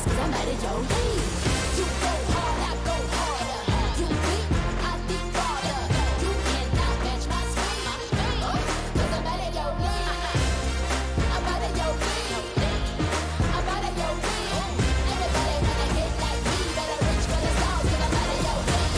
stars, cause I'm mad at your league. You go hard, I go harder. You weak, I think harder. You cannot match my speed, cause I'm mad at your league. I'm mad at your league. I'm mad at your league. Everybody wanna get like me, better reach for the stars, cause I'm mad at your league.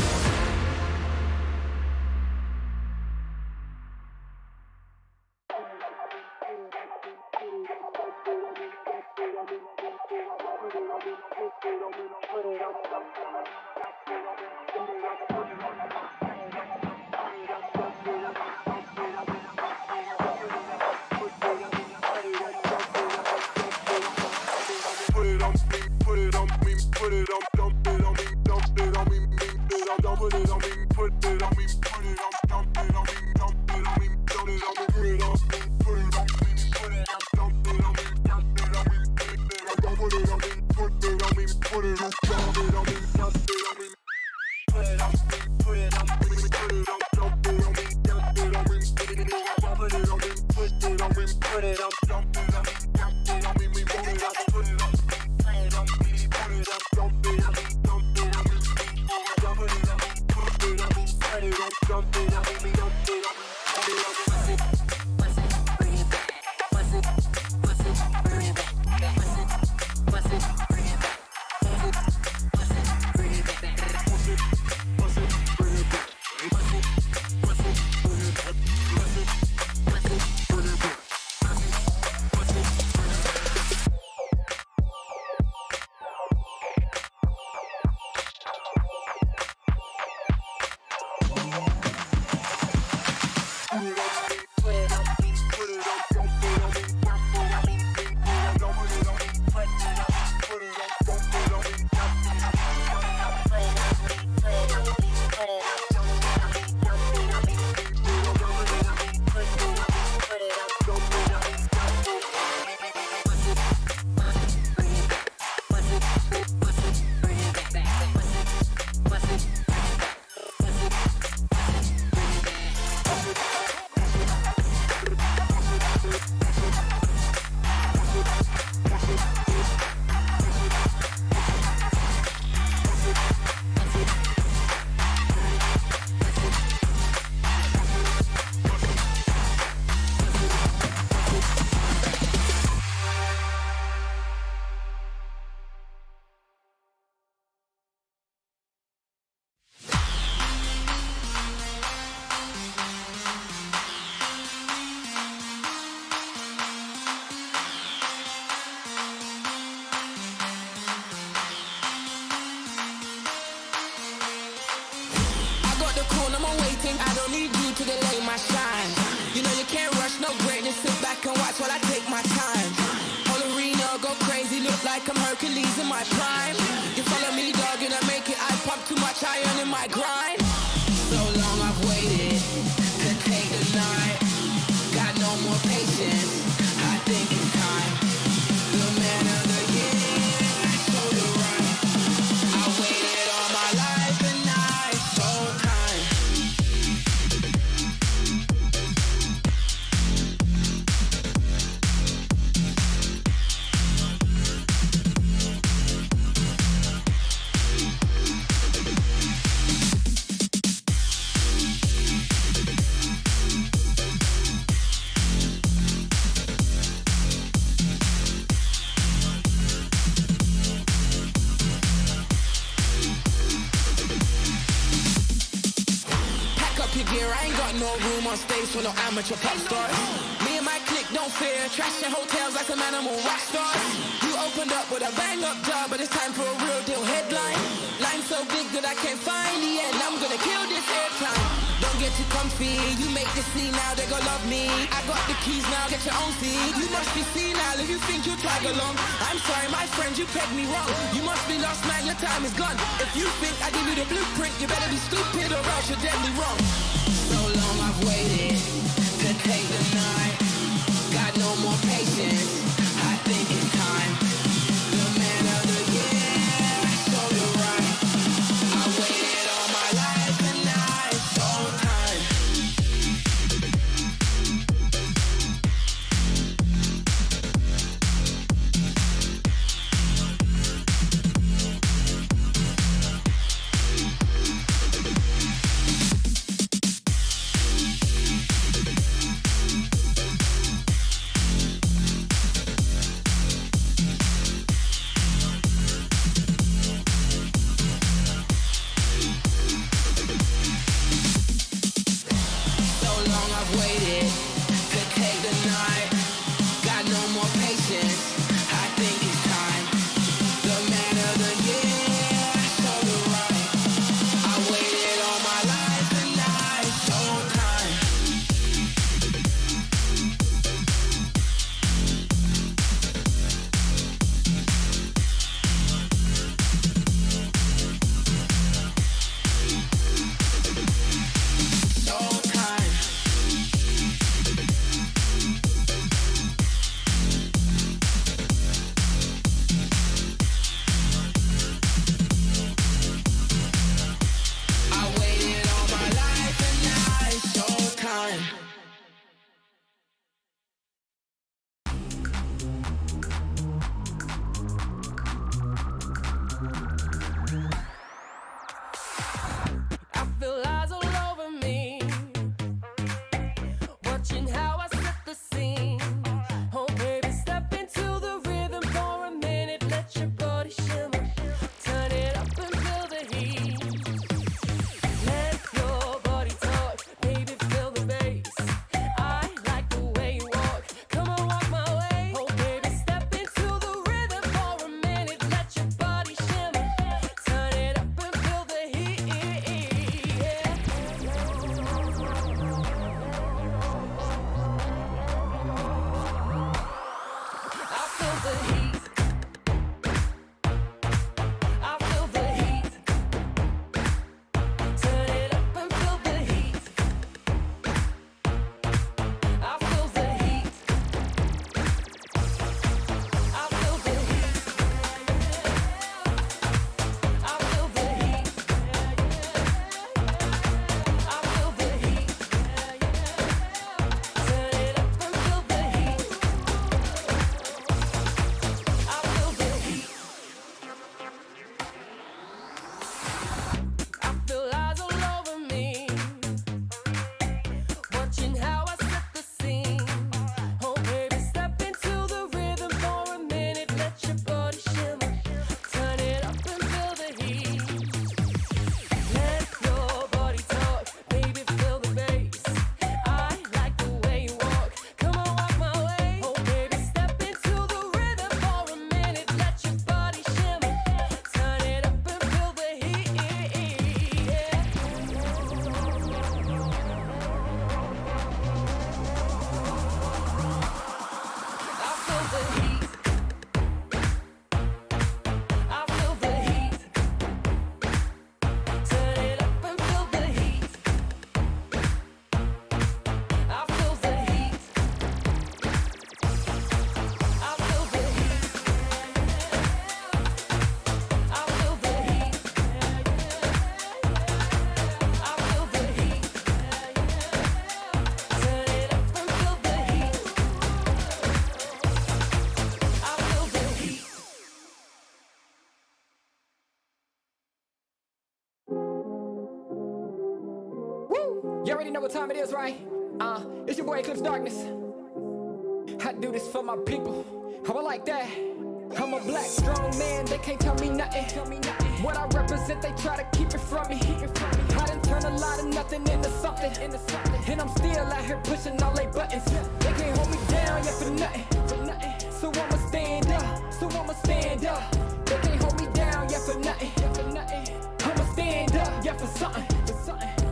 I don't need you to delay my shine. You know you can't rush no greatness. Sit back and watch while I take my time. Whole arena go crazy, look like I'm Hercules in my prime. You follow me, dog, and I make it. I pump too much iron in my grind. So long I've waited to take the night. Got no more patience. I think it's time. The man of the year, so the right. I waited all my life and now it's so time. I ain't got no room on stage for no amateur pop stars. Me and my clique don't fear trashing hotels like some animal rock stars. You opened up with a bang up job, but it's time for a real deal headline. Line so big that I can't find the end. I'm gonna kill this airtime. Don't get too comfy. You make the scene now, they gon' love me. I got the keys now, get your own seat. You must be senile if you think you tag along. I'm sorry, my friend, you pegged me wrong. You must be lost, man, your time is gone. If you think I give you the blueprint, you better be stupid or else you're deadly wrong. So long I've waited to take the night. Got no more patience. I think it's time. The man of the year, so you're right. I waited all my life and now it's so time. already know what time it is, right? It's your boy Eclipse Darkness. I do this for my people. How I like that. I'm a black, strong man, they can't tell me nothing. What I represent, they try to keep it from me. I done turn a lot of nothing into something. And I'm still out here pushing all they buttons. They can't hold me down, yeah, for nothing. So I'ma stand up. They can't hold me down, yeah, for nothing. I'ma stand up, yeah, for something.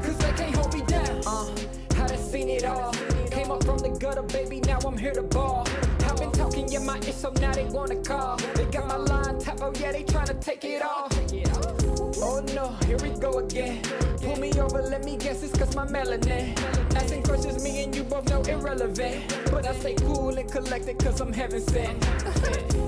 Cause they can't hold me down. I done seen it all. Came up from the gutter, baby, now I'm here to ball. I've been talking, yeah, my ish, so now they wanna call. They got my line tap, oh yeah, they tryna take it off. Oh no, here we go again. Pull me over, let me guess, it's cause my melanin. Asking questions, me and you both know irrelevant. But I stay cool and collected cause I'm heaven sent.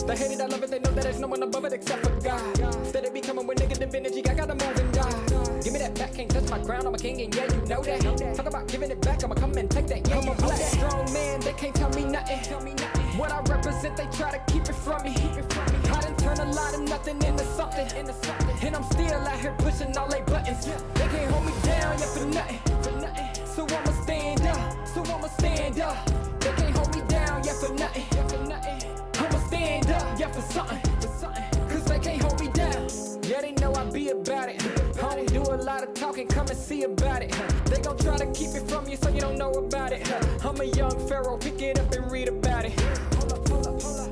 They hate it, I love it, they know that there's no one above it except for God. Steady be coming with negative energy, I gotta move and die. Give me that back, can't touch my crown, I'm a king and yeah, you know that. Talk about giving it back, I'ma come and take that, yeah, I'm a black, strong man, they can't tell me nothing. What I represent, they try to keep it from me. I done turn a lot of nothing into something. And I'm still out here pushing all they buttons. They can't hold me down, yeah, for nothing. So I'ma stand up. They can't hold me down, yeah, for nothing. I'ma stand up, yeah, for something. Cause they can't hold me down. Yeah, they know I be about it. I don't do a lot of talking, come and see about it. They gon' try to keep it from you so you don't know about it. I'm a young pharaoh, pick it up and read about it.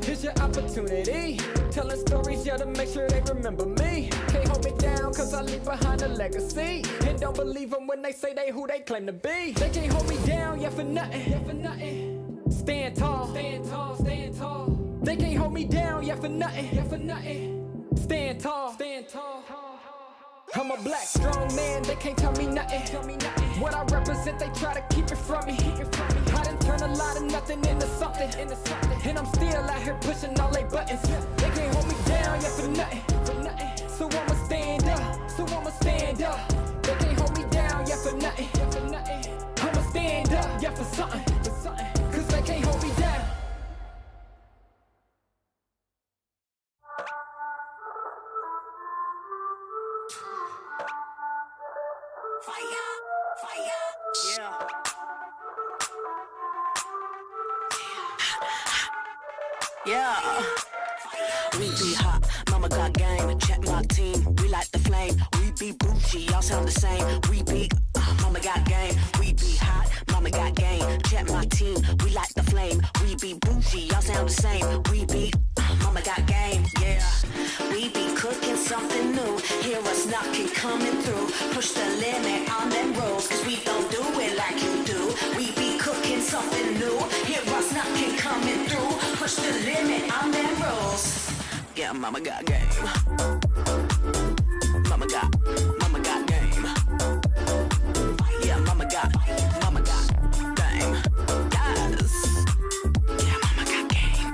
Here's your opportunity. Telling stories, yeah, to make sure they remember me. Can't hold me down, cause I leave behind a legacy. And don't believe them when they say they who they claim to be. They can't hold me down, yeah, for nothing. Stand tall. They can't hold me down, yeah, for nothing. Stand tall. I'm a black, strong man, they can't tell me nothing. What I represent, they try to keep it from me. I done turn a lot of nothing into something. And I'm still out here pushing all they buttons. They can't hold me down, yeah, for nothing. So I'ma stand up. They can't hold me down, yeah, for nothing. I'ma stand up, yeah, for something. Cause they can't hold me down. Yeah. We be hot, mama got game, check my team, we like the flame. We be bougie, y'all sound the same. We be, mama got game. We be hot, mama got game, check my team, we like the flame. We be bougie, y'all sound the same. We be, mama got game, yeah. We be cooking something new, hear us knocking, coming through. Push the limit on them rolls, cause we don't do it like you do. We be cooking something new, hear us knocking, coming through. Push the limit on them rolls. Yeah, mama got game. Mama got game. Yeah, mama got game. Yes. Yeah, mama got game.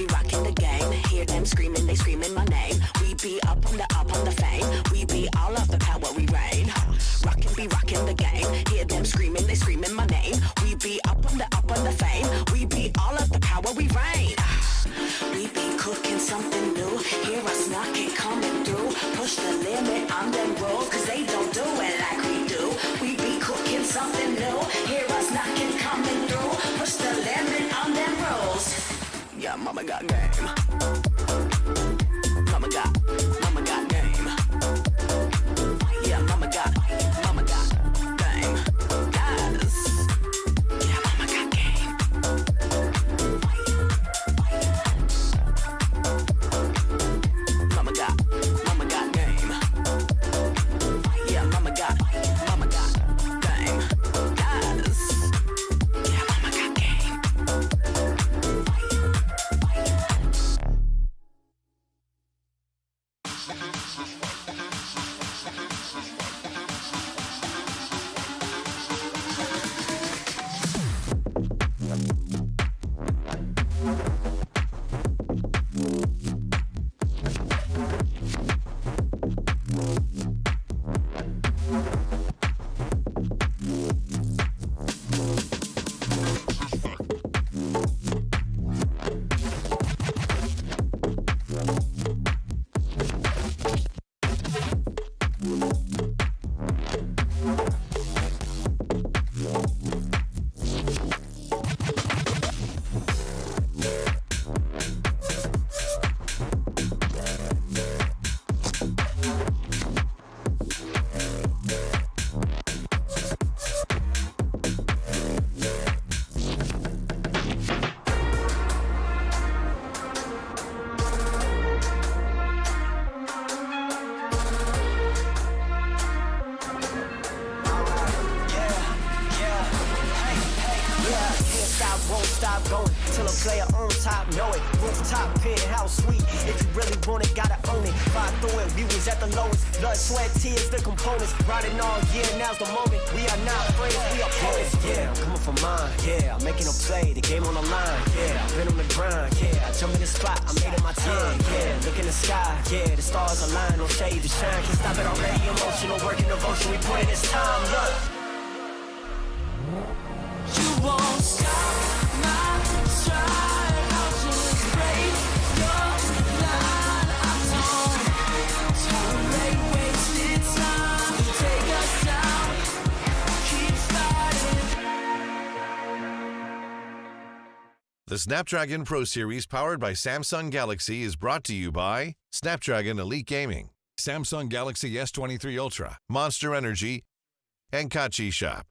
Rockin' the game. Hear them screaming, they screaming my name. We be up on the fame. We be all of the power, we reign. Rockin' the game. Hear them screaming, they screaming my name. We be up on the fame. We be all of the power, we reign. We be cooking something new. Hear us knocking, coming through. Push the limit on them rolls, cause they don't do it like we do. We be cooking something new. Hear us knocking, coming through. Push the limit on them rolls. Yeah, mama got game. Mama got game. Yeah, mama got game. Yes. Yeah, mama got game. Mama got game. Yeah, mama got game. Yes. Yeah, mama got game. stop, won't stop going till a player on top know it. Rooftop, penthouse suite. If you really want it, gotta own it. Fight through it, we was at the lowest. Blood, sweat, tears, the components. Riding all year, now's the moment. We are not friends, we are opponents. Yeah, I'm coming for mine. Yeah, I'm making a play, the game on the line. Yeah, I've been on the grind. Yeah, I jump in the spot, I made it my time. Yeah, look in the sky. Yeah, the stars align, no shade to shine. Can't stop it already. Emotional work and devotion, we put in this time. Look. You won't stop my stride. I'll just break your line. I don't tolerate wasted time. Take us down, keep fighting. The Snapdragon Pro Series powered by Samsung Galaxy is brought to you by Snapdragon Elite Gaming, Samsung Galaxy S23 Ultra, Monster Energy, and Kachi Shop.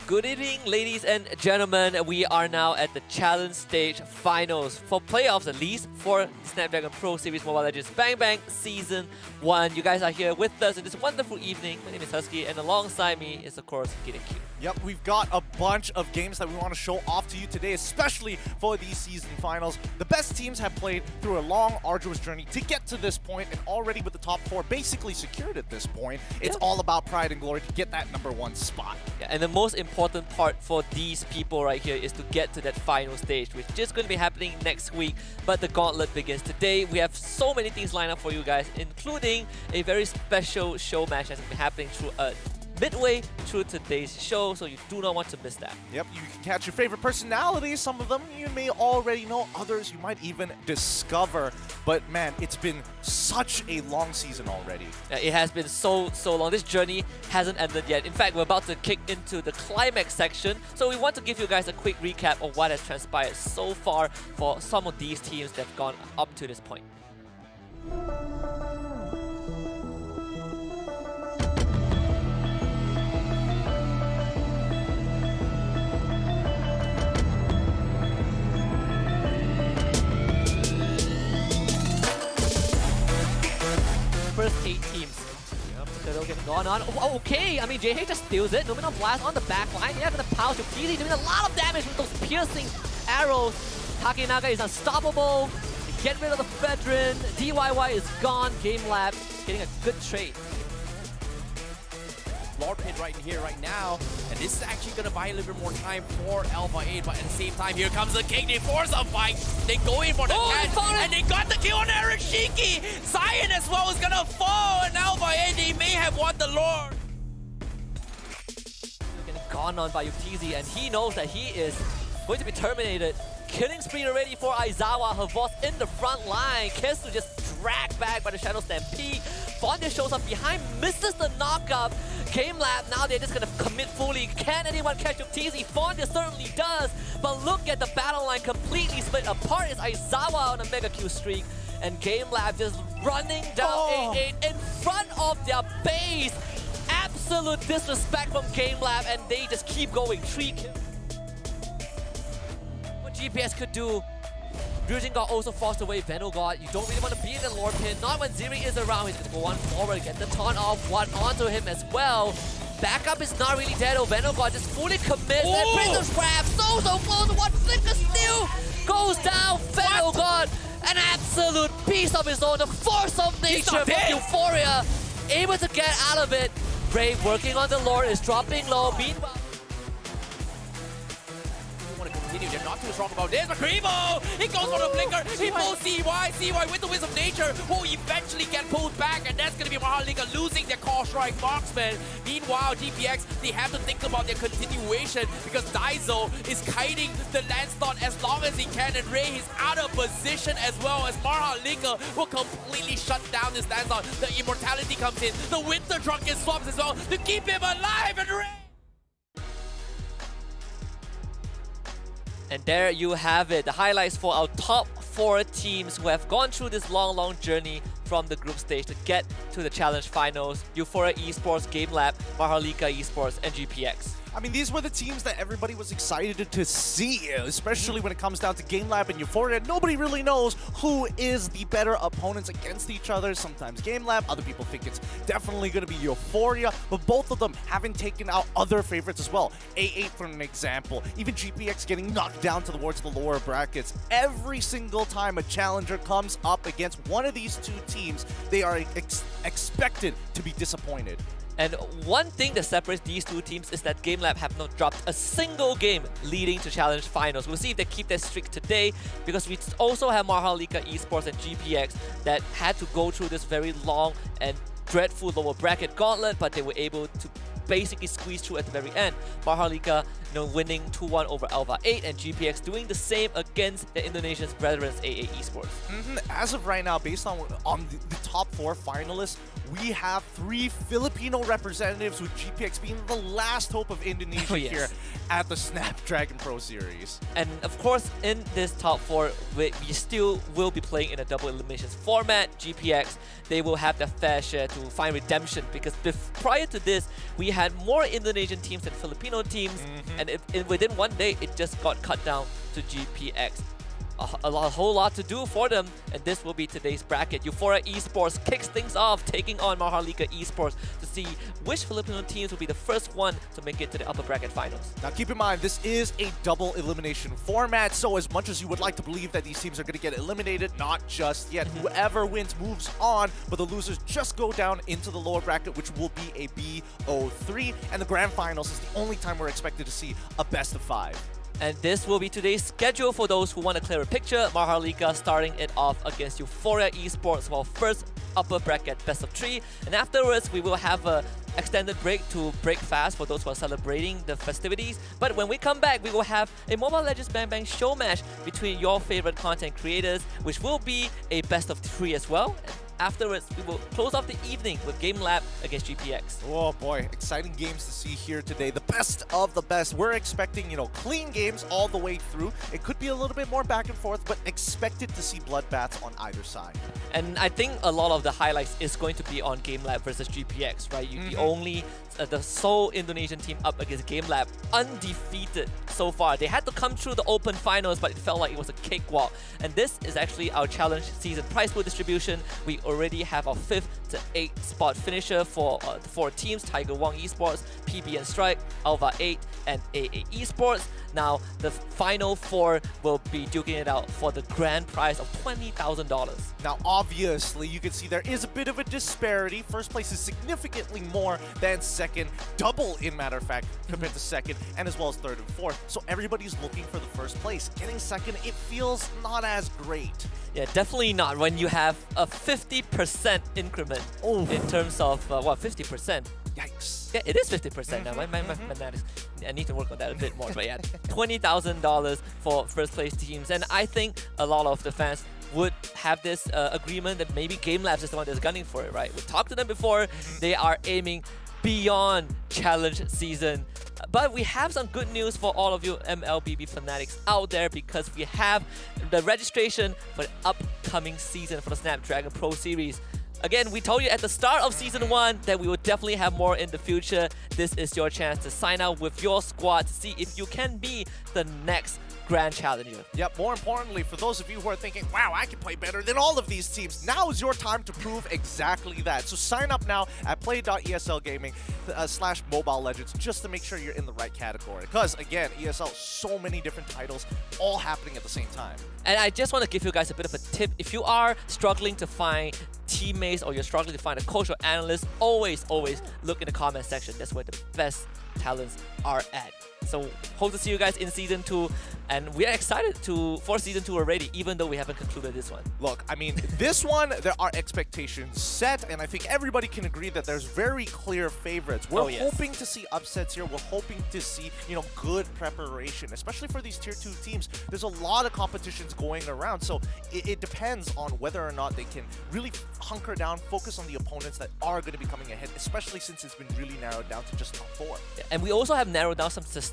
Good evening, ladies and gentlemen. We are now at the Challenge Stage Finals for playoffs, at least, for Snapdragon Pro Series Mobile Legends Bang Bang Season 1. You guys are here with us in this wonderful evening. My name is Husky, and alongside me is, of course, Kid and Q. Yep, we've got a bunch of games that we want to show off to you today, especially for these season finals. The best teams have played through a long, arduous journey to get to this point, and already with the top 4 basically secured at this point, it's all about pride and glory to get that #1 spot. Yeah, and the most important part for these people right here is to get to that final stage, which is just going to be happening next week. But the gauntlet begins today. We have so many things lined up for you guys, including a very special show match that's going to be happening through midway through today's show, so you do not want to miss that. Yep, you can catch your favorite personalities. Some of them you may already know, others you might even discover. But man, it's been such a long season already. Yeah, it has been so long. This journey hasn't ended yet. In fact, we're about to kick into the climax section, so we want to give you guys a quick recap of what has transpired so far for some of these teams that have gone up to this point. First 8 teams. Yep, they're getting going on. Oh, okay, I mean, JH just steals it. Luminal Blast on the back line. Yeah, gonna power to Peasy, doing a lot of damage with those piercing arrows. Takenaga is unstoppable. Get rid of the Fedrin. DYY is gone. GameLab getting a good trade. Lord Pit right in here, right now, and this is actually going to buy a little bit more time for Alpha 8, but at the same time, here comes the King. They force a fight. They go in for the catch, and they got the kill on Arashiki. Zion as well is going to fall, and Alpha 8, they may have won the Lord. Getting gone on by Yutizi, and he knows that he is going to be terminated. Killing spree already for Aizawa. Her boss in the front line. Kesu just dragged back by the Shadow Stampede. Fondia shows up behind, misses the knockup. GameLab, now they're just gonna commit fully. Can anyone catch Yutizi? Fondia certainly does. But look at the battle line completely split apart. It's Aizawa on a Mega Q streak. And GameLab just running down 8-8 in front of their base. Absolute disrespect from GameLab, and they just keep going. 3 kills. GPS could do. Ryujin got also forced away. Venogod, you don't really want to be in the Lord Pit. Not when Ziri is around. He's going to go on forward, get the taunt off, one onto him as well. Backup is not really dead. Venogod just fully commits. And Prisoner's Grab, so close. One flicker still goes down. Venogod, an absolute beast of his own. The force of nature from Euphoria, able to get out of it. Brave working on the Lord is dropping low. Meanwhile, they're not too strong about this, but Creevo! He goes for the blinker, he pulls CY with the Wisdom of Nature, will eventually get pulled back, and that's gonna be MHRLK losing their Call Strike marksman. Meanwhile, DPX, they have to think about their continuation, because Daizo is kiting the Landstorm as long as he can, and Ray is out of position as well, as MHRLK will completely shut down this Landstorm. The Immortality comes in, the Winter Drunken swaps as well to keep him alive, and Ray... And there you have it, the highlights for our top 4 teams who have gone through this long journey from the group stage to get to the challenge finals. Euphoria Esports, GameLab, MHRLK Esports, and GPX. I mean, these were the teams that everybody was excited to see, especially when it comes down to GameLab and Euphoria. Nobody really knows who is the better opponents against each other. Sometimes GameLab, other people think it's definitely going to be Euphoria, but both of them haven't taken out other favorites as well. A8 for an example, even GPX getting knocked down towards the lower brackets. Every single time a challenger comes up against one of these two teams, they are expected to be disappointed. And one thing that separates these two teams is that GameLab have not dropped a single game leading to Challenge Finals. We'll see if they keep that streak today, because we also have MHRLK Esports and GPX that had to go through this very long and dreadful lower bracket gauntlet, but they were able to basically squeeze through at the very end. MHRLK, winning 2-1 over Alpha 8, and GPX doing the same against the Indonesian's brethren AA Esports. As of right now, based on the top 4 finalists, we have 3 Filipino representatives, with GPX being the last hope of Indonesia here at the Snapdragon Pro Series. And of course, in this top 4, we still will be playing in a double eliminations format. GPX, they will have their fair share to find redemption, because prior to this, we had more Indonesian teams than Filipino teams, and within one day, it just got cut down to GPX. A whole lot to do for them, and this will be today's bracket. Euphoria Esports kicks things off, taking on MHRLK Esports to see which Filipino teams will be the first one to make it to the upper bracket finals. Now keep in mind, this is a double elimination format, so as much as you would like to believe that these teams are going to get eliminated, not just yet. Whoever wins moves on, but the losers just go down into the lower bracket, which will be a BO3, and the grand finals is the only time we're expected to see a best of 5. And this will be today's schedule for those who want a clearer picture. MHRLK starting it off against Euphoria Esports, well, first upper bracket best of 3, and afterwards we will have a extended break to break fast for those who are celebrating the festivities. But when we come back, we will have a Mobile Legends Bang Bang show match between your favorite content creators, which will be a best of 3 as well. Afterwards, we will close off the evening with GameLab against GPX. Oh boy, exciting games to see here today. The best of the best. We're expecting, clean games all the way through. It could be a little bit more back and forth, but expected to see bloodbaths on either side. And I think a lot of the highlights is going to be on GameLab versus GPX, right? The sole Indonesian team up against GameLab, undefeated so far. They had to come through the open finals, but it felt like it was a cakewalk. And this is actually our challenge season prize pool distribution. We already have our 5th to 8th spot finisher for the 4 teams: Tiger Wong Esports, PB and Strike, Alpha 8, and AA Esports. Now, the final 4 will be duking it out for the grand prize of $20,000. Now, obviously, you can see there is a bit of a disparity. First place is significantly more than second, double in matter of fact, compared to second, and as well as third and fourth. So everybody's looking for the first place. Getting second, it feels not as great. Yeah, definitely not when you have a 50% increment in terms of, 50%? Yikes. Yeah, it is 50% now. My mathematics, I need to work on that a bit more. But yeah, $20,000 for first place teams. And I think a lot of the fans would have this agreement that maybe GameLab is the one that's gunning for it, right? We talked to them before. They are aiming beyond challenge season. But we have some good news for all of you MLBB fanatics out there, because we have the registration for the upcoming season for the Snapdragon Pro Series. Again, we told you at the start of Season 1 that we will definitely have more in the future. This is your chance to sign up with your squad to see if you can be the next Grand Challenger. Yep, more importantly, for those of you who are thinking, wow, I can play better than all of these teams, now is your time to prove exactly that. So sign up now at play.eslgaming/Mobile Legends just to make sure you're in the right category. Because, again, ESL, so many different titles all happening at the same time. And I just want to give you guys a bit of a tip. If you are struggling to find teammates, or you're struggling to find a coach or analyst, always look in the comment section. That's where the best talents are at. So hope to see you guys in Season 2, and we are excited for Season 2 already, even though we haven't concluded this one. Look, I mean, this one, there are expectations set, and I think everybody can agree that there's very clear favorites. We're hoping to see upsets here. We're hoping to see, good preparation, especially for these Tier 2 teams. There's a lot of competitions going around, so it depends on whether or not they can really hunker down, focus on the opponents that are going to be coming ahead, especially since it's been really narrowed down to just top 4. Yeah, and we also have narrowed down some statistics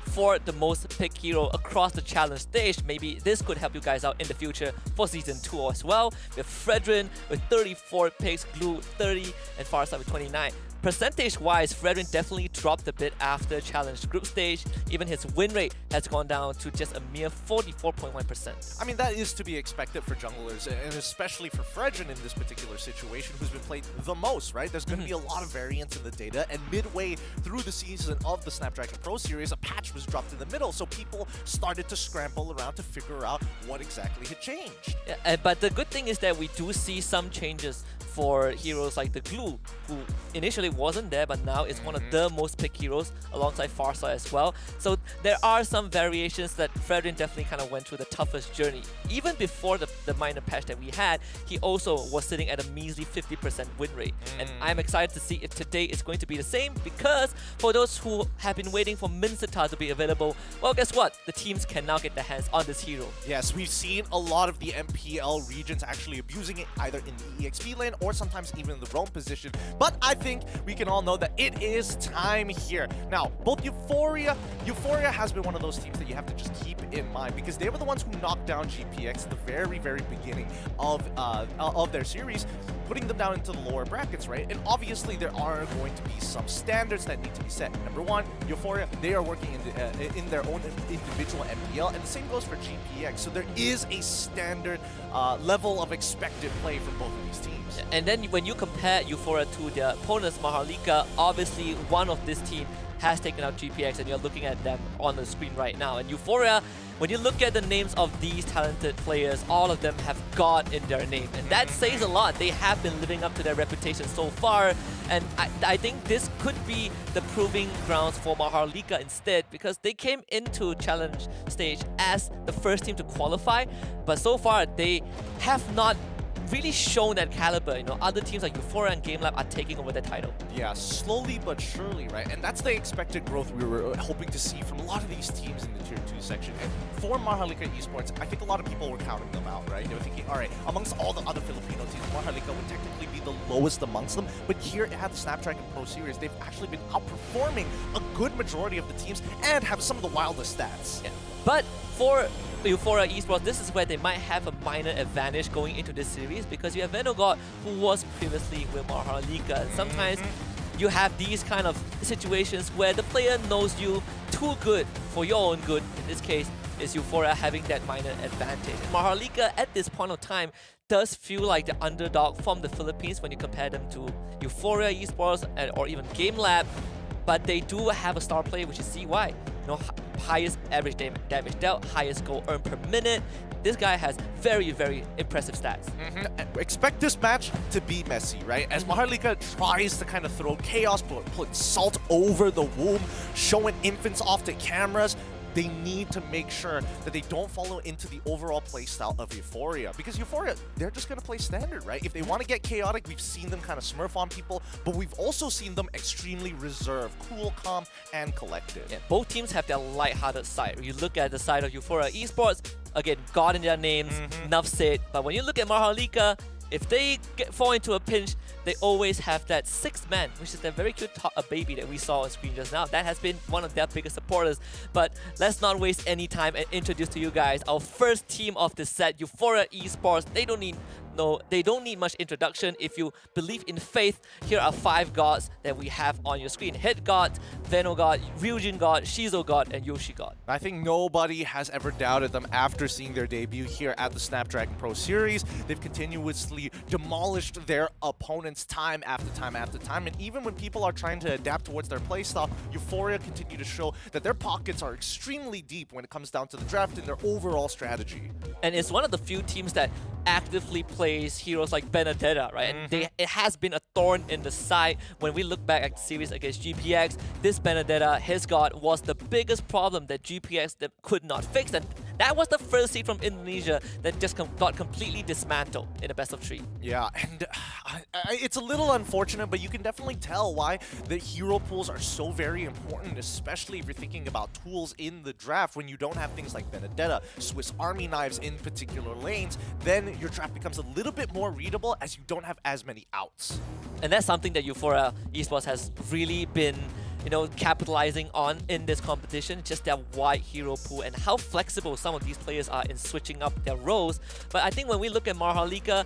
for the most picked hero across the challenge stage. Maybe this could help you guys out in the future for Season 2 as well. We have Fredrin with 34 picks, Glue 30, and Farsight with 29. percentage-wise, Fredrin definitely dropped a bit after challenge group stage. Even his win rate has gone down to just a mere 44.1%. I mean, that is to be expected for junglers, and especially for Fredrin in this particular situation, who's been played the most, right? There's going to be a lot of variance in the data, and midway through the season of the Snapdragon Pro Series, a patch was dropped in the middle, so people started to scramble around to figure out what exactly had changed. Yeah, but the good thing is that we do see some changes for heroes like the Glue, who initially wasn't there, but now is one of the most picked heroes alongside Farsight as well. So there are some variations that Fredrin definitely kind of went through the toughest journey. Even before the minor patch that we had, he also was sitting at a measly 50% win rate. And I'm excited to see if today is going to be the same, because for those who have been waiting for Mincetar to be available, well, guess what? The teams can now get their hands on this hero. Yes, we've seen a lot of the MPL regions actually abusing it, either in the EXP lane or sometimes even in the roam position. But I think we can all know that it is time here. Now, both Euphoria has been one of those teams that you have to just keep in mind, because they were the ones who knocked down GPX at the very, very beginning of their series, putting them down into the lower brackets, right? And obviously there are going to be some standards that need to be set. Number one, Euphoria, they are working in their own individual MPL, and the same goes for GPX. So there is a standard level of expected play from both of these teams. And then when you compare Euphoria to their opponents, MHRLK, obviously one of this team has taken out GPX, and you're looking at them on the screen right now. And Euphoria, when you look at the names of these talented players, all of them have God in their name. And that says a lot. They have been living up to their reputation so far. And I think this could be the proving grounds for MHRLK instead, because they came into challenge stage as the first team to qualify. But so far, they have not really shown that caliber. You know, other teams like Euphoria and GameLab are taking over the title. Yeah, slowly but surely, right? And that's the expected growth we were hoping to see from a lot of these teams in the Tier 2 section. And for MHRLK Esports, I think a lot of people were counting them out, right? They were thinking, all right, amongst all the other Filipino teams, MHRLK would technically be the lowest amongst them. But here at the Snapdragon Pro Series, they've actually been outperforming a good majority of the teams and have some of the wildest stats. Yeah. But for Euphoria Esports, this is where they might have a minor advantage going into this series, because you have Venogod, who was previously with MHRLK. Sometimes you have these kind of situations where the player knows you too good for your own good. In this case, is Euphoria having that minor advantage. MHRLK at this point of time does feel like the underdog from the Philippines when you compare them to Euphoria Esports or even GameLab. But they do have a star player, which is CY. You know, highest average damage dealt, highest goal earned per minute. This guy has very, very impressive stats. Expect this match to be messy, right? As MHRLK tries to kind of throw chaos, put salt over the womb, showing infants off the cameras, they need to make sure that they don't follow into the overall playstyle of Euphoria. Because Euphoria, they're just going to play standard, right? If they want to get chaotic, we've seen them kind of smurf on people, but we've also seen them extremely reserved, cool, calm, and collected. Yeah, both teams have their light-hearted side. You look at the side of Euphoria Esports, again, God in their names, enough said. But when you look at MHRLK, if they fall into a pinch, they always have that sixth man, which is that very cute baby that we saw on screen just now. That has been one of their biggest supporters. But let's not waste any time and introduce to you guys our first team of the set, Euphoria Esports. They don't need much introduction. If you believe in faith, here are 5 gods that we have on your screen. Head God, Venogod, Ryujin God, Shizo God, and Yoshi God. I think nobody has ever doubted them after seeing their debut here at the Snapdragon Pro Series. They've continuously demolished their opponents time after time after time, and even when people are trying to adapt towards their playstyle, Euphoria continue to show that their pockets are extremely deep when it comes down to the draft and their overall strategy. And it's one of the few teams that actively plays heroes like Benedetta, right? And it has been a thorn in the side. When we look back at the series against GPX, this Benedetta, his god, was the biggest problem that GPX could not fix. And that was the first seed from Indonesia that just got completely dismantled in a best of 3. Yeah, and it's a little unfortunate, but you can definitely tell why the hero pools are so very important, especially if you're thinking about tools in the draft. When you don't have things like Benedetta, Swiss Army knives in particular lanes, then your draft becomes a little bit more readable as you don't have as many outs. And that's something that Euphoria Esports has really been capitalizing on in this competition. Just their wide hero pool and how flexible some of these players are in switching up their roles. But I think when we look at MHRLK,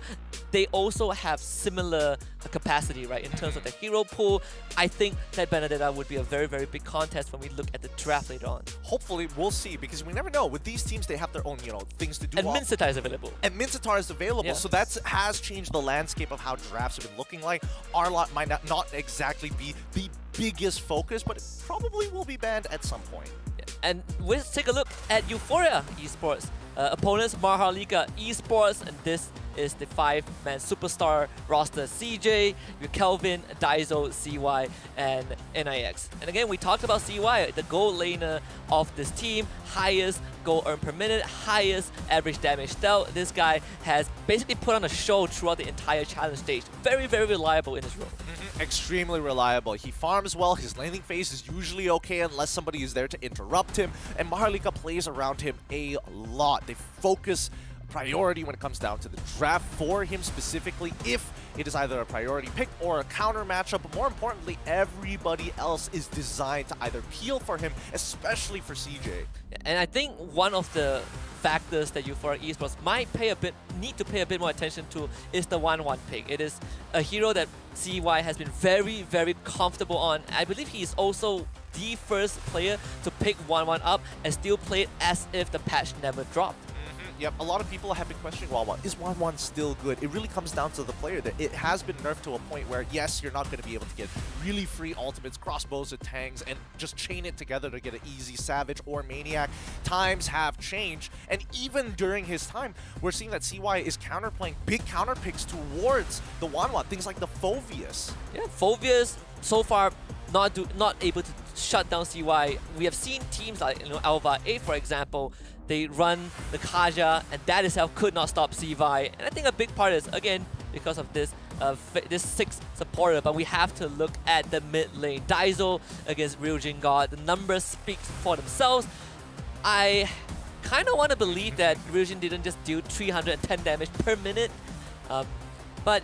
they also have similar capacity, right, in terms of the hero pool. I think that Benedetta would be a very, very big contest when we look at the draft later on. Hopefully, we'll see, because we never know. With these teams, they have their own, things to do. And Mincetar is available. And Mincetar is available, so that has changed the landscape of how drafts have been looking like. Arlot might not exactly be the biggest focus, but it probably will be banned at some point. Yeah. And let's take a look at Euphoria Esports. Opponents, MHRLK Esports, and this is the 5-man superstar roster: CJ, Kelvin, Daiso, CY, and NIX. And again, we talked about CY, the gold laner of this team, highest gold earned per minute, highest average damage dealt. This guy has basically put on a show throughout the entire challenge stage. Very, very reliable in his role. Extremely reliable. He farms well. His laning phase is usually okay unless somebody is there to interrupt him. And MHRLK plays around him a lot. They focus priority when it comes down to the draft for him specifically, if it is either a priority pick or a counter matchup. But more importantly, everybody else is designed to either peel for him, especially for CJ. And I think one of the factors that Euphoria Esports might need to pay a bit more attention to is the 1-1 pick. It is a hero that CY has been very, very comfortable on. I believe he is also the first player to pick 1-1 up and still play it as if the patch never dropped. Yep, a lot of people have been questioning 1-1. Is 1-1 still good? It really comes down to the player. That it has been nerfed to a point where, yes, you're not going to be able to get really free ultimates, crossbows and tangs, and just chain it together to get an easy Savage or Maniac. Times have changed, and even during his time, we're seeing that CY is counterplaying big counter picks towards the 1-1, things like the Phoveus. Yeah, Phoveus so far not able to shut down CY. We have seen teams like Alva 8, for example. They run the Kaja, and that itself could not stop CY. And I think a big part is, again, because of this 6 supporter, but we have to look at the mid lane. Daiso against Ryujin God. The numbers speak for themselves. I kind of want to believe that Ryujin didn't just do 310 damage per minute. But,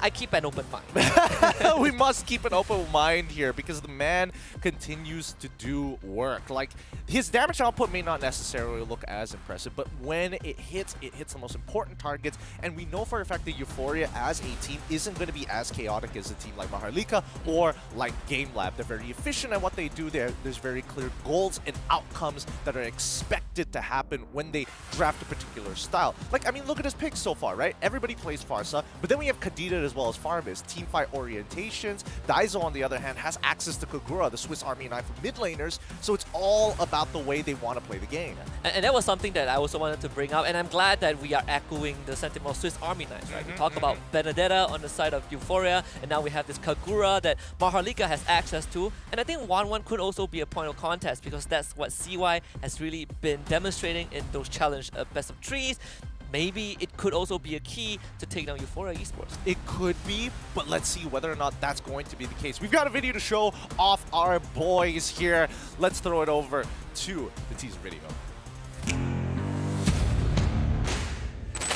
I keep an open mind. We must keep an open mind here because the man continues to do work. Like, his damage output may not necessarily look as impressive, but when it hits the most important targets. And we know for a fact that Euphoria as a team isn't going to be as chaotic as a team like MHRLK or like GameLab. They're very efficient at what they do. There's very clear goals and outcomes that are expected to happen when they draft a particular style. Like, I mean, look at his picks so far, right? Everybody plays Farsa, but then we have Kadita as well as Farmis, teamfight orientations. Daiso, on the other hand, has access to Kagura, the Swiss Army knife for mid laners, so it's all about the way they want to play the game. And that was something that I also wanted to bring up, and I'm glad that we are echoing the sentiment of Swiss Army knives, right? We talk about Benedetta on the side of Euphoria, and now we have this Kagura that MHRLK has access to, and I think 1-1 could also be a point of contest because that's what CY has really been demonstrating in those challenge best of 3s. Maybe it could also be a key to take down Euphoria Esports. It could be, but let's see whether or not that's going to be the case. We've got a video to show off our boys here. Let's throw it over to the teaser video.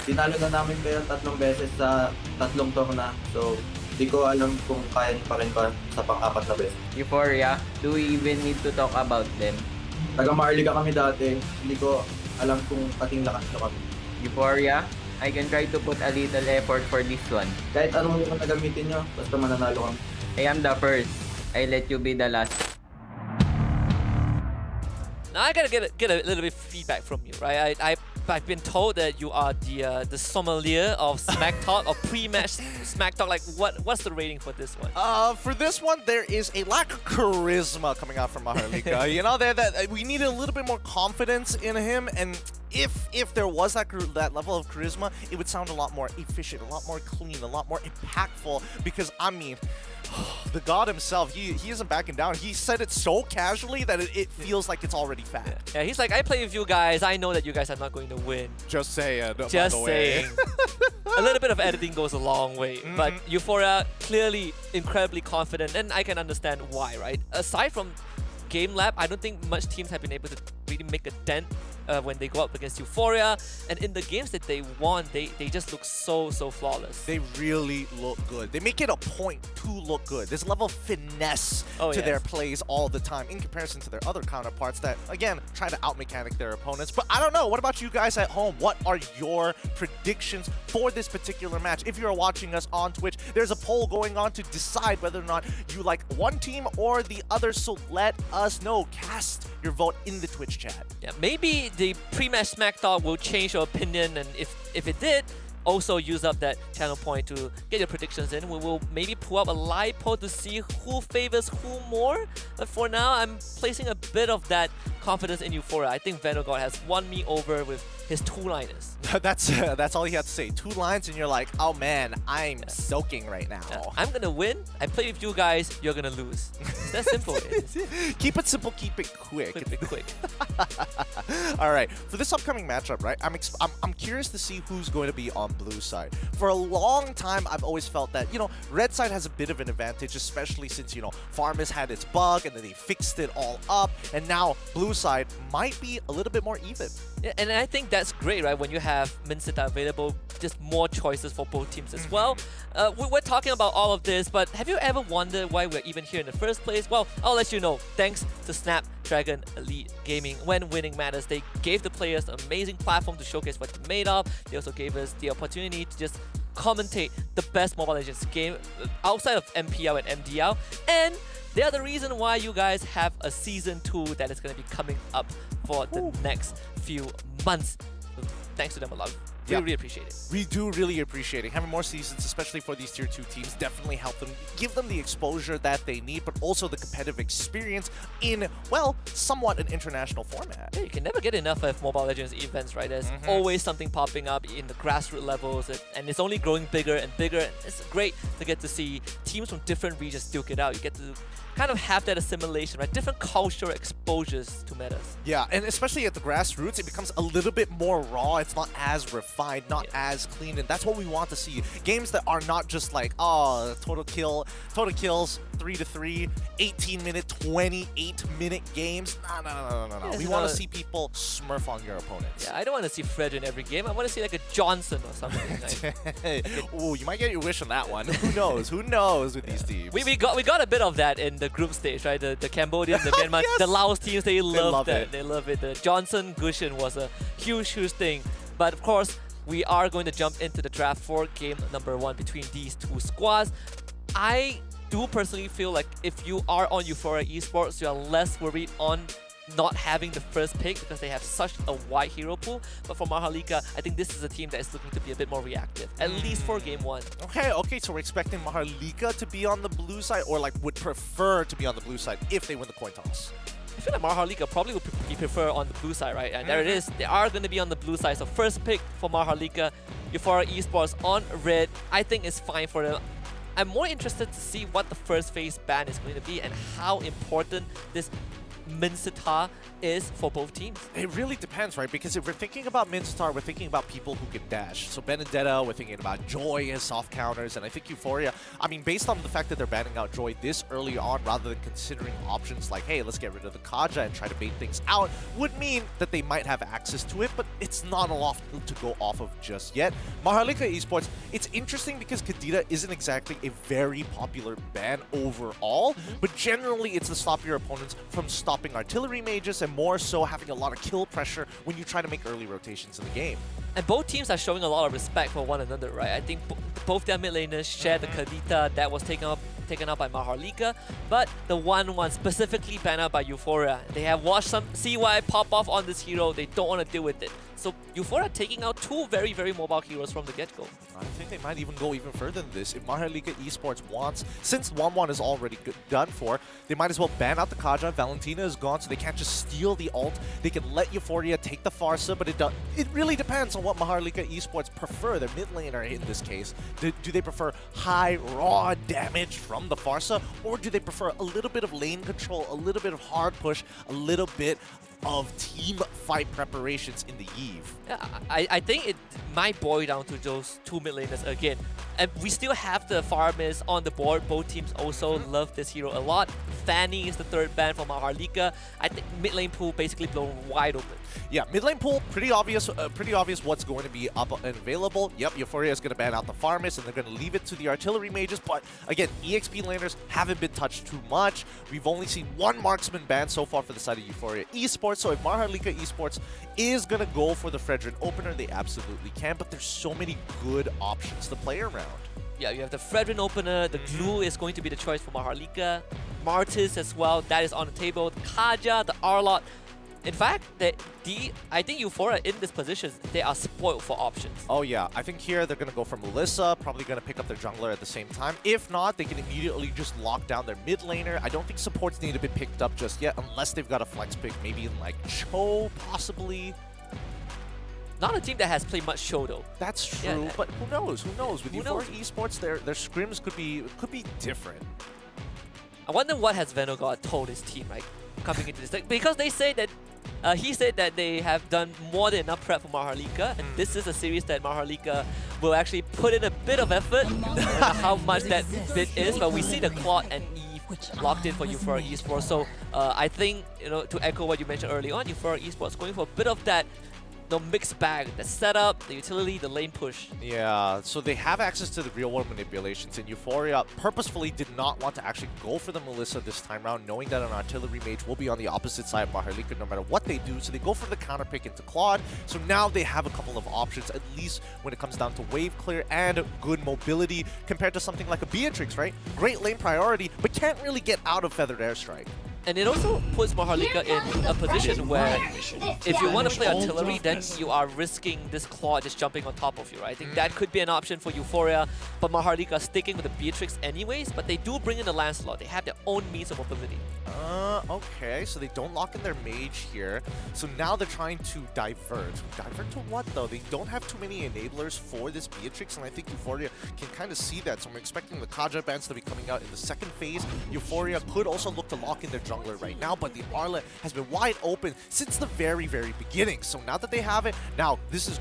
Tinalo na namin kayo 3 beses sa 3 tour na. So, di ko alam kung kaya pa rin pa sa pang-4 na beses. Euphoria, do we even need to talk about them? Taga-MHRLK kami dati. Hindi ko alam kung pating lakas na kami. Euphoria, I can try to put a little effort for this one. Kahit anong yung nagamitin nyo, basta mananalo kami. I am the first. I let you be the last. Now I gotta get a little bit of feedback from you, right? I've been told that you are the sommelier of Smack Talk or pre-match Smack Talk. Like, what's the rating for this one? For this one, there is a lack of charisma coming out from MHRLK. That we need a little bit more confidence in him, and if there was that level of charisma, it would sound a lot more efficient, a lot more clean, a lot more impactful. Because I mean, the god himself, he isn't backing down. He said it so casually that it feels like it's already fat. Yeah, he's like, I play with you guys. I know that you guys are not going to win. Just saying. Just saying. A little bit of editing goes a long way. But Euphoria, clearly incredibly confident, and I can understand why, right? Aside from GameLab, I don't think much teams have been able to really make a dent when they go up against Euphoria, and in the games that they won, they just look so flawless. They really look good. They make it a point to look good. There's a level of finesse to their plays all the time in comparison to their other counterparts that, again, try to out-mechanic their opponents. But I don't know. What about you guys at home? What are your predictions for this particular match? If you're watching us on Twitch, there's a poll going on to decide whether or not you like one team or the other, so let us know. Cast your vote in the Twitch chat. Yeah, maybe the pre-match smack talk will change your opinion, and if it did, also use up that channel point to get your predictions in. We will maybe pull up a live poll to see who favors who more. But for now, I'm placing a bit of that confidence in Euphoria. I think Vanguard has won me over with his two-liners. That's all you have to say. 2 lines and you're like, oh man, I'm soaking right now. I'm gonna win. I play with you guys. You're gonna lose. It's that simple. Keep it simple. Keep it quick. Keep it quick. All right, for this upcoming matchup, right? I'm curious to see who's going to be on blue side. For a long time, I've always felt that, you know, red side has a bit of an advantage, especially since, you know, Farm has had its bug and then they fixed it all up, and now blue side might be a little bit more even. Yeah, and I think that's great, right? When you have Minsita available, just more choices for both teams as well. We're talking about all of this, but have you ever wondered why we're even here in the first place? Well, I'll let you know. Thanks to Snapdragon Elite Gaming. When winning matters, they gave the players an amazing platform to showcase what they're made of. They also gave us the opportunity to just commentate the best Mobile Legends game outside of MPL and MDL. And they are the reason why you guys have a Season 2 that is going to be coming up for the next few months. Thanks to them a lot. We really appreciate it. We do really appreciate it. Having more seasons, especially for these Tier 2 teams, definitely help them, give them the exposure that they need, but also the competitive experience in, well, somewhat an international format. Yeah, you can never get enough of Mobile Legends events, right? There's always something popping up in the grassroots levels, and it's only growing bigger and bigger. And it's great to get to see teams from different regions duke it out. You get to kind of have that assimilation, right? Different cultural exposures to metas. Yeah, and especially at the grassroots, it becomes a little bit more raw. It's not as refined, not as clean, and that's what we want to see. Games that are not just like, oh, total kills, 3-3, 18-minute, 28-minute games. No. Yeah, we want to see people smurf on your opponents. Yeah, I don't want to see Fred in every game. I want to see like a Johnson or something. Ooh, you might get your wish on that one. Who knows? Who knows with these teams? We got a bit of that in the group stage, right? The Cambodian, the Myanmar, the Laos teams, they love that. They love it. The Johnson Gushin was a huge thing. But of course, we are going to jump into the draft for game number 1 between these two squads. I do personally feel like if you are on Euphoria Esports, you are less worried on not having the first pick because they have such a wide hero pool. But for MHRLK, I think this is a team that is looking to be a bit more reactive, at least for game 1. Okay, so we're expecting MHRLK to be on the blue side, or like would prefer to be on the blue side if they win the coin toss. I feel like MHRLK probably would be prefer on the blue side, right? And there it is. They are going to be on the blue side. So first pick for MHRLK, Euphoria Esports on red. I think it's fine for them. I'm more interested to see what the first phase ban is going to be and how important this Minsita is for both teams. It really depends, right? Because if we're thinking about Minstar, we're thinking about people who can dash. So Benedetta, we're thinking about Joy as soft counters, and I think Euphoria, I mean, based on the fact that they're banning out Joy this early on, rather than considering options like, hey, let's get rid of the Kaja and try to bait things out, would mean that they might have access to it, but it's not a lot to go off of just yet. MHRLK Esports, it's interesting because Kadita isn't exactly a very popular ban overall, but generally it's to stop your opponents from stopping artillery mages and more so having a lot of kill pressure when you try to make early rotations in the game. And both teams are showing a lot of respect for one another, right? I think both their mid laners share the Kadita that was taken up by MHRLK, but the 1-1 specifically banned out by Euphoria. They have watched some CY pop off on this hero. They don't want to deal with it. So Euphoria taking out 2 very, very mobile heroes from the get-go. I think they might even go even further than this. If MHRLK Esports wants, since 1-1 is already done for, they might as well ban out the Kaja. Valentina is gone, so they can't just steal the ult. They can let Euphoria take the Farsa, but it really depends on what MHRLK Esports prefer. Their mid laner in this case. Do they prefer high raw damage from the Farsa, or do they prefer a little bit of lane control, a little bit of hard push, a little bit of team fight preparations in the Eve. Yeah, I think it might boil down to those two mid laners again. And we still have the farmers on the board. Both teams also love this hero a lot. Fanny is the third ban from MHRLK. I think mid lane pool basically blown wide open. Yeah, mid lane pool, pretty obvious what's going to be up and available. Yep, Euphoria is going to ban out the farmers, and they're going to leave it to the artillery mages. But again, EXP laners haven't been touched too much. We've only seen one marksman ban so far for the side of Euphoria Esports. So if MHRLK Esports is going to go for the Fredrin opener, they absolutely can. But there's so many good options to play around. Yeah, you have the Fredrin opener, the glue is going to be the choice for MHRLK. Martis as well, that is on the table. The Kaja, the Arlot. In fact, I think Euphoria in this position, they are spoiled for options. Oh yeah, I think here they're going to go for Melissa, probably going to pick up their jungler at the same time. If not, they can immediately just lock down their mid laner. I don't think supports need to be picked up just yet, unless they've got a flex pick, maybe in like Cho, possibly. Not a team that has played much show though. That's true, Yeah, but who knows? Who knows? With who Euphoria knows? Esports, their scrims could be different. I wonder what has Venogod told his team, right, coming into this deck, because they say that he said that they have done more than enough prep for MHRLK, and this is a series that MHRLK will actually put in a bit of effort. I don't know how much that bit is, but we see the Claude and Eve locked in for Euphoria Esports. So I think, you know, to echo what you mentioned early on, Euphoria Esports going for a bit of that mixed bag, the setup, the utility, the lane push. Yeah, so they have access to the real-world manipulations, and Euphoria purposefully did not want to actually go for the Melissa this time around, knowing that an artillery mage will be on the opposite side of MHRLK no matter what they do, so they go for the counter pick into Claude. So now they have a couple of options, at least when it comes down to wave clear and good mobility, compared to something like a Beatrix, right? Great lane priority, but can't really get out of Feathered Airstrike. And it also puts MHRLK in a position where if you want to play artillery, then you are risking this Claw just jumping on top of you, right? I think that could be an option for Euphoria, but MHRLK are sticking with the Beatrix anyways, but they do bring in the Lancelot. They have their own means of mobility. Okay, so they don't lock in their mage here. So now they're trying to divert. Divert to what, though? They don't have too many enablers for this Beatrix, and I think Euphoria can kind of see that. So I'm expecting the Kaja bans to be coming out in the second phase. Euphoria could also look to lock in their jungler right now, but the Arlet has been wide open since the very, very beginning. So now that they have it, now this is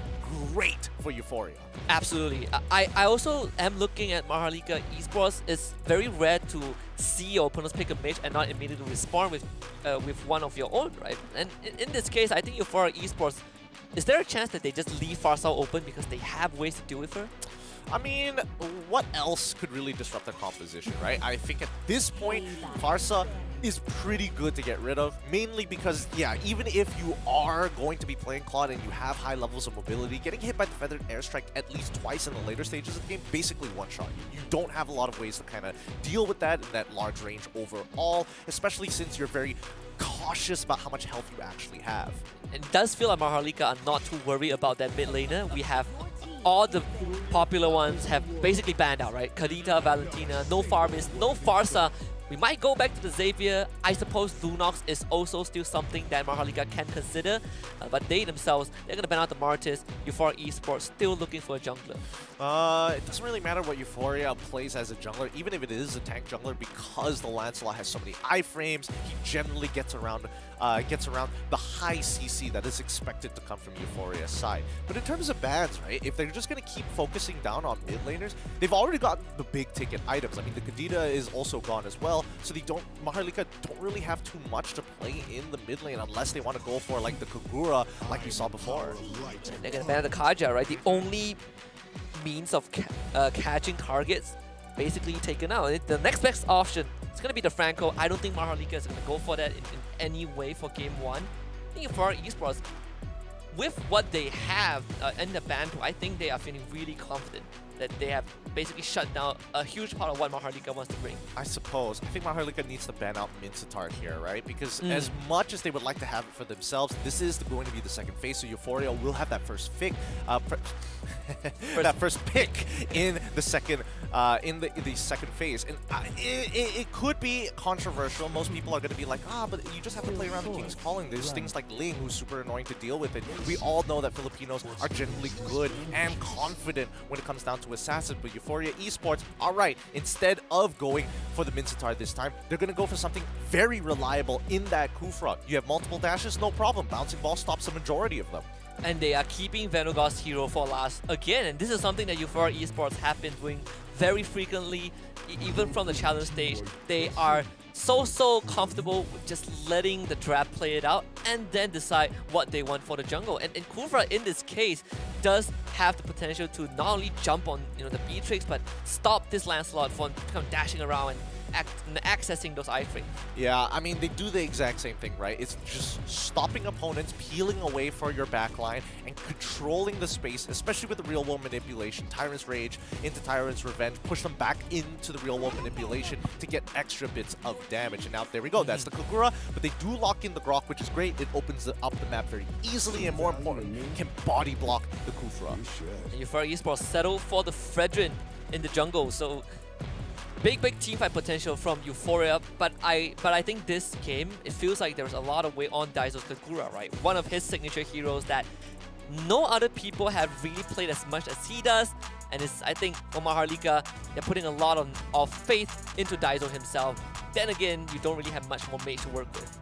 great for Euphoria. Absolutely. I also am looking at MHRLK Esports. It's very rare to see your opponents pick a mage and not immediately respond with one of your own, right? And in this case, I think Euphoria Esports, is there a chance that they just leave Farsa open because they have ways to deal with her? I mean, what else could really disrupt their composition, right? I think at this point, Farsa is pretty good to get rid of, mainly because, yeah, even if you are going to be playing Claude and you have high levels of mobility, getting hit by the Feathered Airstrike at least twice in the later stages of the game, basically one-shot you. You don't have a lot of ways to kind of deal with that in that large range overall, especially since you're very cautious about how much health you actually have. It does feel like MHRLK are not too worried about that mid laner. We have all the popular ones have basically banned out, right? Kadita, Valentina, no Farmis, no Farsa. We might go back to the Xavier. I suppose Lunox is also still something that MHRLK can consider, but they themselves, they're going to ban out the Martis. Euphoria Esports still looking for a jungler. It doesn't really matter what Euphoria plays as a jungler, even if it is a tank jungler, because the Lancelot has so many iframes. He generally gets around the high CC that is expected to come from Euphoria's side. But in terms of bans, right, if they're just going to keep focusing down on mid laners, they've already gotten the big ticket items. I mean, the Kadita is also gone as well, so MHRLK don't really have too much to play in the mid lane unless they want to go for like the Kagura like we saw before. They're going to ban the Kaja, right? The only means of catching targets basically taken out. The next best option is going to be the Franco. I don't think MHRLK is going to go for that in any way for game one. I think for Esports, with what they have in the ban pool, I think they are feeling really confident that they have basically shut down a huge part of what MHRLK wants to bring. I suppose. I think MHRLK needs to ban out Mincetar here, right? Because as much as they would like to have it for themselves, this is going to be the second phase, so Euphoria will have that first pick. That first pick in the second second phase, and it could be controversial. Most people are going to be like, but you just have to play around the King's Calling. There's things like Ling, who's super annoying to deal with, and we all know that Filipinos are generally good and confident when it comes down to to Assassin, but Euphoria Esports, alright, instead of going for the Mincetar this time, they're going to go for something very reliable in that Kufra. You have multiple dashes, no problem. Bouncing ball stops the majority of them. And they are keeping Venogor's hero for last again, and this is something that Euphoria Esports have been doing very frequently, even from the challenge stage. They are so comfortable with just letting the draft play it out and then decide what they want for the jungle. And Kufra in this case does have the potential to not only jump on the Beatrix, but stop this Lancelot from kind of dashing around and accessing those iframes. Yeah, I mean, they do the exact same thing, right? It's just stopping opponents, peeling away for your backline, and controlling the space, especially with the real-world manipulation. Tyrant's Rage into Tyrant's Revenge, push them back into the real-world manipulation to get extra bits of damage. And now, there we go, that's the Kagura, but they do lock in the Grok, which is great. It opens up the map very easily, and more importantly, can body block the Kufra. And Euphoria Esports settle for the Fredrin in the jungle, so big teamfight potential from Euphoria, but I think this game, it feels like there's a lot of weight on Daizo's Kagura, right? One of his signature heroes that no other people have really played as much as he does, and it's, I think, MHRLK, they're putting a lot of faith into Daizo himself. Then again, you don't really have much more mate to work with.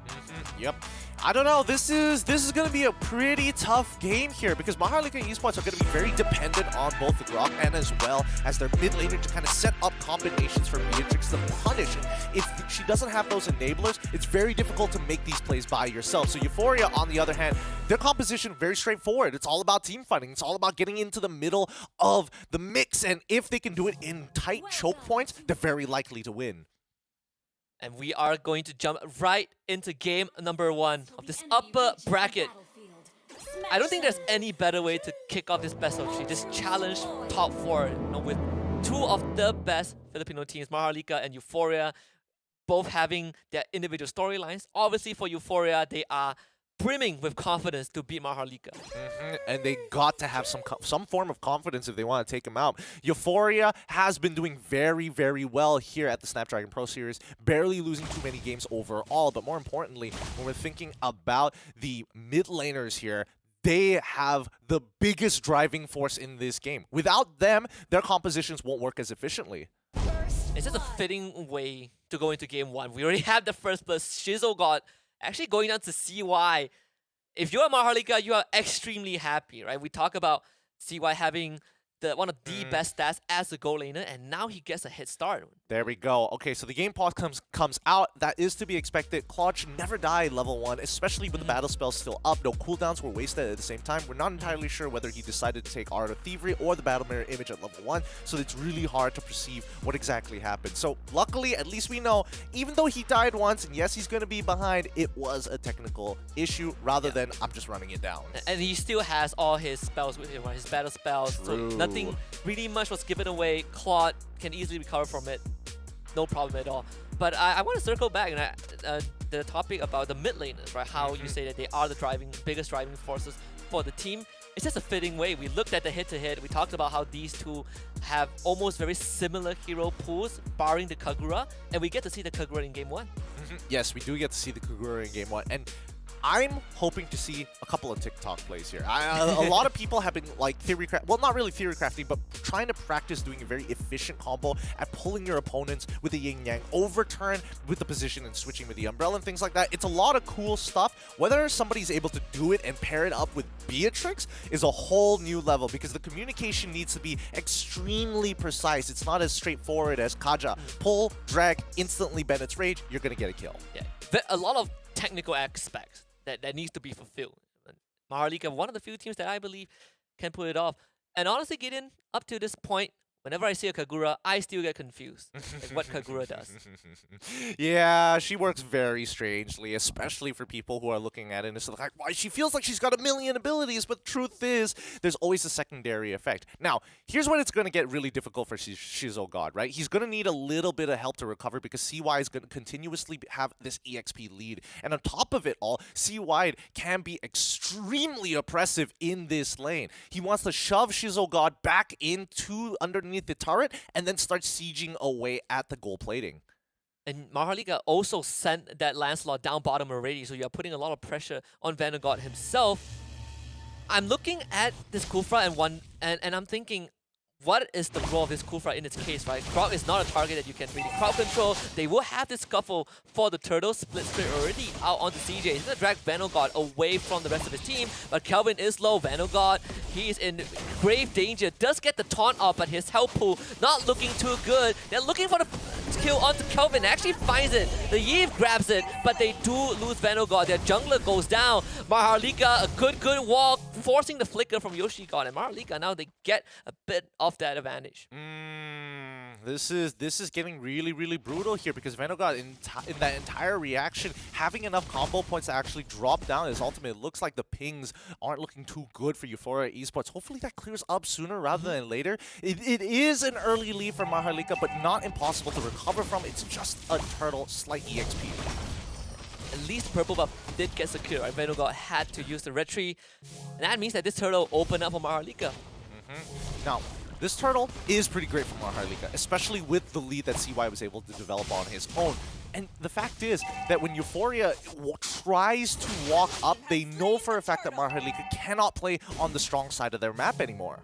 Yep. I don't know, this is going to be a pretty tough game here because MHRLK Esports are going to be very dependent on both the Grok and as well as their mid laner to kind of set up combinations for Beatrix to punish. If she doesn't have those enablers, it's very difficult to make these plays by yourself. So Euphoria, on the other hand, their composition very straightforward. It's all about team fighting. It's all about getting into the middle of the mix, and if they can do it in tight choke points, they're very likely to win. And we are going to jump right into game number 1 of this upper bracket. I don't think there's any better way to kick off this best of 3. This challenge top 4, with 2 of the best Filipino teams, MHRLK and Euphoria, both having their individual storylines. Obviously for Euphoria, they are brimming with confidence to beat MHRLK. And they got to have some form of confidence if they want to take him out. Euphoria has been doing very well here at the Snapdragon Pro Series, barely losing too many games overall. But more importantly, when we're thinking about the mid laners here, they have the biggest driving force in this game. Without them, their compositions won't work as efficiently. It's just a fitting way to go into game 1. We already have the first blood. Shizzle got actually going down to CY. If you're a MHRLK, you are extremely happy, right? We talk about CY having one of the best stats as a goal laner, and now he gets a head start. There we go. Okay, so the game pause comes out. That is to be expected. Claude should never die level 1, especially with the battle spells still up. No cooldowns were wasted at the same time. We're not entirely sure whether he decided to take Art of Thievery or the Battle Mirror image at level 1, so it's really hard to perceive what exactly happened. So luckily, at least we know, even though he died once, and yes, he's going to be behind, it was a technical issue rather than I'm just running it down. And he still has all his spells with him, right? His battle spells. True. So nothing really much was given away. Claude can easily recover from it. No problem at all. But I want to circle back and the topic about the mid laners, right? How you say that they are the biggest driving forces for the team. It's just a fitting way. We looked at the head-to-head. We talked about how these two have almost very similar hero pools, barring the Kagura, and we get to see the Kagura in game 1. Yes, we do get to see the Kagura in game 1, and I'm hoping to see a couple of TikTok plays here. A lot of people have been like well, not really theory crafting, but trying to practice doing a very efficient combo at pulling your opponents with the yin yang, overturn with the position and switching with the umbrella and things like that. It's a lot of cool stuff. Whether somebody's able to do it and pair it up with Beatrix is a whole new level because the communication needs to be extremely precise. It's not as straightforward as Kaja. Pull, drag, instantly Bennett's Rage, you're going to get a kill. Yeah, a lot of technical aspects that needs to be fulfilled. MHRLK, one of the few teams that I believe can pull it off. And honestly, Gideon, up to this point, whenever I see a Kagura, I still get confused like what Kagura does. Yeah, she works very strangely, especially for people who are looking at it and it's like, why she feels like she's got a million abilities, but the truth is, there's always a secondary effect. Now, here's when it's going to get really difficult for Shizzle God, right? He's going to need a little bit of help to recover because CY is going to continuously have this EXP lead. And on top of it all, CY can be extremely oppressive in this lane. He wants to shove Shizzle God back into underneath the turret and then start sieging away at the gold plating. And MHRLK also sent that Lancelot down bottom already, so you're putting a lot of pressure on Vanguard himself. I'm looking at this Kufra and I'm thinking, what is the role of this cool front in its case, right? Grok is not a target that you can really crowd control. They will have this scuffle for the turtle. Split already out onto CJ. He's going to drag Vanogod away from the rest of his team, but Kelvin is low. Vanogod, he is in grave danger. Does get the taunt off, but his health pool not looking too good. They're looking for the kill onto Kelvin. Actually finds it. The Yves grabs it, but they do lose Vanogod. Their jungler goes down. MHRLK, a good walk, forcing the flicker from YoshiGod. And MHRLK, now they get a bit of that advantage. This is getting really brutal here because Vanogod in that entire reaction having enough combo points to actually drop down his ultimate. It looks like the pings aren't looking too good for Euphoria Esports. Hopefully that clears up sooner rather than later. It is an early lead for MHRLK, but not impossible to recover from. It's just a turtle, slight EXP. At least purple buff did get secure. Right? Vanogod had to use the retreat, and that means that this turtle opened up for MHRLK. Now, this turtle is pretty great for MHRLK, especially with the lead that CY was able to develop on his own. And the fact is that when Euphoria tries to walk up, they know for a fact that MHRLK cannot play on the strong side of their map anymore.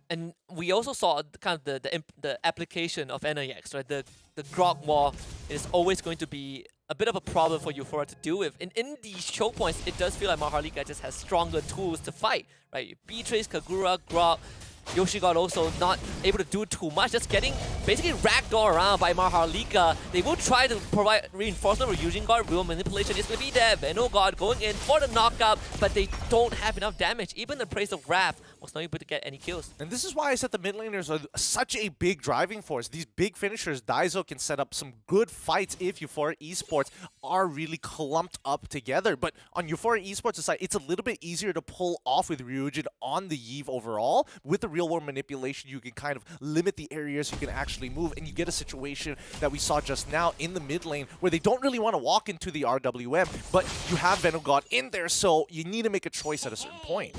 And we also saw kind of the application of NIX, right? The Grok wall is always going to be a bit of a problem for Euphoria to deal with. And in these choke points, it does feel like MHRLK just has stronger tools to fight, right? Beatrice, Kagura, Grok, YoshiGod also not able to do too much, just getting basically ragdoll around by MHRLK. They will try to provide reinforcement with using God. Real manipulation is going to be there. Vanogod going in for the knockup, but they don't have enough damage. Even the Praise of Wrath was not able to get any kills. And this is why I said the mid laners are such a big driving force. These big finishers, Daizo can set up some good fights if Euphoria Esports are really clumped up together. But on Euphoria Esports' side, it's a little bit easier to pull off with Ryujin on the Yves overall. With the real world manipulation, you can kind of limit the areas you can actually move, and you get a situation that we saw just now in the mid lane where they don't really want to walk into the RWM, but you have Vanogod in there, so you need to make a choice at a certain point.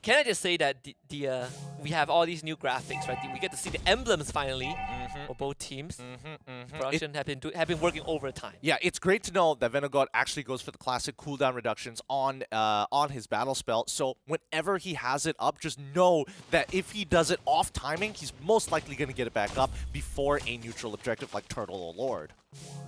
Can I just say that we have all these new graphics, right? We get to see the emblems finally for both teams. Production have been working overtime. Yeah, it's great to know that Vanogod actually goes for the classic cooldown reductions on his battle spell. So whenever he has it up, just know that if he does it off timing, he's most likely going to get it back up before a neutral objective like Turtle or Lord.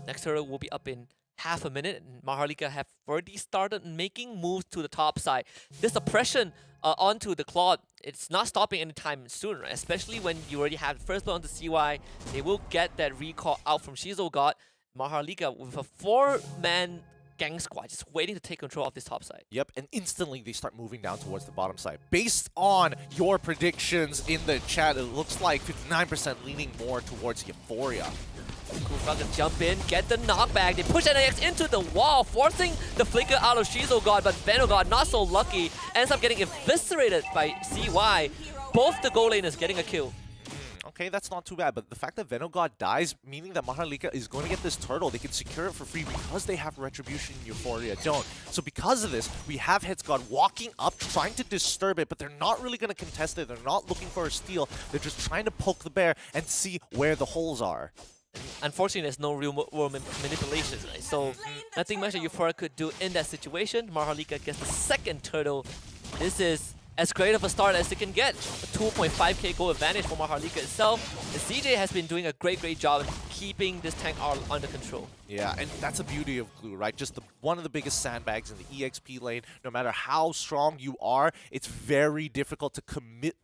Next turtle will be up in half a minute, and MHRLK have already started making moves to the top side. This oppression onto the Claude, it's not stopping anytime soon, right? Especially when you already have the first blood onto CY. They will get that recall out from ShizoGod. MHRLK with a 4-man gang squad just waiting to take control of this top side. Yep, and instantly they start moving down towards the bottom side. Based on your predictions in the chat, it looks like 59% leaning more towards Euphoria. Kufra can jump in, get the knockback. They push NIX into the wall, forcing the flicker out of ShizoGod, but Vanogod, not so lucky, ends up getting eviscerated by CY. Both the goal laners getting a kill. Okay, that's not too bad, but the fact that Vanogod dies, meaning that MHRLK is going to get this turtle, they can secure it for free because they have Retribution and Euphoria don't. So because of this, we have Hetzgod walking up, trying to disturb it, but they're not really going to contest it. They're not looking for a steal. They're just trying to poke the bear and see where the holes are. Unfortunately, there's no real world manipulation, right? So nothing much that Euphoria could do in that situation. MHRLK gets the second turtle. This is as great of a start as it can get. A 2.5k goal advantage for MHRLK itself. And CJ has been doing a great job in keeping this tank under control. Yeah, and that's the beauty of Glue, right? Just one of the biggest sandbags in the EXP lane. No matter how strong you are, it's very difficult to commit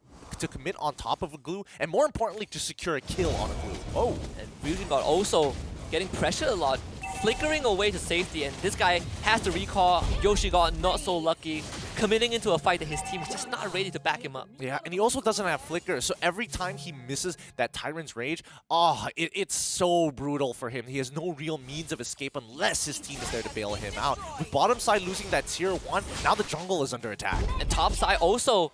on top of a Glue, and more importantly, to secure a kill on a Glue. Oh, and YoshiGod also getting pressured a lot, flickering away to safety, and this guy has to recall. YoshiGod not so lucky, committing into a fight that his team is just not ready to back him up. Yeah, and he also doesn't have flicker, so every time he misses that Tyrant's Rage, it's so brutal for him. He has no real means of escape unless his team is there to bail him out. With bottom side losing that tier 1, now the jungle is under attack. And top side also,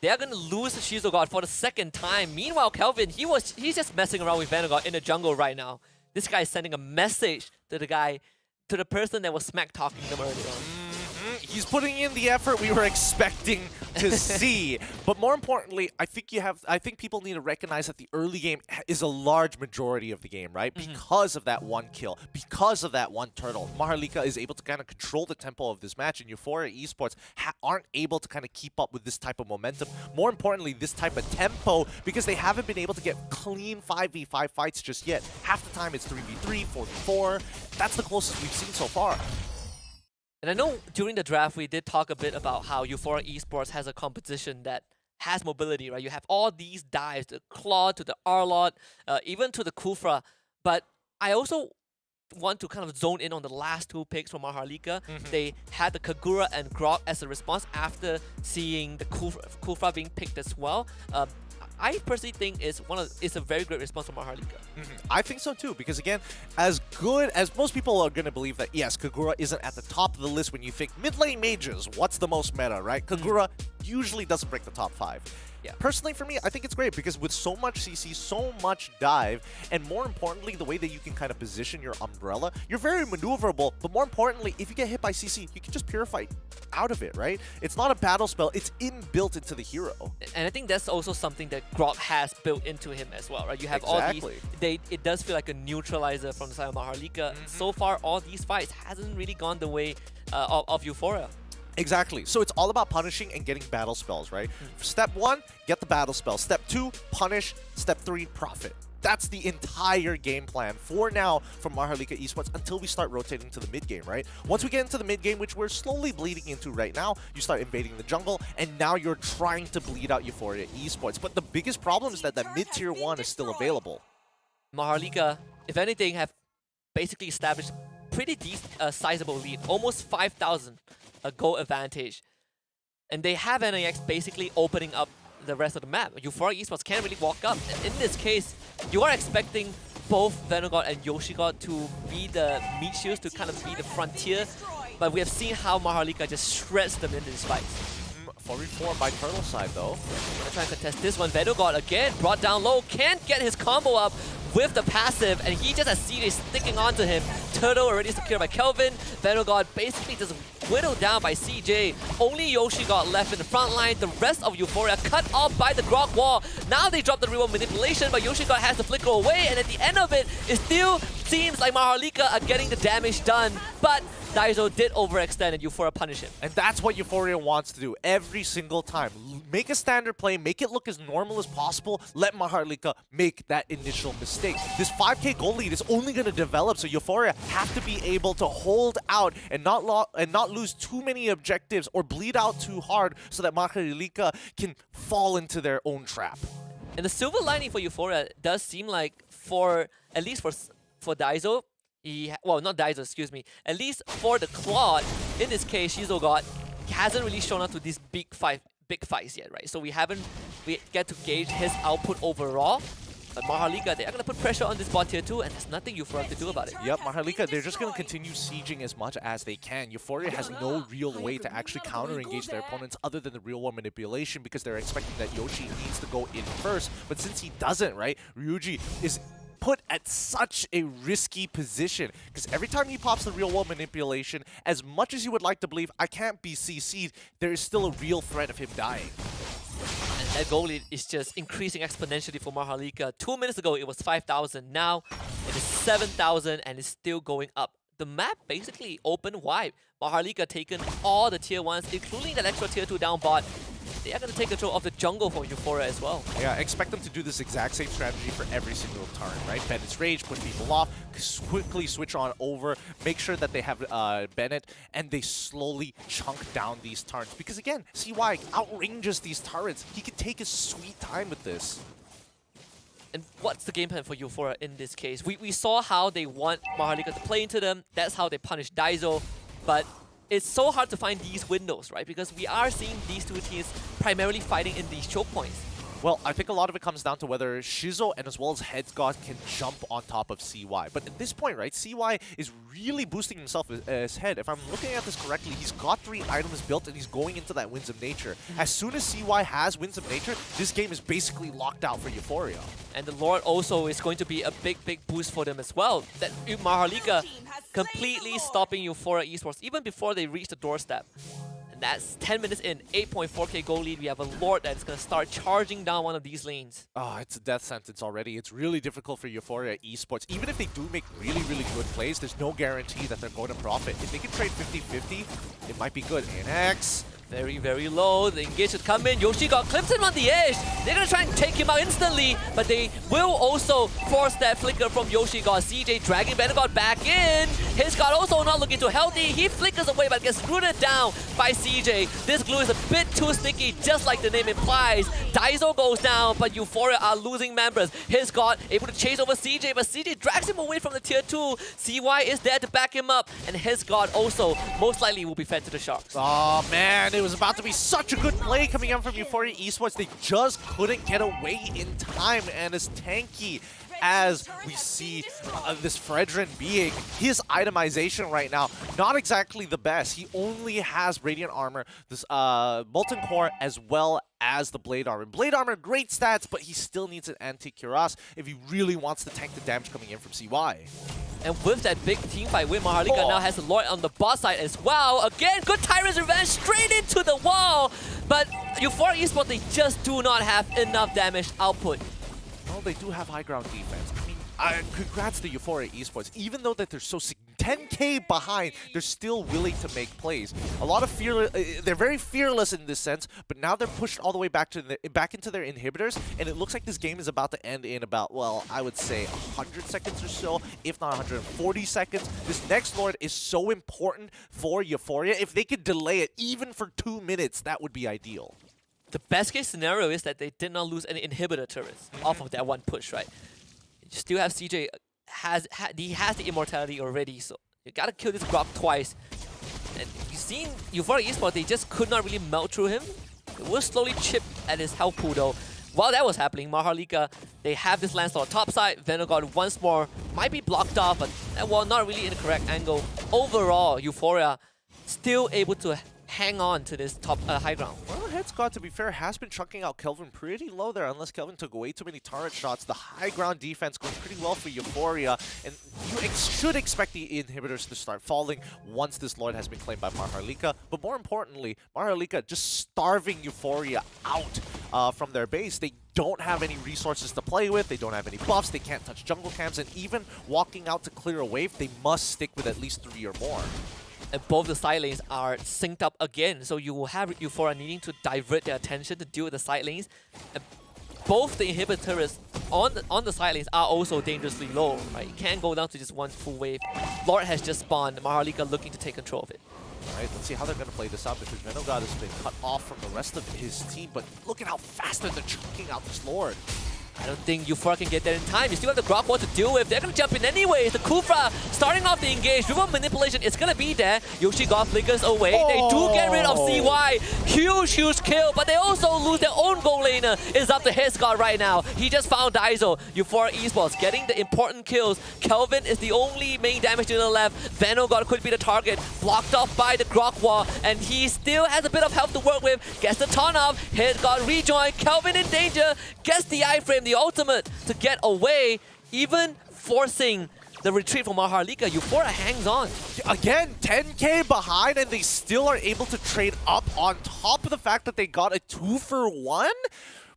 they're going to lose ShizoGod for the second time. Meanwhile, Kelvin, he's just messing around with Vanogod in the jungle right now. This guy is sending a message to the person that was smack talking them earlier on. He's putting in the effort we were expecting to see. But more importantly, I think people need to recognize that the early game is a large majority of the game, right? Because of that one kill, because of that one turtle. MHRLK is able to kind of control the tempo of this match, and Euphoria Esports aren't able to kind of keep up with this type of momentum. More importantly, this type of tempo, because they haven't been able to get clean 5v5 fights just yet. Half the time it's 3v3, 4v4. That's the closest we've seen so far. And I know during the draft we did talk a bit about how Euphoria Esports has a composition that has mobility, right? You have all these dives, the Claw to the Arlot, even to the Kufra. But I also want to kind of zone in on the last two picks from MHRLK. They had the Kagura and Grok as a response after seeing the Kufra being picked as well. I personally think it's a very great response from MHRLK. I think so too, because again, as good as most people are going to believe that, yes, Kagura isn't at the top of the list when you think mid-lane mages, what's the most meta, right? Kagura usually doesn't break the top 5. Yeah. Personally, for me, I think it's great because with so much CC, so much dive, and more importantly, the way that you can kind of position your umbrella, you're very maneuverable, but more importantly, if you get hit by CC, you can just purify out of it, right? It's not a battle spell, it's inbuilt into the hero. And I think that's also something that Grok has built into him as well, right? You have all these, it does feel like a neutralizer from the side of MHRLK. So far, all these fights hasn't really gone the way of Euphoria. Exactly. So it's all about punishing and getting battle spells, right? Step 1, get the battle spell. Step 2, punish. Step 3, profit. That's the entire game plan for now from MHRLK Esports until we start rotating to the mid game, right? Once we get into the mid game, which we're slowly bleeding into right now, you start invading the jungle, and now you're trying to bleed out Euphoria Esports. But the biggest problem is that mid tier 1 is still available. MHRLK, if anything, have basically established pretty sizable lead, almost 5,000 goal advantage. And they have NAX basically opening up the rest of the map. Euphoria Esports can't really walk up. And in this case, you are expecting both Venogod and Yoshigod to be the meat shields, to kind of be the frontier. But we have seen how MHRLK just shreds them in these fights. 4v4 by Turtle side though. Gonna try and contest this one. Venogod again brought down low, can't get his combo up with the passive, and he just has CJ sticking onto him. Turtle already secured by Kelvin. Venogod basically just whittled down by CJ. Only Yoshi got left in the front line. The rest of Euphoria cut off by the Grok wall. Now they drop the real manipulation, but Yoshi God has to flicker away, and at the end of it, it still seems like MHRLK are getting the damage done. But Daiso did overextend and Euphoria punish him. And that's what Euphoria wants to do every single time. Make a standard play, make it look as normal as possible, let MHRLK make that initial mistake. This 5k goal lead is only going to develop, so Euphoria have to be able to hold out and not lose too many objectives or bleed out too hard so that MHRLK can fall into their own trap. And the silver lining for Euphoria does seem like, at least for Daiso, well, not Daiso, excuse me. At least for the Claude, in this case, Shizogod hasn't really shown up to these big fights yet, right? So we get to gauge his output overall. But MHRLK, they are going to put pressure on this bot tier 2, and there's nothing Euphoria to do about it. Yep, MHRLK, they're just going to continue sieging as much as they can. Euphoria has no real way to actually counter-engage their opponents other than the real-world manipulation, because they're expecting that Yoshi needs to go in first. But since he doesn't, right, Ryuji is put at such a risky position, because every time he pops the real world manipulation, as much as you would like to believe I can't be CC'd, there is still a real threat of him dying. And that goal lead is just increasing exponentially for MHRLK. 2 minutes ago it was 5,000, now it is 7,000, and it's still going up. The map basically open wide. MHRLK taken all the tier 1s, including that extra tier 2 down bot. They are going to take control of the jungle for Euphoria as well. Yeah, expect them to do this exact same strategy for every single turn, right? Bennett's Rage, put people off, quickly switch on over, make sure that they have Bennett, and they slowly chunk down these turns. Because again, CY outranges these turrets. He can take his sweet time with this. And what's the game plan for Euphoria in this case? We saw how they want MHRLK to play into them. That's how they punish Daiso. But it's so hard to find these windows, right? Because we are seeing these two teams primarily fighting in these choke points. Well, I think a lot of it comes down to whether Shizo and as well as Headsgod can jump on top of CY. But at this point, right, CY is really boosting himself as head. If I'm looking at this correctly, he's got 3 items built and he's going into that Winds of Nature. As soon as CY has Winds of Nature, this game is basically locked out for Euphoria. And the Lord also is going to be a big boost for them as well. That MHRLK completely stopping Euphoria Esports even before they reach the doorstep. And that's 10 minutes in, 8.4k goal lead. We have a Lord that's going to start charging down one of these lanes. Oh, it's a death sentence already. It's really difficult for Euphoria Esports. Even if they do make really, really good plays, there's no guarantee that they're going to profit. If they can trade 50-50, it might be good. NX. Very, very low. The engage should come in. Yoshi got clips him on the edge. They're going to try and take him out instantly, but they will also force that flicker from Yoshi God. CJ dragging Vanguard back in. His God also not looking too healthy. He flickers away, but gets rooted down by CJ. This glue is a bit too sticky, just like the name implies. Daiso goes down, but Euphoria are losing members. His God able to chase over CJ, but CJ drags him away from the tier 2. CY is there to back him up, and his God also most likely will be fed to the Sharks. Oh, man. It was about to be such a good play coming in from Euphoria Esports. They just couldn't get away in time, and as tanky as we see this Fredrin being, his itemization right now, not exactly the best. He only has Radiant Armor, this Molten Core, as well as the Blade Armor. Blade Armor, great stats, but he still needs an Anti-Cuirass if he really wants to tank the damage coming in from CY. And with that big team fight with MHRLK now has the Lord on the boss side as well. Again, good Tyrant's Revenge straight into the wall. But Euphoria Esports, they just do not have enough damage output. Well, they do have high ground defense. I mean, congrats to Euphoria Esports. Even though that they're so 10k behind, they're still willing to make plays. A lot of they're very fearless in this sense, but now they're pushed all the way back into their inhibitors, and it looks like this game is about to end in about, well, I would say 100 seconds or so, if not 140 seconds. This next Lord is so important for Euphoria. If they could delay it even for 2 minutes, that would be ideal. The best case scenario is that they did not lose any inhibitor turrets off of that one push, right? You still have CJ, he has the immortality already, so you gotta kill this Grok twice. And you've seen Euphoria Esports, they just could not really melt through him. It will slowly chip at his health pool though. While that was happening, MHRLK, they have this Lancelot on top side. Vanguard once more might be blocked off, but well, not really in the correct angle. Overall, Euphoria still able to hang on to this top high ground. Well, Headscott, to be fair, has been chunking out Kelvin pretty low there, unless Kelvin took way too many turret shots. The high ground defense going pretty well for Euphoria, and you should expect the inhibitors to start falling once this Lord has been claimed by MHRLK. But more importantly, MHRLK just starving Euphoria out from their base. They don't have any resources to play with, they don't have any buffs, they can't touch jungle camps, and even walking out to clear a wave, they must stick with at least 3 or more. And both the side lanes are synced up again, so you will have Euphoria needing to divert their attention to deal with the side lanes. And both the inhibitors on the side lanes are also dangerously low, right? You can't go down to just one full wave. Lord has just spawned, MHRLK looking to take control of it. Alright, let's see how they're going to play this out, because Venogod has been cut off from the rest of his team, but look at how fast they're chunking out this Lord. I don't think Euphoria can get there in time. You still have the Grok Wall to deal with. They're going to jump in anyways. The Kufra starting off the engage. River manipulation is going to be there. Yoshi God flickers away. They do get rid of CY. Huge kill, but they also lose their own goal laner. It's up to his God right now. He just found Daiso. Euphoria Esports getting the important kills. Kelvin is the only main damage to the left. Vanguard could be the target. Blocked off by the Grok Wall, and he still has a bit of health to work with. Gets the taunt off. His God rejoin. Kelvin in danger. Gets the iframe. The ultimate to get away, even forcing the retreat from MHRLK. Euphoria hangs on. Again, 10k behind, and they still are able to trade up on top of the fact that they got a 2-for-1.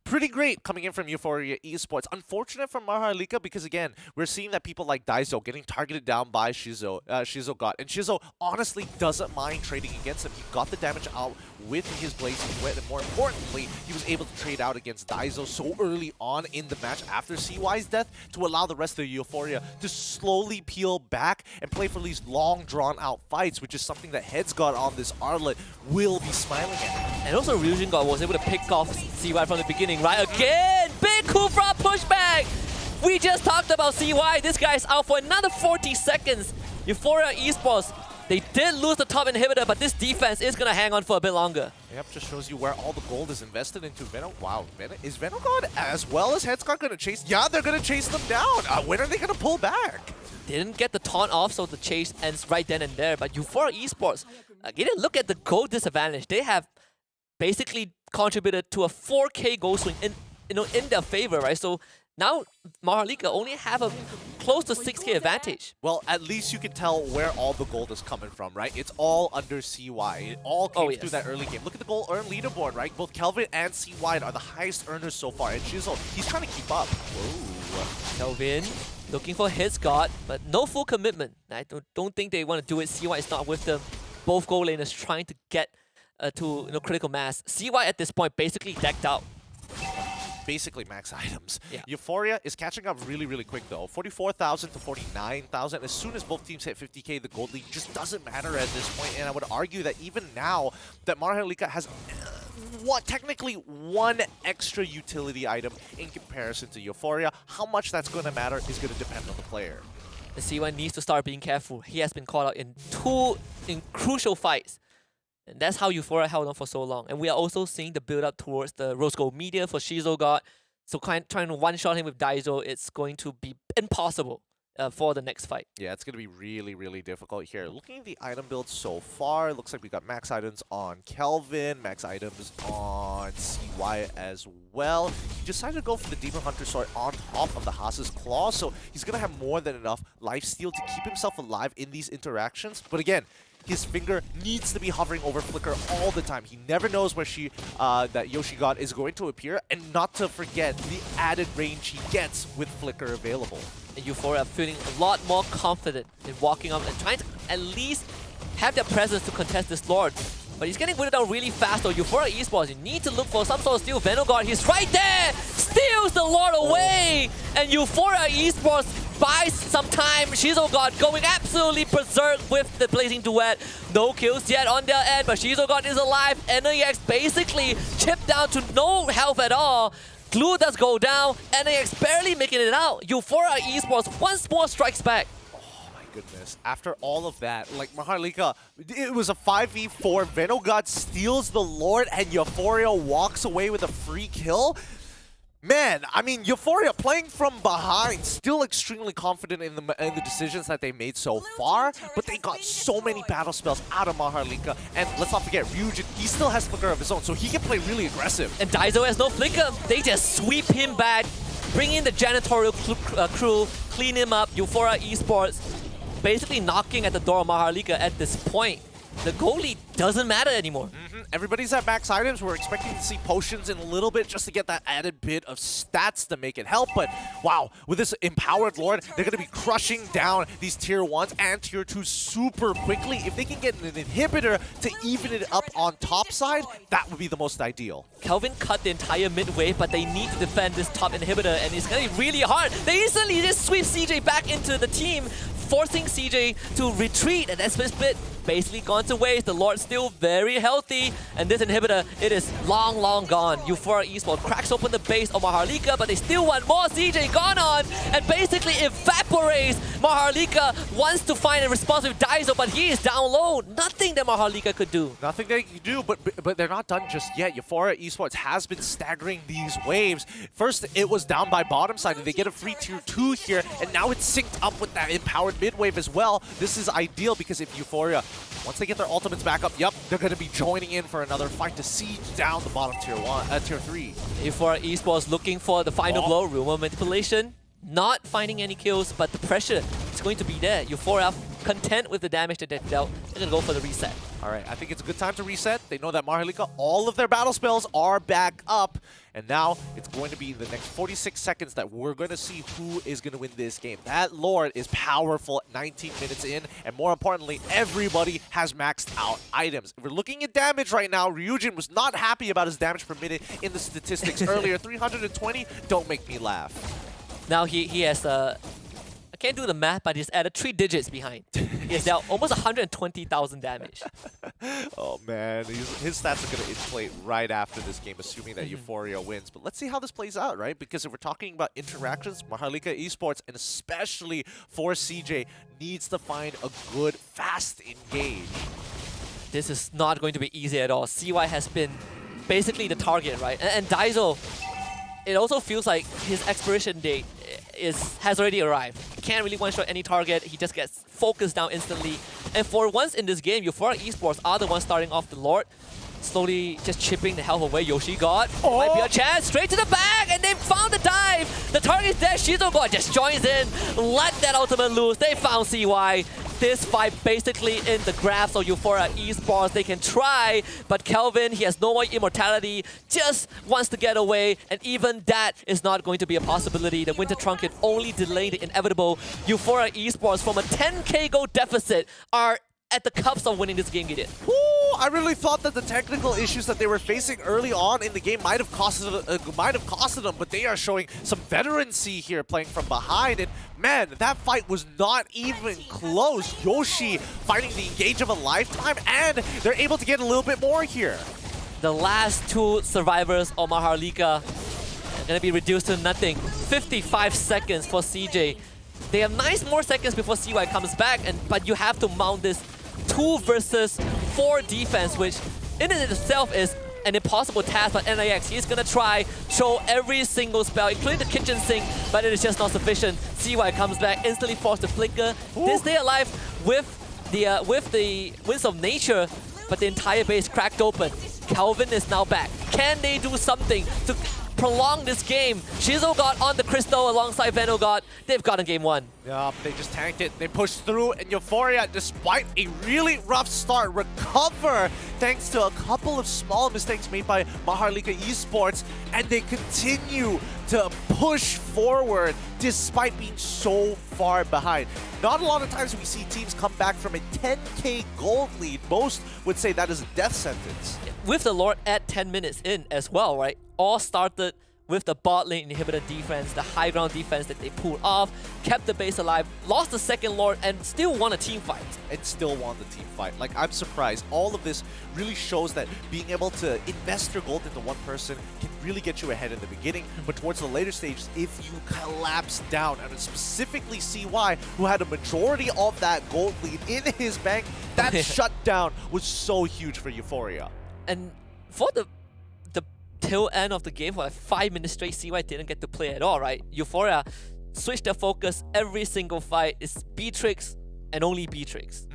Pretty great coming in from Euphoria Esports. Unfortunate for MHRLK because, again, we're seeing that people like Daiso getting targeted down by Shizo God. And Shizo honestly doesn't mind trading against him. He got the damage out with his Blazing Wit, and more importantly, he was able to trade out against Daiso so early on in the match after CY's death to allow the rest of Euphoria to slowly peel back and play for these long, drawn-out fights, which is something that Headscott on this Arlet will be smiling at. And also, Ryujin God was able to pick off CY from the beginning, right? Again, big Kufra pushback! We just talked about CY. This guy's out for another 40 seconds. Euphoria Esports, they did lose the top inhibitor, but this defense is going to hang on for a bit longer. Yep, just shows you where all the gold is invested into Venom. Wow, is Venogod as well as Headscott going to chase? Yeah, they're going to chase them down. When are they going to pull back? Didn't get the taunt off, so the chase ends right then and there. But Euphoria Esports, again, look at the gold disadvantage. They have basically contributed to a 4k gold swing in their favor, right? So Now MHRLK only have a close to 6k advantage. Well, at least you can tell where all the gold is coming from, right? It's all under CY. It all came through that early game. Look at the gold earn leaderboard, right? Both Kelvin and CY are the highest earners so far. And Shizzle, he's trying to keep up. Whoa. Kelvin looking for his god, but no full commitment. I don't think they want to do it. CY is not with them. Both gold laners trying to get to critical mass. CY at this point basically decked out. Basically max items. Yeah. Euphoria is catching up really, really quick though. 44,000 to 49,000. As soon as both teams hit 50k, the gold league just doesn't matter at this point. And I would argue that even now that MHRLK has technically one extra utility item in comparison to Euphoria. How much that's going to matter is going to depend on the player. The CY needs to start being careful. He has been caught out in two crucial fights. And that's how Euphoria held on for so long. And we are also seeing the build up towards the Rose Gold Media for Shizzle God. So trying to one-shot him with Daiso, it's going to be impossible for the next fight. Yeah, it's going to be really, really difficult here. Looking at the item build so far, looks like we got max items on Kelvin, max items on CY as well. He decided to go for the Demon Hunter Sword on top of the Haas's Claw, so he's going to have more than enough lifesteal to keep himself alive in these interactions. But again, his finger needs to be hovering over Flicker all the time. He never knows where that Yoshi God is going to appear, and not to forget the added range he gets with Flicker available. And Euphoria feeling a lot more confident in walking up and trying to at least have their presence to contest this Lord. But he's getting whittled down really fast though. Euphoria Esports, you need to look for some sort of steal. Vanguard, he's right there! Steals the Lord away! And Euphoria Esports buys some time. Shizzle God going absolutely berserk with the Blazing Duet. No kills yet on their end, but Shizzle God is alive. NAX basically chipped down to no health at all. Glue does go down. NAX barely making it out. Euphoria Esports once more strikes back. Goodness, after all of that, like MHRLK, it was a 5v4. Venogod steals the Lord and Euphoria walks away with a free kill. Man, I mean, Euphoria playing from behind, still extremely confident in the decisions that they made so far, but they got so many battle spells out of MHRLK. And let's not forget, Ryujin, he still has Flicker of his own, so he can play really aggressive. And Daiso has no Flicker. They just sweep him back, bring in the janitorial crew, clean him up. Euphoria Esports basically knocking at the door of MHRLK at this point. The goalie doesn't matter anymore. Everybody's at max items. We're expecting to see potions in a little bit just to get that added bit of stats to make it help. But wow, with this empowered Lord, they're going to be crushing down these tier 1s and tier 2s super quickly. If they can get an inhibitor to even it up on top side, that would be the most ideal. Kelvin cut the entire mid wave, but they need to defend this top inhibitor, and it's going to be really hard. They instantly just sweep CJ back into the team, forcing CJ to retreat, and that's this bit basically gone to waste. The Lord still very healthy, and this inhibitor, it is long, long gone. Euphoria Esports cracks open the base of MHRLK, but they still want more. CJ gone on, and basically evaporates. MHRLK wants to find a response with Daiso, but he is down low. Nothing that MHRLK could do. Nothing they can do, but they're not done just yet. Euphoria Esports has been staggering these waves. First, it was down by bottom side, and they get a free tier 2 here, and now it's synced up with that empowered mid wave as well. This is ideal because if Euphoria, once they get their ultimates back up, yep, they're going to be joining in for another fight to siege down the bottom tier 3. Euphoria Esports looking for the final blow. Rumor manipulation, not finding any kills, but the pressure is going to be there. Euphoria content with the damage that they've dealt. They're going to go for the reset. All right, I think it's a good time to reset. They know that MHRLK, all of their battle spells are back up. And now it's going to be the next 46 seconds that we're going to see who is going to win this game. That Lord is powerful 19 minutes in. And more importantly, everybody has maxed out items. If we're looking at damage right now, Ryujin was not happy about his damage per minute in the statistics earlier. 320, don't make me laugh. Now he has I can't do the math, but he's added 3 digits behind. He has dealt almost 120,000 damage. Oh man, his stats are going to inflate right after this game, assuming that Euphoria wins. But let's see how this plays out, right? Because if we're talking about interactions, MHRLK Esports, and especially for CJ, needs to find a good, fast engage. This is not going to be easy at all. CY has been basically the target, right? And Daiso, it also feels like his expiration date has already arrived. Can't really one-shot any target. He just gets focused down instantly. And for once in this game, Euphoria Esports are the ones starting off the Lord. slowly just chipping the health away. Yoshi God. Might be a chance. Straight to the back, and they found the dive. The target is there. Shizo God just joins in. Let that ultimate loose. They found CY. This fight basically in the grasp of Euphoria Esports. They can try, but Kelvin, he has no more immortality, just wants to get away, and even that is not going to be a possibility. The Winter Trunket only delaying the inevitable. Euphoria Esports from a 10k gold deficit are at the cups of winning this game, Gideon. I really thought that the technical issues that they were facing early on in the game might have costed them, but they are showing some veterancy here, playing from behind. And man, that fight was not even close. Yoshi fighting the engage of a lifetime, and they're able to get a little bit more here. The last two survivors of MHRLK are going to be reduced to nothing. 55 seconds for CJ. They have 9 more seconds before CY comes back, but you have to mount this 2 versus 4 defense, which in and of itself is an impossible task. But NIX, he's gonna try throw every single spell, including the kitchen sink, but it is just not sufficient. CY comes back, instantly forced to flicker. They stay alive with the winds of nature, but the entire base cracked open. Kelvin is now back. Can they do something to prolong this game? Shizo got on the crystal alongside Venogod. They've gotten game 1. Yeah, they just tanked it. They pushed through, and Euphoria, despite a really rough start, recover thanks to a couple of small mistakes made by MHRLK Esports, and they continue to push forward despite being so far behind. Not a lot of times we see teams come back from a 10k gold lead. Most would say that is a death sentence. With the Lord at 10 minutes in as well, right? All started with the bot lane inhibitor defense, the high ground defense that they pulled off, kept the base alive, lost the second Lord, and still won a team fight. And still won the team fight. Like, I'm surprised. All of this really shows that being able to invest your gold into one person can really get you ahead in the beginning, but towards the later stages, if you collapse down, and specifically CY, who had a majority of that gold lead in his bank, that shutdown was so huge for Euphoria. And for the tail end of the game, for like 5 minutes straight, CY didn't get to play at all, right? Euphoria switched their focus every single fight. It's Beatrix and only Beatrix.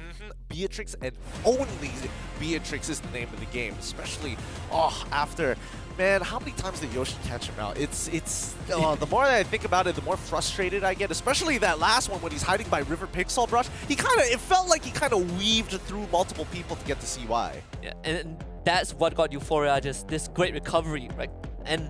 Beatrix and only Beatrix is the name of the game, especially after, man, how many times did Yoshi catch him out? The more that I think about it, the more frustrated I get, especially that last one when he's hiding by River Pixel Brush. It felt like he kind of weaved through multiple people to get to CY. Yeah, and that's what got Euphoria just this great recovery, right? And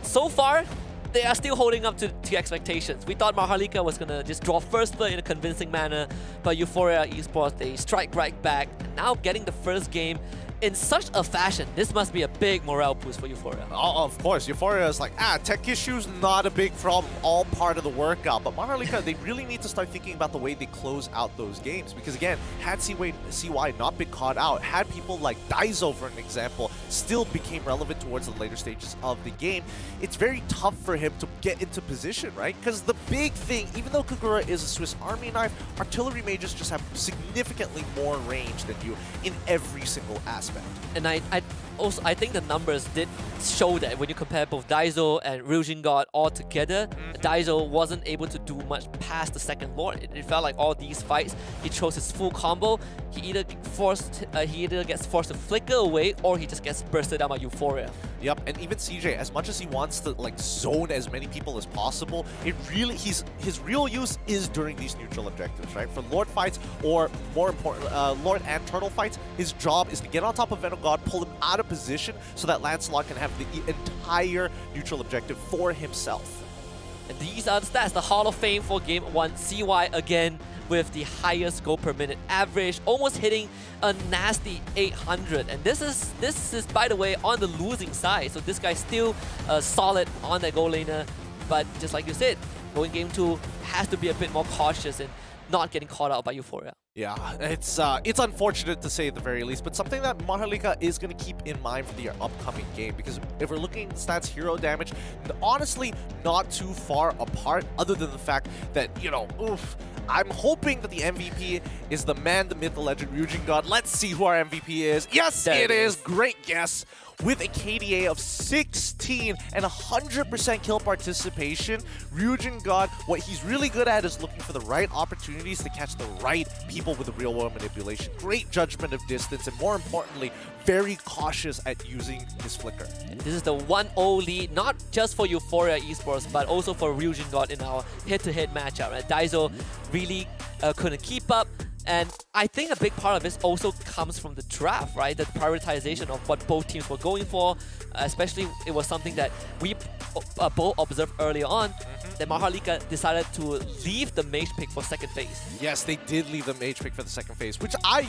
so far, they are still holding up to expectations. We thought MHRLK was gonna just draw first blood in a convincing manner, but Euphoria Esports, they strike right back. And now getting the first game in such a fashion, this must be a big morale boost for Euphoria. Oh, of course, Euphoria is like, tech issues, not a big problem, all part of the workout. But MHRLK, they really need to start thinking about the way they close out those games. Because again, had CY not been caught out, had people like Daizo, for an example, still became relevant towards the later stages of the game, it's very tough for him to get into position, right? Because the big thing, even though Kagura is a Swiss Army knife, artillery mages just have significantly more range than you in every single aspect. And I think the numbers did show that when you compare both Daizo and Ryujin God all together, Daizo wasn't able to do much past the second Lord. It felt like all these fights, he chose his full combo. He either gets forced to flicker away, or he just gets bursted out by Euphoria. Yep, and even CJ, as much as he wants to like zone as many people as possible, his real use is during these neutral objectives, right? For Lord fights, or more important, Lord and Turtle fights, his job is to get on top of Venogod, pull him out of position so that Lancelot can have the entire neutral objective for himself. And these are the stats, the Hall of Fame for Game 1. CY again with the highest goal per minute average, almost hitting a nasty 800. And this is by the way on the losing side, so this guy's still solid on that goal laner. But just like you said, going Game 2 has to be a bit more cautious and not getting caught out by Euphoria. Yeah, it's unfortunate to say at the very least, but something that MHRLK is going to keep in mind for the upcoming game, because if we're looking at stats, hero damage, honestly not too far apart, other than the fact that, you know, I'm hoping that the MVP is the man, the myth, the legend, Ryujin God. Let's see who our MVP is. Yes, it is. Great guess. with a KDA of 16 and 100% kill participation. Ryujin God, what he's really good at is looking for the right opportunities to catch the right people with the real-world manipulation. Great judgment of distance, and more importantly, very cautious at using his flicker. This is the 1-0 lead, not just for Euphoria Esports, but also for Ryujin God in our head-to-head matchup. Right? Daiso really couldn't keep up. And I think a big part of this also comes from the draft, right? The prioritization of what both teams were going for. Especially, it was something that we both observed earlier on. That MHRLK decided to leave the mage pick for second phase. Yes, they did leave the mage pick for the second phase, which I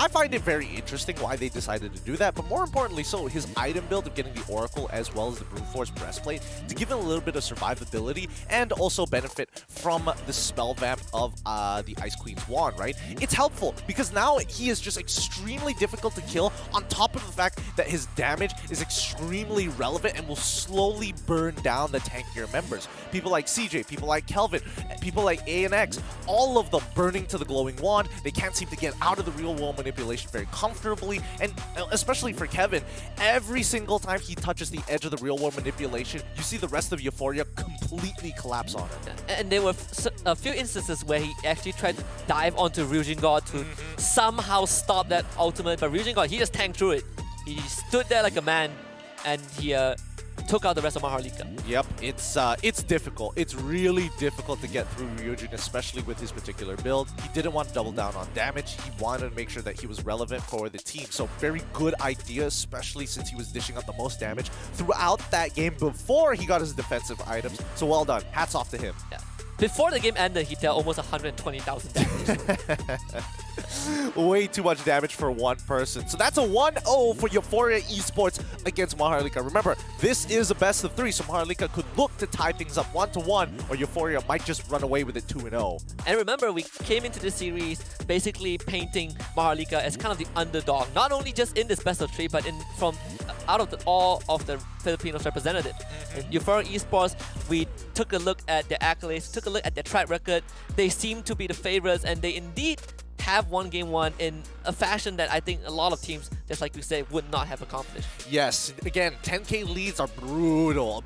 find it very interesting why they decided to do that. But more importantly, so his item build of getting the Oracle as well as the Brute Force breastplate to give him a little bit of survivability and also benefit from the spell vamp of the Ice Queen's wand, right? It's helpful because now he is just extremely difficult to kill, on top of the fact that his damage is extremely relevant and will slowly burn down the tankier members. People like CJ, people like Kelvin, people like ANX, all of them burning to the glowing wand. They can't seem to get out of the real world manipulation very comfortably, and especially for Kevin, every single time he touches the edge of the real world manipulation, you see the rest of Euphoria completely collapse on it. And there were a few instances where he actually tried to dive onto Ryujin God to somehow stop that ultimate, but Ryujin God, he just tanked through it. He stood there like a man, and he took out the rest of MHRLK. Yep, it's difficult. It's really difficult to get through Ryujin, especially with his particular build. He didn't want to double down on damage. He wanted to make sure that he was relevant for the team. So very good idea, especially since he was dishing out the most damage throughout that game before he got his defensive items. So well done. Hats off to him. Yeah. Before the game ended, he dealt almost 120,000 damage. Way too much damage for one person. So that's a 1-0 for Euphoria Esports against MHRLK. Remember, this is a best of 3, so MHRLK could look to tie things up 1-1, or Euphoria might just run away with it 2-0. And remember, we came into this series basically painting MHRLK as kind of the underdog, not only just in this best of 3, but from out of all of the Filipinos represented. In Euphoria Esports, we took a look at their accolades, took a look at their track record. They seem to be the favorites, and they indeed have won game 1 in a fashion that I think a lot of teams, just like you said, would not have accomplished. Yes, again, 10k leads are brutal,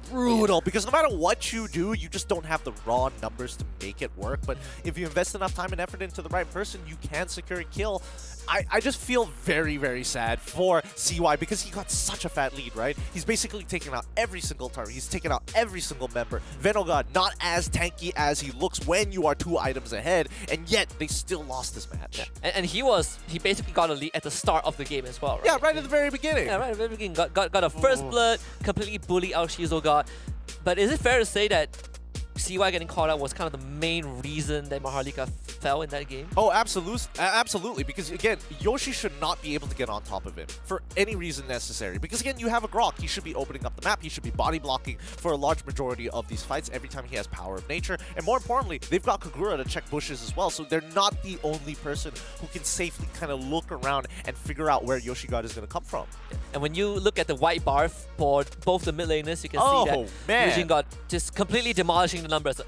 because no matter what you do, you just don't have the raw numbers to make it work. But if you invest enough time and effort into the right person, you can secure a kill. I just feel very, very sad for CY because he got such a fat lead, right? He's basically taken out every single target. He's taken out every single member. Venogod, not as tanky as he looks when you are 2 items ahead, and yet they still lost this match. Yeah. And he basically got a lead at the start of the game as well, right? Yeah, right at the very beginning. Yeah, right at the very beginning. Got a first blood, completely bullied out Shizo God. But is it fair to say that CY getting caught out was kind of the main reason that MHRLK fell in that game? Oh, absolutely. Because again, Yoshi should not be able to get on top of him for any reason necessary. Because again, you have a Grok. He should be opening up the map. He should be body blocking for a large majority of these fights every time he has power of nature. And more importantly, they've got Kagura to check bushes as well. So they're not the only person who can safely kind of look around and figure out where Yoshi God is going to come from. And when you look at the white bar for both the mid laners, you can see that Ryujin God just completely demolishing the numbers.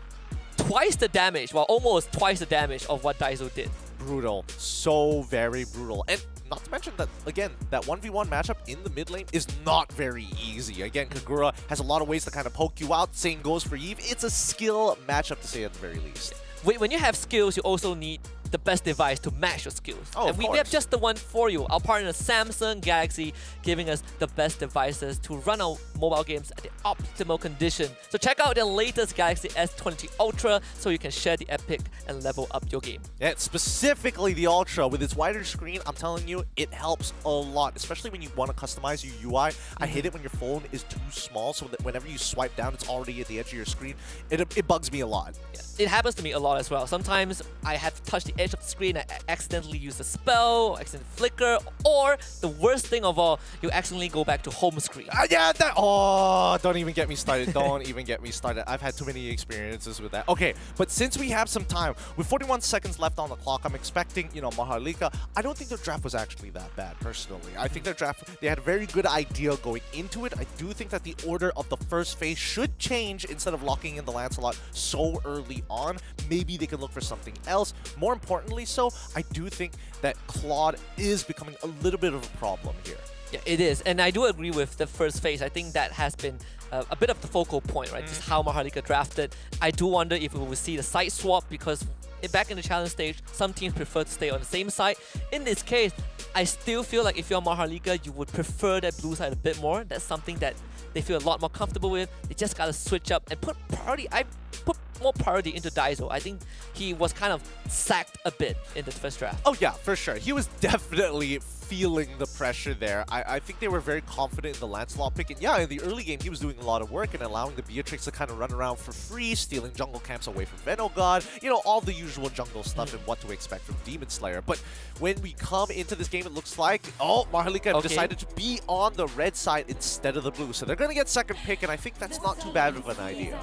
Twice the damage, well, almost twice the damage of what Daiso did. Brutal. So very brutal. And not to mention that, again, that 1v1 matchup in the mid lane is not very easy. Again, Kagura has a lot of ways to kind of poke you out. Same goes for Eve. It's a skill matchup, to say at the very least. When you have skills, you also need the best device to match your skills. Oh, and we have just the one for you. Our partner Samsung Galaxy giving us the best devices to run our mobile games at the optimal condition. So check out their latest Galaxy S22 Ultra so you can share the epic and level up your game. Yeah, specifically the Ultra with its wider screen. I'm telling you, it helps a lot, especially when you want to customize your UI. I hate it when your phone is too small, so that whenever you swipe down, it's already at the edge of your screen. It bugs me a lot. Yeah. It happens to me a lot as well. Sometimes I have to touch the edge of the screen, I accidentally use a spell, or accidentally flicker, or the worst thing of all, you accidentally go back to home screen. Yeah, oh, don't even get me started. Don't even get me started. I've had too many experiences with that. Okay, but since we have some time, with 41 seconds left on the clock, I'm expecting, MHRLK. I don't think their draft was actually that bad, personally. I think their draft, they had a very good idea going into it. I do think that the order of the first phase should change instead of locking in the Lancelot so early on. Maybe they can look for something else. More importantly, importantly so, I do think that Claude is becoming a little bit of a problem here. Yeah, it is. And I do agree with the first phase. I think that has been a bit of the focal point, right? Just how MHRLK drafted. I do wonder if we will see the side swap because back in the challenge stage, some teams prefer to stay on the same side. In this case, I still feel like if you're MHRLK, you would prefer that blue side a bit more. That's something that they feel a lot more comfortable with. They just gotta switch up and put priority. I put more priority into Daiso. I think he was kind of sacked a bit in the first draft. Oh yeah, for sure. He was definitely feeling the pressure there. I think they were very confident in the Lancelot pick. And yeah, in the early game, he was doing a lot of work and allowing the Beatrix to kind of run around for free, stealing jungle camps away from Venogod. You know, all the usual jungle stuff and what to expect from Demon Slayer. But when we come into this game, it looks like, oh, MHRLK have decided to be on the red side instead of the blue. So they're going to get second pick, and I think that's not too bad of an idea.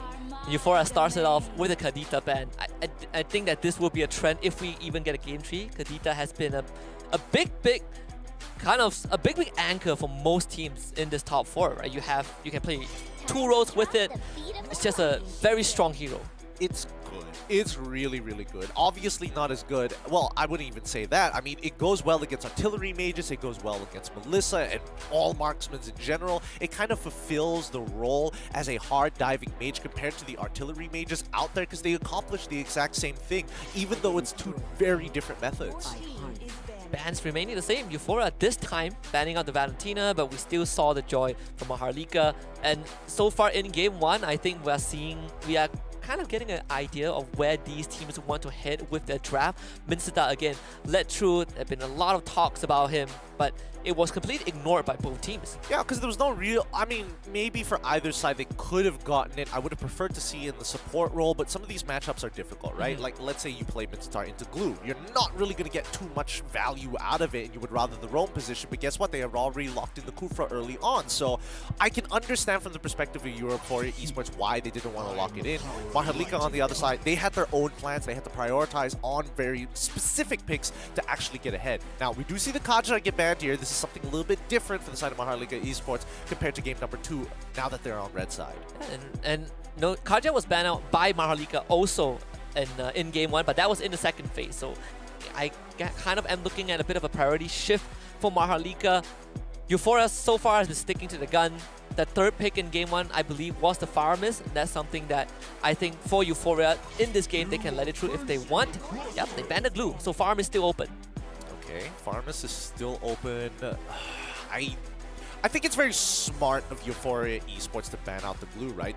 Euphoria starts it off with a Kadita ban. I think that this will be a trend if we even get a game tree. Kadita has been a big anchor for most teams in this top 4, right? You can play 2 roles with it. It's just a very strong hero. It's good. It's really, really good. Obviously not as good. Well, I wouldn't even say that. I mean, it goes well against artillery mages. It goes well against Melissa and all marksmen in general. It kind of fulfills the role as a hard diving mage compared to the artillery mages out there because they accomplish the exact same thing, even though it's 2 very different methods. Bans remaining the same. Euphoria this time banning out the Valentina, but we still saw the joy from MHRLK. And so far in game 1, I think we are kind of getting an idea of where these teams want to head with their draft. Minstata again led through. There have been a lot of talks about him, but it was completely ignored by both teams. Yeah, because there was no real... I mean, maybe for either side they could have gotten it. I would have preferred to see in the support role, but some of these matchups are difficult, right? Like, let's say you play Minstatar into Glue. You're not really going to get too much value out of it, and you would rather the roam position, but guess what? They have already locked in the Kufra early on, so I can understand from the perspective of Euphoria Esports why they didn't want to lock it in. MHRLK on the other side, they had their own plans. They had to prioritize on very specific picks to actually get ahead. Now, we do see the Kaja get banned here. This is something a little bit different for the side of MHRLK Esports compared to game number 2, now that they're on red side. And no, Kaja was banned out by MHRLK also in game 1, but that was in the second phase. So I kind of am looking at a bit of a priority shift for MHRLK. Euphoria so far has been sticking to the gun. The third pick in game 1, I believe, was the Faramis. That's something that I think for Euphoria in this game, they can let it through if they want. Yep, they banned the Glue, so Faramis is still open. Okay, Faramis is still open. I think it's very smart of Euphoria Esports to ban out the Glue, right?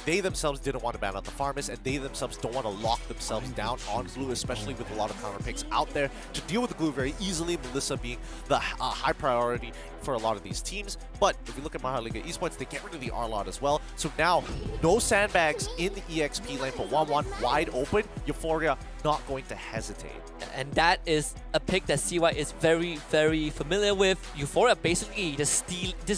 They themselves didn't want to ban out the Faramis, and they themselves don't want to lock themselves down on Glue, especially with a lot of counter picks out there to deal with the Glue very easily, Melissa being the high priority for a lot of these teams. But if you look at MHRLK Esports, they get rid of the R-Lot as well. So now, no sandbags in the EXP lane for 1-1, wide open. Euphoria not going to hesitate. And that is a pick that CY is very, very familiar with. Euphoria basically just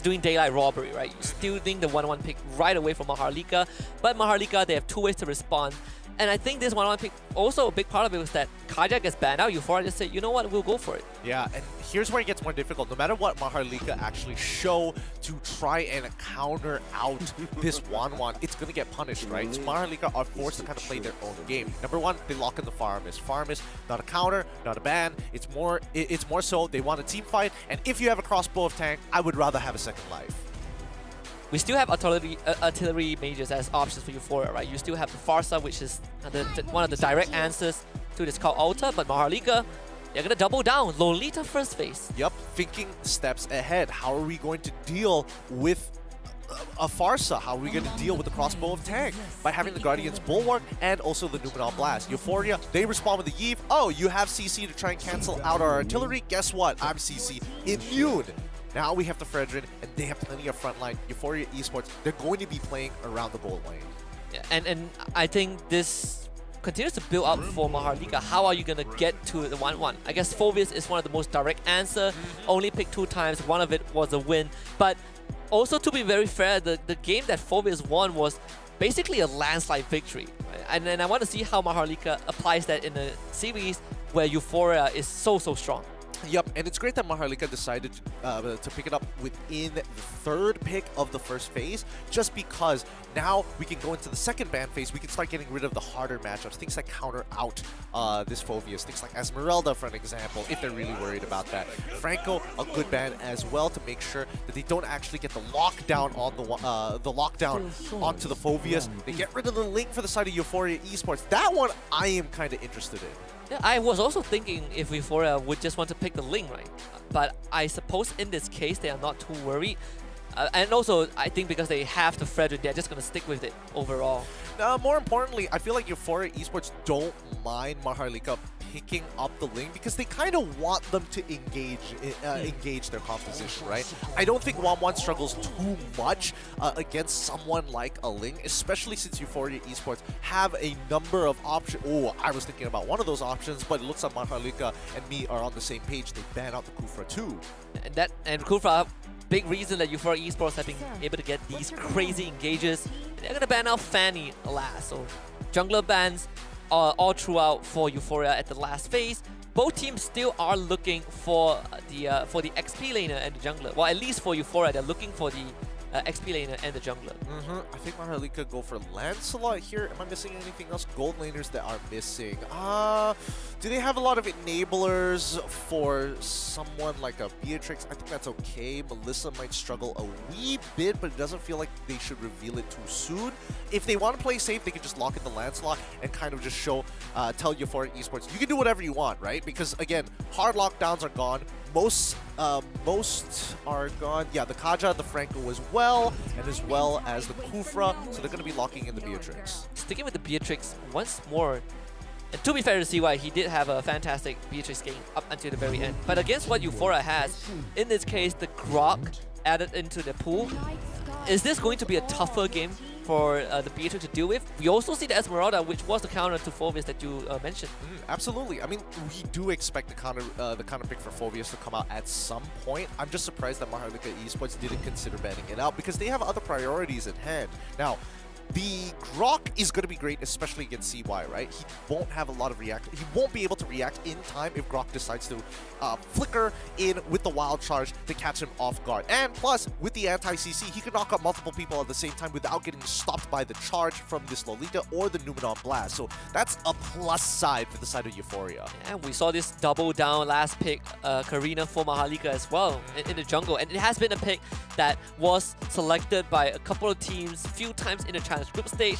doing daylight robbery, right? Stealing the 1-1 pick right away from MHRLK. But MHRLK, they have 2 ways to respond. And I think this 1-1 pick, also a big part of it was that Kaja gets banned out. Euphoria just said, you know what, we'll go for it. Yeah, and here's where it gets more difficult. No matter what MHRLK actually show to try and counter out this 1-1, it's going to get punished, right? So MHRLK are forced to kind of play their own game. Number 1, they lock in the Faramis. Faramis, not a counter, not a ban. It's more so they want a team fight. And if you have a crossbow of tank, I would rather have a second life. We still have artillery mages as options for Euphoria, right? You still have the Farsa, which is one of the direct answers to this called Alta, but MHRLK, they're going to double down. Lolita first phase. Yep, thinking steps ahead. How are we going to deal with a Farsa? How are we going to deal with the crossbow of tank? By having the Guardian's Bulwark and also the Numenal Blast. Euphoria, they respond with the Eve. Oh, you have CC to try and cancel out our artillery? Guess what? I'm CC immune. Now we have the Fredrin, and they have plenty of frontline. Euphoria Esports, they're going to be playing around the gold lane. Yeah, and I think this continues to build up for MHRLK. How are you going to get to the 1-1? I guess Phobius is one of the most direct answer. Only picked 2 times. One of it was a win. But also, to be very fair, the game that Phobius won was basically a landslide victory. Right? And then I want to see how MHRLK applies that in a series where Euphoria is so strong. Yep, and it's great that MHRLK decided to pick it up within the third pick of the first phase, just because now we can go into the second ban phase. We can start getting rid of the harder matchups, things that counter out this Phoveus, things like Esmeralda, for an example, if they're really worried about that. Franco, a good ban as well to make sure that they don't actually get the lockdown on the lockdown onto the Phoveus. They get rid of the Ling for the side of Euphoria Esports. That one I am kind of interested in. Yeah, I was also thinking if Euphoria would just want to pick the Ling, right? But I suppose in this case, they are not too worried. And also, I think because they have the Frederick, they're just going to stick with it overall. More importantly, I feel like Euphoria Esports don't mind MHRLK picking up the Ling because they kind of want them to engage their composition, right? I don't think 1-1 struggles too much against someone like a Ling, especially since Euphoria Esports have a number of options. Oh, I was thinking about one of those options, but it looks like MHRLK and me are on the same page. They ban out the Kufra too. And Kufra, big reason that Euphoria Esports have been able to get these crazy engages. They're going to ban out Fanny last, so jungler bans all throughout for Euphoria at the last phase. Both teams still are looking for the XP laner and the jungler. Well, at least for Euphoria, they're looking for the XP laner and the jungler. I think MHRLK go for Lancelot here. Am I missing anything else? Gold laners that are missing. Do they have a lot of enablers for someone like a Beatrix? I think that's okay. Melissa might struggle a wee bit, but it doesn't feel like they should reveal it too soon. If they want to play safe, they can just lock in the Lancelot and kind of just tell Euphoria Esports, you can do whatever you want, right? Because again, hard lockdowns are gone. Most are gone. Yeah, the Kaja, the Franco as well, and as well as the Kufra. So they're going to be locking in the Beatrix. Sticking with the Beatrix once more. And to be fair to CY, he did have a fantastic Beatrix game up until the very end. But against what Euphoria has, in this case, the Grok added into the pool, is this going to be a tougher game for the Beatrix to deal with? We also see the Esmeralda, which was the counter to Phoveus that you mentioned. Absolutely. I mean, we do expect the counter pick for Phoveus to come out at some point. I'm just surprised that MHRLK Esports didn't consider banning it out because they have other priorities at hand. Now, the Grok is going to be great, especially against CY, right? He won't have a lot of react. He won't be able to react in time if Grok decides to flicker in with the wild charge to catch him off guard. And plus, with the anti-CC, he can knock out multiple people at the same time without getting stopped by the charge from this Lolita or the Numenon Blast. So that's a plus side for the side of Euphoria. And we saw this double down last pick, Karina for MHRLK as well in the jungle. And it has been a pick that was selected by a couple of teams a few times in the Challenge Group stage.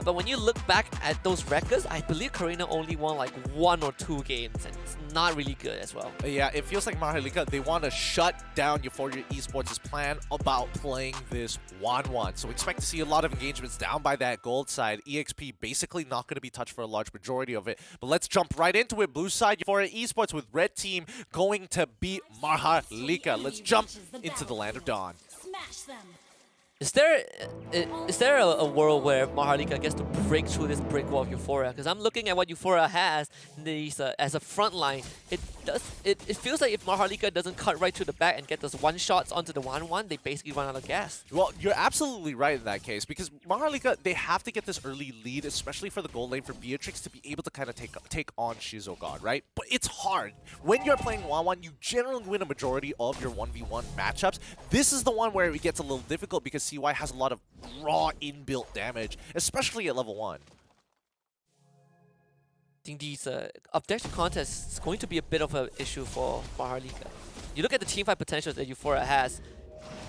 But when you look back at those records, I believe Karina only won like 1 or 2 games, and it's not really good as well. Yeah, it feels like MHRLK, they want to shut down Euphoria Esports' plan about playing this 1-1. So expect to see a lot of engagements down by that gold side. EXP basically not going to be touched for a large majority of it. But let's jump right into it. Blue side, Euphoria Esports with red team going to beat MHRLK. Let's jump into the Land of Dawn. Smash them. Is there a world where MHRLK gets to break through this brick wall of Euphoria? Because I'm looking at what Euphoria has as a front line. It feels like if MHRLK doesn't cut right to the back and get those one-shots onto the 1-1, they basically run out of gas. Well, you're absolutely right in that case, because MHRLK, they have to get this early lead, especially for the gold lane for Beatrix to be able to kind of take on Shizogod, right? But it's hard. When you're playing 1-1, you generally win a majority of your 1v1 matchups. This is the one where it gets a little difficult because CY has a lot of raw inbuilt damage, especially at level 1. I think these objective contests is going to be a bit of an issue for MHRLK. You look at the teamfight potential that Euphoria has,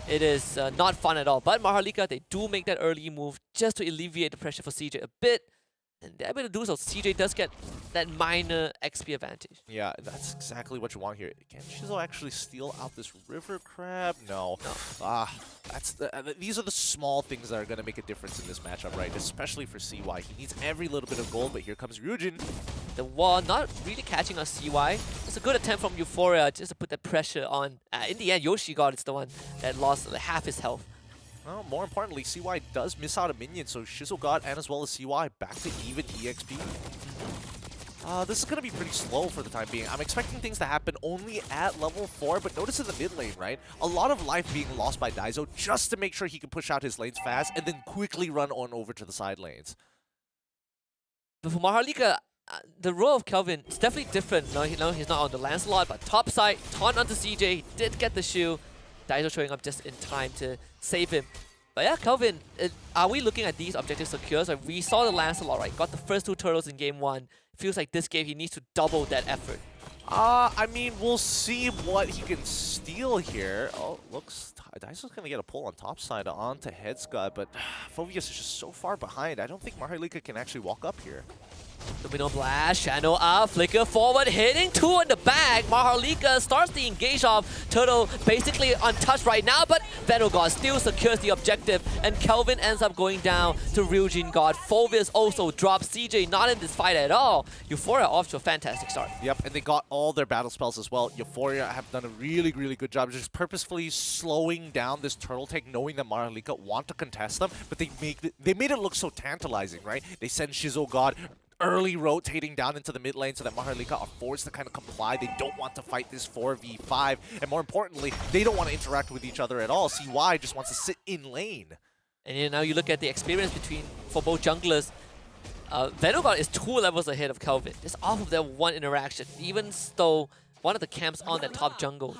it is not fun at all. But MHRLK, they do make that early move just to alleviate the pressure for CJ a bit. And they're able to do so. CJ does get that minor XP advantage. Yeah, that's exactly what you want here. Can Shizo actually steal out this River Crab? No. These are the small things that are going to make a difference in this matchup, right? Especially for CY. He needs every little bit of gold, but here comes Ryujin. The wall not really catching on CY. It's a good attempt from Euphoria just to put that pressure on. In the end, Yoshigod is the one that lost half his health. Well, more importantly, CY does miss out a minion, so Shizzlegod and as well as CY back to even EXP. This is going to be pretty slow for the time being. I'm expecting things to happen only at level 4, but notice in the mid lane, right? A lot of life being lost by Daizo just to make sure he can push out his lanes fast and then quickly run on over to the side lanes. But for MHRLK, the role of Kelvin is definitely different. No, he's not on the Lancelot, but top side, taunt onto CJ, did get the shield. Daiso showing up just in time to save him. But yeah, Kelvin, are we looking at these objectives secure? So we saw the Lancelot, right? Got the first 2 turtles in game 1. Feels like this game he needs to double that effort. I mean, we'll see what he can steal here. Oh, looks Daiso's gonna get a pull on top side onto Headscud, but Phoveus is just so far behind. I don't think MHRLK can actually walk up here. Domino Blast, channel up, flicker forward, hitting 2 in the back. MHRLK starts the engage off. Turtle basically untouched right now, but Venogod still secures the objective, and Kelvin ends up going down to Ryujin God. Phoveus also drops. CJ not in this fight at all. Euphoria off to a fantastic start. Yep, and they got all their battle spells as well. Euphoria have done a really, really good job just purposefully slowing down this turtle take, knowing that MHRLK want to contest them, but they made it look so tantalizing, right? They send Shizo God early rotating down into the mid lane so that MHRLK are forced to kind of comply. They don't want to fight this 4v5, and more importantly, they don't want to interact with each other at all. CY just wants to sit in lane. And now you look at the experience for both junglers. Venogod is 2 levels ahead of Kelvin, just off of their 1 interaction, even though one of the camps on that top jungle.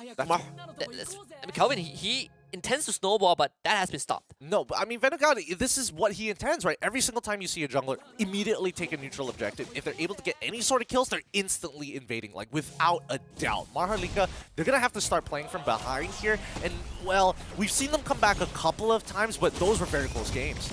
Kelvin, he intends to snowball, but that has been stopped. No, but I mean, Venogod, this is what he intends, right? Every single time you see a jungler, immediately take a neutral objective. If they're able to get any sort of kills, they're instantly invading, like, without a doubt. MHRLK, they're going to have to start playing from behind here, and, well, we've seen them come back a couple of times, but those were very close games.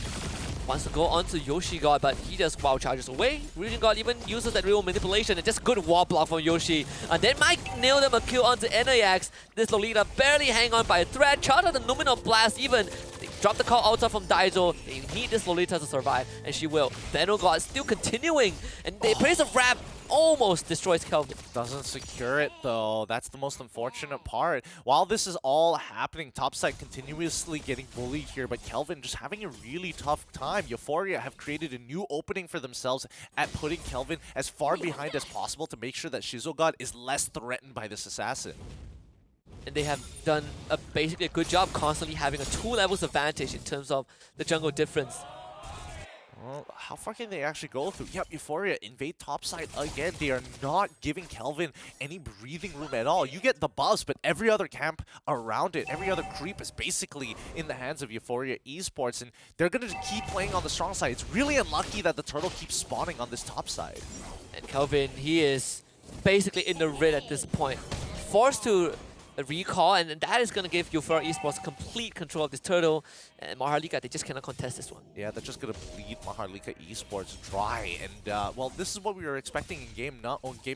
Wants to go onto Yoshi God, but he just wow charges away. Ryujin God even uses that real manipulation and just good wall block from Yoshi. And then might nail them a kill onto NAX. This Lolita barely hang on by a thread. Charge out the Numinal Blast even. They drop the call out from Daiso. They need this Lolita to survive, and she will. Venogod still continuing, and they place a wrap. Almost destroys Kelvin. Doesn't secure it though. That's the most unfortunate part. While this is all happening, topside continuously getting bullied here, but Kelvin just having a really tough time. Euphoria have created a new opening for themselves at putting Kelvin as far behind as possible to make sure that Shizogod is less threatened by this assassin. And they have done basically a good job constantly having a 2 levels advantage in terms of the jungle difference. Well, how far can they actually go through? Yep, Euphoria invade topside again. They are not giving Kelvin any breathing room at all. You get the buffs, but every other camp around it, every other creep is basically in the hands of Euphoria Esports, and they're going to keep playing on the strong side. It's really unlucky that the turtle keeps spawning on this top side. And Kelvin, he is basically in the red at this point. Forced to recall, and that is going to give Euphoria Esports complete control of this turtle. And MHRLK, they just cannot contest this one. Yeah, they're just going to bleed MHRLK Esports dry. And, well, this is what we were expecting in game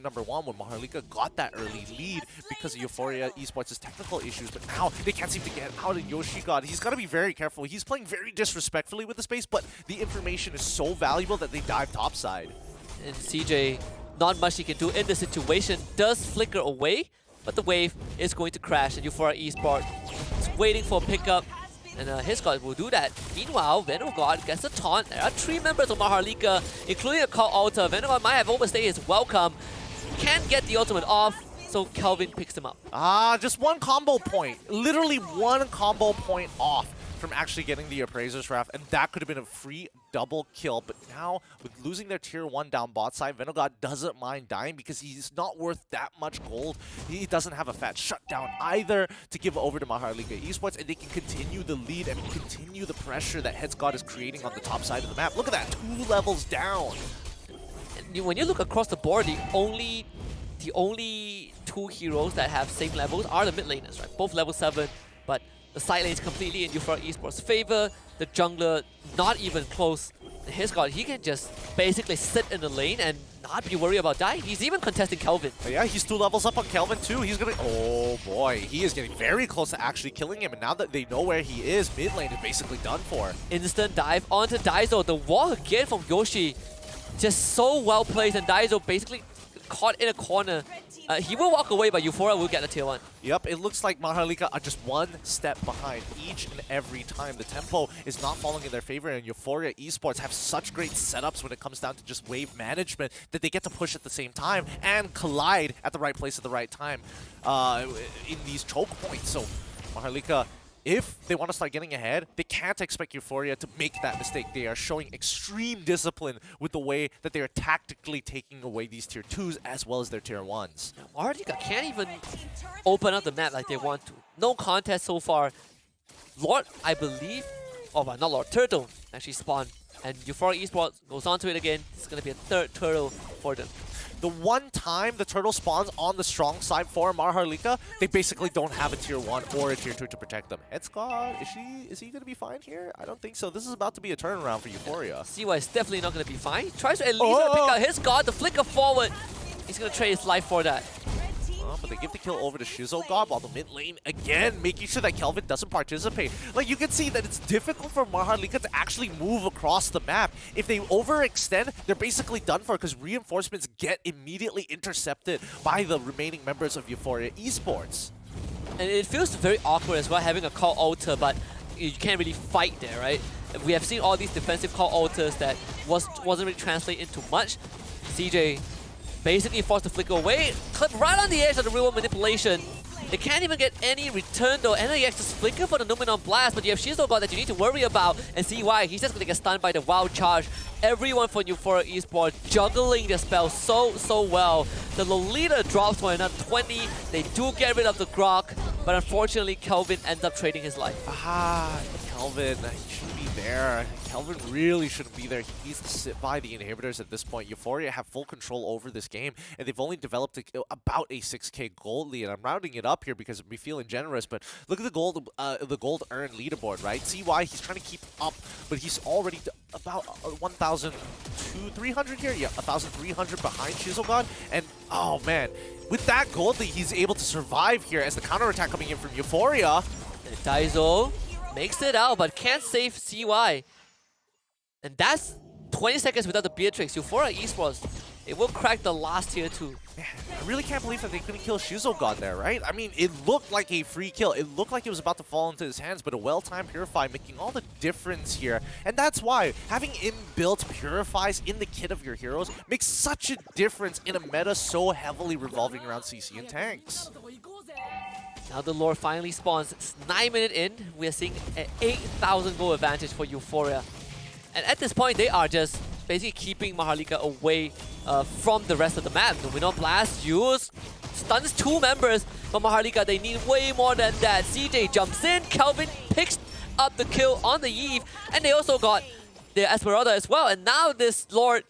number 1 when MHRLK got that early lead because of Euphoria Esports' technical issues. But now they can't seem to get out of Yoshi God. He's got to be very careful. He's playing very disrespectfully with the space, but the information is so valuable that they dive topside. And CJ, not much he can do in the situation. Does flicker away, but the wave is going to crash, and Euphoria Esports is waiting for a pickup, and his god will do that. Meanwhile, Venogod gets a taunt. There are 3 members of MHRLK, including a call altar. Venogod might have overstayed his welcome. Can't get the ultimate off, so Kelvin picks him up. Just 1 combo point. Literally 1 combo point off from actually getting the Appraiser's Wrath, and that could have been a free double kill. But now, with losing their tier 1 down bot side, Venogod doesn't mind dying because he's not worth that much gold. He doesn't have a fat shutdown either to give over to MHRLK Esports, and they can continue the lead and continue the pressure that Headscod is creating on the top side of the map. Look at that, 2 levels down. And when you look across the board, the only 2 heroes that have same levels are the mid laners, right? Both level 7, but the side lane is completely in Euphoria Esports' favor. The jungler, not even close. His god, he can just basically sit in the lane and not be worried about dying. He's even contesting Kelvin. Yeah, he's 2 levels up on Kelvin too. He's gonna... Oh boy, he is getting very close to actually killing him. And now that they know where he is, mid lane is basically done for. Instant dive onto Daiso. The wall again from Yoshi. Just so well placed, and Daiso basically caught in a corner. He will walk away, but Euphoria will get the tier 1. Yep, it looks like MHRLK are just 1 step behind each and every time. The tempo is not falling in their favor, and Euphoria Esports have such great setups when it comes down to just wave management that they get to push at the same time and collide at the right place at the right time in these choke points. So MHRLK if they want to start getting ahead, they can't expect Euphoria to make that mistake. They are showing extreme discipline with the way that they are tactically taking away these tier 2s as well as their tier 1s. MHRLK can't even open up the map like they want to. No contest so far. Lord, I believe, but not Lord, Turtle actually spawned. And Euphoria Esports goes on to it again. It's going to be a third Turtle for them. The one time the Turtle spawns on the strong side for MHRLK, they basically don't have a tier 1 or a tier 2 to protect them. Head Scott, is he going to be fine here? I don't think so. This is about to be a turnaround for Euphoria. CY is definitely not going to be fine. Tries to at least pick out his god, the flicker forward. He's going to trade his life for that. But they give the kill over to Shizogod while the mid lane, again, making sure that Kelvin doesn't participate. Like, you can see that it's difficult for MHRLK to actually move across the map. If they overextend, they're basically done for because reinforcements get immediately intercepted by the remaining members of Euphoria Esports. And it feels very awkward as well, having a call alter, but you can't really fight there, right? We have seen all these defensive call alters that wasn't really translate into much. CJ basically forced to flicker away, clip right on the edge of the real manipulation. They can't even get any return though. NAX just flicker for the Numenon Blast, but you have Shizogod that you need to worry about. And see why, he's just gonna get stunned by the wild charge. Everyone from Euphoria Esports juggling their spell so well. The Lolita drops for another 20. They do get rid of the Grok, but unfortunately Kelvin ends up trading his life. Kelvin, he shouldn't be there. Kelvin really shouldn't be there. He needs to sit by the inhibitors at this point. Euphoria have full control over this game, and they've only developed about a 6k gold lead. I'm rounding it up here because I'm feeling generous, but look at the gold earned leaderboard, right? See why he's trying to keep up, but he's already about 1,300 here. Yeah, 1,300 behind Shizogod, and oh man, with that gold lead, he's able to survive here as the counterattack coming in from Euphoria. And Daizo makes it out, but can't save CY. And that's 20 seconds without the Beatrix. Euphoria Esports, it will crack the last tier 2. Man, I really can't believe that they couldn't kill Shizogod there, right? I mean, it looked like a free kill. It looked like it was about to fall into his hands, but a well-timed Purify making all the difference here. And that's why having inbuilt Purifies in the kit of your heroes makes such a difference in a meta so heavily revolving around CC and tanks. Now the Lord finally spawns. It's 9 minutes in. We are seeing an 8,000 gold advantage for Euphoria. And at this point, they are just basically keeping MHRLK away from the rest of the map. The Numenon Blast used, stuns 2 members, but MHRLK, they need way more than that. CJ jumps in, Kelvin picks up the kill on the Eve, and they also got the Esmeralda as well. And now this Lord,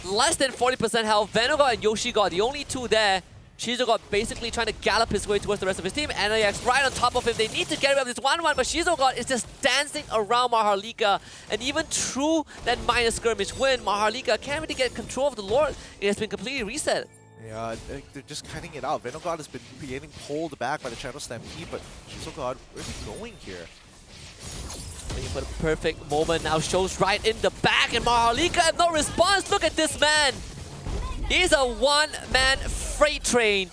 less than 40% health. Vanogod and Yoshigod, the only 2 there. Shizogod basically trying to gallop his way towards the rest of his team. NAX right on top of him. They need to get rid of this 1-1, but Shizogod is just dancing around MHRLK. And even through that minor skirmish win, MHRLK can't really get control of the Lord. It has been completely reset. Yeah, they're just cutting it out. Vanogod has been getting pulled back by the Shadow Stampede, but Shizogod, where's he going here? Waiting for the perfect moment now, shows right in the back, and MHRLK have no response. Look at this man. He's a one-man freight train.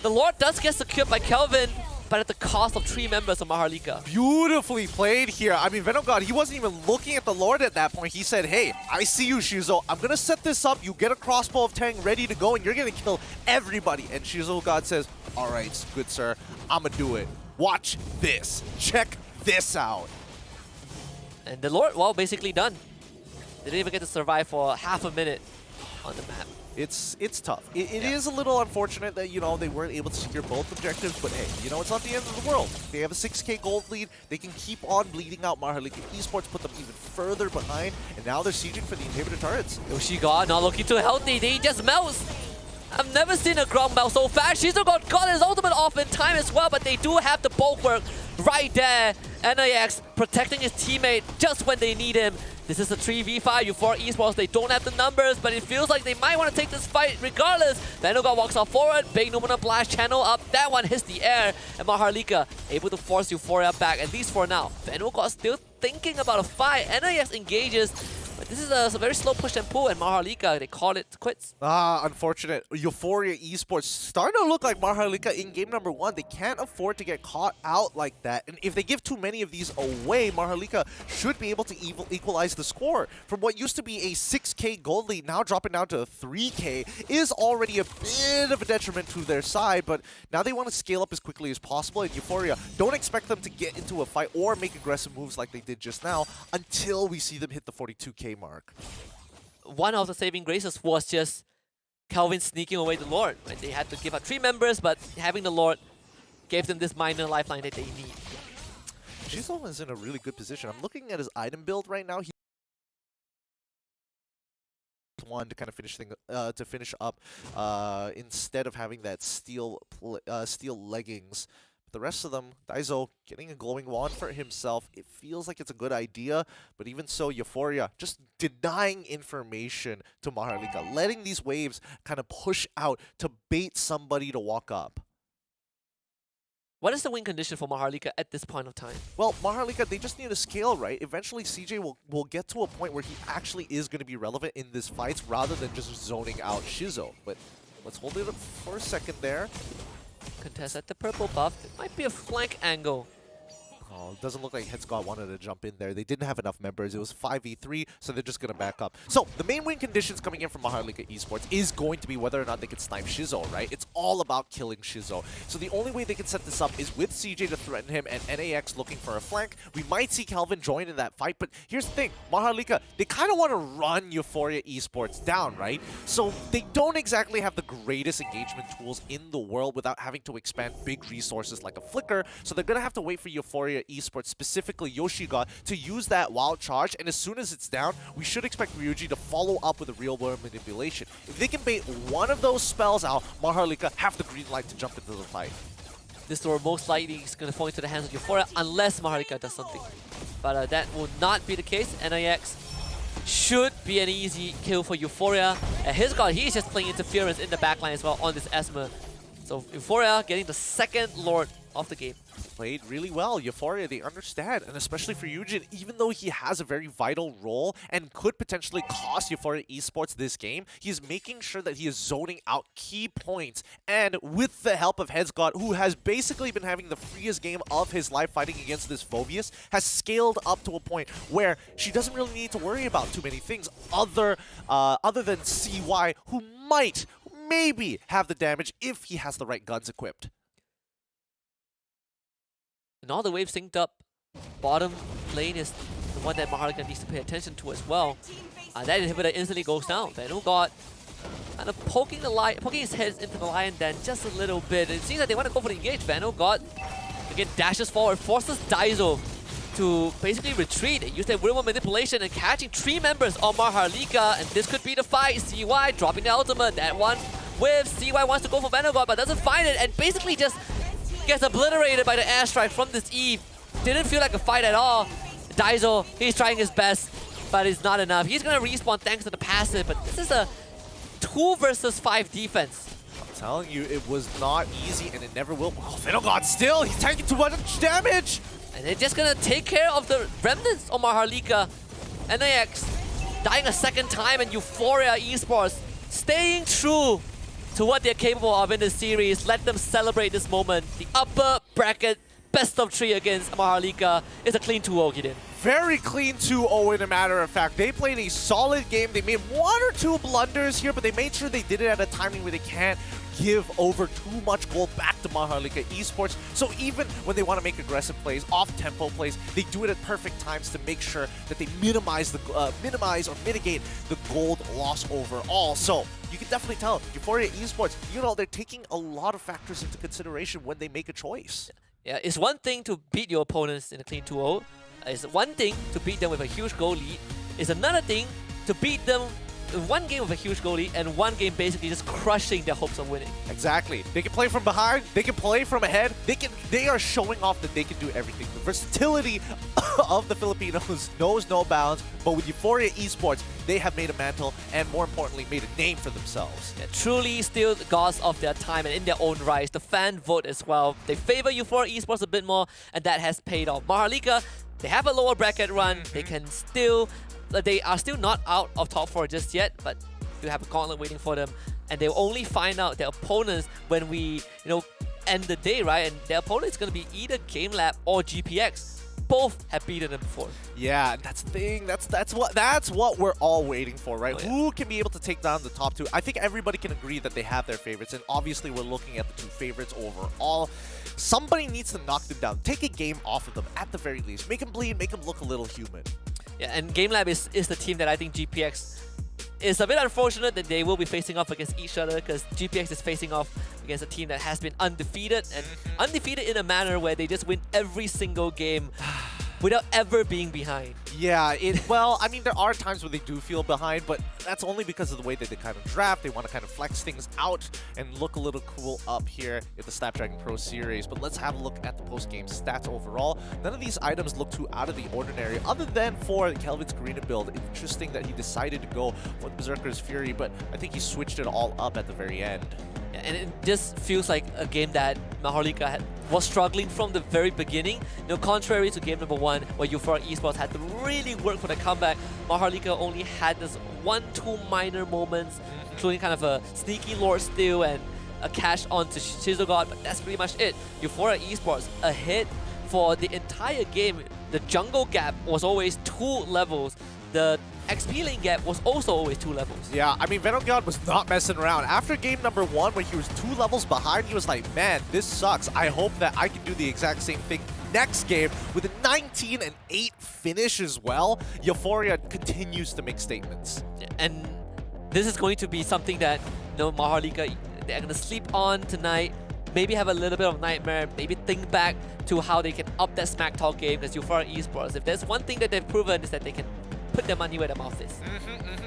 The Lord does get secured by Kelvin, but at the cost of 3 members of MHRLK. Beautifully played here. I mean, Vanogod, he wasn't even looking at the Lord at that point. He said, hey, I see you, Shizo. I'm going to set this up. You get a crossbow of Tang ready to go, and you're going to kill everybody. And Shizogod says, all right, good sir, I'm going to do it. Watch this. Check this out. And the Lord, well, basically done. They didn't even get to survive for half a minute on the map. It's tough. It is a little unfortunate that, you know, they weren't able to secure both objectives, but hey, you know, it's not the end of the world. They have a 6k gold lead. They can keep on bleeding out. MHRLK Esports put them even further behind, and now they're sieging for the inhibitor turrets. Yoshigod not looking too healthy. He just melts. I've never seen a Grok melt so fast. Shizogod got his ultimate off in time as well, but they do have the bulwark right there. NAX protecting his teammate just when they need him. This is a 3v5. Euphoria Esports, they don't have the numbers, but it feels like they might want to take this fight regardless. Vanogod walks off forward. Big Numenon Blast channel up. That one hits the air. And MHRLK able to force Euphoria back, at least for now. Vanogod still thinking about a fight. NAX engages. But this is a very slow push and pull, and MHRLK, they call it quits. Unfortunate. Euphoria Esports starting to look like MHRLK in game number 1. They can't afford to get caught out like that. And if they give too many of these away, MHRLK should be able to equalize the score. From what used to be a 6K gold lead, now dropping down to 3K, is already a bit of a detriment to their side. But now they want to scale up as quickly as possible. And Euphoria, don't expect them to get into a fight or make aggressive moves like they did just now until we see them hit the 42K mark. One of the saving graces was just Kelvin sneaking away the Lord. Right? They had to give up 3 members, but having the Lord gave them this minor lifeline that they need. Shizo is in a really good position. I'm looking at his item build right now. He one to kind of finish up instead of having that steel leggings. The rest of them, Daizo getting a glowing wand for himself. It feels like it's a good idea, but even so, Euphoria just denying information to MHRLK, letting these waves kind of push out to bait somebody to walk up. What is the win condition for MHRLK at this point of time? Well, MHRLK, they just need to scale, right? Eventually, CJ will get to a point where he actually is going to be relevant in this fight rather than just zoning out Shizo. But let's hold it up for a second there. Contest at the purple buff. It might be a flank angle. Oh, it doesn't look like Headscott wanted to jump in there. They didn't have enough members. It was 5v3, so they're just going to back up. So, the main win conditions coming in from MHRLK Esports is going to be whether or not they can snipe Shizo, right? It's all about killing Shizo. So, the only way they can set this up is with CJ to threaten him and NAX looking for a flank. We might see Kelvin join in that fight, but here's the thing. MHRLK, they kind of want to run Euphoria Esports down, right? So, they don't exactly have the greatest engagement tools in the world without having to expand big resources like a Flicker. So, they're going to have to wait for Euphoria Esports, specifically Yoshiga, to use that wild charge, and as soon as it's down, we should expect Ryuji to follow up with a real world manipulation. If they can bait one of those spells out, MHRLK have the green light to jump into the fight. This door most likely is going to fall into the hands of Euphoria unless MHRLK does something. But that will not be the case. NIX should be an easy kill for Euphoria. And his god, he's just playing interference in the backline as well on this Esmer. So Euphoria getting the second Lord of the game. Played really well. Euphoria, they understand. And especially for Eugen, even though he has a very vital role and could potentially cost Euphoria Esports this game, he is making sure that he is zoning out key points. And with the help of Headscott, who has basically been having the freest game of his life fighting against this Phobius, has scaled up to a point where she doesn't really need to worry about too many things other than CY, who might, maybe, have the damage if he has the right guns equipped. And all the waves synced up. Bottom lane is the one that MHRLK needs to pay attention to as well. That inhibitor instantly goes down. Vanguard kind of poking his head into the lion den just a little bit. It seems like they want to go for the engage. Vanguard again dashes forward, forces Daizo to basically retreat and use their real manipulation and catching 3 members on MHRLK. And this could be the fight. CY dropping the ultimate. That one with CY wants to go for Vanguard but doesn't find it and basically just gets obliterated by the airstrike from this Eve. Didn't feel like a fight at all. Daizo, he's trying his best, but it's not enough. He's gonna respawn thanks to the passive, but this is a 2 versus 5 defense. I'm telling you, it was not easy, and it never will. Oh, Fiddlegod still, he's taking too much damage! And they're just gonna take care of the remnants of MHRLK. NAX dying a second time, and Euphoria Esports staying true to what they're capable of in this series. Let them celebrate this moment. The upper bracket best of 3 against MHRLK is a clean 2-0, Gideon. Very clean 2-0 in a matter of fact. They played a solid game. They made 1 or 2 blunders here, but they made sure they did it at a timing where they can't give over too much gold back to MHRLK Esports. So even when they want to make aggressive plays, off-tempo plays, they do it at perfect times to make sure that they minimize or mitigate the gold loss overall. So you can definitely tell Euphoria Esports, you know, they're taking a lot of factors into consideration when they make a choice. Yeah, it's one thing to beat your opponents in a clean 2-0. It's one thing to beat them with a huge goal lead. It's another thing to beat them in one game with a huge goal lead and one game basically just crushing their hopes of winning. Exactly. They can play from behind, they can play from ahead, they are showing off that they can do everything. The versatility of the Filipinos knows no bounds, but with Euphoria Esports, they have made a mantle and more importantly made a name for themselves. Yeah, truly still the gods of their time and in their own right. The fan vote as well. They favor Euphoria Esports a bit more and that has paid off. MHRLK, they have a lower bracket run, they can still they are still not out of top 4 just yet, but you have a gauntlet waiting for them, and they'll only find out their opponents when we, end the day, right? And their opponent is going to be either GameLab or GPX. Both have beaten them before. Yeah, that's the thing. That's what we're all waiting for, right? Oh, yeah. Who can be able to take down the top 2? I think everybody can agree that they have their favorites, and obviously we're looking at the 2 favorites overall. Somebody needs to knock them down. Take a game off of them at the very least. Make them bleed. Make them look a little human. Yeah, and GameLab is the team that I think GPX is a bit unfortunate that they will be facing off against each other, because GPX is facing off against a team that has been undefeated, and undefeated in a manner where they just win every single game without ever being behind. Yeah, well, I mean, there are times where they do feel behind, but that's only because of the way that they kind of draft. They want to kind of flex things out and look a little cool up here in the Snapdragon Pro Series. But let's have a look at the post-game stats overall. None of these items look too out of the ordinary, other than for Kelvin's Karina build. Interesting that he decided to go for the Berserker's Fury, but I think he switched it all up at the very end. Yeah, and it just feels like a game that MHRLK was struggling from the very beginning. Contrary to game number 1, where Euphoria Esports had to really work for the comeback, MHRLK only had this 1-2 minor moments, including kind of a sneaky Lord Steal and a cash onto Shizogod, but that's pretty much it. Euphoria Esports ahead for the entire game. The jungle gap was always 2 levels. The XP lane gap was also always 2 levels. Yeah, I mean, Venomgod was not messing around. After game number 1, where he was 2 levels behind, he was like, man, this sucks. I hope that I can do the exact same thing next game with a 19-8 finish as well. Euphoria continues to make statements. And this is going to be something that, MHRLK, they're going to sleep on tonight. Maybe have a little bit of nightmare, maybe think back to how they can up that smack talk game as Euphoria Esports. If there's one thing that they've proven, is that they can put their money where their mouth is.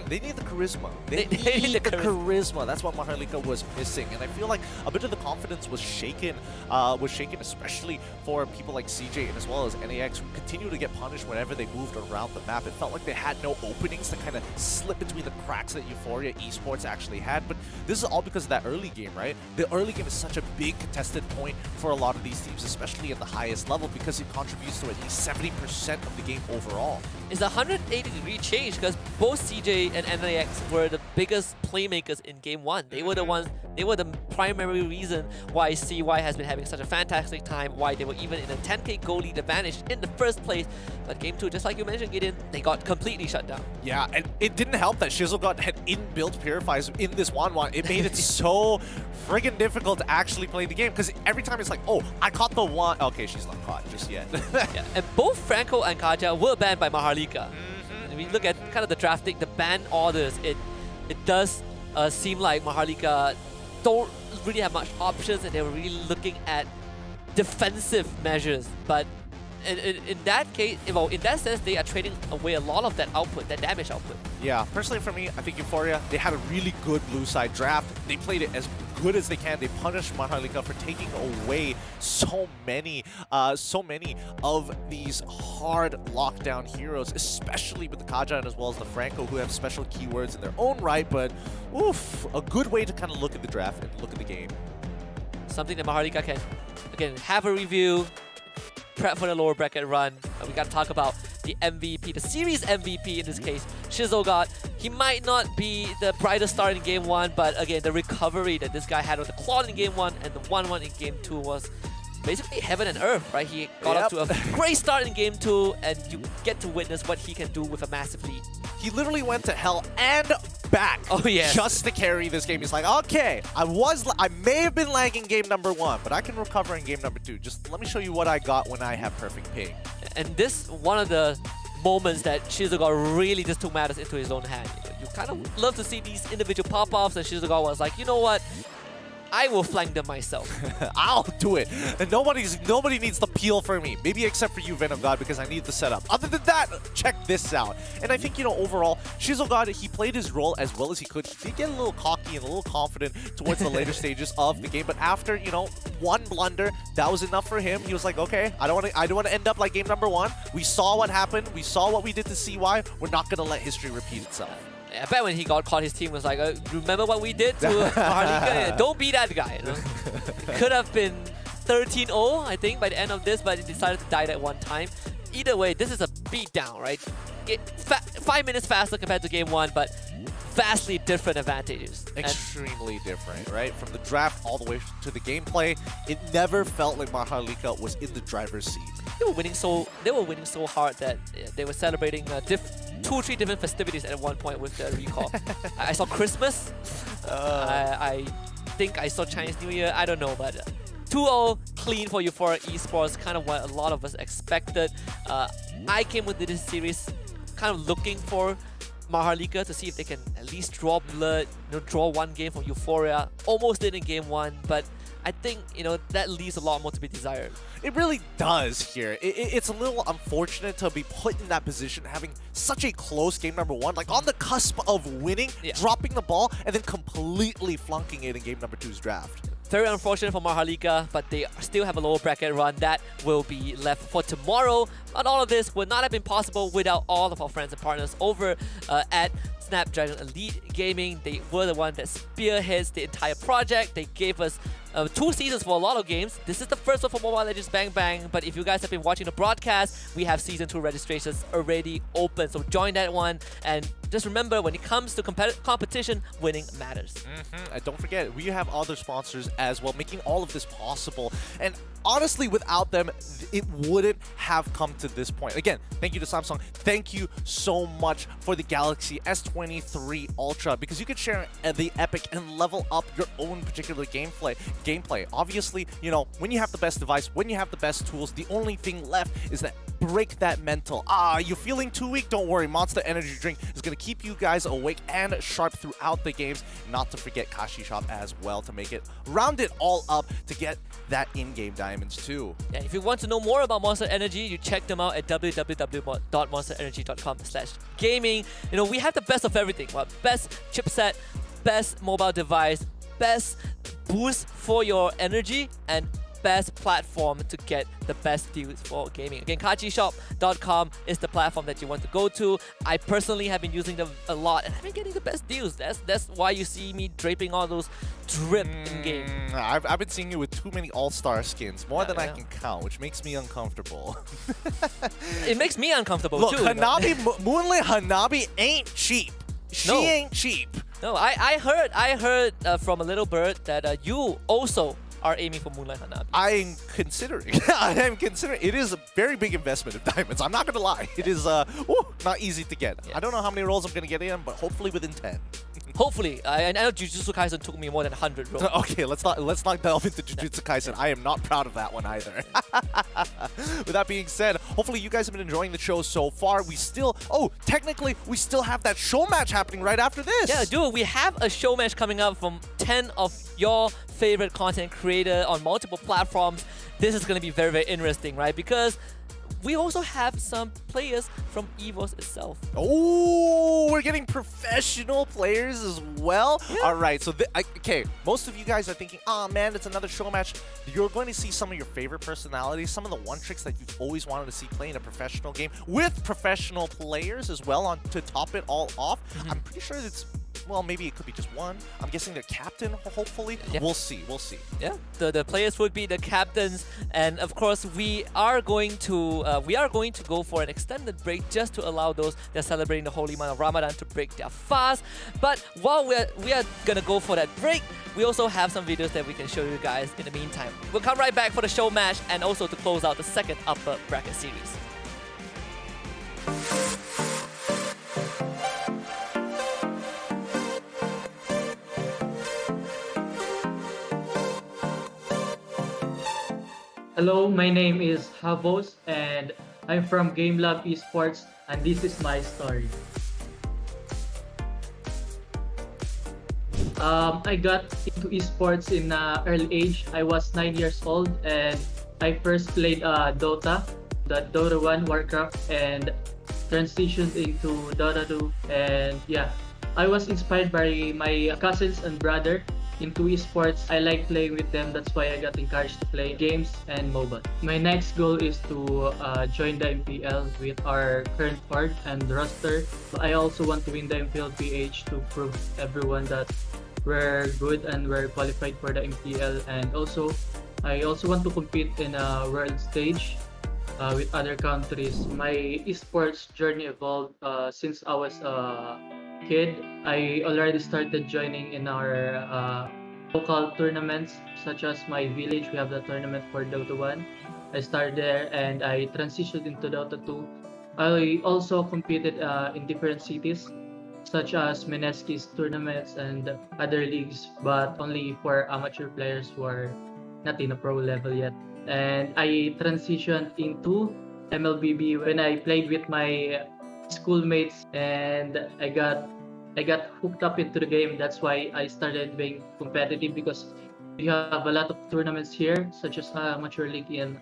They need the charisma. They need the charisma. That's what MHRLK was missing, and I feel like a bit of the confidence was shaken. Especially for people like CJ and as well as NAX, who continue to get punished whenever they moved around the map. It felt like they had no openings to kind of slip between the cracks that Euphoria Esports actually had. But this is all because of that early game, right? The early game is such a big contested point for a lot of these teams, especially at the highest least level, because it contributes to at least 70% of the game overall. It's a 180-degree change, because both CJ and NAX were the biggest playmakers in Game 1. They were the ones, they were the primary reason why CY has been having such a fantastic time, why they were even in a 10k goal lead advantage in the first place. But Game 2, just like you mentioned, Gideon, they got completely shut down. Yeah, and it didn't help that Shizogod had inbuilt purifiers in this 1-1. It made it so friggin' difficult to actually play the game, because every time it's like, oh, I caught the one. Okay, she's not caught just yet. Yeah, and both Franco and Kaja were banned by MHRLK. And we look at kind of the drafting, the ban orders, it does seem like MHRLK don't really have much options, and they were really looking at defensive measures. But in that case, well, in that sense, they are trading away a lot of that output, that damage output. Yeah, personally for me, I think Euphoria, they had a really good blue side draft. They played it as good as they can. They punished MHRLK for taking away so many of these hard lockdown heroes, especially with the Kaja and as well as the Franco, who have special keywords in their own right. But oof, a good way to kind of look at the draft and look at the game. Something that MHRLK can, again, have a review, prep for the lower bracket run. We got to talk about the MVP, the series MVP in this case, Shizogod. He might not be the brightest star in Game 1, but again, the recovery that this guy had with the Claude in Game 1 and the 1-1 in Game 2 was basically heaven and earth, right? He got up to a great start in Game 2, and you get to witness what he can do with a massive lead. He literally went to hell and back just to carry this game. He's like, okay, I may have been lagging game number 1, but I can recover in game number 2. Just let me show you what I got when I have perfect ping. And this one of the moments that Shizogod really just took matters into his own hand. You kind of love to see these individual pop-offs, and Shizogod was like, you know what? I will flank them myself. I'll do it. And nobody needs the peel for me. Maybe except for you, Venomgod, because I need the setup. Other than that, check this out. And I think, overall, Shizogod, he played his role as well as he could. He did get a little cocky and a little confident towards the later stages of the game. But after, one blunder, that was enough for him. He was like, okay, I don't want to end up like game number 1. We saw what happened. We saw what we did to CY. We're not going to let history repeat itself. I bet when he got caught, his team was like, remember what we did to MHRLK? Don't be that guy. Could have been 13-0, I think, by the end of this, but he decided to die that one time. either way, this is a beatdown, right? 5 minutes faster compared to game 1, but vastly different advantages. Extremely different, right? From the draft all the way to the gameplay, it never felt like MHRLK was in the driver's seat. They were winning so hard that they were celebrating 2 or 3 different festivities at one point with the recall. I saw Christmas. I think I saw Chinese New Year. I don't know, but 2-0 clean for Euphoria Esports, kind of what a lot of us expected. I came with this series kind of looking for MHRLK to see if they can at least draw blood, draw one game from Euphoria. Almost did in game 1, but I think, that leaves a lot more to be desired. It really does here. It's a little unfortunate to be put in that position, having such a close game number 1, like on the cusp of winning, dropping the ball, and then completely flunking it in game number 2's draft. Very unfortunate for MHRLK, but they still have a lower bracket run that will be left for tomorrow. But all of this would not have been possible without all of our friends and partners over at Snapdragon Elite Gaming. They were the one that spearheads the entire project. They gave us 2 seasons for a lot of games. This is the first one for Mobile Legends Bang Bang, but if you guys have been watching the broadcast, we have Season 2 registrations already open, so join that one. And just remember, when it comes to competition, winning matters. And don't forget, we have other sponsors as well, making all of this possible. And honestly, without them, it wouldn't have come to this point. Again, thank you to Samsung. Thank you so much for the Galaxy S23 Ultra, because you can share the epic and level up your own particular gameplay. Obviously, when you have the best device, when you have the best tools, the only thing left is that break that mental. You're feeling too weak? Don't worry. Monster Energy Drink is going to keep you guys awake and sharp throughout the games. Not to forget Kashi Shop as well to make it round it all up to get that in-game diamonds too. Yeah, if you want to know more about Monster Energy, you check them out at www.monsterenergy.com/gaming. We have the best of everything. Best chipset, best mobile device, best boost for your energy, and best platform to get the best deals for gaming. Again, kachishop.com is the platform that you want to go to. I personally have been using them a lot and I've been getting the best deals. That's why you see me draping all those drip in game. I've been seeing you with too many all-star skins, more than I can count, which makes me uncomfortable. It makes me uncomfortable Look, too. Moonlit Hanabi ain't cheap. She ain't cheap. No, I heard from a little bird that you also are aiming for Moonlight Hanabi. I'm considering. I am considering. It is a very big investment of diamonds. I'm not going to lie. It is not easy to get. I don't know how many rolls I'm going to get in, but hopefully within 10. Hopefully. I know Jujutsu Kaisen took me more than 100 rolls. Okay, let's not delve into Jujutsu Kaisen. I am not proud of that one either. With that being said, hopefully you guys have been enjoying the show so far. Technically, we still have that show match happening right after this. Yeah, dude, we have a show match coming up from 10 of your favorite content creator on multiple platforms. This is going to be very, very interesting, right? Because we also have some players from EVOS itself. Oh, we're getting professional players as well. Yeah. All right, so okay, most of you guys are thinking, oh man, it's another show match. You're going to see some of your favorite personalities, some of the one tricks that you've always wanted to see play in a professional game with professional players as well to top it all off. I'm pretty sure it's, well, maybe it could be just one. I'm guessing their captain, hopefully. Yeah. We'll see. Yeah, the players would be the captains, and of course we are going to go for an extended break just to allow those that are celebrating the holy month of Ramadan to break their fast. But while we are gonna go for that break, we also have some videos that we can show you guys in the meantime. We'll come right back for the show match and also to close out the second upper bracket series. Hello, my name is Havos and I'm from GameLab Esports and this is my story. I got into esports in an early age. I was 9 years old and I first played Dota, Dota 1, Warcraft, and transitioned into Dota 2. And yeah, I was inspired by my cousins and brother into esports. I like playing with them, that's why I got encouraged to play games and mobile. My next goal is to join the MPL with our current org and roster. I also want to win the MPL PH to prove everyone that we're good and we're qualified for the MPL, and I also want to compete in a world stage with other countries. My esports journey evolved since I was a kid. I already started joining in our local tournaments, such as my village. We have the tournament for Dota 1. I started there and I transitioned into Dota 2. I also competed in different cities, such as Meneski's tournaments and other leagues, but only for amateur players who are not in a pro level yet. And I transitioned into MLBB when I played with my schoolmates, and I got hooked up into the game. That's why I started being competitive, because we have a lot of tournaments here, such as amateur league in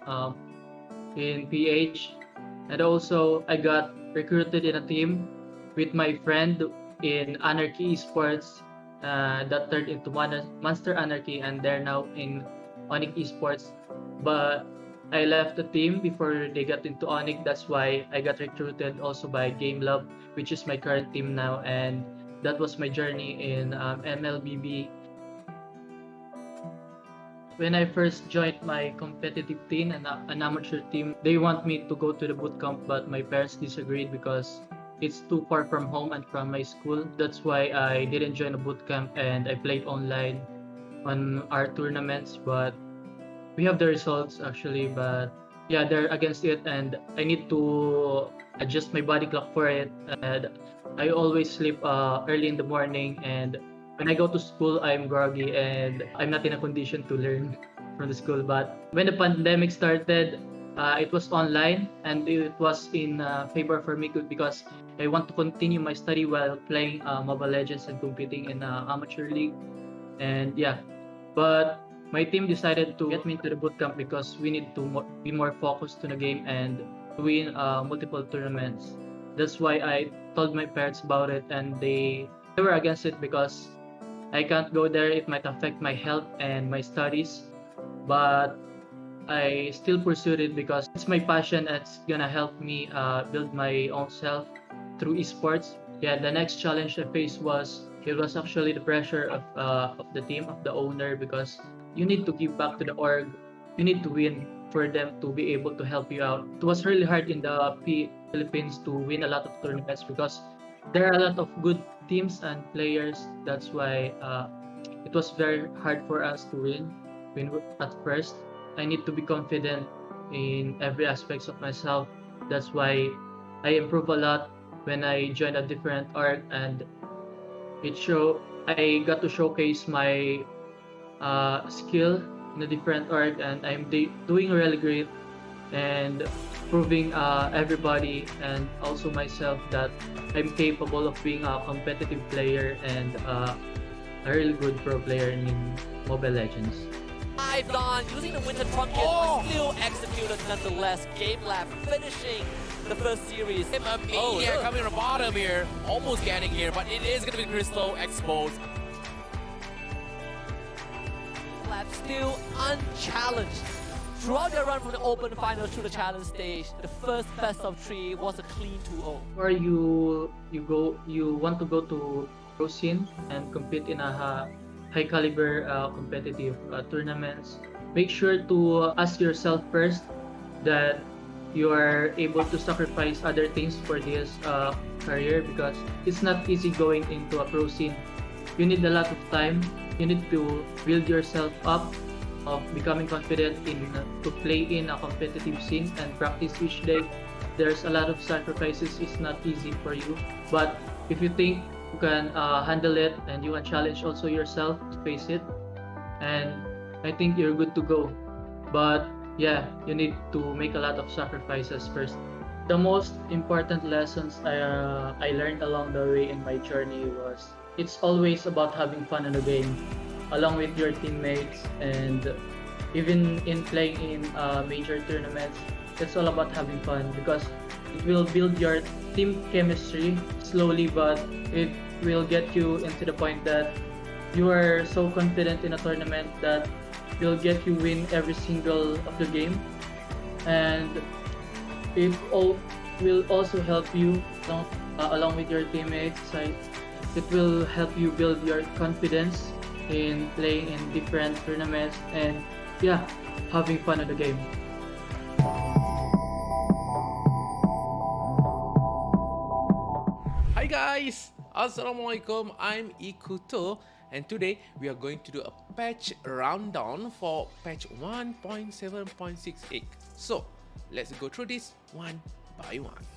PH, and also I got recruited in a team with my friend in Anarchy Esports that turned into Monster Anarchy, and they're now in Onyx Esports. But I left the team before they got into Onyx. That's why I got recruited also by GameLab, which is my current team now, and that was my journey in MLBB. When I first joined my competitive team and an amateur team, they want me to go to the bootcamp, but my parents disagreed because it's too far from home and from my school. That's why I didn't join a bootcamp and I played online on our tournaments. But we have the results actually, but yeah, they're against it and I need to adjust my body clock for it. And I always sleep early in the morning, and when I go to school, I'm groggy and I'm not in a condition to learn from the school. But when the pandemic started, it was online and it was in favor for me because I want to continue my study while playing Mobile Legends and competing in amateur league. And yeah, but my team decided to get me into the bootcamp because we need to be more focused to the game and win multiple tournaments. That's why I told my parents about it, and they were against it because I can't go there. It might affect my health and my studies. But I still pursued it because it's my passion. It's gonna help me build my own self through esports. Yeah, the next challenge I faced was actually the pressure of the team, of the owner, because you need to give back to the org. You need to win for them to be able to help you out. It was really hard in the Philippines to win a lot of tournaments because there are a lot of good teams and players. That's why it was very hard for us to win at first. I need to be confident in every aspect of myself. That's why I improve a lot when I joined a different org, and I got to showcase my skill in a different org, and I'm doing really great and proving everybody and also myself that I'm capable of being a competitive player and a really good pro player in Mobile Legends. Dive on using the Winter Trunket, but still executed nonetheless. GameLab finishing the first series. Yeah, coming from the bottom here, almost getting here, but it is going to be Crystal exposed. Lab still unchallenged. Throughout their run from the Open Finals to the Challenge stage, the first best of 3 was a clean 2-0. Or you want to go to pro scene and compete in a high caliber competitive tournaments, make sure to ask yourself first that you are able to sacrifice other things for this career, because it's not easy going into a pro scene. You need a lot of time. You need to build yourself up of becoming confident to play in a competitive scene and practice each day. There's a lot of sacrifices. It's not easy for you, but if you think you can handle it and you can challenge also yourself to face it, and I think you're good to go. But yeah, you need to make a lot of sacrifices first. The most important lessons I learned along the way in my journey was it's always about having fun in the game along with your teammates, and even in playing in major tournaments, it's all about having fun because it will build your team chemistry slowly, but it will get you into the point that you are so confident in a tournament that will get you win every single of the game, and it will also help you along with your teammates. It will help you build your confidence in playing in different tournaments and yeah, having fun at the game. guys, Assalamualaikum, I'm Ikuto, and today we are going to do a patch rundown for patch 1.7.68. So let's go through this one by one.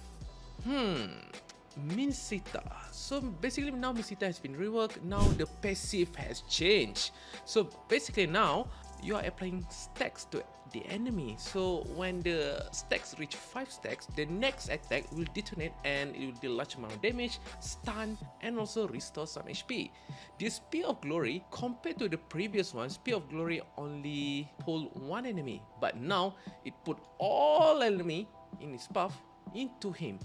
Minsita. So basically now Minsita has been reworked. Now the passive has changed. So basically now you are applying stacks to the enemy. So when the stacks reach 5 stacks, the next attack will detonate and it will deal large amount of damage, stun, and also restore some HP. The Spear of Glory, compared to the previous one, Spear of Glory only pulled one enemy, but now it put all enemy in his path into him.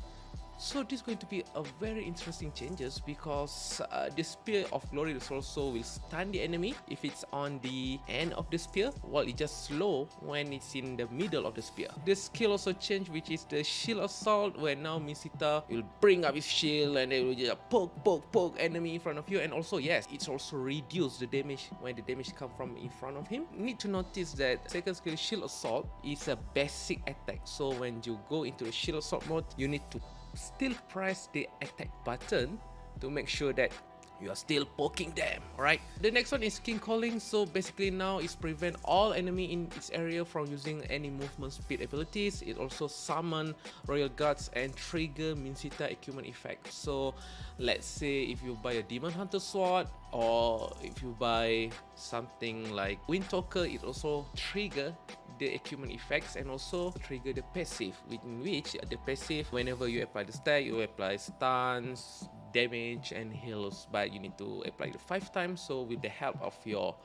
So this is going to be a very interesting changes because the Spear of Glory also will stun the enemy if it's on the end of the spear, while it just slow when it's in the middle of the spear. The skill also change, which is the Shield Assault, where now Minsita will bring up his shield and it will just poke enemy in front of you. And also yes, it's also reduce the damage when the damage come from in front of him. Need to notice that second skill Shield Assault is a basic attack. So when you go into the Shield Assault mode, you need to still press the attack button to make sure that you are still poking them. Alright, the next one is King Calling. So basically now it's prevent all enemy in its area from using any movement speed abilities. It also summon Royal Guards and trigger Minsita equipment effect. So let's say if you buy a Demon Hunter sword, or if you buy something like Wind Talker, it also trigger the equipment effects and also trigger the passive, in which the passive, whenever you apply the stack, you apply stuns, damage and heals, but you need to apply it 5 times. So with the help of your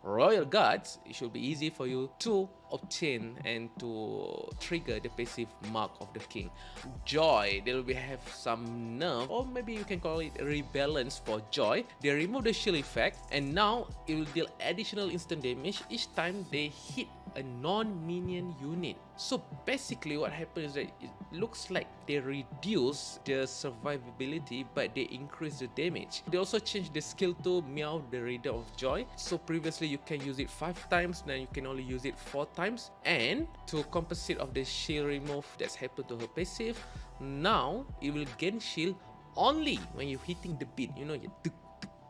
Royal Guards, it should be easy for you to obtain and to trigger the passive mark of the king. Joy, they will have some nerf, or maybe you can call it rebalance for Joy. They remove the shield effect and now it will deal additional instant damage each time they hit a non-minion unit. So basically what happens is that it looks like they reduce the survivability but they increase the damage. They also changed the skill to Meow the Raider of Joy. So previously you can use it 5 times, now you can only use it 4 times. And to compensate of the shield remove that's happened to her passive, now it will gain shield only when you're hitting the beat. You know, you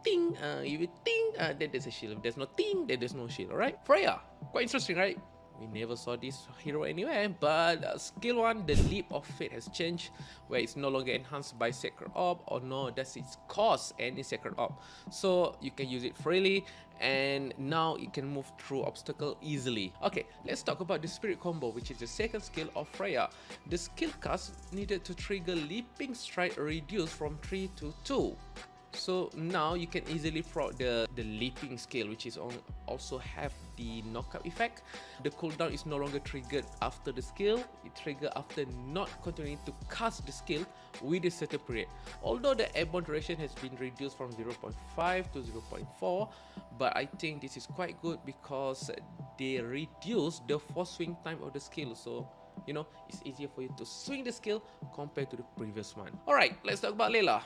ting, if you ting, then there's a shield. If there's no ting, then there's no shield. Alright, Freya, quite interesting, right? We never saw this hero anywhere, but skill 1, the Leap of Fate has changed, where it's no longer enhanced by Sacred Orb, or no, does it cost any Sacred Orb. So you can use it freely, and now it can move through obstacle easily. Okay, let's talk about the Spirit Combo, which is the second skill of Freya. The skill cast needed to trigger Leaping Strike reduced from 3 to 2. So now you can easily proc the leaping skill, which is also have the knockout effect. The cooldown is no longer triggered after the skill, it triggers after not continuing to cast the skill with a certain period. Although the airborne duration has been reduced from 0.5 to 0.4, but I think this is quite good because they reduce the force swing time of the skill. So you know, it's easier for you to swing the skill compared to the previous one. Alright, let's talk about Layla.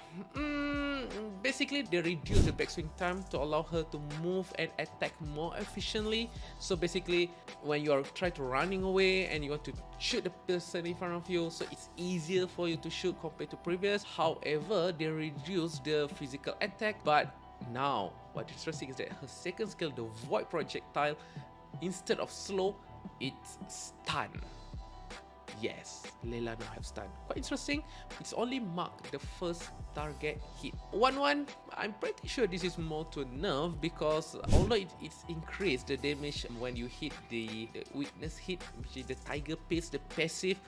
Basically, they reduce the backswing time to allow her to move and attack more efficiently. So basically, when you are trying to running away and you want to shoot the person in front of you, so it's easier for you to shoot compared to previous. However, they reduce the physical attack, but now what's interesting is that her second skill, the Void Projectile, instead of slow, it's stun. Yes, Layla now have stun. Quite interesting. It's only marked the first target hit. 1-1, I'm pretty sure this is more to nerf because although it's increased the damage when you hit the weakness hit, which is the Tiger Pace, the passive,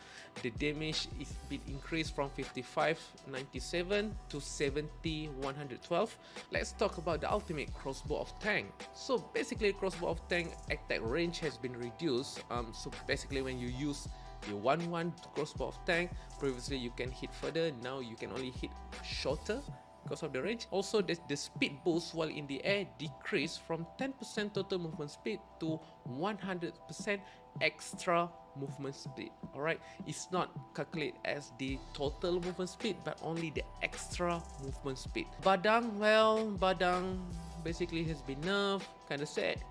the damage is been increased from 5597 to 70112. Let's talk about the ultimate Crossbow of Tank. So basically, Crossbow of Tank attack range has been reduced. So basically, when you use the 1-1 Crossbow of Tank, previously you can hit further, now you can only hit shorter because of the range. Also, the speed boost while in the air decreased from 10% total movement speed to 100% extra movement speed. Alright, it's not calculated as the total movement speed but only the extra movement speed. Badang, well, Badang basically has been nerfed, kinda sad.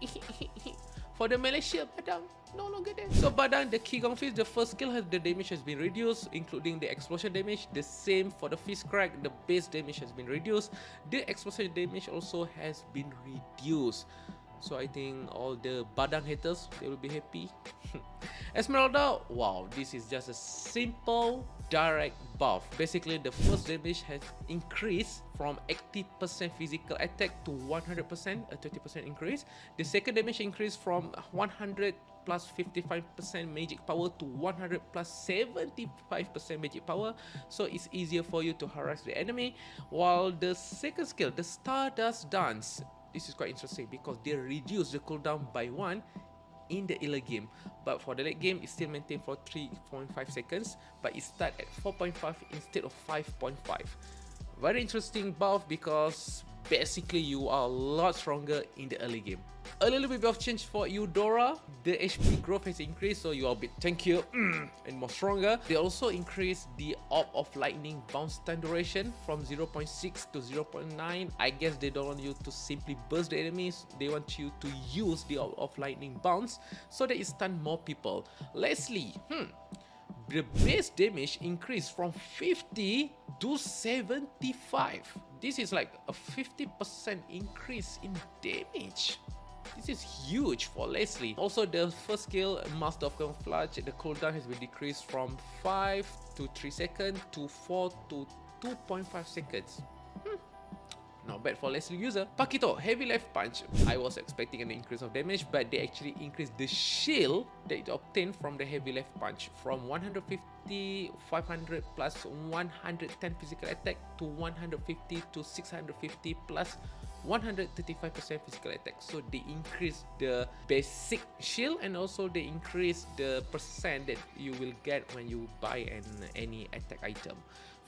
For the melee shield, Badang no longer there. So Badang, the Qigong Fist, the first skill, the damage has been reduced, including the explosion damage. The same for the Fist Crack, the base damage has been reduced. The explosion damage also has been reduced. So I think all the Badang haters, they will be happy. Esmeralda, wow, this is just a simple direct buff. Basically, the first damage has increased from 80% physical attack to 100%, a 20% increase. The second damage increased from 100 plus 55% magic power to 100 plus 75% magic power, so it's easier for you to harass the enemy. While the second skill, the Stardust Dance, this is quite interesting because they reduce the cooldown by 1 in the early game, but for the late game it's still maintained for 3.5 seconds, but it starts at 4.5 instead of 5.5. Very interesting buff because basically you are a lot stronger in the early game. A little bit of change for Eudora. The HP growth has increased, so you are a bit tankier and more stronger. They also increased the Orb of Lightning bounce time duration from 0.6 to 0.9. I guess they don't want you to simply burst the enemies. They want you to use the Orb of Lightning bounce so that it stun more people. Leslie, the base damage increased from 50 to 75. This is like a 50% increase in damage. This is huge for Leslie. Also, the first skill, Master of Camouflage, the cooldown has been decreased from 5 to 3 seconds to 4 to 2.5 seconds. Not bad for Leslie user. Paquito, Heavy Left Punch. I was expecting an increase of damage, but they actually increased the shield that it obtained from the Heavy Left Punch from 150, 500 plus 110 physical attack to 150 to 650 plus 135% physical attack. So they increase the basic shield and also they increase the percent that you will get when you buy any attack item.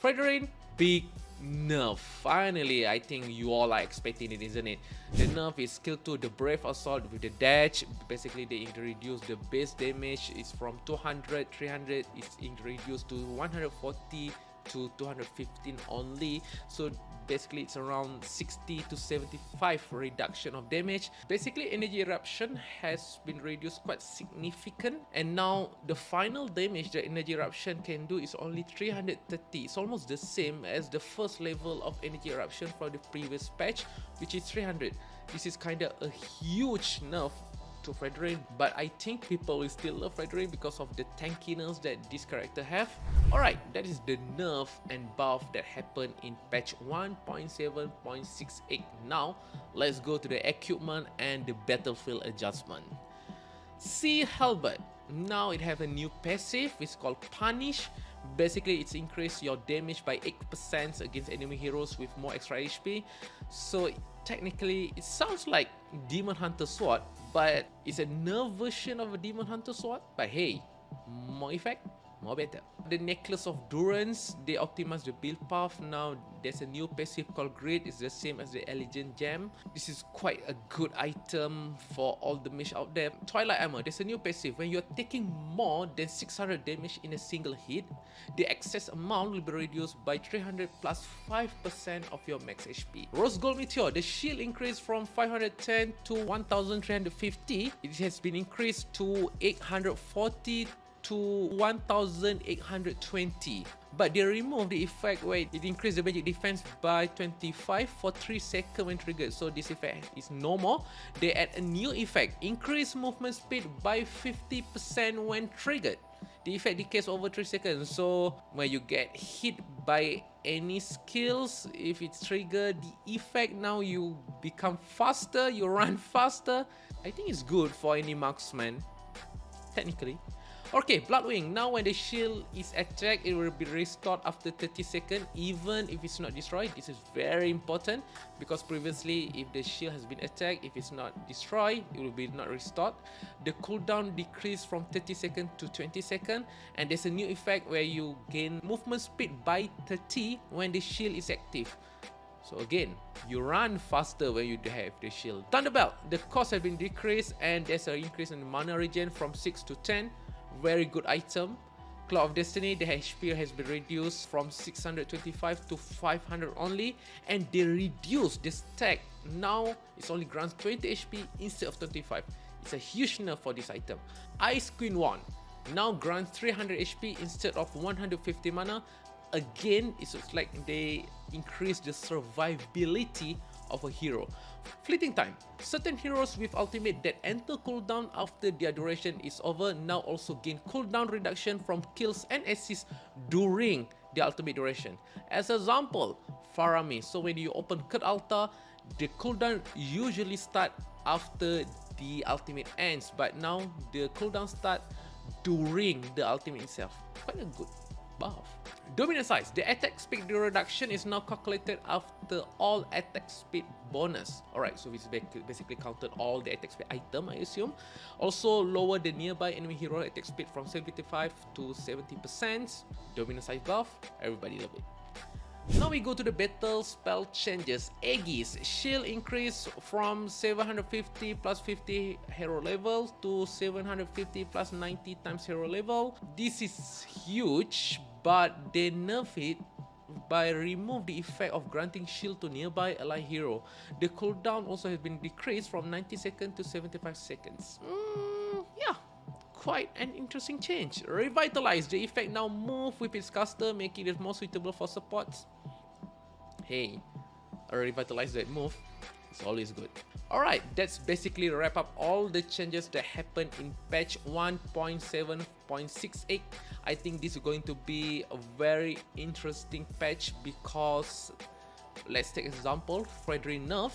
Frederain, big nerf. Finally, I think you all are expecting it, isn't it? The nerf is skill 2, the Brave Assault with the dash. Basically, they introduce the base damage is from 200, 300, it's reduced to 140 to 215 only. So basically it's around 60 to 75 reduction of damage. Basically energy eruption has been reduced quite significant, and now the final damage that energy eruption can do is only 330. It's almost the same as the first level of energy eruption from the previous patch, which is 300. This is kind of a huge nerf to Frederain, but I think people will still love Frederain because of the tankiness that this character have. Alright, that is the nerf and buff that happened in patch 1.7.68. Now, let's go to the equipment and the battlefield adjustment. Sea Halberd. Now it have a new passive, it's called Punish. Basically, it's increased your damage by 8% against enemy heroes with more extra HP. So technically, it sounds like Demon Hunter Sword, but it's a nerf version of a Demon Hunter Sword. But hey, more effect, more better. The Necklace of Durance, they optimize the build path. Now there's a new passive called Grid. It's the same as the Elegant Gem. This is quite a good item for all the mage out there. Twilight Armor, there's a new passive. When you're taking more than 600 damage in a single hit, the excess amount will be reduced by 300 plus 5% of your max HP. Rose Gold Meteor, the shield increased from 510 to 1350. It has been increased to 840 to 1820, but they removed the effect where it increased the magic defense by 25 for 3 seconds when triggered. So this effect is no more. They add a new effect, increase movement speed by 50% when triggered. The effect decays over 3 seconds, so when you get hit by any skills, if it's triggered, the effect now you become faster, you run faster. I think it's good for any marksman, technically. Okay, Bloodwing. Now when the shield is attacked, it will be restored after 30 seconds, even if it's not destroyed. This is very important because previously, if the shield has been attacked, if it's not destroyed, it will be not restored. The cooldown decreased from 30 seconds to 20 seconds, and there's a new effect where you gain movement speed by 30 when the shield is active. So again, you run faster when you have the shield. Thunderbelt, the cost has been decreased, and there's an increase in mana regen from 6 to 10. Very good item. Claw of Destiny, the HP has been reduced from 625 to 500 only, and they reduced the stack. Now it's only grants 20 HP instead of 25. It's a huge nerf for this item. Ice Queen 1 now grants 300 HP instead of 150 mana. Again, it looks like they increase the survivability of a hero. Fleeting time. Certain heroes with ultimate that enter cooldown after their duration is over now also gain cooldown reduction from kills and assists during the ultimate duration. As an example, Farami. So when you open Cut Altar, the cooldown usually start after the ultimate ends, but now the cooldown start during the ultimate itself. Quite a good buff. Dominant size. The attack speed reduction is now calculated after all attack speed bonus. Alright, so it's basically counted all the attack speed item, I assume. Also lower the nearby enemy hero attack speed from 75 to 70%. Dominant size buff. Everybody love it. Now we go to the battle spell changes. Aegis. Shield increase from 750 plus 50 hero level to 750 plus 90 times hero level. This is huge, but they nerf it by remove the effect of granting shield to nearby ally hero. The cooldown also has been decreased from 90 seconds to 75 seconds. Yeah, quite an interesting change. Revitalize. The effect now move with its caster, making it more suitable for supports. Hey, revitalize that move. It's always good. Alright, that's basically wrap up all the changes that happened in patch 1.7.68. I think this is going to be a very interesting patch because, let's take an example, Frederick nerf.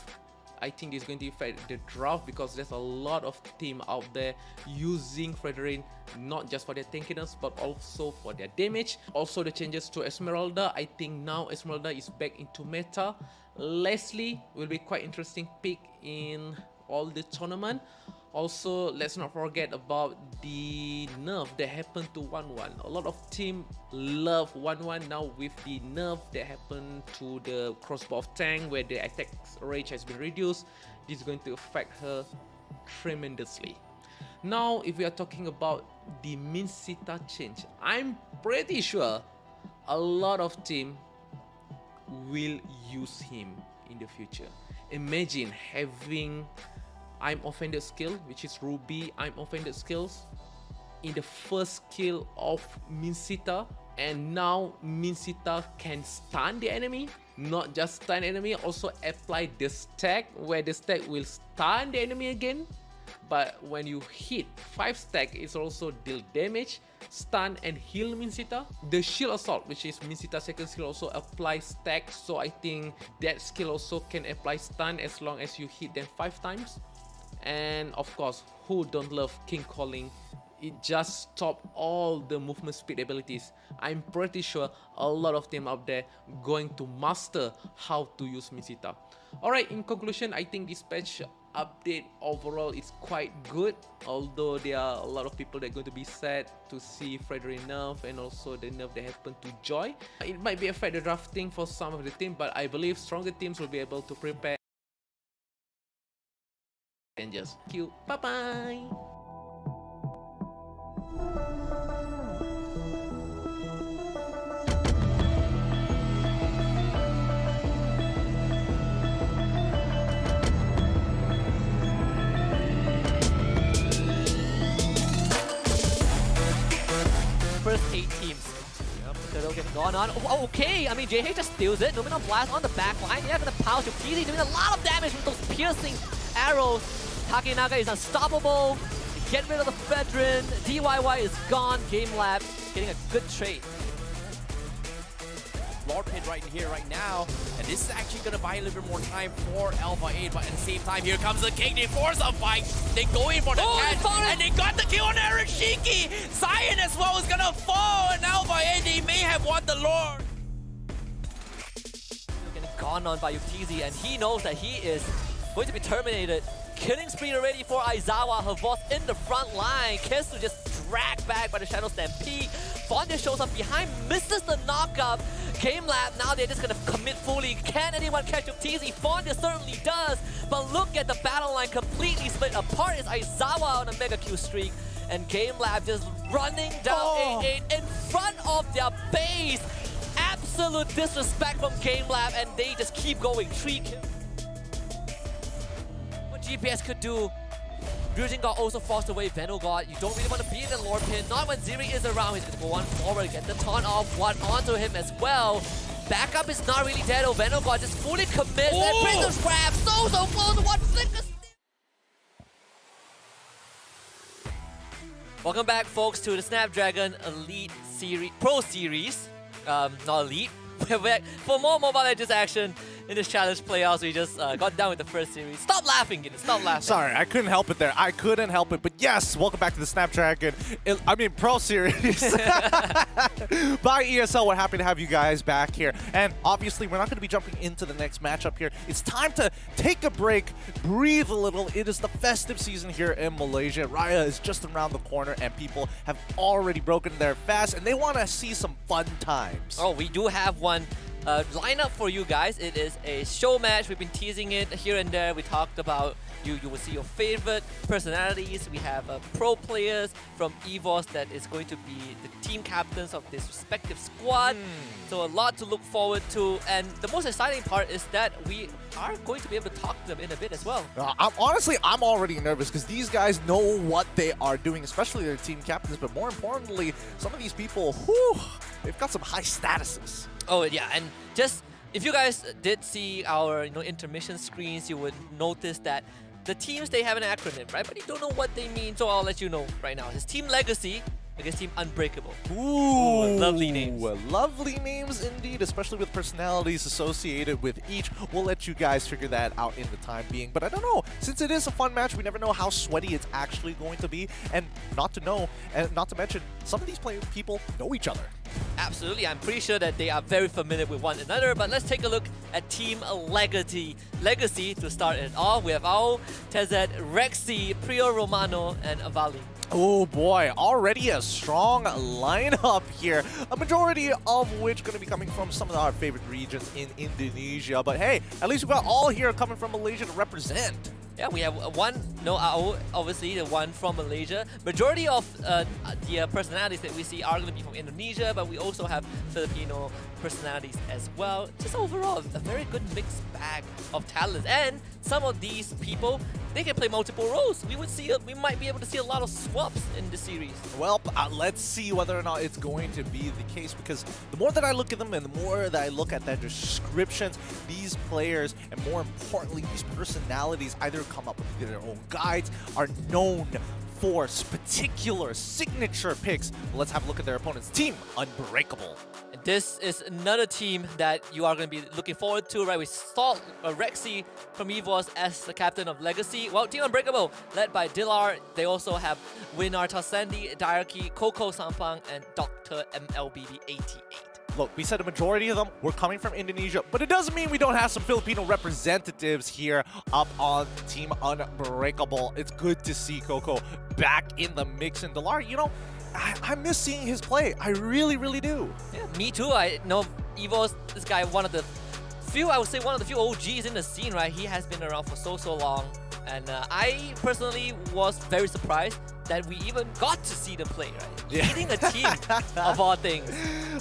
I think it's going to affect the draft because there's a lot of team out there using Frederick not just for their tankiness but also for their damage. Also the changes to Esmeralda. I think now Esmeralda is back into meta. Leslie will be quite interesting pick in all the tournament. Also, let's not forget about the nerf that happened to 1-1. A lot of team love 1-1 now with the nerf that happened to the crossbow of tank where the attack range has been reduced. This is going to affect her tremendously. Now, if we are talking about the Minsita change, I'm pretty sure a lot of team will use him in the future. Imagine having I'm Offended skill, which is Ruby I'm Offended skills, in the first skill of Minsita, and now Minsita can stun the enemy. Not just stun enemy, also apply the stack where the stack will stun the enemy again. But when you hit 5 stack, it's also deal damage, stun and heal Minsita. The shield assault, which is Minsita's second skill, also applies stack, so I think that skill also can apply stun as long as you hit them 5 times. And of course, who don't love King Calling? It just stopped all the movement speed abilities. I'm pretty sure a lot of them out there going to master how to use Minsita. Alright, in conclusion, I think this patch update overall is quite good, although there are a lot of people that are going to be sad to see Frederick nerf and also the nerf that happened to Joy. It might be affect the drafting for some of the team, but I believe stronger teams will be able to prepare. And just thank you. Bye bye. First 8 teams. Turtle getting gone on. Oh, okay, I mean, JH just steals it. Luminous Blast on the back line. They're gonna power to PD, doing a lot of damage with those piercing arrows. Takenaga is unstoppable. Get rid of the Fedrin. DYY is gone. GameLab getting a good trade. Lord Pit right in here right now, and this is actually going to buy a little bit more time for Alpha 8, but at the same time, here comes the King. They force a fight. They go in for the catch, and they got the kill on Arashiki. Zion as well is going to fall, and Alpha 8, they may have won the Lord. Getting gone on by Yuktizi, and he knows that he is going to be terminated. Killing spree already for Aizawa, her boss in the front line. Kesu just dragged back by the Shadow Stampede. Fonda shows up behind, misses the knockup. GameLab, now they're just gonna commit fully. Can anyone catch Yuktizi? Fonda certainly does, but look at the battle line completely split apart. It's Aizawa on a Mega Q streak, and GameLab just running down 8-8 in front of their base. Absolute disrespect from GameLab, and they just keep going. 3 kills. GPS could do. Ryujin got also forced away. Venogod, you don't really want to be in the lore pin. Not when Ziri is around. He's going to go on forward, get the taunt off, one onto him as well. Backup is not really dead. Oh, Venogod just fully commits. And Prison's grab so close. One flicker. Welcome back, folks, to the Snapdragon Elite Series, Pro Series. Not Elite. We're back for more Mobile Legends action in this challenge playoffs. We just got down with the first series. Stop laughing, Gideon. Stop laughing. Sorry, I couldn't help it there. I couldn't help it. But yes, welcome back to the Snapdragon, Pro Series by ESL. We're happy to have you guys back here. And obviously, we're not going to be jumping into the next matchup here. It's time to take a break, breathe a little. It is the festive season here in Malaysia. Raya is just around the corner, and people have already broken their fast, and they want to see some fun times. Oh, we do have one lineup for you guys. It is a show match. We've been teasing it here and there. We talked about you will see your favorite personalities. We have pro players from EVOS that is going to be the team captains of this respective squad. So a lot to look forward to. And the most exciting part is that we are going to be able to talk to them in a bit as well. Honestly, I'm already nervous because these guys know what they are doing, especially their team captains. But more importantly, some of these people, whew, they've got some high statuses. Oh yeah, and just if you guys did see our intermission screens, you would notice that the teams, they have an acronym, right? But you don't know what they mean, so I'll let you know right now. It's Team Legacy against Team Unbreakable. Ooh, lovely names. Lovely names indeed, especially with personalities associated with each. We'll let you guys figure that out in the time being. But I don't know, since it is a fun match, we never know how sweaty it's actually going to be. And not to mention, some of these people know each other. Absolutely, I'm pretty sure that they are very familiar with one another, but let's take a look at Team Legacy. To start it off, we have Ao, Tezet, Rexy, Prio Romano, and Avali. Oh boy, already a strong lineup here. A majority of which going to be coming from some of our favorite regions in Indonesia. But hey, at least we've got all here coming from Malaysia to represent. Yeah, we have one, Ao, obviously the one from Malaysia. Majority of the personalities that we see are going to be from Indonesia, but we also have Filipino personalities as well. Just overall, a very good mixed bag of talents. And some of these people, they can play multiple roles. We might be able to see a lot of swaps in the series. Well, let's see whether or not it's going to be the case, because the more that I look at them and the more that I look at their descriptions, these players, and more importantly, these personalities either come up with their own guides, are known for particular signature picks. Let's have a look at their opponents. Team Unbreakable. And this is another team that you are going to be looking forward to, right? We saw Rexy from EVOS as the captain of Legacy. Well, Team Unbreakable, led by Dilar. They also have Winar Tasandi, Diarchy, Coco Sampang, and Dr. MLBB 88. Look, we said a majority of them were coming from Indonesia, but it doesn't mean we don't have some Filipino representatives here up on Team Unbreakable. It's good to see Coco back in the mix. And Dilar, I miss seeing his play. I really, really do. Yeah, me too. I know EVO's, this guy, one of the few OGs in the scene, right? He has been around for so long. And I personally was very surprised that we even got to see them play, right? Yeah. Leading a team of all things.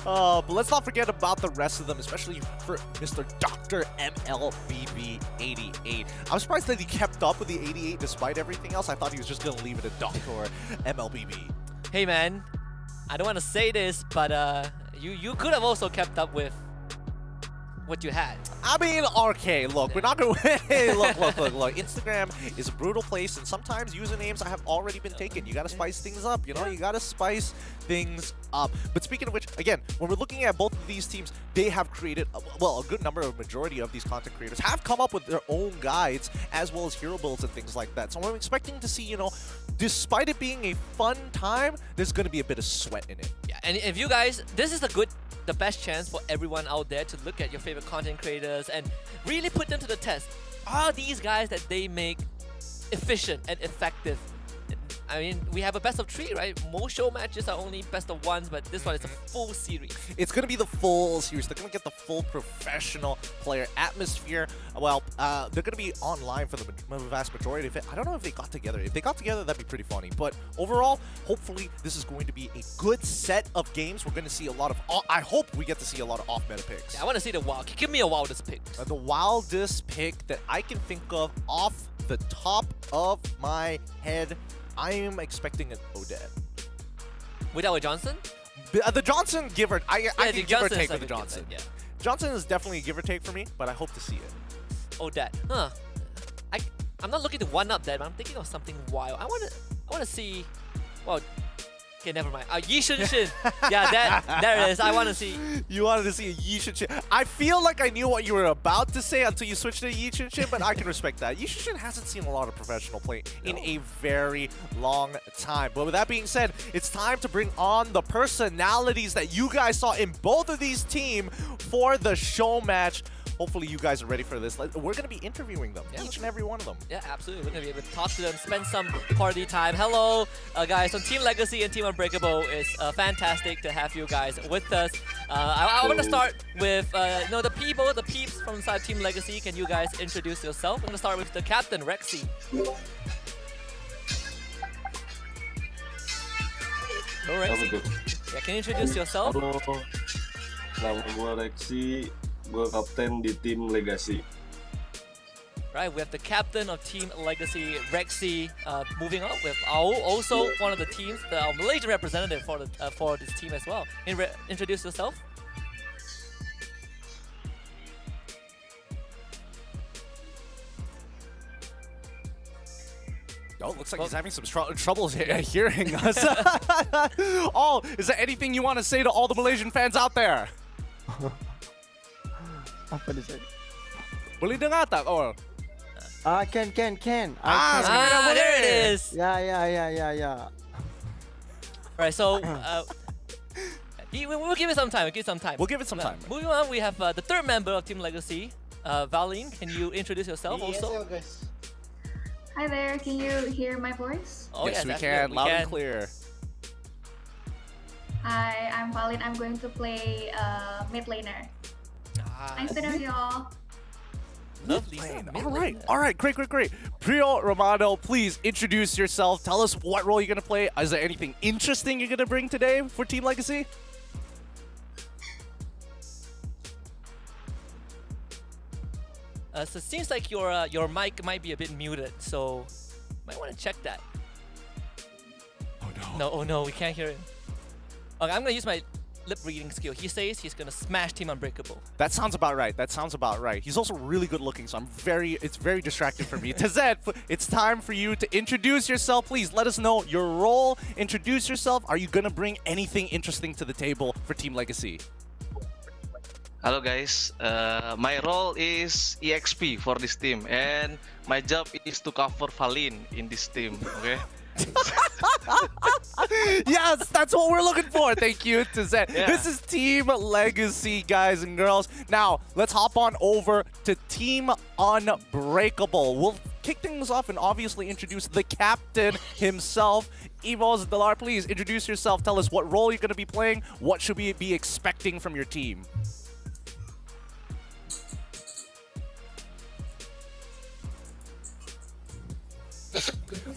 But let's not forget about the rest of them, especially for Mr. Dr. MLBB 88. I'm surprised that he kept up with the 88 despite everything else. I thought he was just going to leave it at Dr. MLBB. Hey man, I don't want to say this, but you could have also kept up with what you had. I mean, RK, look, we're not going to... Hey, look. Instagram is a brutal place, and sometimes usernames have already been taken. You got to spice things up, you got to spice things up. But speaking of which, again, when we're looking at both of these teams, they have created, a good number of majority of these content creators have come up with their own guides, as well as hero builds and things like that. So I'm expecting to see, despite it being a fun time, there's going to be a bit of sweat in it. Yeah, and if you guys, this is the best chance for everyone out there to look at your favorite content creators and really put them to the test. Are these guys that they make efficient and effective? I mean, we have a best of 3, right? Most show matches are only best of 1s, but this one is a full series. It's going to be the full series. They're going to get the full professional player atmosphere. Well, they're going to be online for the vast majority of it. I don't know if they got together. If they got together, that'd be pretty funny. But overall, hopefully, this is going to be a good set of games. We're going to see a lot of... I hope we get to see a lot of off-meta picks. Yeah, I want to see the wild. Give me a wildest pick. The wildest pick that I can think of off the top of my head, I am expecting an Odette. Without a Johnson? The Johnson, give or I think give or Johnson take is with the like a Johnson. give, yeah. Johnson is definitely a give or take for me, but I hope to see it. Odette. Huh. I'm not looking to one-up that, but I'm thinking of something wild. I wanna see. Well, okay, never mind. Yi Shun Shin. Yeah, there it is. I wanna see. You wanted to see a Yi Shun Shin. I feel like I knew what you were about to say until you switched to Yi Shun Shin, but I can respect that. Yi Shun Shin hasn't seen a lot of professional play in a very long time. But with that being said, it's time to bring on the personalities that you guys saw in both of these teams for the show match. Hopefully you guys are ready for this. We're going to be interviewing them, each and every one of them. Yeah, absolutely. We're going to be able to talk to them, spend some party time. Hello, guys from Team Legacy and Team Unbreakable. It's fantastic to have you guys with us. I want to start with the peeps from inside Team Legacy. Can you guys introduce yourself? I'm going to start with the captain, Rexy. Hello, Rexy. Yeah, can you introduce yourself? Halo, nama gue Rexy. Gue kapten di tim Legacy. Right, we have the captain of Team Legacy, Rexy, moving on with Ao, also one of the teams, the Malaysian representative for this team as well. Introduce yourself. Oh, looks like he's having some troubles hearing us. Oh, is there anything you want to say to all the Malaysian fans out there? Apa dia? Boleh dengar tak? Oh. Can. There it is. Yeah. Right, so we'll give it some time. We'll give it some time. Moving on, we have the third member of Team Legacy, Valine. Can you introduce yourself also? Guys. Hi there, can you hear my voice? Oh, yes, we can. Loud and clear. Hi, I'm Valine. I'm going to play mid laner. Nice to know you all. Lovely. All right, great. Priyo Romano, please introduce yourself. Tell us what role you're going to play. Is there anything interesting you're going to bring today for Team Legacy? So it seems like your mic might be a bit muted, so might want to check that. Oh no, we can't hear him. Okay, I'm gonna use my lip reading skill. He says he's gonna smash Team Unbreakable. That sounds about right. He's also really good looking, so it's very distracting for me. Tazed, it's time for you to introduce yourself. Please let us know your role. Introduce yourself. Are you gonna bring anything interesting to the table for Team Legacy? Hello guys, my role is EXP for this team, and my job is to cover Valine in this team. Okay. Yes, that's what we're looking for. Thank you, Tazed. Yeah. This is Team Legacy, guys and girls. Now, let's hop on over to Team Unbreakable. We'll kick things off and obviously introduce the captain himself. Evos Delar, please introduce yourself. Tell us what role you're going to be playing. What should we be expecting from your team?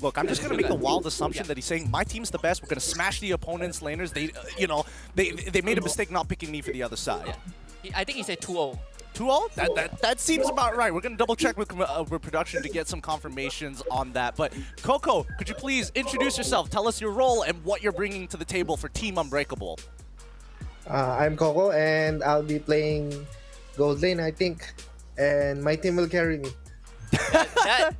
Look, I'm just gonna make the wild assumption that he's saying my team's the best. We're gonna smash the opponent's laners. They made a mistake not picking me for the other side. I think he said 2-0. 2-0? That seems about right. We're gonna double check with production to get some confirmations on that. But Coco, could you please introduce yourself? Tell us your role and what you're bringing to the table for Team Unbreakable. I'm Coco, and I'll be playing gold lane, I think, and my team will carry me.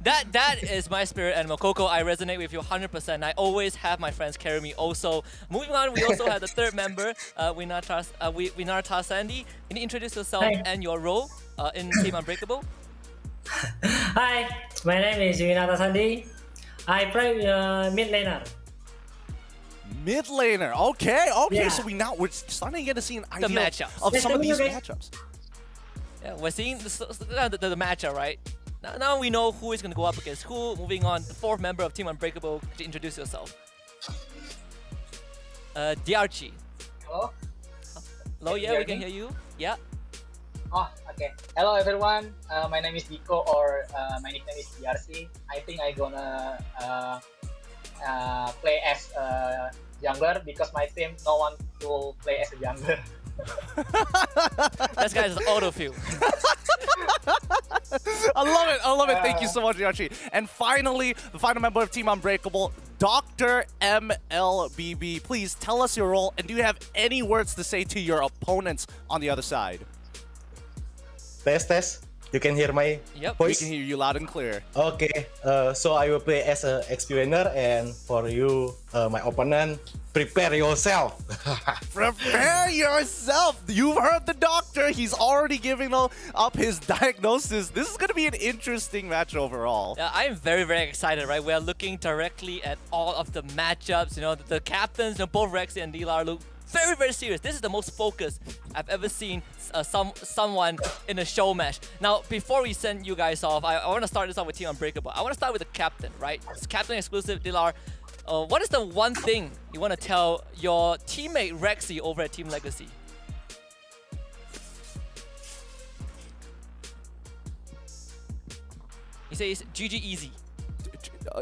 That is my spirit animal. Coco, I resonate with you 100%. I always have my friends carry me also. Moving on, we also have the third member, Winarta Sandy. Can you introduce yourself and your role in Team Unbreakable? Hi, my name is Winarta Sandy. I play mid laner. Mid laner, okay. Yeah. So we're starting to see an idea matchups. of some of these matchups. Yeah, we're seeing the matchup, right? Now we know who is going to go up against who. Moving on, the fourth member of Team Unbreakable. Could you introduce yourself? Diarchi. Hello? Hello, yeah, we can hear you. Yeah. Oh, okay. Hello everyone. My name is Nico, or my nickname is DRC. I think I'm gonna play as a jungler because my team no one to play as a jungler. This guy's autofill. I love it. I love it. Thank you so much, Yachi. And finally, the final member of Team Unbreakable, Dr. MLBB. Please tell us your role, and do you have any words to say to your opponents on the other side? Test. You can hear my voice? We can hear you loud and clear. Okay, so I will play as an XP winner, and for you, my opponent, prepare yourself. Prepare yourself. You've heard the doctor. He's already giving up his diagnosis. This is going to be an interesting match overall. Yeah, I'm very, very excited, right? We are looking directly at all of the matchups. You know, the captains, both Rexy and Dilar look very, very serious. This is the most focused I've ever seen someone in a show match. Now, before we send you guys off, I want to start this off with Team Unbreakable. I want to start with the captain, right? It's captain exclusive, Dilar. What is the one thing you want to tell your teammate Rexy over at Team Legacy? He says GG easy.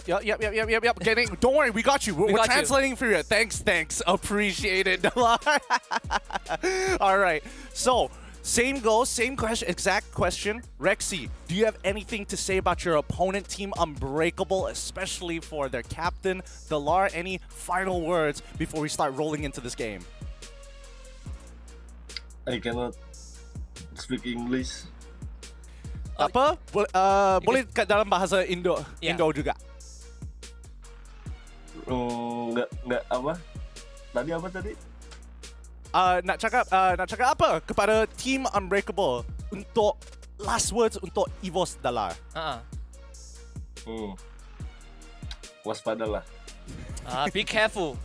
Yep. Don't worry, we got you. We're translating for you. Thanks. Appreciate it. All right. So, same goes, same question, exact question. Rexy, do you have anything to say about your opponent, Team Unbreakable, especially for their captain, Dilar? Any final words before we start rolling into this game? I cannot speak English. Apa? Boleh dalam bahasa Indo juga. Nggak apa? Tadi apa tadi? Nak cakap apa kepada Team Unbreakable untuk last words untuk EVOS Dilar? Waspadalah. Be careful.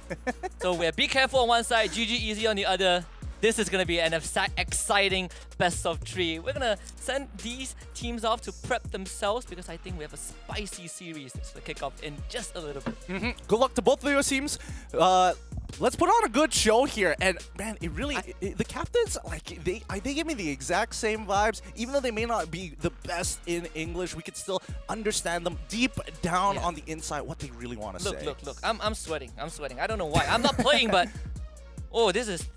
So we're be careful on one side, GG easy on the other. This is going to be an exciting best of 3. We're going to send these teams off to prep themselves because I think we have a spicy series to kick off in just a little bit. Good luck to both of your teams. Let's put on a good show here. And man, it really, the captains, like they give me the exact same vibes. Even though they may not be the best in English, we could still understand them deep down on the inside what they really want to say. Look. I'm sweating. I don't know why. I'm not playing, but oh, this is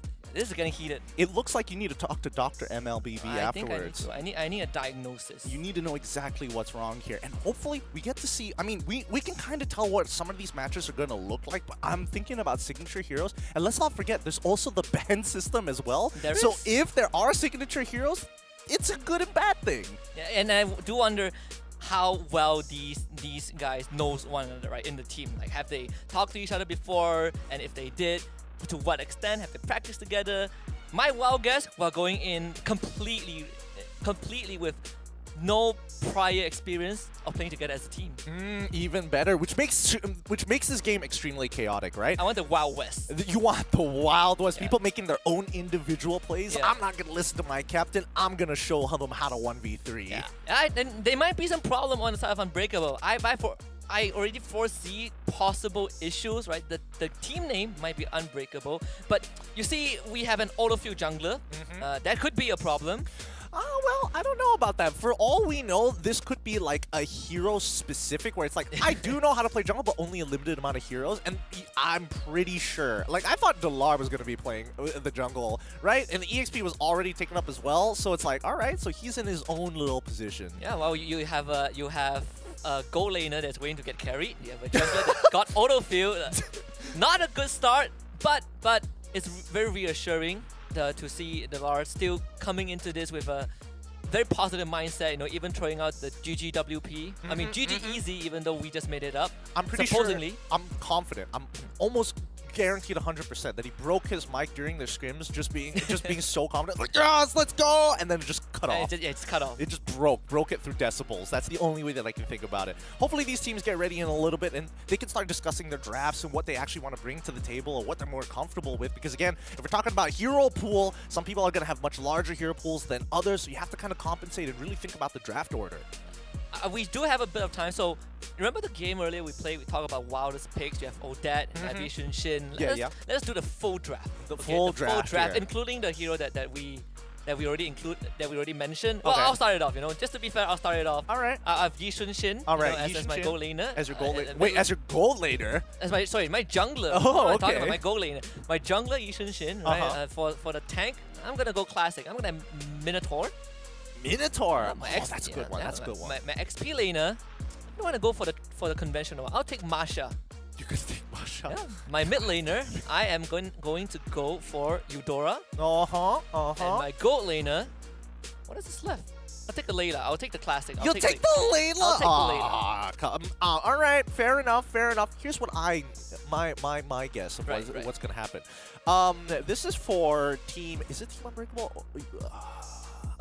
getting heated. It looks like you need to talk to Dr. MLBB afterwards. I think I need a diagnosis. You need to know exactly what's wrong here. And hopefully we get to see, I mean, we can kind of tell what some of these matches are going to look like, but I'm thinking about signature heroes. And let's not forget, there's also the ban system as well. So if there are signature heroes, it's a good and bad thing. Yeah, and I do wonder how well these guys knows one another, right, in the team. Like, have they talked to each other before? And if they did, to what extent have they practiced together? My wild guess, we're going in completely with no prior experience of playing together as a team. Even better, which makes this game extremely chaotic, right? I want the Wild West. You want the Wild West. People making their own individual plays. I'm not gonna listen to my captain. I'm gonna show them how to 1v3. Yeah, and there might be some problem on the side of Unbreakable. I already foresee possible issues, right? The team name might be Unbreakable, but you see, we have an autofill jungler. That could be a problem. Well, I don't know about that. For all we know, this could be like a hero specific where it's like, I do know how to play jungle, but only a limited amount of heroes. And I'm pretty sure, like I thought Dilar was going to be playing the jungle, right? And the EXP was already taken up as well. So it's like, all right, so he's in his own little position. Yeah, well, you have a gold laner that's waiting to get carried. You have a jungler that got autofill. Not a good start, but it's very reassuring to see Dilar still coming into this with a very positive mindset, you know, even throwing out the GGWP. I mean, GG easy, even though we just made it up. I'm pretty supposedly. sure, I'm confident. I'm almost guaranteed 100% that he broke his mic during the scrims, just being so confident, like, yes, let's go, and then it just cut off. It's cut off. It just broke it through decibels. That's the only way that I can think about it. Hopefully these teams get ready in a little bit and they can start discussing their drafts and what they actually want to bring to the table or what they're more comfortable with. Because again, if we're talking about hero pool, some people are going to have much larger hero pools than others, so you have to kind of compensate and really think about the draft order. We do have a bit of time, so remember the game earlier we played? We talked about wildest picks. You have Odette, Aviation Shin. Let us do the full draft. The full draft, including the hero that that we already mentioned. Well, Okay. I'll start it off. Just to be fair, I'll start it off. All right. I have Yi Shin. All right, As my gold laner. As your gold laner. and Wait, as your gold laner? As my jungler. Oh, I'm talking okay. about my gold laner. My jungler Yi Shin, right? For the tank, I'm gonna go classic. I'm gonna Minotaur. Minotaur. My That's a good one. That's a good one. My XP laner. I don't want to go for the conventional one. I'll take Masha. You could take Masha. Yeah. My mid laner, I am going to go for Eudora. And my gold laner, what is this left? I'll take the Layla. I'll take the classic. You'll take the Layla? I'll take the Layla. All right, fair enough, fair enough. Here's what my guess of what's gonna happen. This is for team. Is it Team Unbreakable?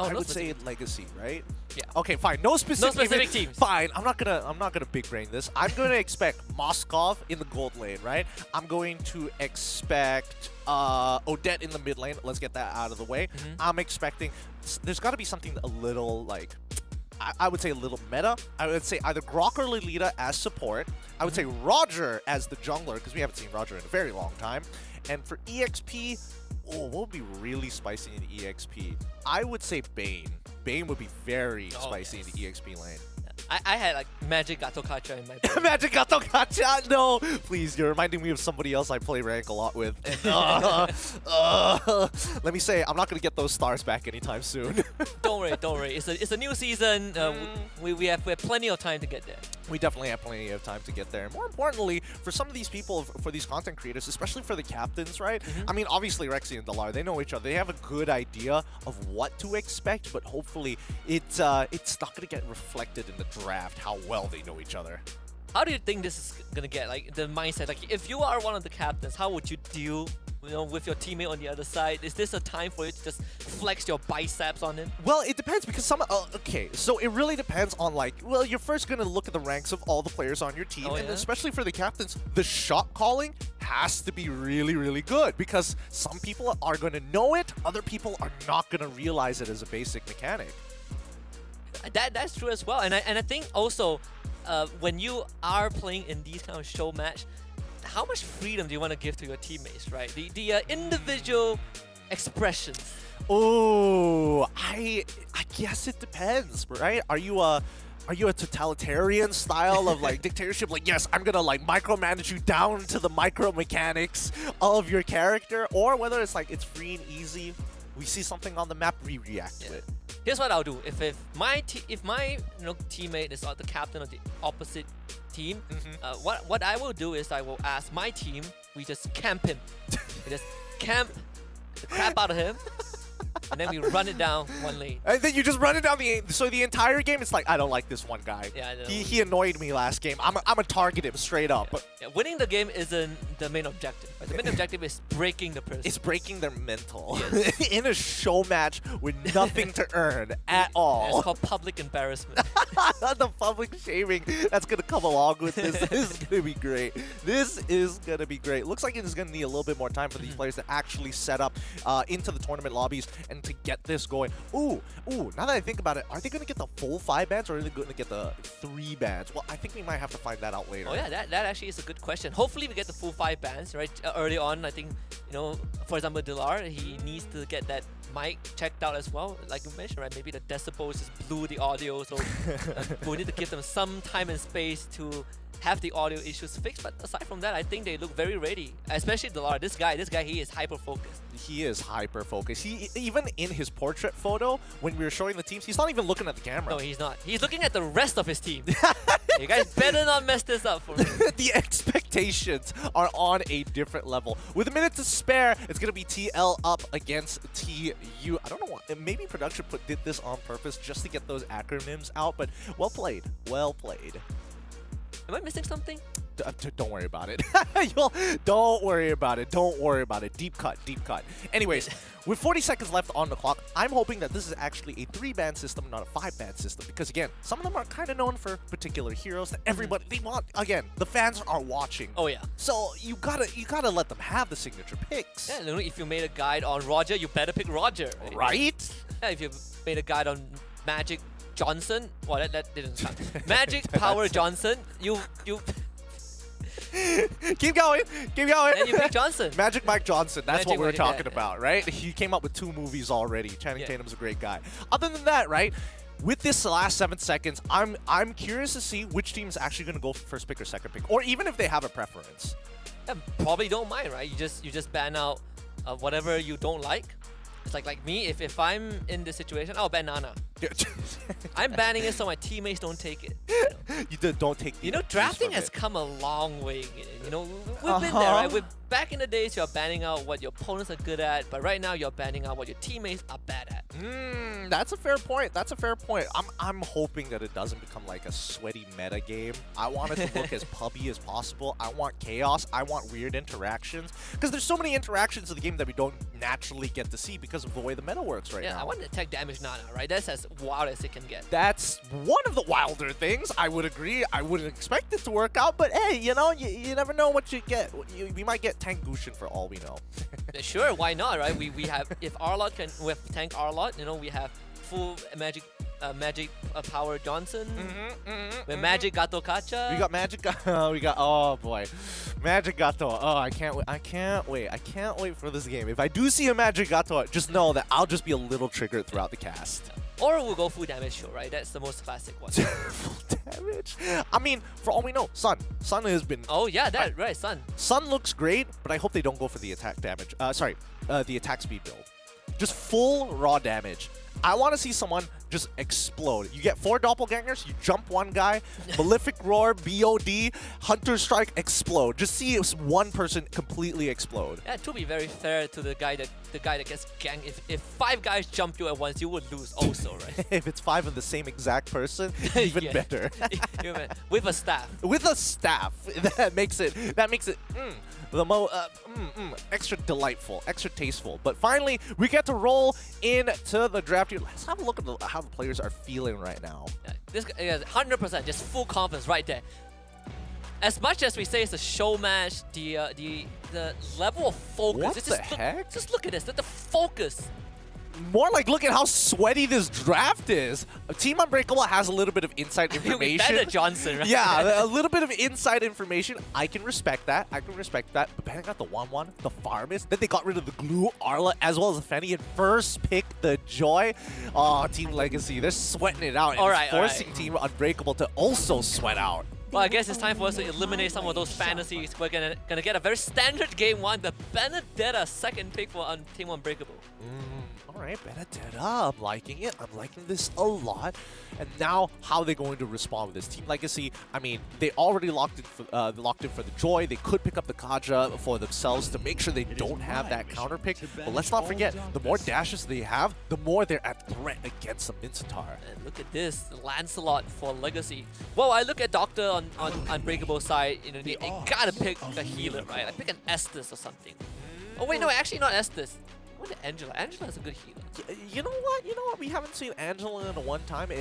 I would say Legacy, right? Yeah. Okay, fine. No specific teams. Fine. I'm not gonna big brain this. I'm gonna expect Moskov in the gold lane, right? I'm going to expect Odette in the mid lane. Let's get that out of the way. I'm expecting. There's got to be something a little like. I would say a little meta. I would say either Grok or Lolita as support. I would say Roger as the jungler, because we haven't seen Roger in a very long time. And for EXP, what would be really spicy in the EXP? I would say Bane. Bane would be very spicy in the EXP lane. I had like Magic Gato Kacha in my Magic Gato Kacha? No! Please, you're reminding me of somebody else I play rank a lot with. Let me say, I'm not going to get those stars back anytime soon. Don't worry. It's a new season. We have plenty of time to get there. We definitely have plenty of time to get there. And more importantly, for some of these people, for these content creators, especially for the captains, right? I mean, obviously, Rexy and Dalar, they know each other. They have a good idea of what to expect, but hopefully it's not going to get reflected in the draft how well they know each other. How do you think this is going to get, like, the mindset? Like, if you are one of the captains, how would you deal with your teammate on the other side? Is this a time for you to just flex your biceps on him? Well, it depends because okay, so it really depends on well, you're first going to look at the ranks of all the players on your team, and especially for the captains, the shot calling has to be really, really good because some people are going to know it, other people are not going to realize it as a basic mechanic. That's true as well, and I think also when you are playing in these kind of show match, how much freedom do you want to give to your teammates, right? The individual expressions. Oh, I guess it depends, right? Are you a totalitarian style of like dictatorship? Like, yes, I'm gonna like micromanage you down to the micro mechanics of your character, or whether it's like it's free and easy. We see something on the map, we react to it. Here's what I'll do. If my teammate is the captain of the opposite team, what I will do is I will ask my team, we just camp him. We just camp the crap out of him, and then we run it down one lane. And then you just run it down the entire game. It's like, I don't like this one guy. Yeah, I know. He annoyed me last game. I'm gonna target him straight up. Yeah, winning the game isn't the main objective. Right? The main objective is breaking the person. It's breaking their mental in a show match with nothing to earn at all. It's called public embarrassment. The public shaming that's gonna come along with this. This is gonna be great. This is gonna be great. Looks like it is gonna need a little bit more time for these players to actually set up into the tournament lobbies and to get this going. Ooh, now that I think about it, are they gonna get the full 5 bans or are they gonna get the 3 bans? Well, I think we might have to find that out later. Oh yeah, that actually is a good question. Hopefully we get the full 5 bans, right? Early on, I think, for example, Dilar, he needs to get that mic checked out as well. Like you mentioned, right? Maybe the decibels just blew the audio, so we need to give them some time and space to have the audio issues fixed. But aside from that, I think they look very ready. Especially Dilar. This guy, he is hyper-focused. He is hyper-focused. He even in his portrait photo, when we were showing the teams, he's not even looking at the camera. No, he's not. He's looking at the rest of his team. You guys better not mess this up for me. The expectations are on a different level. With a minute to spare, it's going to be TL up against TU. I don't know what. Maybe production did this on purpose just to get those acronyms out, but well played. Well played. Am I missing something? Don't worry about it. Don't worry about it. Don't worry about it. Deep cut, deep cut. Anyways, with 40 seconds left on the clock, I'm hoping that this is actually a 3-ban system, not a 5-ban system. Because again, some of them are kind of known for particular heroes that everybody they want. Again, the fans are watching. Oh yeah. So you gotta let them have the signature picks. Yeah, if you made a guide on Roger, you better pick Roger. Right? Yeah, if you made a guide on Magic Johnson, well that didn't count. Magic Power Johnson, you Keep going. Keep going. Then you pick Johnson. Magic Mike Johnson. That's Magic what we were Mike, talking yeah. about, right? He came up with 2 movies already. Channing Tatum's a great guy. Other than that, right? With this last 7 seconds, I'm curious to see which team's actually going to go for first pick or second pick, or even if they have a preference. Yeah, probably don't mind, right? You just ban out whatever you don't like. It's like me, if I'm in this situation, I'll ban Nana. I'm banning it so my teammates don't take it. You don't take. You know, drafting has come a long way. You know, we've been there, right? Back in the days, you're banning out what your opponents are good at, but right now you're banning out what your teammates are bad at. That's a fair point. That's a fair point. I'm hoping that it doesn't become like a sweaty meta game. I want it to look as pubby as possible. I want chaos. I want weird interactions. Because there's so many interactions in the game that we don't naturally get to see because of the way the meta works right now. Yeah, I want to tech damage Nana, right? That's as wild as it can get. That's one of the wilder things. I would agree. I wouldn't expect it to work out, but hey, you know, you never know what you get. We might get Tank Gushin for all we know. Sure, why not, right? We have, if Arlott can, with Tank Arlott, you know, we have full magic power Johnson. With Magic Gato Kacha. We got Magic oh boy. Magic Gato. Oh, I can't wait. I can't wait for this game. If I do see a Magic Gato, just know that I'll just be a little triggered throughout the cast. Or we'll go full damage show, right? That's the most classic one. Full damage? I mean, for all we know, Sun. Sun has been... Oh yeah, right, Sun. Sun looks great, but I hope they don't go for the attack damage. The attack speed build. Just full raw damage. I want to see someone just explode. You get 4 doppelgangers, you jump one guy, Malefic Roar, BOD, Hunter Strike, explode. Just see one person completely explode. Yeah, to be very fair to the guy that gets ganked, if 5 guys jump you at once, you would lose also, right? If it's 5 of the same exact person, even better. With a staff. With a staff. That makes it the extra delightful, extra tasteful. But finally, we get to roll into the draft here. Let's have a look at how the players are feeling right now. Yeah, this is 100%, just full confidence right there. As much as we say it's a show match, the level of focus. What the heck? Just look at this. The focus. More like, look at how sweaty this draft is. Team Unbreakable has a little bit of inside information. Banter Johnson, right? Yeah, a little bit of inside information. I can respect that. But banning out the 1-1, the Farmist, then they got rid of the Glue, Arla, as well as the Fanny, and first pick the Joy. Oh, Team Legacy, they're sweating it out. And forcing Team Unbreakable to also sweat out. Well, I guess it's time for us to eliminate some of those fantasies. We're gonna get a very standard game 1, the Benedetta second pick for Team Unbreakable. Alright, Benedetta, I'm liking it. I'm liking this a lot. And now, how are they going to respond with this? Team Legacy, I mean, they already locked in for the Joy. They could pick up the Kaja for themselves to make sure they don't have that counter pick. But let's not forget, the more dashes they have, the more they're at threat against the Minotaur. And look at this, Lancelot for Legacy. Well, I look at Doctor on Unbreakable side, you know, they gotta pick a healer, right? Like pick an Estus or something. Oh wait, no, actually not Estus. What about Angela? Angela's a good healer. You know what? We haven't seen Angela in a long time,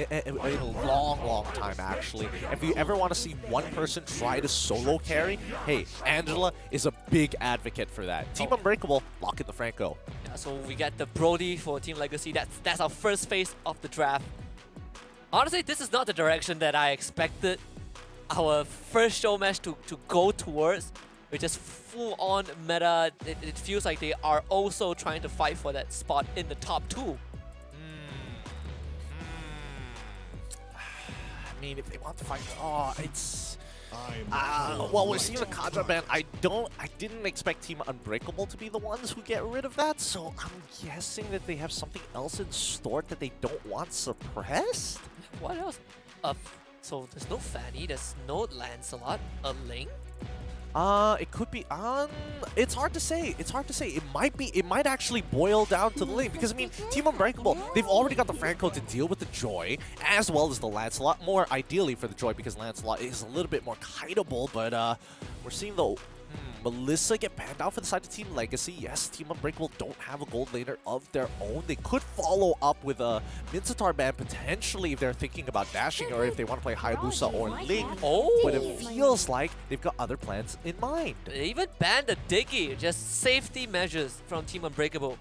actually. If you ever want to see one person try to solo carry, hey, Angela is a big advocate for that. Team Unbreakable, lock in the Franco. Yeah, so we get the Brody for Team Legacy. That's our first phase of the draft. Honestly, this is not the direction that I expected our first show match to go towards. Which is full-on meta. It feels like they are also trying to fight for that spot in the top 2. I mean, if they want to fight, it's... well, we're seeing the Kaja ban. I didn't expect Team Unbreakable to be the ones who get rid of that, so I'm guessing that they have something else in store that they don't want suppressed? What else? So there's no Fanny, there's no Lancelot, a Ling? It could be it's hard to say. It might actually boil down to the lane because I mean, Team Unbreakable, they've already got the Franco to deal with the Joy as well as the Lancelot. More ideally for the Joy because Lancelot is a little bit more kiteable, but we're seeing the Melissa get banned out for the side of Team Legacy. Yes, Team Unbreakable don't have a gold laner of their own. They could follow up with a Minotaur ban potentially if they're thinking about dashing or if they want to play Hayabusa or Ling. But it feels like they've got other plans in mind. They even banned the Diggy, just safety measures from Team Unbreakable.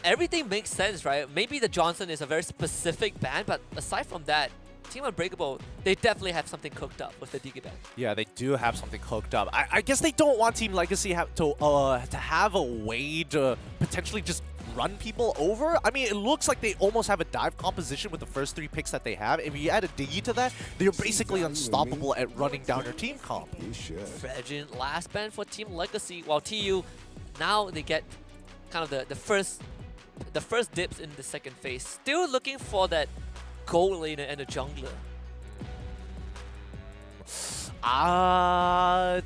Everything makes sense, right? Maybe the Johnson is a very specific ban, but aside from that, Team Unbreakable, they definitely have something cooked up with the DigiBet. Yeah, they do have something cooked up. I guess they don't want Team Legacy to have a way to potentially just run people over. I mean, it looks like they almost have a dive composition with the first 3 picks that they have. If you add a Diggy to that, they're basically unstoppable at running down your team comp. Fragile last ban for Team Legacy, while TU, now they get kind of the first dips in the second phase. Still looking for that gold laner and a jungler.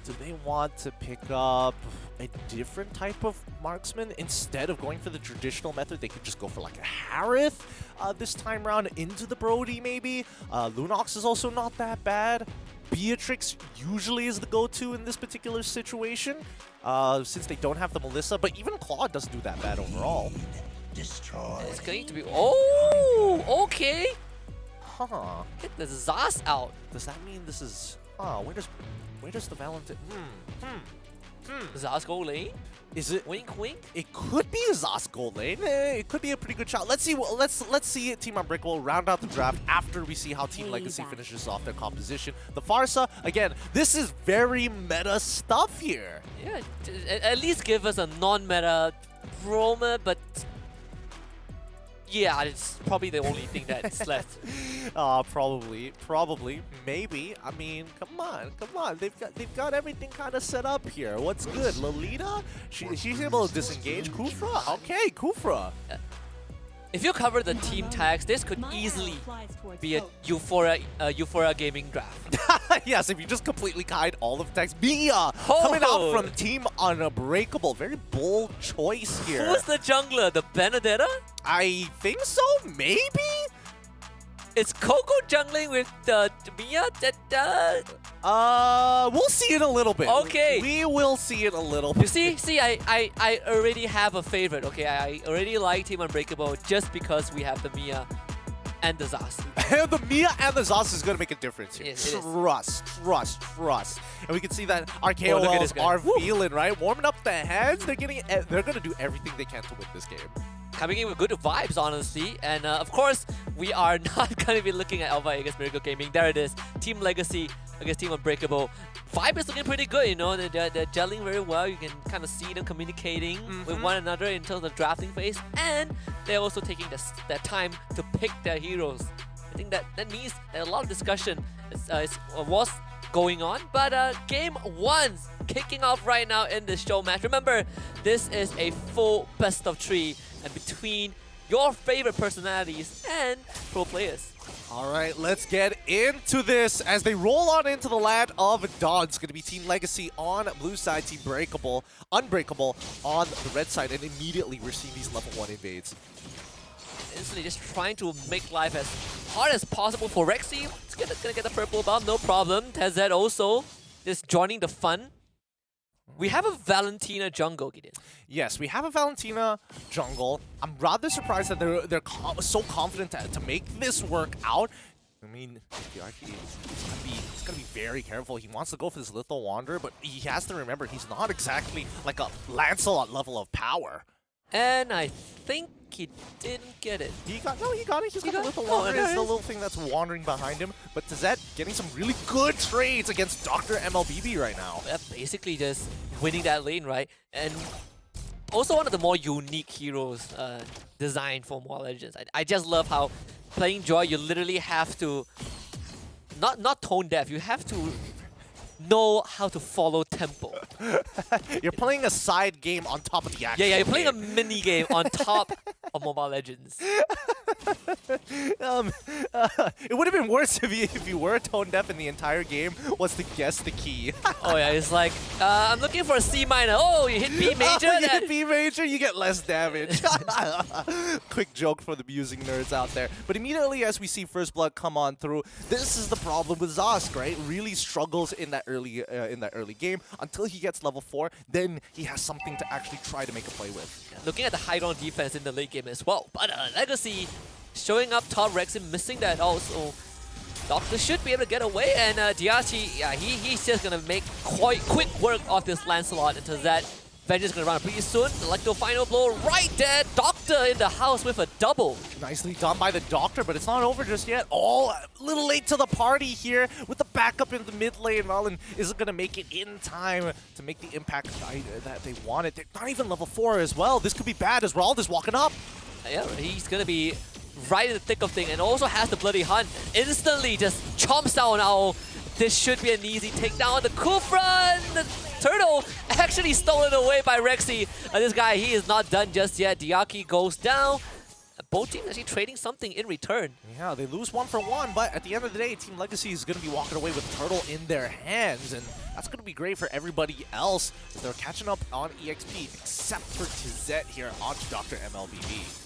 Do they want to pick up a different type of marksman instead of going for the traditional method? They could just go for like a Harith this time around into the Brody maybe. Lunox is also not that bad. Beatrix usually is the go-to in this particular situation since they don't have the Melissa, but even Claude doesn't do that bad overall. It's going to be... Oh! Okay! Huh. Get the Zas out. Does that mean this is... Oh, where does the Valentine... Zas gold lane? Is it... Wink, wink? It could be a Zas gold lane. It could be a pretty good shot. Let's see. Let's see Team Unbreakable round out the draft after we see how Team Legacy finishes off their composition. The Farsa, again, this is very meta stuff here. Yeah, at least give us a non-meta Roma, but... Yeah, it's probably the only thing that's left. Probably, maybe. I mean, come on. They've got everything kind of set up here. What's good? Lolita? She's able to disengage. Kufra? Okay, Kufra. If you cover the team tags, this could easily be a Euphoria gaming draft. Yes, if you just completely hide all of the tags. Mia coming out from Team Unbreakable. Very bold choice here. Who's the jungler? The Benedetta? I think so, maybe? It's Coco jungling with Mia? We'll see it a little bit. Okay. We will see it a little bit. You see, I already have a favorite, okay? I already like Team Unbreakable just because we have the Mia and the Zas. The Mia and the Zas is going to make a difference here. Yes, Trust. And we can see that our KOLs are feeling, right? Warming up the heads. They're going to do everything they can to win this game. Coming in with good vibes, honestly. And of course, we are not going to be looking at Alpha against Miracle Gaming. There it is. Team Legacy against Team Unbreakable. Vibe is looking pretty good, you know. They're gelling very well. You can kind of see them communicating with one another in terms of drafting phase. And they're also taking their time to pick their heroes. I think that means that a lot of discussion was going on. But game 1's kicking off right now in this show match. Remember, this is a full best of 3. And between your favorite personalities and pro players. All right, let's get into this as they roll on into the land of Dawn. It's going to be Team Legacy on blue side, Team Unbreakable on the red side, and immediately we're seeing these level 1 invades. Instantly just trying to make life as hard as possible for Rexy. It's gonna get the purple buff, no problem. Tezet also just joining the fun. We have a Valentina jungle, Gideon. Yes, we have a Valentina jungle. I'm rather surprised that they're so confident to make this work out. I mean, he's gonna be very careful. He wants to go for this Lethal Wanderer, but he has to remember he's not exactly like a Lancelot level of power. And I think he didn't get it. He got it. He's got the Lethal Wanderer. It's the little thing that's wandering behind him. But Tezet getting some really good trades against Dr. MLBB right now. Yeah, basically just winning that lane, right? And also one of the more unique heroes designed for Mobile Legends. I just love how playing Joy, you literally have to not tone deaf. You have to know how to follow tempo. You're playing a side game on top of the actual Yeah, you're playing game. a mini game on top of Mobile Legends. It would have been worse if you were tone deaf and the entire game was to guess the key. Oh yeah, it's like, I'm looking for a C minor. Oh, you hit B major? You hit B major, you get less damage. Quick joke for the musing nerds out there. But immediately as we see First Blood come on through, this is the problem with Zosk, right? Really struggles in that early game until he gets level 4. Then he has something to actually try to make a play with. Looking at the high ground defense in the late game as well. But Legacy showing up top, Rexy missing that also. Doctor should be able to get away, and DRT, yeah, he's just gonna make quite quick work of this Lancelot into that. Vengeance gonna run pretty soon. Electro final blow right there. Doctor in the house with a double. Nicely done by the Doctor, but it's not over just yet. Oh, a little late to the party here with the backup in the mid lane. Marlon isn't going to make it in time to make the impact that they wanted. They're not even level 4 as well. This could be bad as Rald is walking up. Yeah, he's going to be right in the thick of things and also has the Bloody Hunt. Instantly just chomps down Owl. This should be an easy takedown. The Kufra, the Turtle actually stolen away by Rexy. This guy, he is not done just yet. Diaki goes down. Both teams actually trading something in return. Yeah, they lose 1 for 1, but at the end of the day, Team Legacy is going to be walking away with Turtle in their hands, and that's going to be great for everybody else as they're catching up on EXP, except for Tizet here onto Dr. MLBB.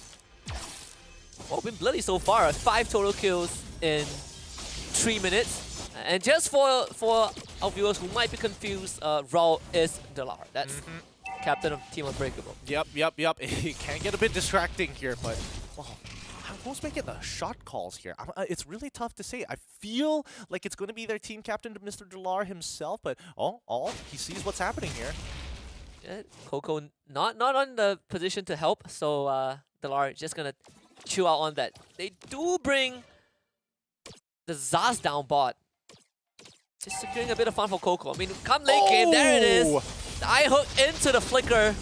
Well, been bloody so far. 5 total kills in 3 minutes. And just for our viewers who might be confused, Raul is Delar. That's captain of Team Unbreakable. Yep. It can get a bit distracting here, but who's making the shot calls here? It's really tough to say. I feel like it's going to be their team captain, Mr. Delar himself, but he sees what's happening here. Yeah, Coco not on the position to help, so Delar just gonna chew out on that. They do bring the Zaz down bot. Just securing a bit of fun for Coco. I mean, come late game, there it is. The eye hook into the flicker.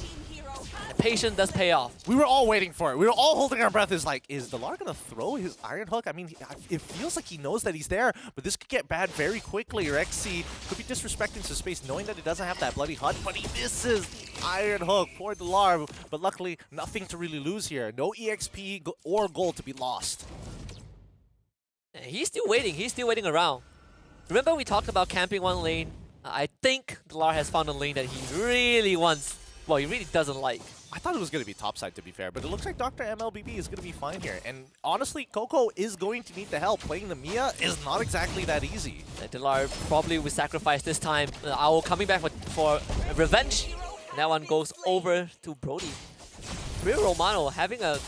The patience does pay off. We were all waiting for it. We were all holding our breath. Is Delar gonna throw his Iron Hook? I mean, it feels like he knows that he's there, but this could get bad very quickly. Rexy could be disrespecting some space, knowing that he doesn't have that Bloody Hunt, but he misses. Iron Hook for Delar, but luckily nothing to really lose here. No EXP or gold to be lost. He's still waiting. He's still waiting around. Remember we talked about camping one lane? I think Delar has found a lane that he really wants. Well, he really doesn't like. I thought it was going to be topside, to be fair, but it looks like Dr. MLBB is going to be fine here. And honestly, Coco is going to need the help. Playing the Mia is not exactly that easy. Delar probably will sacrifice this time. Owl coming back for revenge. And that one goes over to Brody. Real Romano having a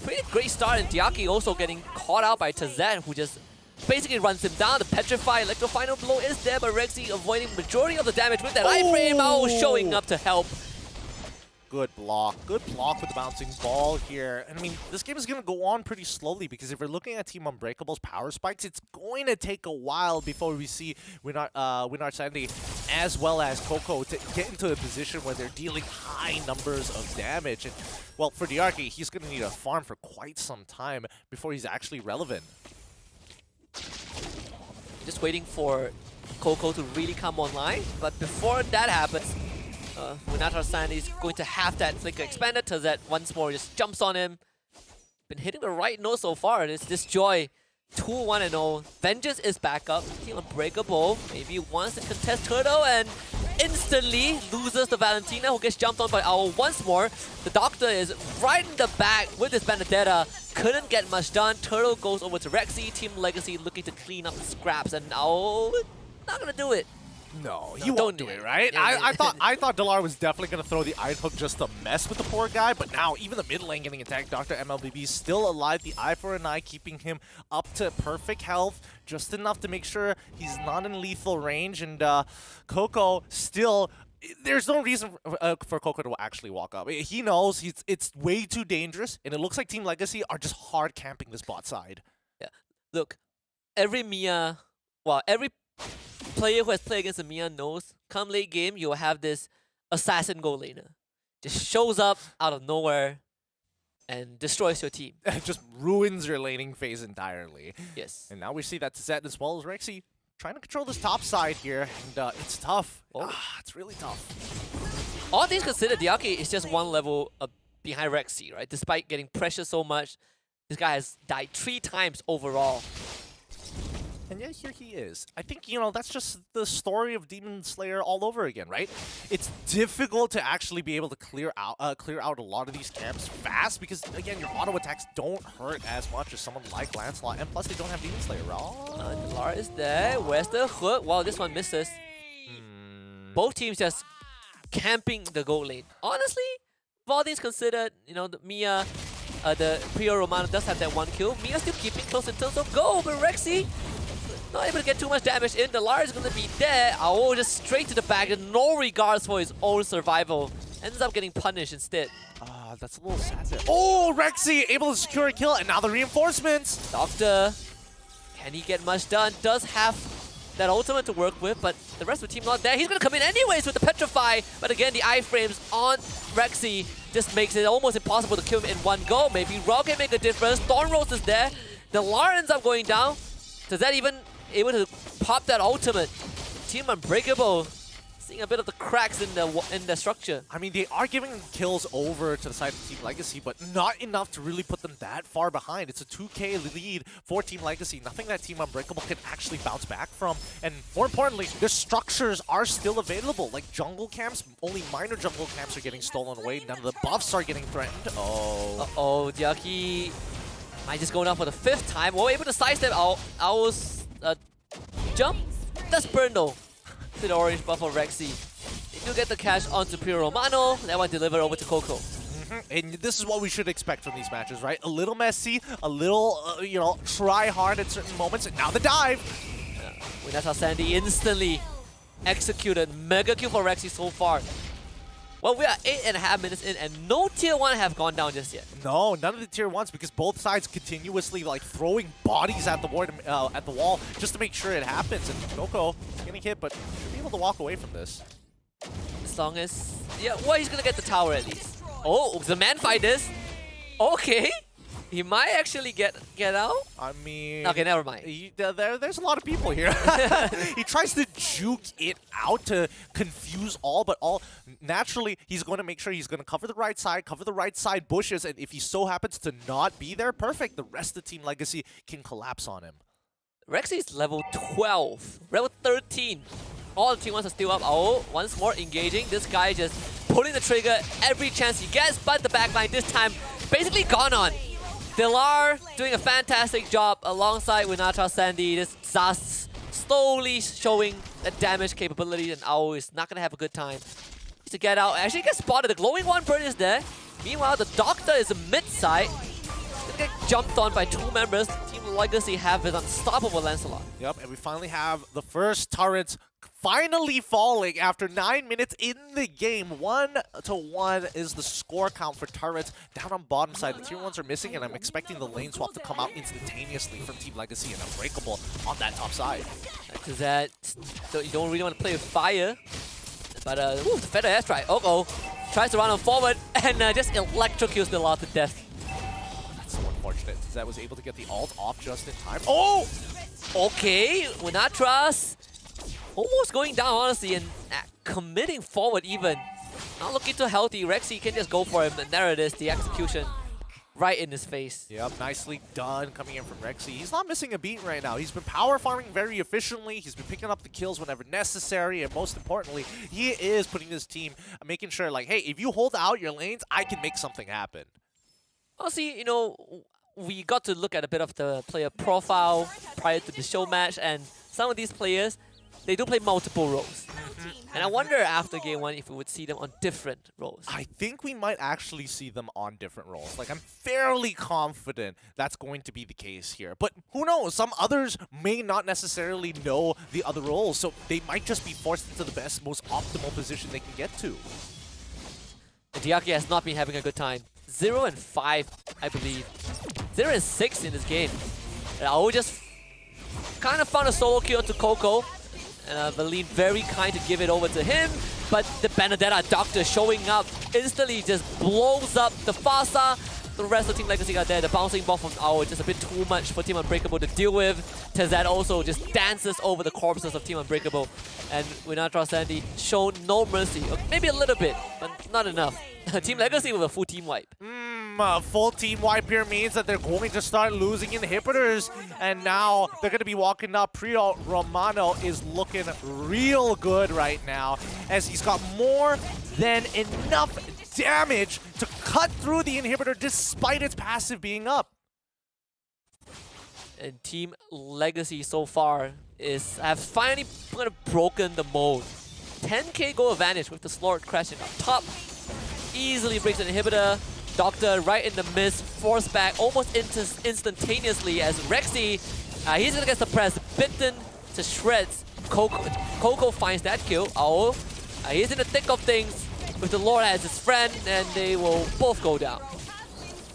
pretty great start, and Diaki also getting caught out by Tazet, who just basically runs him down. The Petrify Electro Final Blow is there, but Rexy avoiding majority of the damage with that iframe. Owl showing up to help. Good block with the bouncing ball here. And I mean, this game is going to go on pretty slowly because if we're looking at Team Unbreakable's power spikes, it's going to take a while before we see Winard Sandy as well as Coco to get into a position where they're dealing high numbers of damage. And well, for Diaki, he's going to need a farm for quite some time before he's actually relevant. Just waiting for Coco to really come online, but before that happens, Winard Sandy is going to have that flicker expanded to that once more, just jumps on him. Been hitting the right note so far. It's this Joy 2-1-0. Vengeance is back up. Team Unbreakable maybe wants to contest Turtle and instantly loses the Valentina, who gets jumped on by Owl once more. The Doctor is right in the back with his Benedetta. Couldn't get much done. Turtle goes over to Rexy. Team Legacy looking to clean up the scraps, and Owl not gonna do it. No, he won't do it, right? I thought Delar was definitely going to throw the Iron Hook just to mess with the poor guy, but now even the mid lane getting attacked. Dr. MLBB still alive. The eye for an eye keeping him up to perfect health, just enough to make sure he's not in lethal range. And Coco still, there's no reason for Coco to actually walk up. He knows it's way too dangerous, and it looks like Team Legacy are just hard camping this bot side. Yeah, look, every player who has played against a Mia knows, come late game, you'll have this assassin gold laner. Just shows up out of nowhere and destroys your team. It just ruins your laning phase entirely. Yes. And now we see that Zed as well as Rexy trying to control this top side here, and it's tough. It's really tough. All things considered, Diaki is just one level behind Rexy, right? Despite getting pressured so much, this guy has died 3 times overall. And yet here he is. I think, that's just the story of Demon Slayer all over again, right? It's difficult to actually be able to clear out a lot of these camps fast because, again, your auto attacks don't hurt as much as someone like Lancelot, and plus they don't have Demon Slayer. Delar is there. Where's the hook? Wow, this one misses. Both teams just camping the gold lane. Honestly, all things considered, the Mia, the Prio Romano does have that 1 kill. Mia's still keeping close in terms of gold, but Rexy not able to get too much damage in. Delar is going to be there. Owl just straight to the back. No regards for his own survival. ends up getting punished instead. Ah, that's a little sad there. Oh, Rexy able to secure a kill, and now the reinforcements. Doctor, can he get much done? Does have that ultimate to work with, but the rest of the team not there. He's gonna come in anyways with the Petrify, but again, the iframes on Rexy just makes it almost impossible to kill him in one go. Maybe Raw can make a difference. Thornrose is there. The Lar ends up going down. Does that even able to pop that ultimate? Team Unbreakable seeing a bit of the cracks in the structure. I mean, they are giving kills over to the side of Team Legacy, but not enough to really put them that far behind. It's a 2K lead for Team Legacy. Nothing that Team Unbreakable can actually bounce back from. And more importantly, their structures are still available. Like jungle camps, only minor jungle camps are getting stolen away. None of the buffs are getting threatened. Oh. Uh-oh, Diaki might just go down for the 5th time. We're able to sidestep Owl's jump. That's burn though. To the orange buff of Rexy. They do get the cash onto Pure Romano. That one delivered over to Coco. And this is what we should expect from these matches, right? A little messy, a little, you know, try hard at certain moments, and now the dive. Winata Sandy instantly executed. Mega kill for Rexy so far. Well, we are 8.5 minutes in, and no tier 1 have gone down just yet. No, none of the tier 1s, because both sides continuously like throwing bodies at the wall just to make sure it happens. And Coco getting hit, but should be able to walk away from this. As long as, yeah, well, he's gonna get the tower at least. Oh, the man fight this. Okay, he might actually get out. I mean, okay, never mind. There's a lot of people here. He tries to juke it out to confuse all, but naturally he's going to make sure he's going to cover the right side bushes, and if he so happens to not be there, perfect. The rest of Team Legacy can collapse on him. Rexy's level 12, level 13. All the team ones are still up. Oh, once more engaging. This guy just pulling the trigger every chance he gets, but the backline this time basically gone on. Dilar doing a fantastic job alongside Winata Sandy. This Zas slowly showing the damage capability, and Owl is not going to have a good time. To get out, actually gets spotted. The glowing one bird is there. Meanwhile, the Doctor is a mid-side. He's going to get jumped on by 2 members. Team Legacy have his unstoppable Lancelot. Yep, and we finally have the first turrets finally falling after 9 minutes in the game. 1-1 is the score count for turrets. Down on bottom side, the tier 1s are missing, and I'm expecting the lane swap to come out instantaneously from Team Legacy and Unbreakable on that top side. Because that, so you don't really want to play with fire. But, ooh, the Feather Airstrike. Uh-oh. Tries to run on forward and just electrocutes the lot to death. That's so unfortunate. That was able to get the ult off just in time. Oh! Okay, Winatras almost going down, honestly, and committing forward even. Not looking too healthy. Rexy can just go for him, and there it is, the execution right in his face. Yep, nicely done coming in from Rexy. He's not missing a beat right now. He's been power farming very efficiently. He's been picking up the kills whenever necessary, and most importantly, he is putting his team, making sure, like, hey, if you hold out your lanes, I can make something happen. Honestly, you know, we got to look at a bit of the player profile prior to the show match, and some of these players, they do play multiple roles. And I wonder after game 1 if we would see them on different roles. I think we might actually see them on different roles. Like, I'm fairly confident that's going to be the case here. But who knows? Some others may not necessarily know the other roles, so they might just be forced into the best, most optimal position they can get to. Diaki has not been having a good time. 0-5, I believe. 0-6 in this game. And I will just kind of found a solo kill to Coco. And Valine very kind to give it over to him, but the Benedetta Doctor showing up instantly just blows up the Fasa. The rest of Team Legacy got there. The bouncing ball from Owl just a bit too much for Team Unbreakable to deal with. Tezat also just dances over the corpses of Team Unbreakable. And Winatra Sandy shown no mercy. Maybe a little bit, but not enough. Team Legacy with a full team wipe. Full team wipe here means that they're going to start losing inhibitors, and now they're going to be walking up. Prio Romano is looking real good right now, as he's got more than enough damage to cut through the inhibitor despite its passive being up. And Team Legacy so far have finally kind of broken the mold. 10k goal advantage with the Slord crashing up top. Easily breaks an inhibitor. Doctor right in the miss, forced back almost instantaneously as Rexy, he's gonna get suppressed, bitten to shreds. Coco finds that kill. Oh, he's in the thick of things. with the Lord as his friend, and they will both go down.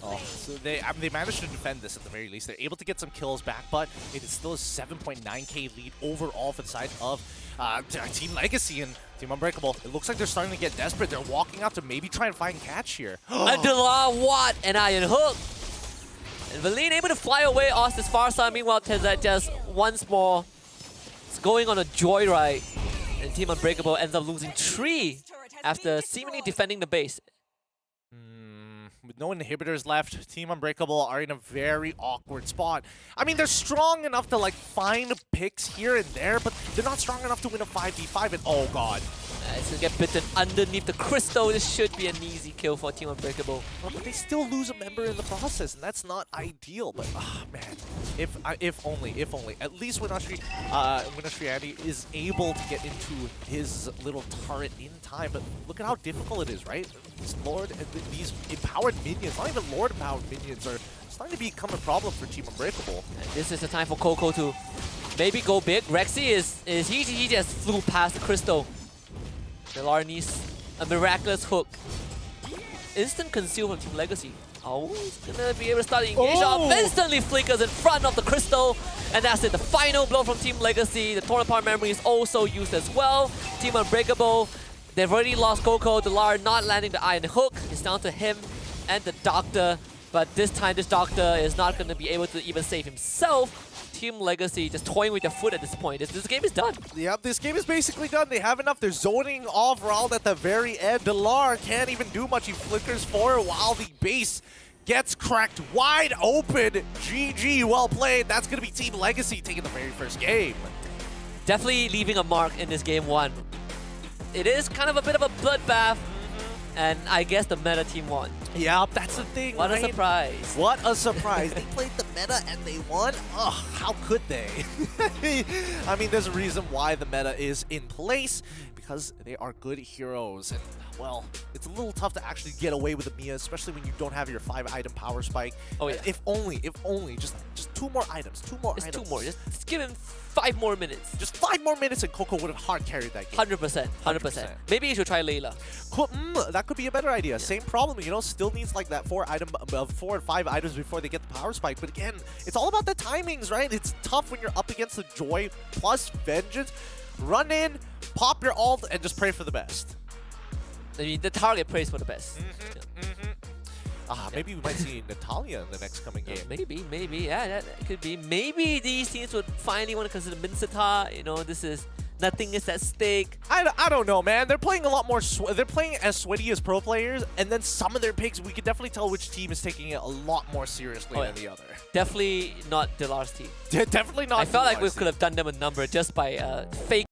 Oh, so they managed to defend this at the very least. They're able to get some kills back, but it is still a 7.9k lead overall for the side of Team Legacy and Team Unbreakable. It looks like they're starting to get desperate. They're walking out to maybe try and find catch here. And Delar, what an iron hook! And Valine able to fly away off this far side. Meanwhile, Tezat just once more is going on a joyride. And Team Unbreakable ends up losing 3 after seemingly defending the base. With no inhibitors left, Team Unbreakable are in a very awkward spot. I mean, they're strong enough to like find picks here and there, but they're not strong enough to win a 5v5. And oh god, It's gonna get bitten underneath the crystal. This should be an easy kill for Team Unbreakable. well, but they still lose a member in the process, and that's not ideal. But man, if only, at least Winashriani is able to get into his little turret in time. But look at how difficult it is, right? This Lord and these empowered minions, not even Lord empowered minions, are starting to become a problem for Team Unbreakable. And this is the time for Coco to maybe go big. Rexy he just flew past the crystal. Delar needs a miraculous hook. Instant conceal from Team Legacy. Oh, he's gonna be able to start the engage up. Instantly flickers in front of the crystal. And that's it, the final blow from Team Legacy. The torn apart memory is also used as well. Team Unbreakable, they've already lost Coco. Delar not landing the iron hook. It's down to him and the Doctor. But this time, this Doctor is not gonna be able to even save himself. Team Legacy just toying with their foot at this point. This game is done. Yep, this game is basically done. They have enough. They're zoning off Raul at the very end. Delar can't even do much. He flickers forward while the base gets cracked wide open. GG, well played. That's going to be Team Legacy taking the very first game. Definitely leaving a mark in this game 1. It is kind of a bit of a bloodbath. And I guess the meta team won. Yeah, that's the thing. What right? a surprise. What a surprise. They played the meta and they won? Ugh, how could they? I mean, there's a reason why the meta is in place. Because they are good heroes. And, well, it's a little tough to actually get away with the Mia, especially when you don't have your 5-item power spike. Oh, yeah. If only, just 2 more items. 2 more items. 2 more. Just give him 5 more minutes. Just 5 more minutes and Coco would have hard carried that game. 100%. Maybe you should try Layla. Cool. That could be a better idea. Yeah. Same problem, you know, still needs like that 4 or 5 items before they get the power spike. But again, it's all about the timings, right? It's tough when you're up against the Joy plus Vengeance. Run in, pop your ult, and just pray for the best. I mean, the target prays for the best. Maybe we might see Natalia in the next coming game. Maybe. Yeah, that could be. Maybe these teams would finally want to consider Minsata. You know, nothing is at stake. I don't know, man. They're playing a lot more. They're playing as sweaty as pro players, and then some of their picks, we can definitely tell which team is taking it a lot more seriously than the other. Definitely not Delar's team. Definitely not. I felt like we could have done them a number just by fake.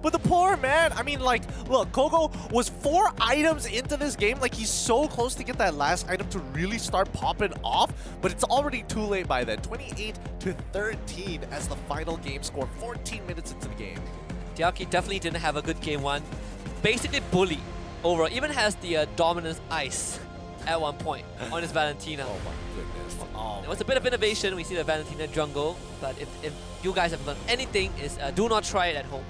But the poor man, I mean, like, look, Coco was 4 items into this game. Like, he's so close to get that last item to really start popping off, but it's already too late by then. 28-13 as the final game score, 14 minutes into the game. Diaki definitely didn't have a good game 1. Basically bully overall. Even has the dominance ice at one point on his Valentina. Oh my goodness. It was a bit of innovation. We see the Valentina jungle, but if you guys have learned anything, is do not try it at home.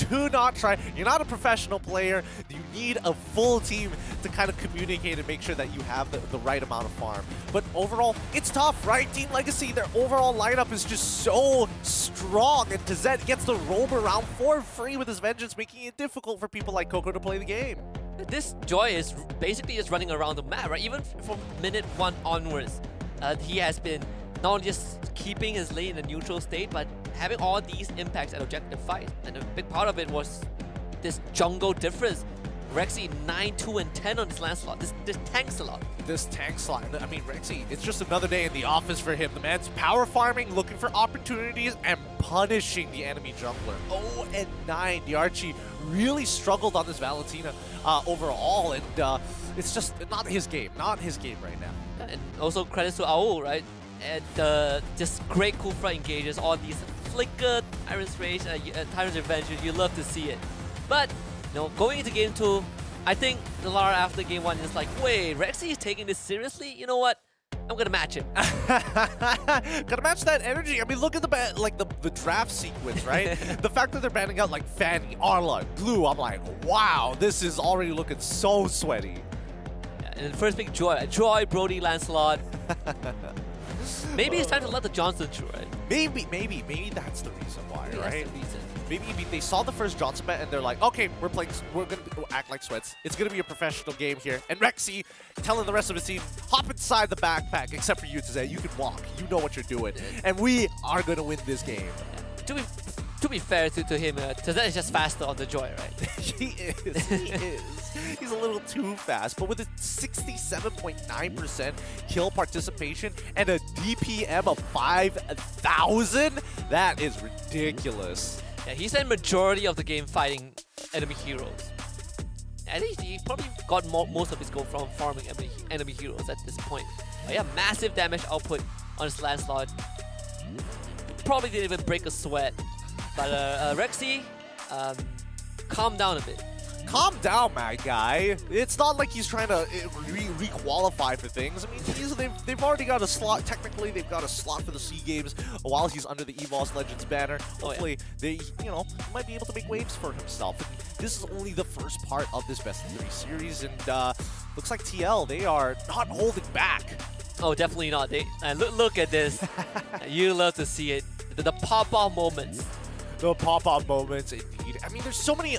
Do not try. You're not a professional player. You need a full team to kind of communicate and make sure that you have the right amount of farm. But overall, it's tough, right? Team Legacy, their overall lineup is just so strong, and Tezet gets to roam around for free with his Vengeance, making it difficult for people like Coco to play the game. This Joy is basically just running around the map, right? Even from minute 1 onwards, he has been not only just keeping his lane in a neutral state, but having all these impacts at objective fight. And a big part of it was this jungle difference. Rexy 9, 2, and 10 on this last slot. This tanks a lot. This tank slot. I mean, Rexy, it's just another day in the office for him. The man's power farming, looking for opportunities, and punishing the enemy jungler. 0 and 9. Diarchi really struggled on this Valentina overall, and it's just not his game. Not his game right now. And also credits to Aul, right? And just great Kufra engages, all these flicker, Tyrant's Rage, Tyrant's Revenge. You love to see it. But you know, going into game 2, I think Delar after game 1 is like, wait, Rexy is taking this seriously? You know what? I'm gonna match him. Gotta match that energy. I mean, look at the draft sequence, right? The fact that they're banning out like Fanny, Arla, Blue, I'm like, wow, this is already looking so sweaty. Yeah, and the first pick, Joy, Brody, Lancelot. Maybe it's time to let the Johnson through, right? Maybe that's the reason why, Maybe right? That's the reason. Maybe they saw the first Johnson bet and they're like, okay, we're gonna act like sweats. It's gonna be a professional game here. And Rexy telling the rest of his team, hop inside the backpack, except for you, Tazay. You can walk. You know what you're doing. And we are gonna win this game. Yeah. To be fair to him, Tazay is just faster on the Joy, right? He is. He's a little too fast, but with a 67.9% kill participation and a DPM of 5,000, that is ridiculous. Yeah, he spent majority of the game fighting enemy heroes. I think he probably got most of his goal from farming enemy heroes at this point. But yeah, massive damage output on his Lancelot. Probably didn't even break a sweat. But Rexy, calm down a bit. Calm down, my guy. It's not like he's trying to re-qualify for things. I mean, they've already got a slot. Technically, they've got a slot for the SEA Games while he's under the EVOS Legends banner. Hopefully, they, might be able to make waves for himself. And this is only the first part of this best of 3 series, and looks like TL, they are not holding back. Oh, definitely not. Look at this. You love to see it. The pop-off moments. The pop-up moments, indeed. I mean, there's so many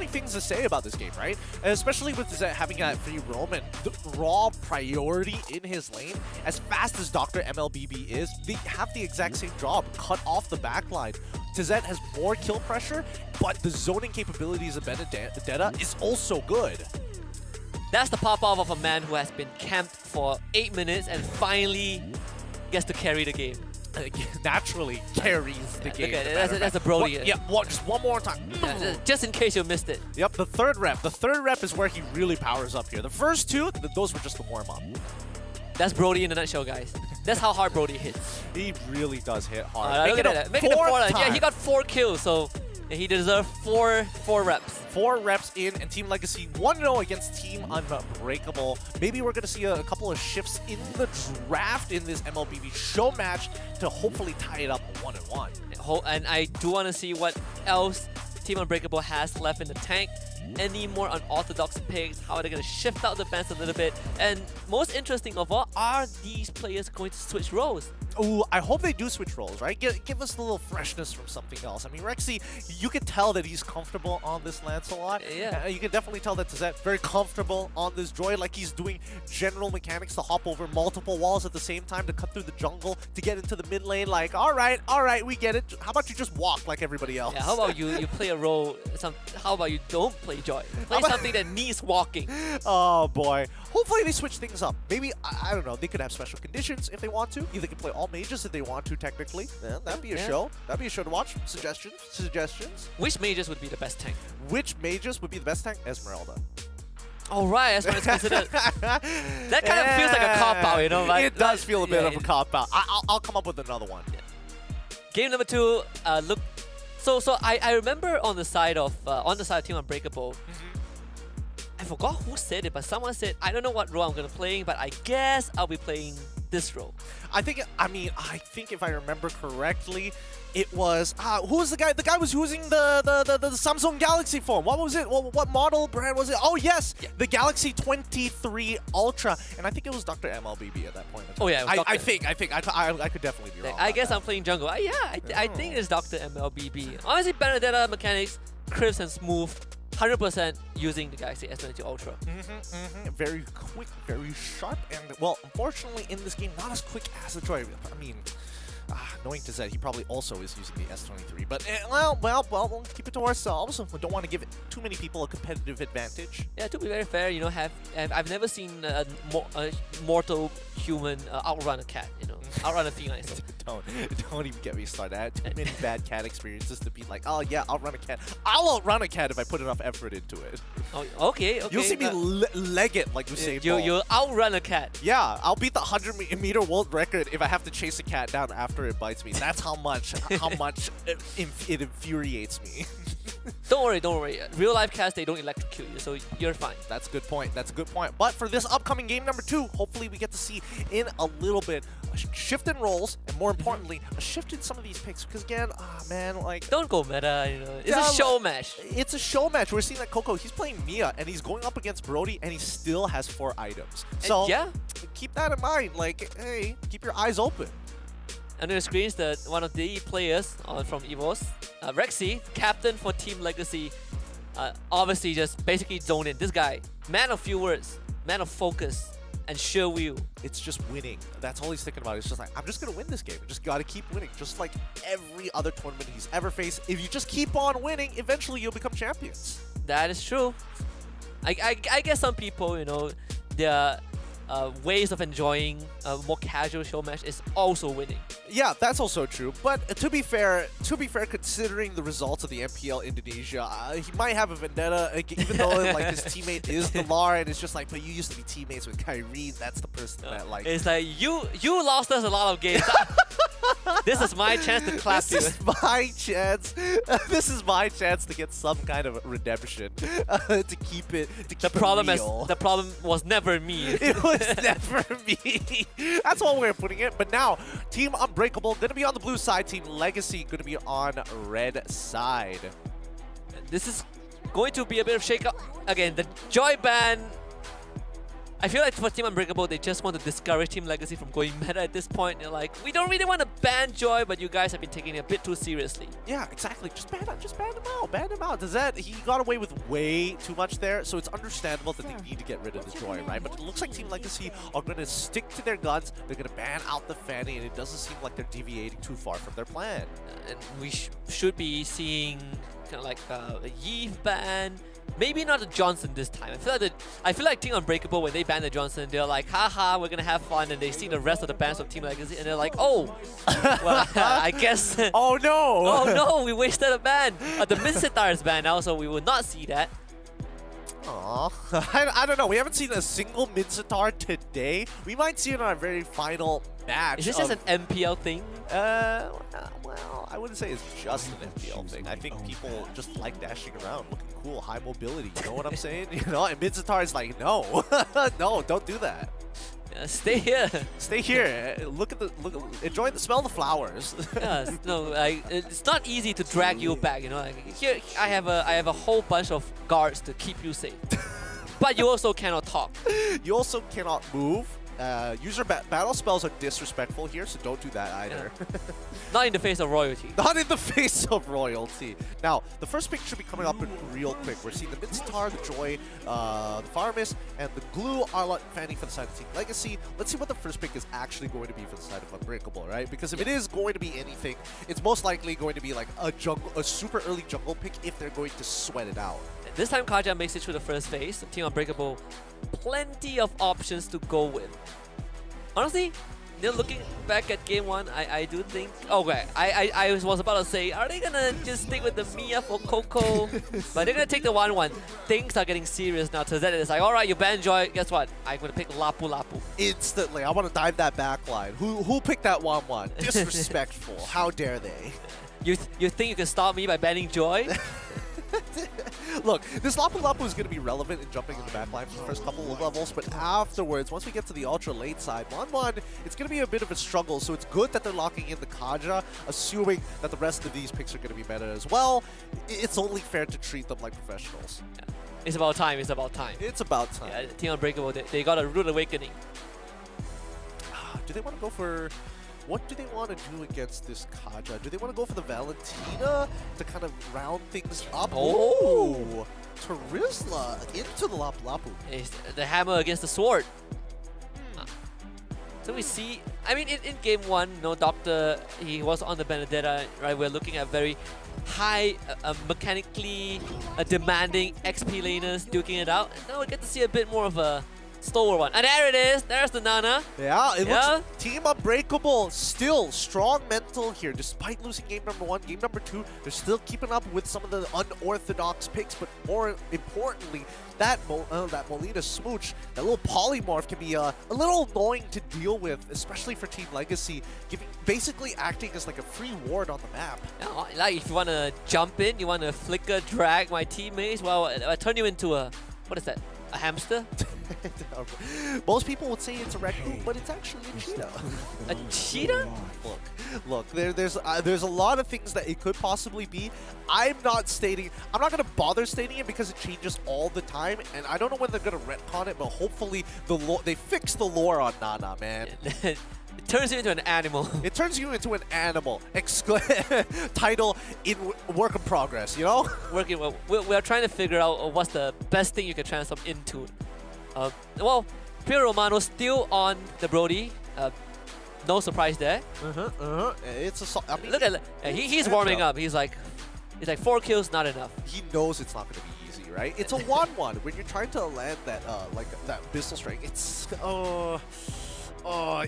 things to say about this game, right? And especially with having that free roam and the raw priority in his lane. As fast as Dr. MLBB is, they have the exact same job. Cut off the backline. Tazet has more kill pressure, but the zoning capabilities of Benedetta is also good. That's the pop-off of a man who has been camped for 8 minutes and finally gets to carry the game. Naturally carries the game. Look at it. That's a Brody. Just one more time. Just in case you missed it. Yep, the third rep. The third rep is where he really powers up here. The first two, those were just the warm-up. That's Brody in a nutshell, guys. That's how hard Brody hits. He really does hit hard. Look at that. Making it 4 times. Yeah, he got 4 kills, so he deserved 4 reps. 4 reps in, and Team Legacy 1-0 against Team Unbreakable. Maybe we're going to see a couple of shifts in the draft in this MLBB show match to hopefully tie it up 1-1. And I do want to see what else Team Unbreakable has left in the tank. Any more unorthodox picks? How are they going to shift out the bans a little bit? And most interesting of all, are these players going to switch roles? Ooh, I hope they do switch roles, right? Give us a little freshness from something else. I mean, Rexy, you can tell that he's comfortable on this Lancelot. Yeah. You can definitely tell that Tazet very comfortable on this Joy, like he's doing general mechanics to hop over multiple walls at the same time to cut through the jungle to get into the mid lane. Like, all right, we get it. How about you just walk like everybody else? Yeah, how about you play a role, how about you don't play Joy? Play something that needs walking. Oh boy. Hopefully they switch things up. Maybe, I don't know, they could have special conditions if they want to. Either they can play all mages if they want to, technically. Yeah, that'd be a show. That'd be a show to watch. Suggestions? Which mages would be the best tank? Which mages would be the best tank? Esmeralda. Alright, Esmeralda's considered. That kind of feels like a cop-out, you know? Like, it does feel a bit of a cop-out. I'll come up with another one. Yeah. Game number 2, look. So I remember on the side of Team Unbreakable, I forgot who said it, but someone said, I don't know what role I'm gonna play, but I guess I'll be playing this role. I think if I remember correctly, it was who was the guy? The guy was using the Samsung Galaxy phone. What was it? What model brand was it? Oh yes, the Galaxy 23 Ultra, and I think it was Dr. MLBB at that point. Oh yeah, I think I could definitely be wrong. I guess I'm playing jungle. I think it's Dr. MLBB. Honestly, Benedetta mechanics, crisp and smooth. 100% using the Galaxy S22 Ultra. Very quick, very sharp, and well, unfortunately in this game, not as quick as the Joy. I mean, knowing Tazet, he probably also is using the S23. But well, we'll keep it to ourselves. We don't want to give too many people a competitive advantage. Yeah, to be very fair, you know, I've never seen a mortal human outrun a cat. You know, outrun a feline. So. Don't even get me started. I had too many bad cat experiences to be like, oh yeah, I'll run a cat. I'll outrun a cat if I put enough effort into it. Oh, okay. You'll see me leg it like Usain Bolt. You'll outrun a cat. Yeah, I'll beat the 100-meter world record if I have to chase a cat down after it bites me. That's how much it infuriates me. Don't worry, don't worry. Real life cast, they don't electrocute you, so you're fine. That's a good point. That's a good point. But for this upcoming game number 2, hopefully we get to see in a little bit a shift in roles, and more importantly, a shift in some of these picks. Because again, man, like don't go meta. You know, it's a show match. It's a show match. We're seeing that Coco, he's playing Mia, and he's going up against Brody, and he still has 4 items. So yeah, keep that in mind. Like, hey, keep your eyes open. Under the screens, one of the players from EVOS, Rexy, captain for Team Legacy, obviously just basically zoned in. This guy, man of few words, man of focus, and sure will. It's just winning. That's all he's thinking about. It's just like, I'm just going to win this game. I just got to keep winning. Just like every other tournament he's ever faced. If you just keep on winning, eventually you'll become champions. That is true. I guess some people, you know, their ways of enjoying a more casual show match is also winning. Yeah, that's also true. But to be fair, considering the results of the MPL Indonesia, he might have a vendetta, even though like his teammate is the Lar, and it's just like, but you used to be teammates with Kyrie. That's the person that like. It's like you lost us a lot of games. This is my chance to clap you. This is my chance. This is my chance to get some kind of redemption. To keep it. The problem was never me. It was never me. That's one way of putting it. But now, Team Unbreakable going to be on the blue side. Team Legacy going to be on red side. This is going to be a bit of shake-up. Again, the Joy ban. I feel like for Team Unbreakable, they just want to discourage Team Legacy from going meta at this point. They're like, we don't really want to ban Joy, but you guys have been taking it a bit too seriously. Yeah, exactly. Just ban him out. Ban him out. He got away with way too much there, so it's understandable that they need to get rid of the Joy, right? But it looks like Team Legacy are going to stick to their guns. They're going to ban out the Fanny, and it doesn't seem like they're deviating too far from their plan. And we should be seeing kind of like a Yves ban. Maybe not a Johnson this time. I feel like Team Unbreakable, when they ban the Johnson, they're like, haha, we're gonna have fun, and they see the rest of the bans of Team Legacy, and they're like, oh, well, I guess. Oh no! Oh no, we wasted a ban. The Mincetar is banned now, so we will not see that. Aw, I don't know. We haven't seen a single Mincetar today. We might see it on our very final match. Is this just an MPL thing? Well, I wouldn't say it's just an MPL thing. I think people just like dashing around, looking cool, high mobility. You know what I'm saying? You know, and Mincetar is like, no, no, don't do that. Stay here. Stay here. Enjoy the smell of the flowers. Yeah, no, it's not easy to drag you back. You know, like, here I have a whole bunch of guards to keep you safe. But you also cannot talk. You also cannot move. User battle spells are disrespectful here, so don't do that either. Yeah. Not in the face of royalty. Not in the face of royalty. Now, the first pick should be coming up real quick. We're seeing the Mincetar, the Joy, the Farmis, and the Glue Arlott Fanny for the side of Team Legacy. Let's see what the first pick is actually going to be for the side of Unbreakable, right? Because if it is going to be anything, it's most likely going to be like a super early jungle pick if they're going to sweat it out. This time Kaja makes it through the first phase. Team Unbreakable, plenty of options to go with. Honestly, looking back at game 1, I do think... Okay, I was about to say, are they gonna just stick with the Mia for Coco? But they're gonna take the 1-1. Things are getting serious now. Tazet is like, alright, you ban Joy. Guess what? I'm gonna pick Lapu Lapu. Instantly, I want to dive that back line. Who picked that 1-1? Disrespectful. How dare they? You think you can stop me by banning Joy? Look, this Lapu Lapu is going to be relevant in jumping in the backline for the first couple of levels, but afterwards, once we get to the ultra late side, 1-1, it's going to be a bit of a struggle, so it's good that they're locking in the Kaja, assuming that the rest of these picks are going to be meta as well. It's only fair to treat them like professionals. Yeah. It's about time, it's about time. It's about time. Yeah, Team Unbreakable, they got a rude awakening. Do they want to go for... What do they want to do against this Kaja? Do they want to go for the Valentina to kind of round things up? Oh! Terizla into the Lapu Lapu. It's the hammer against the sword. So we see, I mean, in game 1, no Doctor, he was on the Benedetta, right? We're looking at very high, mechanically demanding XP laners duking it out. And now we get to see a bit more of a Stalwart one. And there it is. There's the Nana. Yeah, it looks Team Unbreakable still strong mental here. Despite losing game number 1, game number 2, they're still keeping up with some of the unorthodox picks. But more importantly, that Molina Smooch, that little polymorph can be a little annoying to deal with, especially for Team Legacy, basically acting as like a free ward on the map. Yeah, like if you want to jump in, you want to flicker, drag my teammates, well, I turn you into a, what is that? A hamster? Most people would say it's a raccoon, but it's actually a cheetah. A cheetah? Look, there's a lot of things that it could possibly be. I'm not gonna bother stating it because it changes all the time, and I don't know when they're gonna retcon it, but hopefully they fix the lore on Nana, man. It turns you into an animal. It turns you into an animal. Title in work in progress, you know? We're trying to figure out what's the best thing you can transform into. Well, Pierre Romano still on the Brody. No surprise there. It's a. I mean, look at he's warming up. He's like 4 kills, not enough. He knows it's not going to be easy, right? It's a 1-1 when you're trying to land that like that Bissell Strike.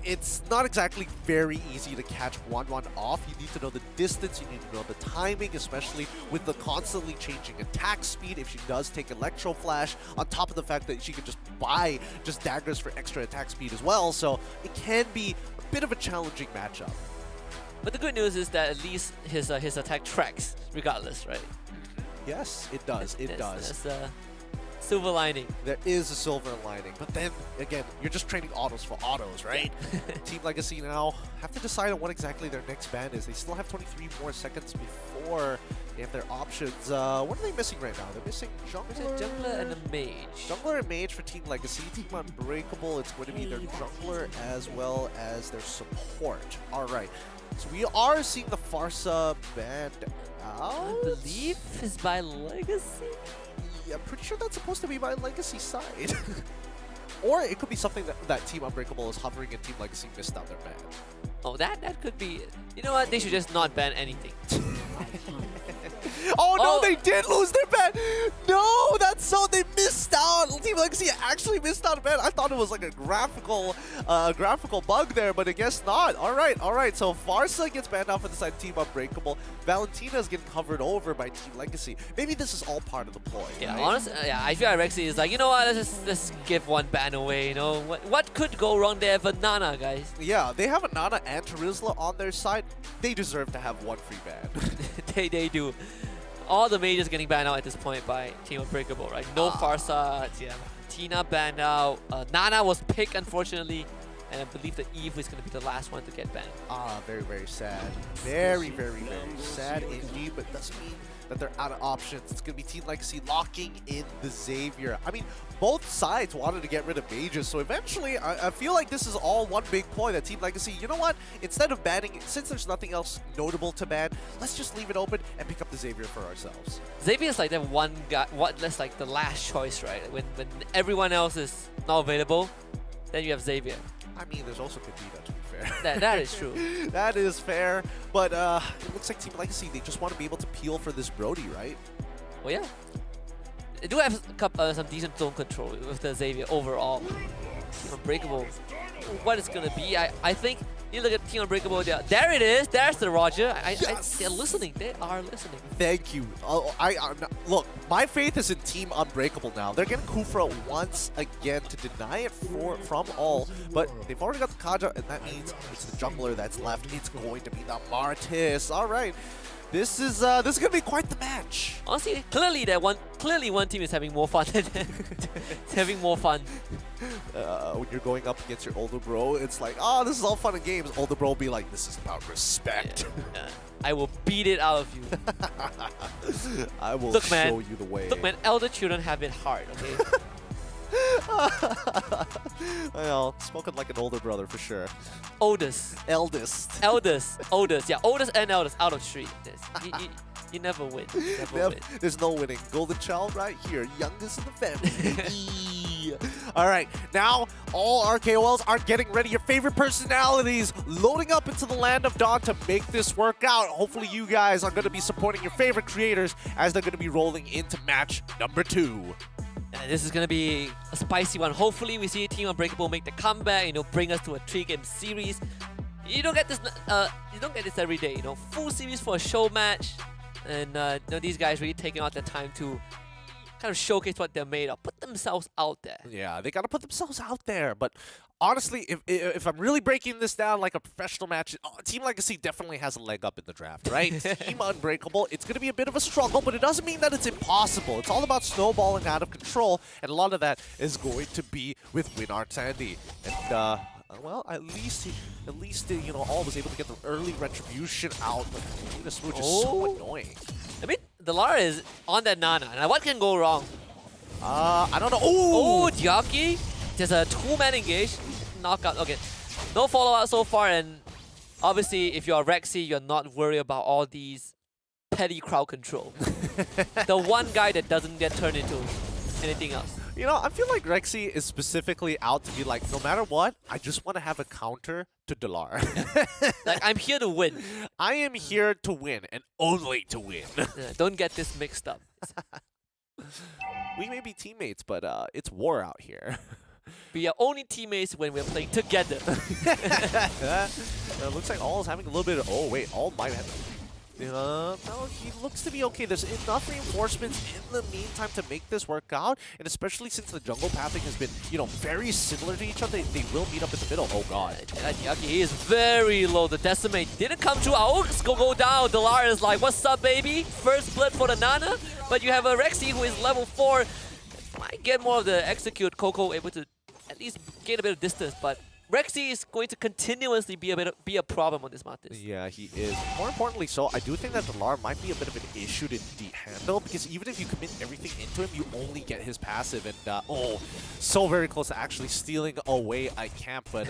It's not exactly very easy to catch 1-1 off. You need to know the distance, you need to know the timing, especially with the constantly changing attack speed. If she does take Electro Flash, on top of the fact that she can just buy daggers for extra attack speed as well, so it can be a bit of a challenging matchup. But the good news is that at least his attack tracks regardless, right? Yes, it does. It does. There's a silver lining. There is a silver lining, but then again, you're just trading autos for autos, right? Team Legacy now have to decide on what exactly their next ban is. They still have 23 more seconds before they have their options. What are they missing right now? They're missing jungler and a mage. Jungler and mage for Team Legacy. Team Unbreakable, it's going to be their jungler as well as their support. All right. So we are seeing the Farsa banned out. I believe is by Legacy. I'm pretty sure that's supposed to be by Legacy side. Or it could be something that Team Unbreakable is hovering and Team Legacy missed out their ban. Oh, that could be. You know what? They should just not ban anything. Oh no, they did lose their ban! No, that's so they missed out. Team Legacy actually missed out a ban. I thought it was like a graphical bug there, but I guess not. All right. So Farsa gets banned out for the side of Team Unbreakable. Valentina is getting covered over by Team Legacy. Maybe this is all part of the ploy. Yeah, right? honestly, yeah, I feel like Rexy is like, you know what? Let's give one ban away. You know what could go wrong there for Nana, guys? Yeah, they have a Nana and Terizla on their side. They deserve to have one free ban. they do. All the mages getting banned out at this point by Team Unbreakable, right? No Farsa, yeah. Tina banned out. Nana was picked, unfortunately. And I believe that Eve is going to be the last one to get banned. Very, very sad. Very sad indeed, but doesn't mean that they're out of options. It's going to be Team Legacy locking in the Xavier. I mean, both sides wanted to get rid of mages, so eventually I feel like this is all one big ploy that Team Legacy, you know what? Instead of banning, since there's nothing else notable to ban, let's just leave it open and pick up the Xavier for ourselves. Xavier is like that one guy, that's like the last choice, right? When everyone else is not available, then you have Xavier. I mean, there's also Kadena, to be fair. That is true. That is fair, but it looks like Team Legacy, they just want to be able to peel for this Brody, right? Well, yeah. They do have some decent zone control with the Xavier overall. Team Unbreakable, what it's going to be, I think, you look at Team Unbreakable, there it is, there's the Roger. They're listening, they are listening. Thank you. Look, my faith is in Team Unbreakable now. They're getting Kufra once again to deny it from all, but they've already got the Kaja, and that means it's the jungler that's left. It's going to be the Martis. All right. This is gonna be quite the match. Honestly, clearly one team is having more fun than it's having more fun. When you're going up against your older bro, it's like, oh, this is all fun and games. Older bro will be like, this is about respect. Yeah. I will beat it out of you. I will show you the way. Look, man, elder children have it hard, okay? Well, spoken like an older brother for sure. Eldest. Yeah, oldest and eldest out of street. You never win. There's no winning. Golden child right here, youngest in the family. All right, now all our KOLs are getting ready. Your favorite personalities loading up into the land of Dawn to make this work out. Hopefully you guys are going to be supporting your favorite creators as they're going to be rolling into match number 2. And this is gonna be a spicy one. Hopefully, we see Team Unbreakable make the comeback. You know, bring us to a 3-game series. You don't get this. You don't get this every day. You know, full series for a show match, and you know, these guys really taking out their time to kind of showcase what they're made of, put themselves out there. Yeah, they got to put themselves out there. But honestly, if I'm really breaking this down like a professional match, Team Legacy definitely has a leg up in the draft, right? Team Unbreakable, it's going to be a bit of a struggle, but it doesn't mean that it's impossible. It's all about snowballing out of control, and a lot of that is going to be with Winart Sandy. And well, at least you know, All was able to get the early retribution out, but the switch is so annoying. I mean, the Lara is on that Nana. Now, what can go wrong? I don't know. Oh, Diaki. There's a 2-man engage. Knockout. Okay. No follow-up so far, and obviously, if you're Rexy, you're not worried about all these petty crowd control. The one guy that doesn't get turned into anything else. You know, I feel like Rexy is specifically out to be like, no matter what, I just want to have a counter to Delar. Like, I'm here to win. I am here to win, and only to win. Don't get this mixed up. We may be teammates, but it's war out here. We are only teammates when we're playing together. Looks like All is having a little bit of... Oh, wait, All might have... no, he looks to be okay. There's enough reinforcements in the meantime to make this work out, and especially since the jungle pathing has been, you know, very similar to each other, they will meet up in the middle. Oh god. He is very low. The decimate didn't come through. Aoks go down. Delar is like, what's up, baby? First blood for the Nana, but you have a Rexy who is level 4. Might get more of the execute. Coco able to at least gain a bit of distance, but Rexy is going to continuously be a problem on this Masters. Yeah, he is. More importantly so, I do think that Delar might be a bit of an issue to handle, because even if you commit everything into him, you only get his passive, and oh, so very close to actually stealing away a camp, but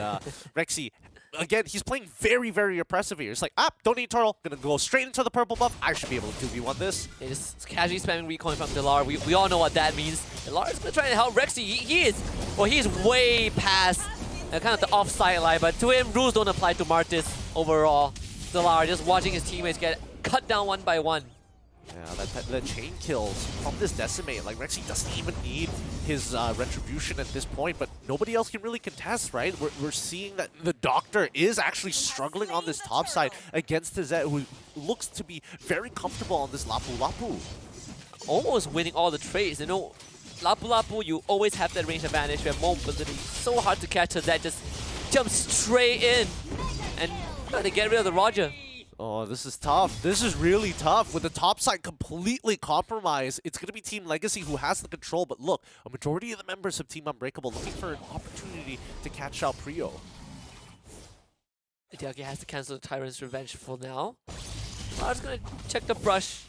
Rexy, again, he's playing very, very oppressive here. It's like, don't need turtle, gonna go straight into the purple buff, I should be able to 2v1 this. Yeah, just casually spamming recoin from Delar. We all know what that means. Delar is gonna try to help Rexy. He's way past kind of the offside line, but to him, rules don't apply to Martis overall. Delar just watching his teammates get cut down one by one. Yeah, the chain kills from this decimate. Like, Rexy doesn't even need his retribution at this point, but nobody else can really contest, right? We're seeing that the Doctor is actually struggling on this top side against Tizet, who looks to be very comfortable on this Lapu Lapu. Almost winning all the trades, you know. Lapu Lapu, you always have that range advantage. You have more mobility. So hard to catch Tizet, just jumps straight in and they get rid of the Roger. Oh, this is tough. This is really tough. With the top side completely compromised, it's going to be Team Legacy who has the control. But look, a majority of the members of Team Unbreakable looking for an opportunity to catch out Prio. Diaki has to cancel the Tyrant's Revenge for now. I was going to check the brush.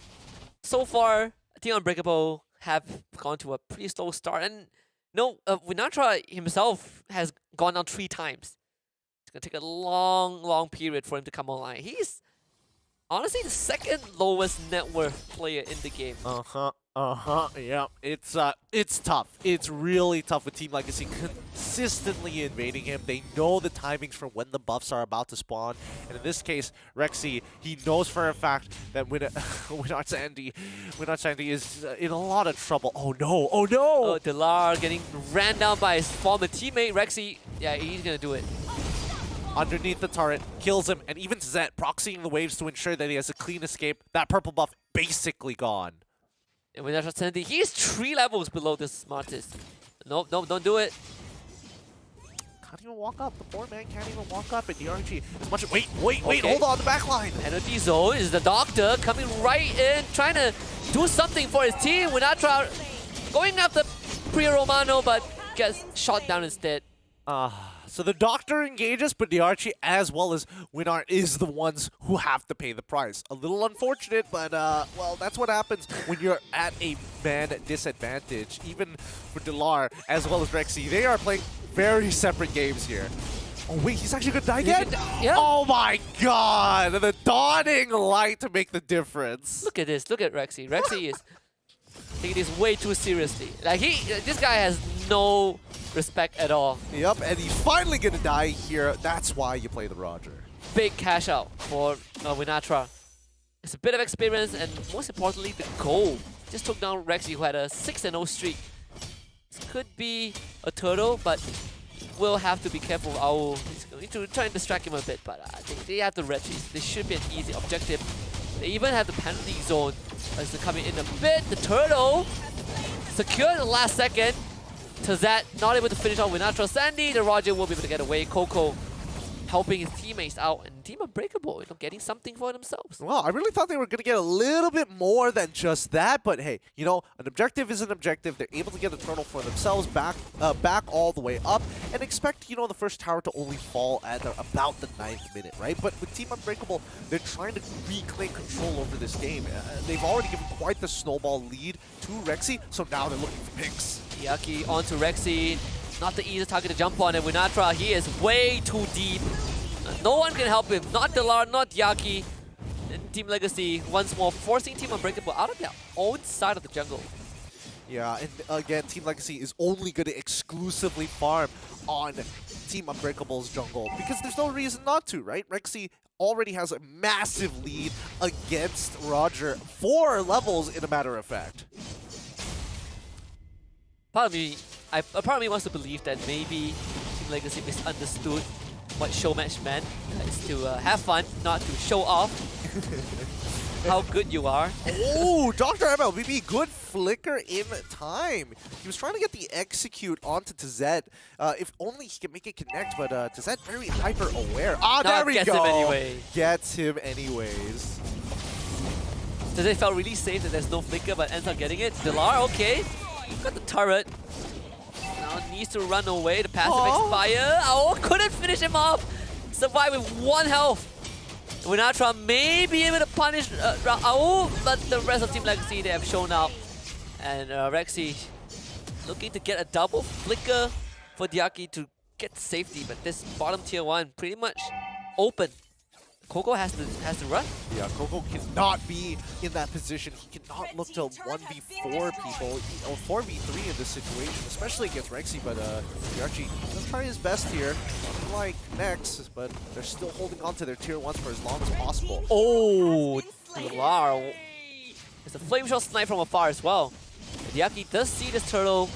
So far, Team Unbreakable have gone to a pretty slow start. And no, Winatra himself has gone down 3 times. It's going to take a long, long period for him to come online. He's honestly the second lowest net worth player in the game. Yeah, it's tough. It's really tough with Team Legacy consistently invading him. They know the timings for when the buffs are about to spawn. And in this case, Rexy, he knows for a fact that Winart Sandy is in a lot of trouble. Oh no, oh no! Oh, Delar getting ran down by his former teammate. Rexy, yeah, he's gonna do it. Underneath the turret, kills him, and even Zet proxying the waves to ensure that he has a clean escape. That purple buff basically gone. And with that Sandy, he's 3 levels below this smartest. Nope, don't do it. Can't even walk up. The poor man can't even walk up. And DRG, as much as wait, hold on, the back line. Penalty zone is the Doctor coming right in, trying to do something for his team. Winatra going after Priya Romano, but gets shot down instead. So the Doctor engages, but Diarchi as well as Winart is the ones who have to pay the price. A little unfortunate, but well, that's what happens when you're at a man disadvantage. Even for Delar as well as Rexy, they are playing very separate games here. Oh wait, he's actually gonna die again? Yeah. Oh my god! The dawning light to make the difference. Look at this, look at Rexy. Rexy is taking this way too seriously. Like this guy has no respect at all. Yep, and he's finally gonna die here. That's why you play the Roger. Big cash out for Winatra. It's a bit of experience and most importantly the goal. Just took down Rexy who had a 6-0 streak. could be a turtle, but we'll have to be careful. He's going to try and distract him a bit, but I think they have the red trees. They should be an easy objective. They even have the penalty zone as they're coming in a bit. The turtle secured in the last second. Tazat not able to finish off with Natural Sandy. The Roger will be able to get away. Coco helping his teammates out, and Team Unbreakable, getting something for themselves. Well, I really thought they were going to get a little bit more than just that, but hey, an objective is an objective. They're able to get a turtle for themselves back all the way up, and expect, the first tower to only fall at about the 9th minute, right? But with Team Unbreakable, they're trying to reclaim control over this game. They've already given quite the snowball lead to Rexy, so now they're looking for picks. Yaki onto Rexy. Not the easiest target to jump on, and Winatra, he is way too deep. No one can help him. Not Delar, not Yaki. And Team Legacy once more forcing Team Unbreakable out of their own side of the jungle. Yeah, and again, Team Legacy is only going to exclusively farm on Team Unbreakable's jungle because there's no reason not to, right? Rexy already has a massive lead against Roger. 4 levels, in a matter of fact. Part of me wants to believe that maybe Team Legacy misunderstood what showmatch meant. It's to have fun, not to show off how good you are. Oh, Dr. MLBB, good flicker in time. He was trying to get the execute onto Tazet. If only he can make it connect, but Tazet very hyper aware. There we go. Gets him anyway. Gets him anyways. Tazet felt really safe that there's no flicker, but ends up getting it. Delar, okay. Got the turret. Now needs to run away. The passive expire. Oh, couldn't finish him off. Survived with 1 health. Winatra may be able to punish but the rest of Team Legacy, they have shown out. And Rexy looking to get a double flicker for Diaki to get safety, but this bottom tier 1 pretty much open. Coco has to run. Yeah, Coco cannot be in that position. He cannot look to 1v4 people or 4v3 in this situation, especially against Rexy. But Yarchi does try his best here, unlike Nex, but they're still holding on to their tier 1s for as long as possible. Oh, Delar. It's a flame shot snipe from afar as well. Diaki does see this turtle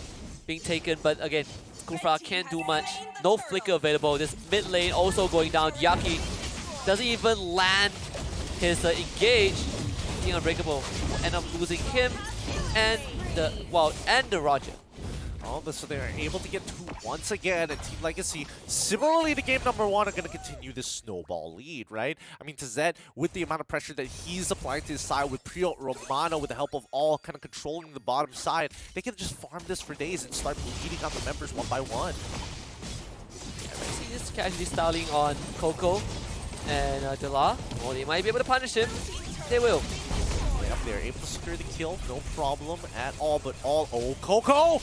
being taken, but again, Kufra can't do much. No flicker available. This mid lane also going down. Diaki doesn't even land his engage. Team Unbreakable will end up losing him and the Roger. So they're able to get 2 once again, and Team Legacy, similarly to game number 1, are going to continue this snowball lead, right? I mean, Tazet, with the amount of pressure that he's applying to his side, with Prio Romano, with the help of all kind of controlling the bottom side, they can just farm this for days and start bleeding out the members 1 by 1. See this casually styling on Coco and Delar. Oh, they might be able to punish him. They will. Yep, they're able to secure the kill, no problem at all, but oh, Coco!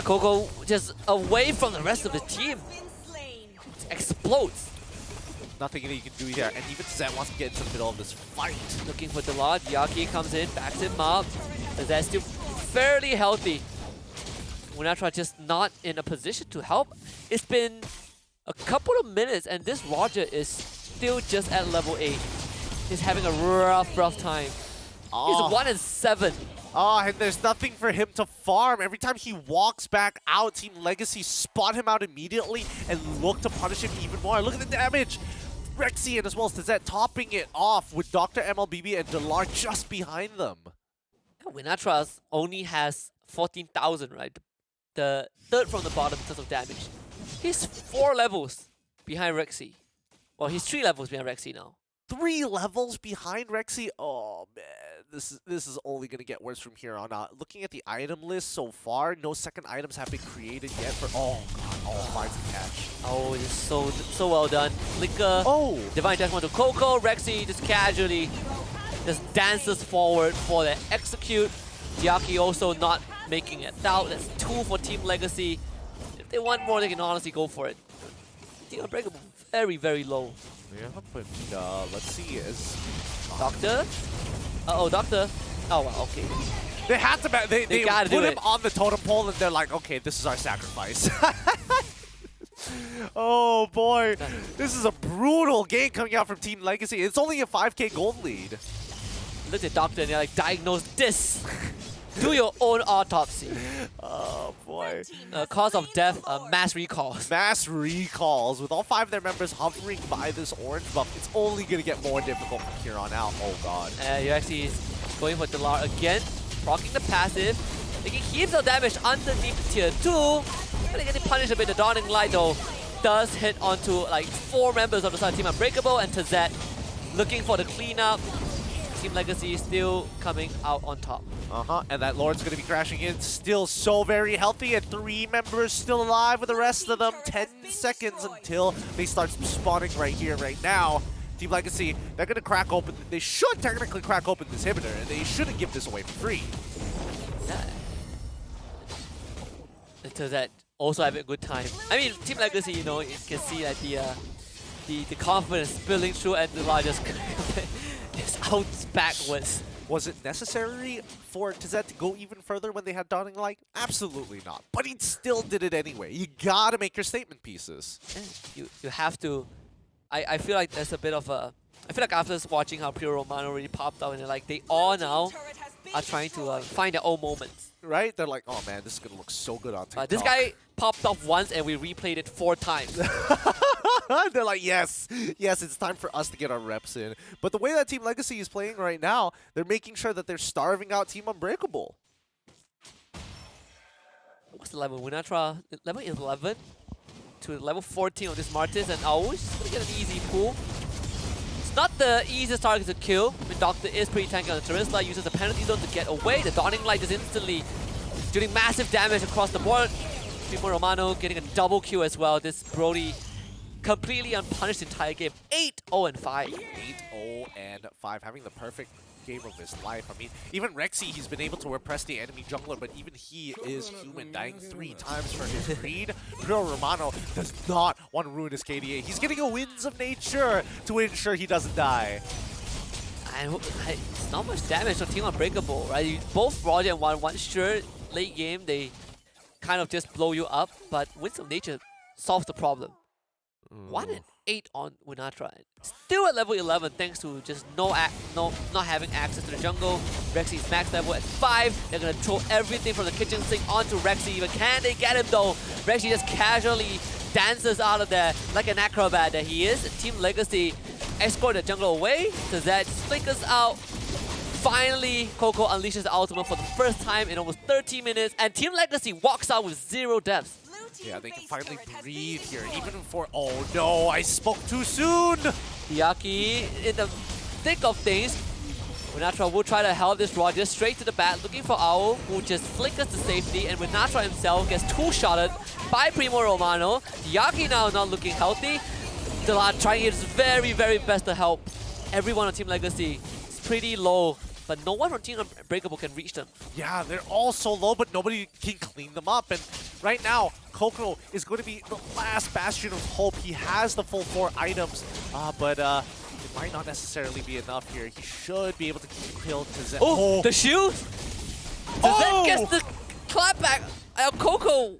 Coco just away from the rest of the team. Explodes. Nothing that you can do here, and even Zed wants to get into the middle of this fight. Looking for Delar. Diaki comes in, backs him up. Zed's still fairly healthy. Winatra just not in a position to help. It's been a couple of minutes, and this Roger is still just at level 8. He's having a rough time. He's 1 and 7. And there's nothing for him to farm. Every time he walks back out, Team Legacy spot him out immediately and look to punish him even more. Look at the damage. Rexy and as well as Tazet topping it off with Dr. MLBB and Delar just behind them. Winatra only has 14,000, right? The third from the bottom in terms of damage. He's 4 levels behind Rexy. Well, he's 3 levels behind Rexy now. 3 levels behind Rexy? Oh man, this is only going to get worse from here on out. Looking at the item list so far, no second items have been created yet for... Oh god, all finds a catch. Oh, it's so well done. Flicker, Divine Death onto Coco, Rexy just casually just dances forward for the execute. Diaki also not making it out. That's 2 for Team Legacy. If they want more, they can honestly go for it. Team Unbreakable very, very low. Yeah, but let's see. Is Doctor? Doctor. Oh, well, okay. They had to. They put him on the totem pole, and they're like, okay, this is our sacrifice. Oh boy, this is a brutal game coming out from Team Legacy. It's only a 5k gold lead. Look at Doctor, and they're like, diagnose this. Do your own autopsy. Oh boy. Cause of death, mass recalls. Mass recalls. With all 5 of their members hovering by this orange buff, it's only going to get more difficult from here on out. Oh god. You actually is going for Delar again, rocking the passive, taking heaps of damage underneath the tier 2. Really getting punished a bit. The Dawning Light though does hit onto like 4 members of the side team Unbreakable, and Tazet looking for the cleanup. Team Legacy still coming out on top. And that Lord's going to be crashing in. Still so very healthy, and 3 members still alive with the rest of them. 10 seconds until they start spawning right here, right now. Team Legacy, they're going to crack open. They should technically crack open this inhibitor, and they shouldn't give this away for free. Until that also having a good time. I mean, Team Legacy, you know, you can see that the confidence spilling through, and the largest just out backwards. Was it necessary for Tazet to go even further when they had Dawning Light? Absolutely not. But he still did it anyway. You gotta make your statement pieces. You have to. I feel like there's a bit of a. I feel like after watching how Pure Romano really popped out, and like they all now are trying to find their own moments. Right? They're like, oh man, this is gonna look so good on TikTok. This guy popped off once, and we replayed it 4 times. They're like, yes, it's time for us to get our reps in. But the way that Team Legacy is playing right now, they're making sure that they're starving out Team Unbreakable. What's the level? Winatra, level 11 to level 14 of this Martis, and Aoush gonna get an easy pull. It's not the easiest target to kill. I mean, Doctor is pretty tanky on the Terizla, uses the penalty zone to get away. The Dawning Light is instantly doing massive damage across the board. Primo Romano getting a double kill as well. This Brody completely unpunished the entire game. 8-0-5. 8-0-5, having the perfect game of his life. I mean, even Rexy, he's been able to repress the enemy jungler, but even he is human, dying 3 times for his greed. Pure Romano does not want to ruin his KDA. He's getting a Winds of Nature to ensure he doesn't die. And it's not much damage on Team Unbreakable, right? Both Roger and 1-1, sure, late game, they kind of just blow you up, but Winds of Nature solves the problem. 1-8 on Winatra. Still at level 11 thanks to just not having access to the jungle. Rexy's max level at 5. They're going to throw everything from the kitchen sink onto Rexy. Even can they get him though? Rexy just casually dances out of there like an acrobat that he is. Team Legacy escort the jungle away. Tazet flickers out. Finally, Coco unleashes the ultimate for the first time in almost 30 minutes, and Team Legacy walks out with 0 deaths. Yeah, they can finally breathe here, even for... Oh no, I spoke too soon! Yaki in the thick of things. Winatra will try to help this Roger straight to the bat, looking for Owl, who just flickers to safety, and Winatra himself gets 2-shotted by Primo Romano. Yaki now not looking healthy. Delat trying his very, very best to help everyone on Team Legacy. It's pretty low, but no one from Team Unbreakable can reach them. Yeah, they're all so low, but nobody can clean them up. And right now, Coco is going to be the last bastion of hope. He has the full 4 items, but it might not necessarily be enough here. He should be able to kill Tazet. Oh, the shield! Tazet gets the clapback. Coco.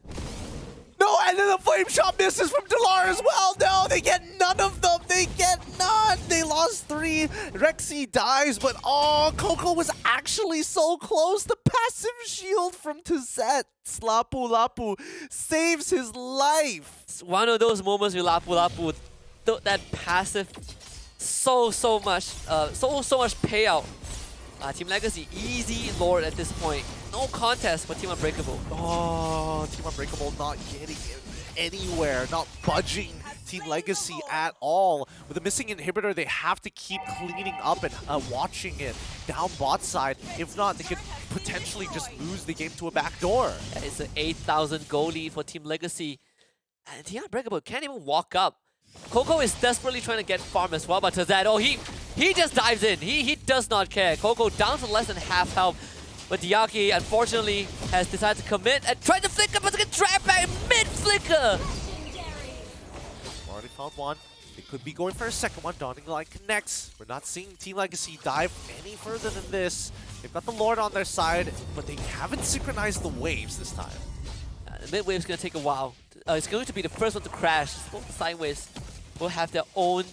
No, and then the flame shot misses from Delar as well. No, they get none of them. They get none. They lost 3. Rexy dies, but oh, Coco was actually so close. The passive shield from Tazet, Lapu Lapu, saves his life. It's one of those moments with Lapu Lapu. That passive, so much payout. Team Legacy, easy Lord at this point. No contest for Team Unbreakable. Oh, Team Unbreakable not getting anywhere, not budging Team Legacy at all. With a missing inhibitor, they have to keep cleaning up and watching it down bot side. If not, they could potentially just lose the game to a backdoor. Yeah, it's an 8,000 goal lead for Team Legacy. And Team Unbreakable can't even walk up. Coco is desperately trying to get farm as well, but Tazet, oh, he just dives in. He does not care. Coco down to less than half health. But Yaki, unfortunately, has decided to commit and try to flicker, but get trapped back mid-flicker. Already found one. They could be going for a second one. Dawning Light connects. We're not seeing Team Legacy dive any further than this. They've got the Lord on their side, but they haven't synchronized the waves this time. The mid wave's going to take a while. It's going to be the first one to crash. Both the side waves will have their own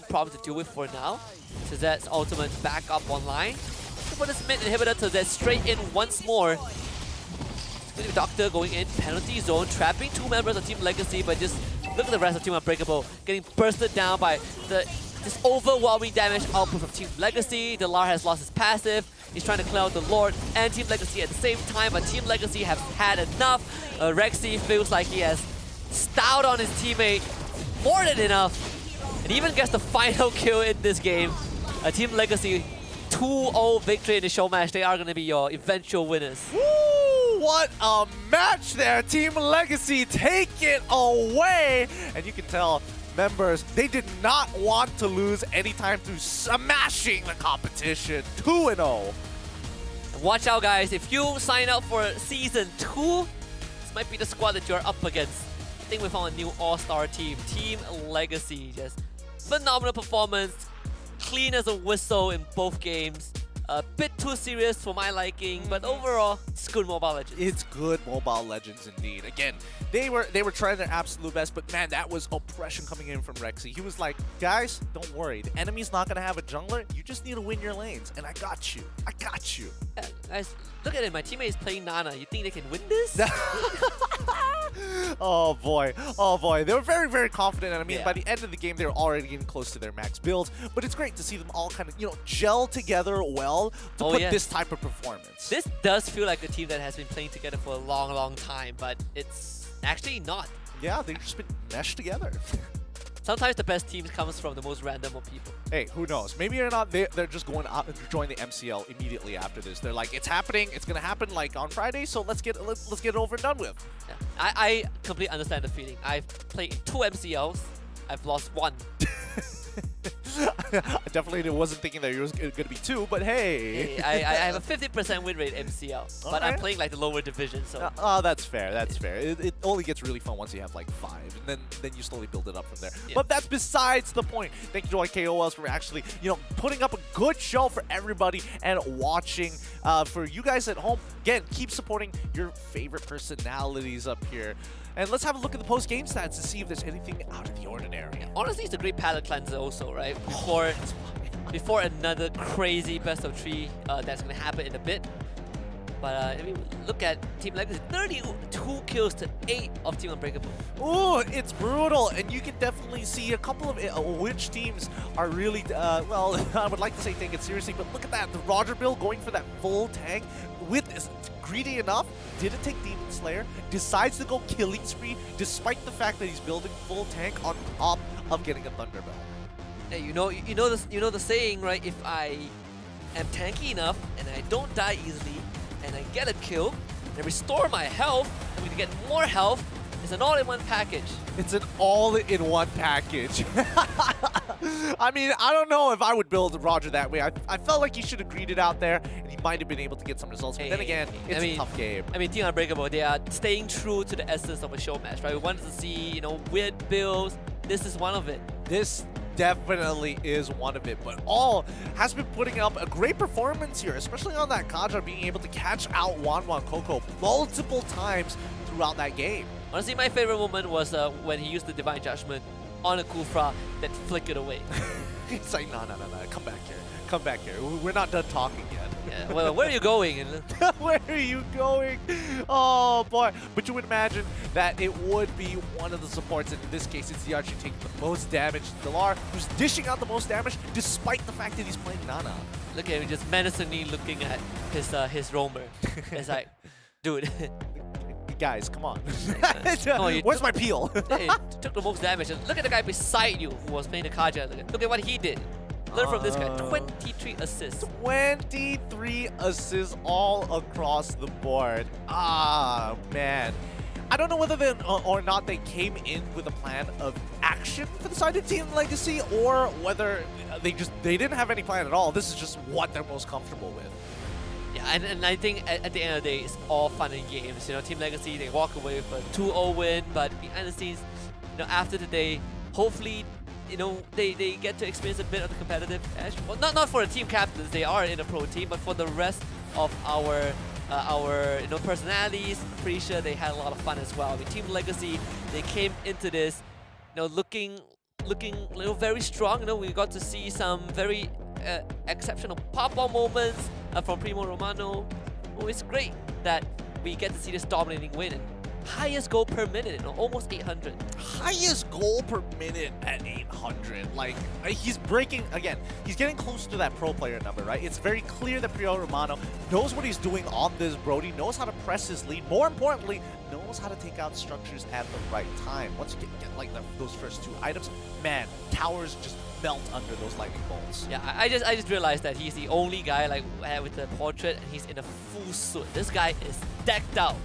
problems to deal with for now. Tazet's ultimate back up online. for this mid inhibitor to get straight in once more. Doctor going in, penalty zone, trapping 2 members of Team Legacy, but just look at the rest of Team Unbreakable getting bursted down by this overwhelming damage output from Team Legacy. Delar has lost his passive. He's trying to clear out the Lord and Team Legacy at the same time, but Team Legacy have had enough. Rexy feels like he has styled on his teammate more than enough, and even gets the final kill in this game. Team Legacy 2-0 victory in the show match. They are going to be your eventual winners. Woo! What a match there! Team Legacy take it away! And you can tell members, they did not want to lose anytime through smashing the competition. 2-0. Watch out, guys. If you sign up for Season 2, this might be the squad that you're up against. I think we found a new all-star team. Team Legacy. Just phenomenal performance. Clean as a whistle in both games. A bit too serious for my liking, but overall, it's good Mobile Legends. It's good Mobile Legends indeed. Again, they were trying their absolute best, but man, that was oppression coming in from Rexy. He was like, guys, don't worry. The enemy's not going to have a jungler. You just need to win your lanes, and I got you. I got you. Yeah, guys, look at it. My teammate is playing Nana. You think they can win this? Oh boy, oh boy. They were very, very confident, and I mean, by the end of the game, they were already getting close to their max builds, but it's great to see them all kind of, gel together well to put this type of performance. This does feel like a team that has been playing together for a long, long time, but it's actually not. Yeah, they've just been meshed together. Sometimes the best teams comes from the most random of people. Hey, who knows? Maybe they're just going out and join the MCL immediately after this. They're like, it's happening. It's gonna happen like on Friday. So let's get it over and done with. Yeah. I completely understand the feeling. I've played in 2 MCLs. I've lost 1. I definitely wasn't thinking that it was going to be 2, but hey. I have a 50% win rate MCL, but I'm playing like the lower division, so. Oh, that's fair. That's fair. It only gets really fun once you have like 5, and then you slowly build it up from there. Yeah. But that's besides the point. Thank you to our KOLs for actually, putting up a good show for everybody and watching. For you guys at home, again, keep supporting your favorite personalities up here. And let's have a look at the post-game stats to see if there's anything out of the ordinary. Yeah, honestly, it's a great palette cleanser also, right? Before another crazy best of 3 that's going to happen in a bit. But I mean, look at Team Legacy, 32 kills to 8 of Team Unbreakable. Ooh, it's brutal, and you can definitely see a couple of which teams are really, well, I would like to say take it seriously, but look at that, the Roger build going for that full tank with this, greedy enough, didn't take Demon Slayer, decides to go killing spree despite the fact that he's building full tank on top of getting a Thunderbell. Hey, you know the saying, right? If I am tanky enough and I don't die easily, and I get a kill, and I restore my health, I'm going to get more health. It's an all-in-one package. It's an all-in-one package. I mean, I don't know if I would build Roger that way. I felt like he should have greeted out there, and he might have been able to get some results. But then again, it's a tough game. I mean, Team Unbreakable, they are staying true to the essence of a show match, right? We wanted to see, weird builds. This is one of it. This definitely is one of it, but all has been putting up a great performance here, especially on that Kaja being able to catch out Wanwan Coco multiple times throughout that game. Honestly, my favorite moment was when he used the Divine Judgment on a Kufra that flickered away. It's like, no, come back here. Come back here. We're not done talking yet. Yeah, well, where are you going? Where are you going? Oh, boy. But you would imagine that it would be one of the supports, and in this case, it's DRG taking the most damage. Delar, who's dishing out the most damage, despite the fact that he's playing Nana. Look at him just menacingly looking at his roamer. It's like, dude. Guys, come on. Oh, where's my peel? Hey, took the most damage. And look at the guy beside you who was playing the Kaja. Look at what he did. Learn from this guy. 23 assists. 23 assists all across the board. Ah, man. I don't know whether or not they came in with a plan of action for the side of Team Legacy, or whether they didn't have any plan at all. This is just what they're most comfortable with. Yeah, and I think at the end of the day, it's all fun and games. Team Legacy, they walk away with a 2-0 win, but behind the scenes, after today, hopefully, they get to experience a bit of the competitive edge. Well, not for the team captains, they are in a pro team, but for the rest of our personalities, I'm pretty sure they had a lot of fun as well. I mean, Team Legacy, they came into this, looking very strong. We got to see some very exceptional pop-up moments. from Primo Romano. Oh, it's great that we get to see this dominating win. And highest goal per minute, almost 800. Highest goal per minute at 800. Like, he's breaking, again, he's getting close to that pro player number, right? It's very clear that Primo Romano knows what he's doing on this Brody, knows how to press his lead. More importantly, knows how to take out structures at the right time. Once you get like those first 2 items, man, towers just melt under those lightning bolts. Yeah, I just realized that he's the only guy like with the portrait, and he's in a full suit. This guy is decked out.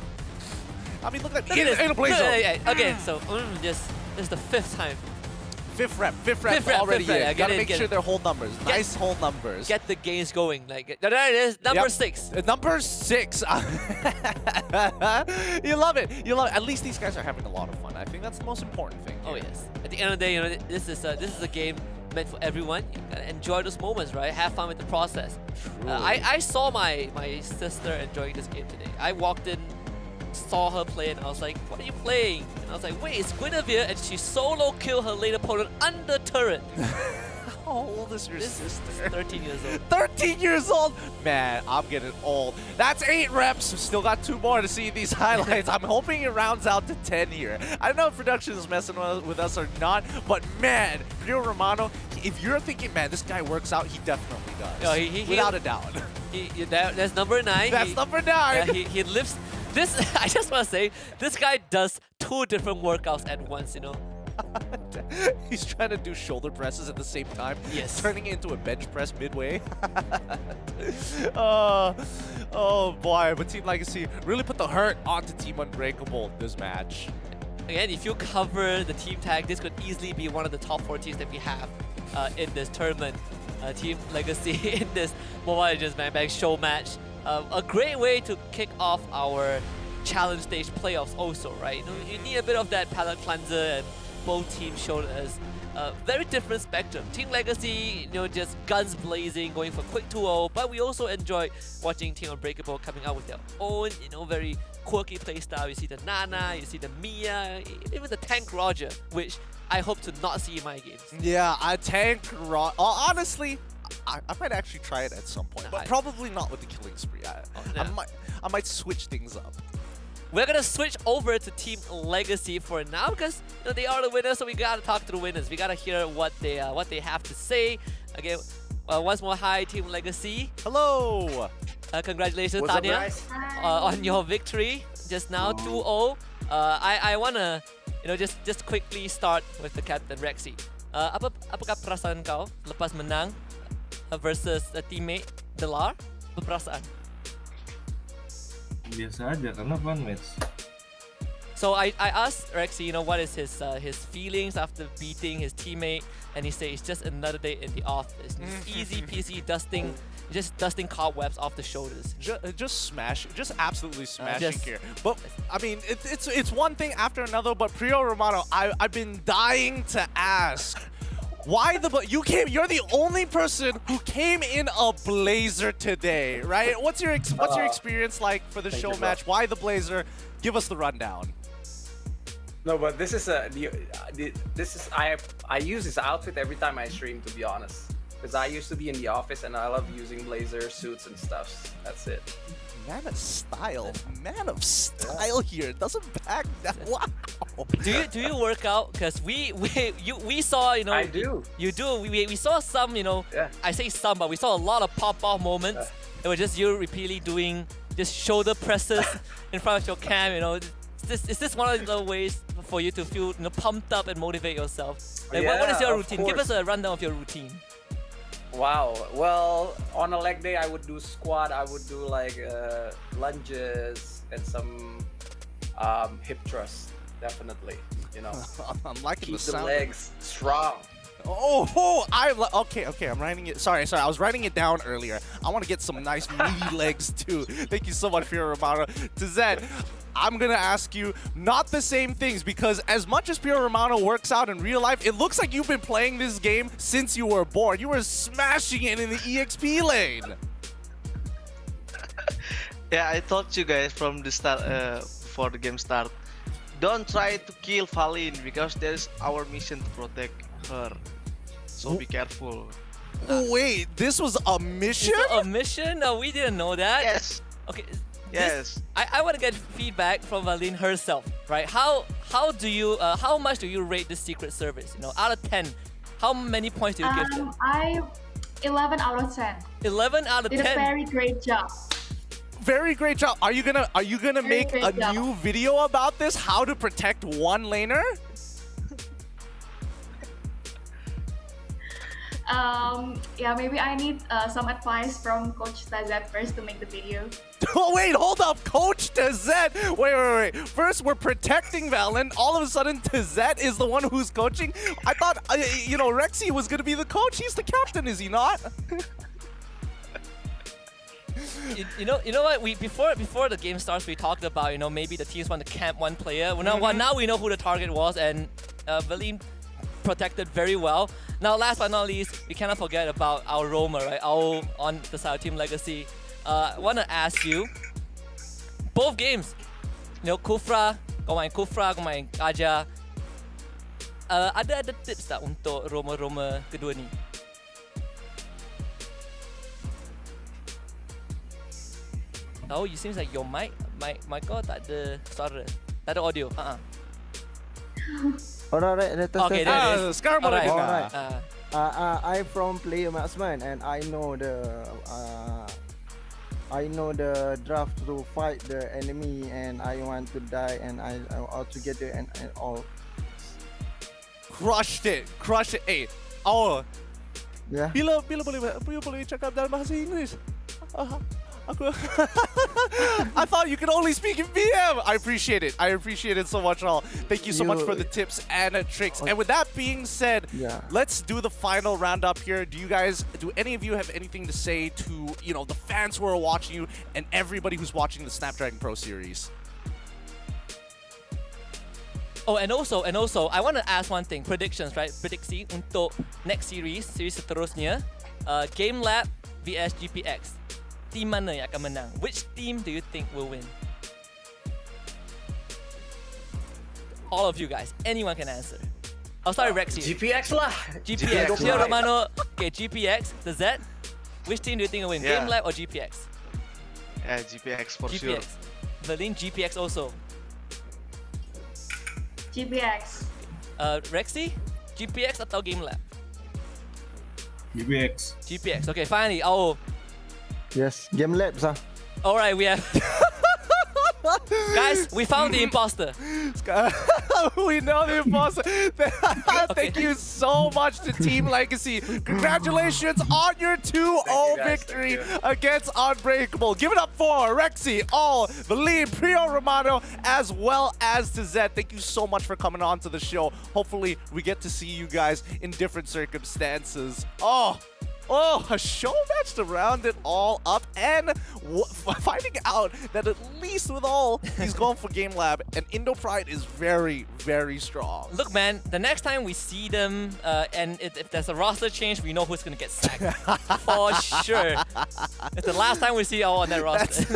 I mean, look at that. Look In a blazer. Again, so this is the 5th time. Fifth rep already. Yeah, gotta make sure they're whole numbers. Nice whole numbers. Get the games going. Like there it is, number 6. Number 6. You love it. You love it. At least these guys are having a lot of fun. I think that's the most important thing. Oh yes. At the end of the day, this is a game meant for everyone. You gotta enjoy those moments, right? Have fun with the process. I saw my sister enjoying this game today. I walked in, saw her play, and I was like, what are you playing? And I was like, wait, it's Guinevere, and she solo killed her late opponent under turret. How old is your sister? 13 years old. 13 years old? Man, I'm getting old. That's 8 reps. Still got 2 more to see these highlights. I'm hoping it rounds out to 10 here. I don't know if production is messing with us or not, but man, Primo Romano, if you're thinking, man, this guy works out, he definitely does. Without a doubt. That's number 9. That's number 9. He lifts. This, I just want to say, this guy does 2 different workouts at once, He's trying to do shoulder presses at the same time. Yes. Turning it into a bench press midway. Oh boy, but Team Legacy really put the hurt onto Team Unbreakable this match. Again, if you cover the team tag, this could easily be one of the top 4 teams that we have in this tournament. Team Legacy in this Mobile Legends Bang show match. A great way to kick off our challenge stage playoffs also, right? You need a bit of that palate cleanser, and both teams showed us a very different spectrum. Team Legacy, just guns blazing, going for quick 2-0, but we also enjoyed watching Team Unbreakable coming out with their own, very quirky playstyle. You see the Nana, you see the Mia, even the Tank Roger, which I hope to not see in my games. Yeah, a Tank Roger. Honestly, I might actually try it at some point, but probably not with the killing spree. I might switch things up. We're gonna switch over to Team Legacy for now because they are the winners, so we gotta talk to the winners. We gotta hear what they have to say. Again, once more, hi Team Legacy. Hello. Congratulations, What's Tanya, up, guys? on your victory just now, 2-0. I wanna just quickly start with the captain Rexy. Apakah perasaan kau lepas menang versus a teammate Delar? Perasaan? Biasa aja karena fun match. So I asked Rexy, what is his feelings after beating his teammate, and he said it's just another day in the office. Easy peasy dusting cobwebs off the shoulders. Just absolutely smashing here. But I mean, it's one thing after another. But Primo Romano, I've been dying to ask. Why you're the only person who came in a blazer today, right? What's your experience like for the show match? Why the blazer? Give us the rundown. No, but this is I use this outfit every time I stream, to be honest, because I used to be in the office and I love using blazer suits and stuff. That's it. Man of style here. Doesn't back down. Wow. Do you work out? Because we saw, I do. You do. We saw some, I say some, but we saw a lot of pop-off moments. It was just you repeatedly doing just shoulder presses in front of your cam. Is this one of the ways for you to feel pumped up and motivate yourself? Like, what is your routine? Give us a rundown of your routine. Wow. Well, on a leg day, I would do squat. I would do like lunges and some hip thrusts. Definitely, I'm liking keep the the sound. legs strong. Okay. I'm writing it. Sorry. I was writing it down earlier. I want to get some nice meaty legs too. Thank you so much for your Romano. To Zed, I'm gonna ask you not the same things, because as much as Primo Romano works out in real life, it looks like you've been playing this game since you were born. You were smashing it in the EXP lane. Yeah, I told you guys from the start, before the game start, don't try to kill Valin because there's our mission to protect her. So be careful. Wait, this was a mission? Is it a mission? No, we didn't know that. Yes. Okay. Yes. I want to get feedback from Valine herself, right? How much do you rate this secret service? You know, out of 10, how many points do you give them? 11 out of 10. 11 out of Did 10. a very great job. Very great job. Are you gonna make great a job. new video about this? How to protect one laner? Yeah, maybe I need some advice from Coach Tazet first to make the video. Oh wait, hold up, Coach Tazet. Wait. First, we're protecting Valen. All of a sudden, Tazet is the one who's coaching. I thought, Rexy was gonna be the coach. He's the captain, is he not? You know what? Before the game starts, we talked about maybe the teams want to camp one player. Well, now we know who the target was, and Valine protected very well. Now, last but not least, we cannot forget about our roamer, right? Our on the side of Team Legacy. I want to ask you, both games, Kufra, kau main Kufra, kau main Aja. Ada tips tak untuk roamer kedua ni? Oh, you seems like your mic kau tak ada suara, tak ada audio. Alright, let us Okay, there it is. Sekarang boleh dengar. I'm from player marksman and I know the draft to fight the enemy and I want to die and I all together and all. Crushed it. Hey, Yeah. Bila boleh cakap dalam bahasa Inggeris? I thought you could only speak in VM. I appreciate it so much, all. Thank you so much for the tips and tricks. And with that being said, let's do the final roundup here. Do any of you have anything to say to the fans who are watching you and everybody who's watching the Snapdragon Pro Series? Oh, and also, I want to ask one thing. Predictions, right? Prediksi untuk next series seterusnya. GameLab vs GPX. Team mana yang akan menang? Which team do you think will win? All of you guys. Anyone can answer. I'll start with Rex here. GPX lah. GPX. Gio Romano. Okay, GPX. The Z. Which team do you think will win? Yeah. GameLab or GPX? Yeah, GPX for GPX. sure. Valine, GPX also. GPX. Rexy, GPX atau GameLab? GPX. GPX. Okay, finally. Oh. Yes, GameLab sah. Alright, we have... Guys, we found the imposter. We know the imposter. Thank you so much to Team Legacy. Congratulations on your 2-0 victory against Unbreakable. Give it up for Rexy, All, Valine, Prio Romano, as well as to Zed. Thank you so much for coming on to the show. Hopefully, we get to see you guys in different circumstances. Oh, a show match to round it all up, and finding out that at least with all, he's going for GameLab, and Indo Pride is very, very strong. Look, man, the next time we see them, and if there's a roster change, we know who's going to get sacked. For sure. It's the last time we see all on that roster.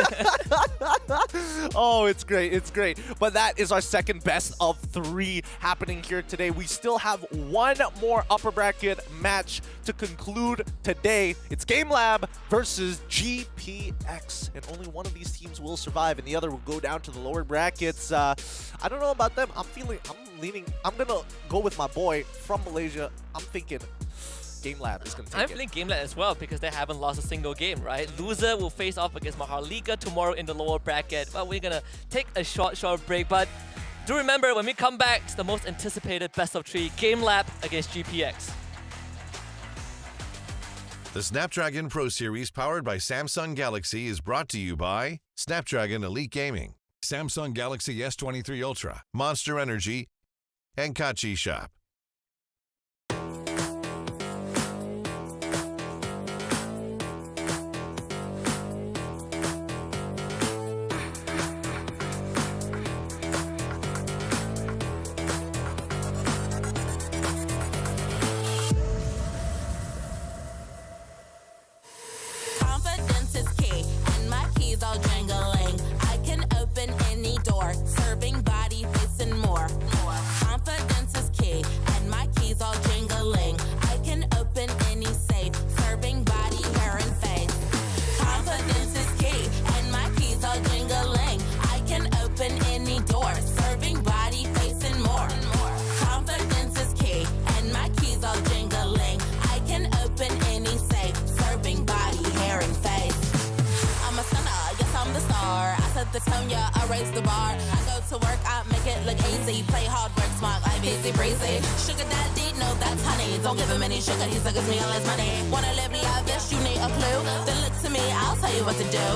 Oh, it's great. But that is our second best of 3 happening here today. We still have one more upper bracket match to conclude today. It's GameLab versus GPX, and only one of these teams will survive and the other will go down to the lower brackets. I don't know about them. I'm gonna go with my boy from Malaysia. I'm thinking GameLab is gonna take it. I'm feeling GameLab as well because they haven't lost a single game, right? Loser will face off against MHRLK tomorrow in the lower bracket. But we're gonna take a short break. But do remember, when we come back, it's the most anticipated best of 3 GameLab against GPX. The Snapdragon Pro Series powered by Samsung Galaxy is brought to you by Snapdragon Elite Gaming, Samsung Galaxy S23 Ultra, Monster Energy, and Kachi Shop. Confidence is key, and my keys all jangling. I can open any door, serving body, face, and more. Confidence is key, raise the bar. I go to work, I make it look easy. Play hard, work smart, I'm easy breezy. Sugar daddy, no, that's honey. Don't give him any sugar, he suckers me all his money. Wanna live lavish, you need a clue. Then look to me, I'll tell you what to do.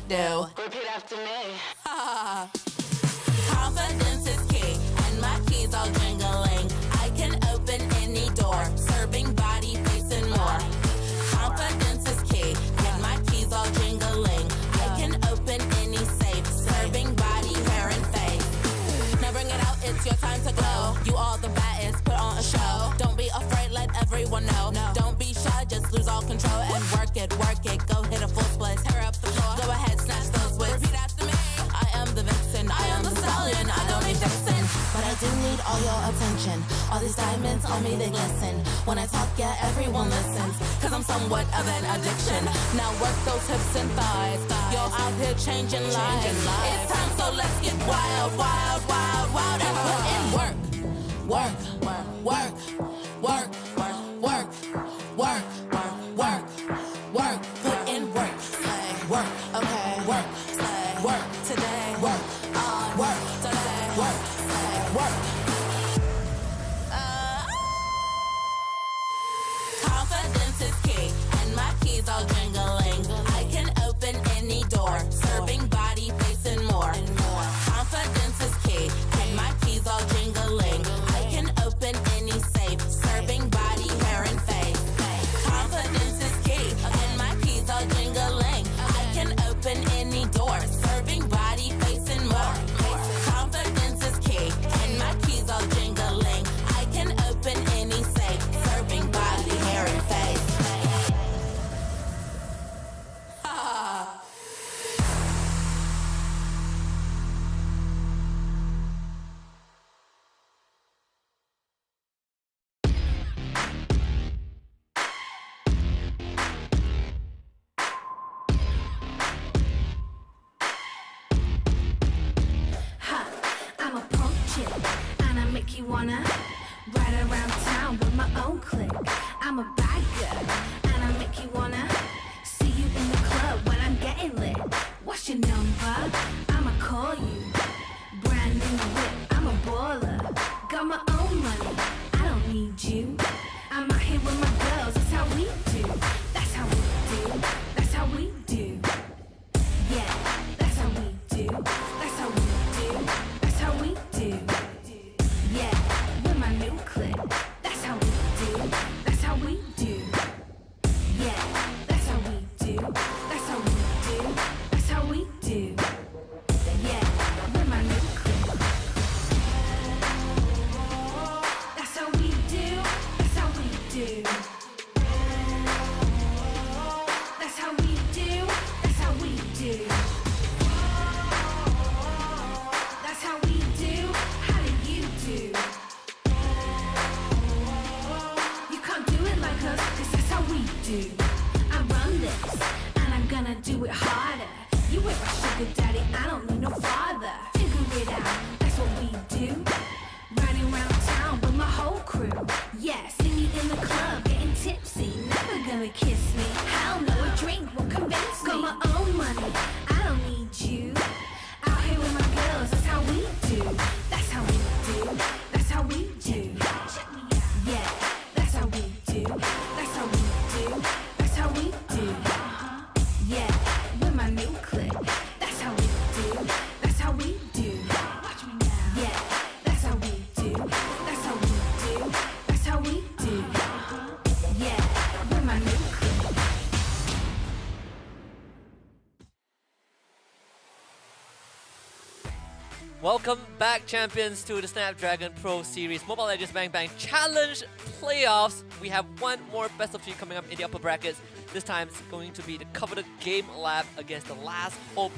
Do. Repeat after me. Confidence is key, and my keys all jingling. I can open any door, serving body, face, and more. Confidence is key, and my keys all jingling. I can open any safe, serving body, hair, and face. Now bring it out, it's your time to glow. You all the baddest, put on a show. Don't be afraid, let everyone know. Don't be shy, just lose all control and work it. Go hit a full split, tear up the floor. Go ahead, snatch those whips. Repeat after me. I am the vixen, I am the stallion. I don't need vixen, but I do need all your attention. All these diamonds on me, they glisten. When I talk, yeah, everyone listens. Cause I'm somewhat of an addiction. Now work those hips and thighs. You're out here changing lives. It's time, so let's get wild, wild, wild, wild. And put in work. Work, work, work, work, work, work, work, work. Put in work. Work, okay. Work, work today. Work, work today. Work, work. Confidence is key, and my keys all jingling. I can open any door, serving body, face, and more. Confidence is key, and my keys all jingling. I can open any safe, serving body, hair, and face. Confidence is key, and my keys all jingling. I can open any door, serving body, face, and more. Confidence is key, and my keys all jingling. I can open any safe, serving body, hair, and face. I'm a punk chick, and I make you wanna ride around town with my own clique. I'm a bad girl, and I make you wanna see you in the club when I'm getting lit. What's your number? I'ma call you. Brand new whip, I'm a baller. Got my own money, I don't need you. I'm out here with my girls, that's how we do. That's how we do. That's how we do. Yeah, that's how we do. That's how we do. That's how we do. Yeah, with my new clip. That's how we do. That's how we do. Yeah, that's how we do. That's how we do. That's how we do. Yeah, with my new clip. That's how we do. That's how we do. That's how we do. That's how we do. That's how we do. How do you do? You can't do it like us, cause that's how we do. I run this, and I'm gonna do it harder. You ain't my sugar daddy, I don't need no father. Figure it out, that's what we do. Riding around town with my whole crew. Yeah, see me in the club, getting tipsy. Never gonna kiss me. Hell no, a drink won't convince me. Got my own money, I don't need you. Out here with my girls, that's how we do. That's how we do. That's how we do. Yeah, that's how we do. That's how we do. That's how we do. Yeah, with my new clip. That's how we do. That's how we do. Yeah, that's how we do. That's how we do. That's how we do. Yeah, with my new clip. Welcome back, champions, to the Snapdragon Pro Series Mobile Legends Bang Bang Challenge Playoffs. We have one more best of 3 coming up in the upper brackets. This time it's going to be the coveted GameLab against the last hope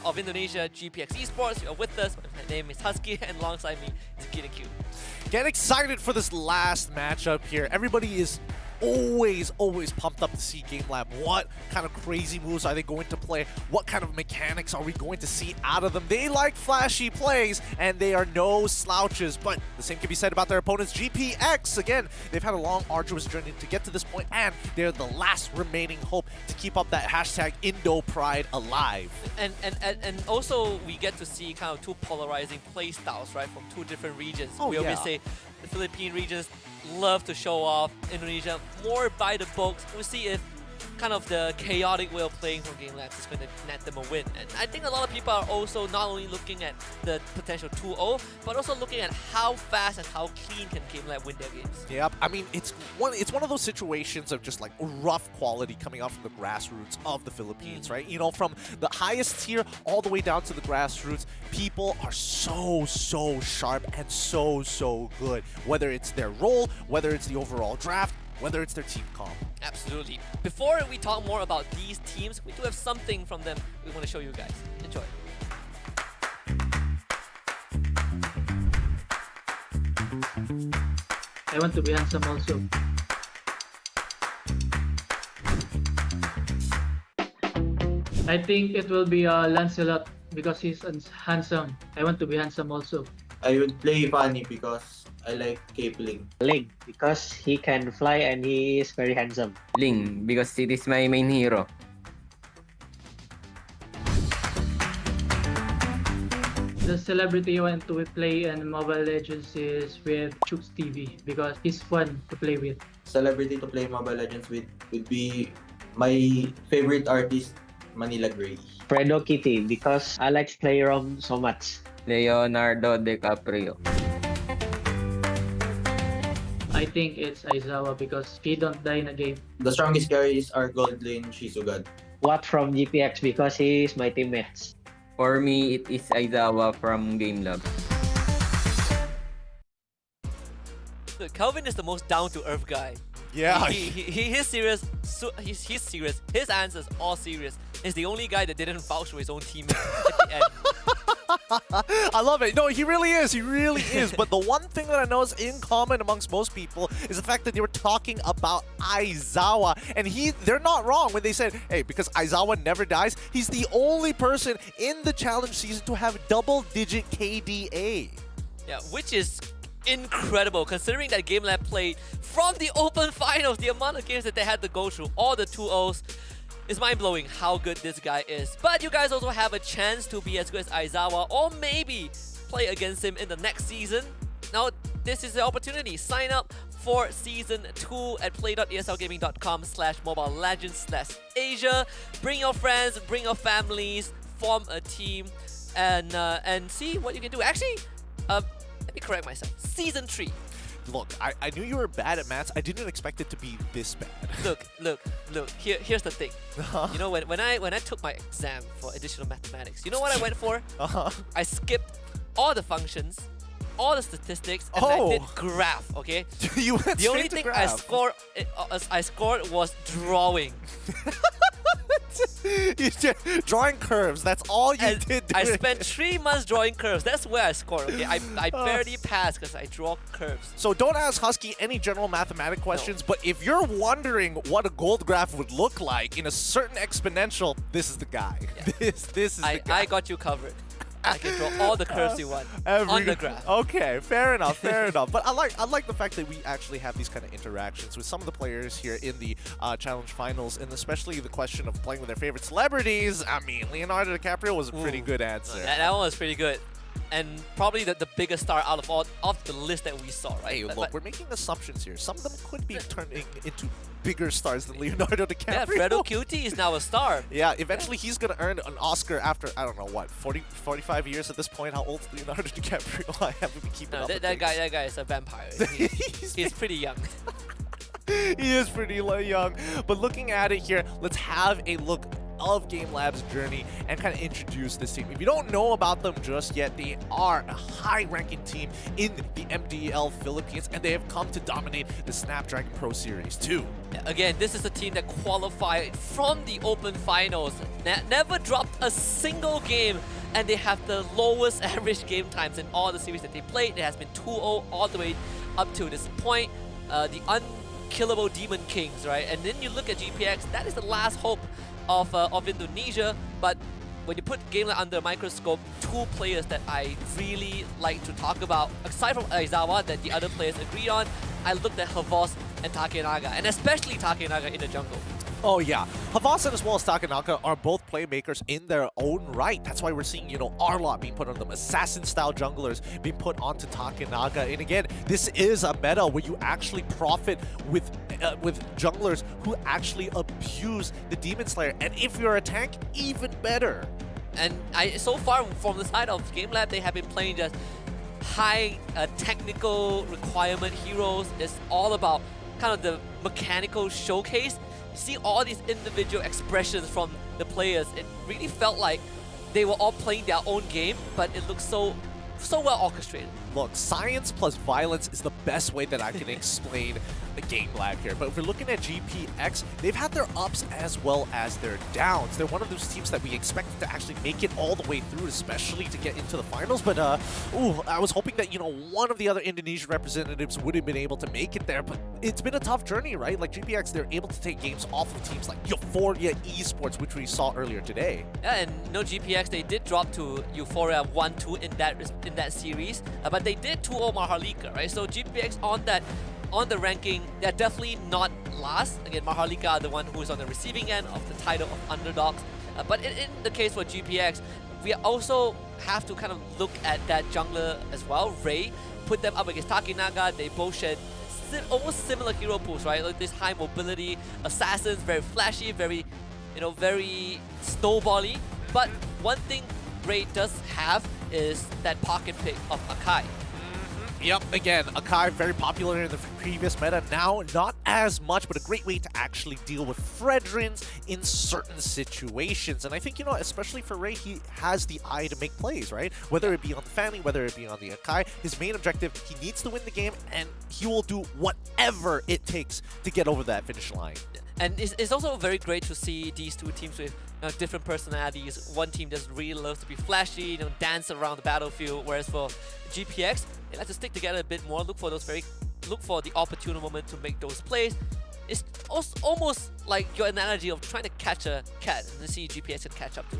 of Indonesia, GPX Esports. You are with us. My name is Husky, and alongside me is Kid and Q. Get excited for this last matchup here. Everybody is always pumped up to see GameLab. What kind of crazy moves are they going to play? What kind of mechanics are we going to see out of them? They like flashy plays, and they are no slouches, but the same can be said about their opponents. GPX, again, they've had a long, arduous journey to get to this point, and they're the last remaining hope to keep up that hashtag Indo Pride alive. And also we get to see kind of two polarizing play styles, right, from two different regions. We always say the Philippine regions love to show off, Indonesia more by the books. We'll see if kind of the chaotic way of playing from GameLab is going to net them a win. And I think a lot of people are also not only looking at the potential 2-0, but also looking at how fast and how clean can GameLab win their games. Yep, I mean, it's one of those situations of just like rough quality coming out from the grassroots of the Philippines, right? You know, from the highest tier all the way down to the grassroots, people are so sharp and so good. Whether it's their role, whether it's the overall draft, whether it's their team comp. Absolutely. Before we talk more about these teams, we do have something from them we want to show you guys. Enjoy. I want to be handsome also. I think it will be Lancelot because he's handsome. I want to be handsome also. I would play Fanny because I like Capling. Ling, because he can fly and he is very handsome. Ling, because it is my main hero. The celebrity I want to play in Mobile Legends is with Chooks TV because he's fun to play with. Celebrity to play Mobile Legends with would be my favorite artist, Manila Gray. Fredo Kitty, because I like to play ROM so much. Leonardo DiCaprio. I think it's Aizawa because he don't die in a game. The strongest carries are Gold Lane, Shizugad. What from GPX because he is my teammates. For me, it is Aizawa from GameLab. Look, Calvin is the most down-to-earth guy. Yeah. He's serious. He's serious. His answers all serious. He's the only guy that didn't vouch for his own teammates at the end. I love it. No, he really is. He really is. But the one thing that I know is in common amongst most people is the fact that they were talking about Aizawa. And they're not wrong when they said, hey, because Aizawa never dies, he's the only person in the challenge season to have double-digit KDA. Yeah, which is incredible considering that GameLab played from the Open Finals. The amount of games that they had to go through, all the 2-0s. It's mind-blowing how good this guy is. But you guys also have a chance to be as good as Aizawa or maybe play against him in the next season. Now, this is the opportunity. Sign up for Season 2 at play.eslgaming.com/Mobile Legends/Asia. Bring your friends, bring your families, form a team, and see what you can do. Actually, let me correct myself. Season 3. Look, I knew you were bad at maths. I didn't expect it to be this bad. Look. Here's the thing. You know, when I took my exam for additional mathematics, you know what I went for? I skipped all the functions, all the statistics, and I did graph. Okay. You went the only thing I scored was drawing. Drawing curves, that's all you did. I spent 3 months drawing curves. That's where I scored, okay? I barely passed because I draw curves. So don't ask Husky any general mathematic questions, but if you're wondering what a gold graph would look like in a certain exponential, this is the guy. Yeah. This is the guy. I got you covered. I can draw all the curves you want on the graph. Okay, fair enough, fair enough. But I like the fact that we actually have these kind of interactions with some of the players here in the challenge finals, and especially the question of playing with their favorite celebrities. I mean, Leonardo DiCaprio was a pretty good answer. That one was pretty good. And probably the biggest star out of all of the list that we saw, right? Hey, look, we're making assumptions here. Some of them could be turning into bigger stars than Leonardo DiCaprio. Yeah, Fredo Cutie is now a star. Yeah, eventually he's going to earn an Oscar after, I don't know, what, 45 years at this point? How old is Leonardo DiCaprio? I haven't been keeping up with that guy is a vampire. He's pretty young. He is pretty young. But looking at it here, let's have a look of GameLab's journey and kind of introduce this team. If you don't know about them just yet, they are a high-ranking team in the MDL Philippines, and they have come to dominate the Snapdragon Pro Series too. Again, this is a team that qualified from the Open Finals, never dropped a single game, and they have the lowest average game times in all the series that they played. It has been 2-0 all the way up to this point. The unkillable demon kings, right? And then you look at GPX, that is the last hope of Indonesia. But when you put GameLab under a microscope, two players that I really like to talk about, aside from Aizawa that the other players agreed on, I looked at Havos and Takenaga, and especially Takenaga in the jungle. Oh yeah, Havasan as well as Takenaka are both playmakers in their own right. That's why we're seeing, you know, Arlot being put on them, assassin-style junglers being put onto Takenaga. And again, this is a meta where you actually profit with junglers who actually abuse the Demon Slayer. And if you're a tank, even better. And so far from the side of GameLab, they have been playing just high technical requirement heroes. It's all about kind of the mechanical showcase. You see all these individual expressions from the players. It really felt like they were all playing their own game, but it looked so well orchestrated. Look, science plus violence is the best way that I can explain the GameLab here. But if we're looking at GPX, they've had their ups as well as their downs. They're one of those teams that we expected to actually make it all the way through, especially to get into the finals. But I was hoping that, you know, one of the other Indonesian representatives would have been able to make it there. But it's been a tough journey, right? Like GPX, they're able to take games off of teams like Euphoria Esports, which we saw earlier today. Yeah, and no GPX, they did drop to Euphoria 1-2 in that series, but they did 2-0 MHRLK, right? So GPX on the ranking, they're definitely not last. Again, MHRLK are the one who is on the receiving end of the title of underdogs. But in the case for GPX, we also have to kind of look at that jungler as well. Ray, put them up against Takenaga. They both shared almost similar hero pools, right? Like this high mobility, assassins, very flashy, very, you know, very snowbally. But one thing Ray does have is that pocket pick of Akai. Yep, again, Akai very popular in the previous meta. Now, not as much, but a great way to actually deal with Fredrins in certain situations. And I think, you know, especially for Ray, he has the eye to make plays, right? Whether it be on the Fanny, whether it be on the Akai, his main objective, he needs to win the game, and he will do whatever it takes to get over that finish line. And it's also very great to see these two teams with different personalities. One team just really loves to be flashy, you know, dance around the battlefield, whereas for GPX, they like to stick together a bit more, look for the opportune moment to make those plays. It's almost like your analogy of trying to catch a cat and see GPX can catch up to.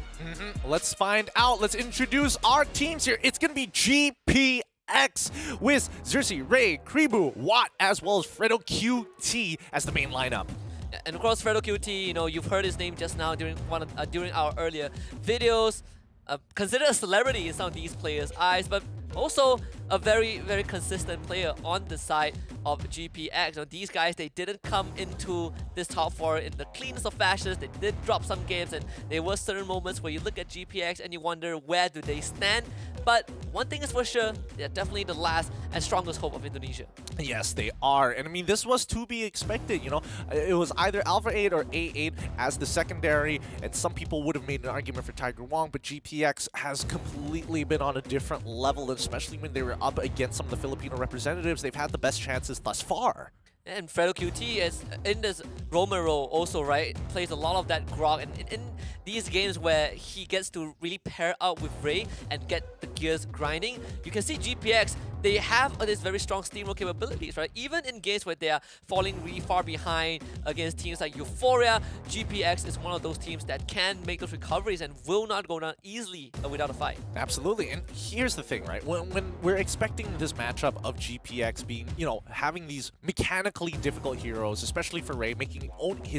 Let's find out. Let's introduce our teams here. It's gonna be GPX with Xerxes, Ray, Kribu, Watt, as well as Fredo QT as the main lineup. And of course, Fredo QT, you know, you've heard his name just now during during our earlier videos. Considered a celebrity in some of these players' eyes, but also a very, very consistent player on the side of GPX. Now, these guys, they didn't come into this top 4 in the cleanest of fashions. They did drop some games, and there were certain moments where you look at GPX and you wonder, where do they stand? But one thing is for sure, they're definitely the last and strongest hope of Indonesia. Yes, they are. And I mean, this was to be expected, you know. It was either Alpha 8 or A8 as the secondary, and some people would have made an argument for Tiger Wong, but GPX has completely been on a different level, especially when they were up against some of the Filipino representatives. They've had the best chances thus far. And Fredo QT is in this roamer role also, right? Plays a lot of that grog, and in these games where he gets to really pair up with Ray and get the gears grinding, you can see GPX, they have this very strong steamroll capabilities, right? Even in games where they are falling really far behind against teams like Euphoria, GPX is one of those teams that can make those recoveries and will not go down easily without a fight. Absolutely. And here's the thing, right? When we're expecting this matchup of GPX being, you know, having these mechanically difficult heroes, especially for Ray, making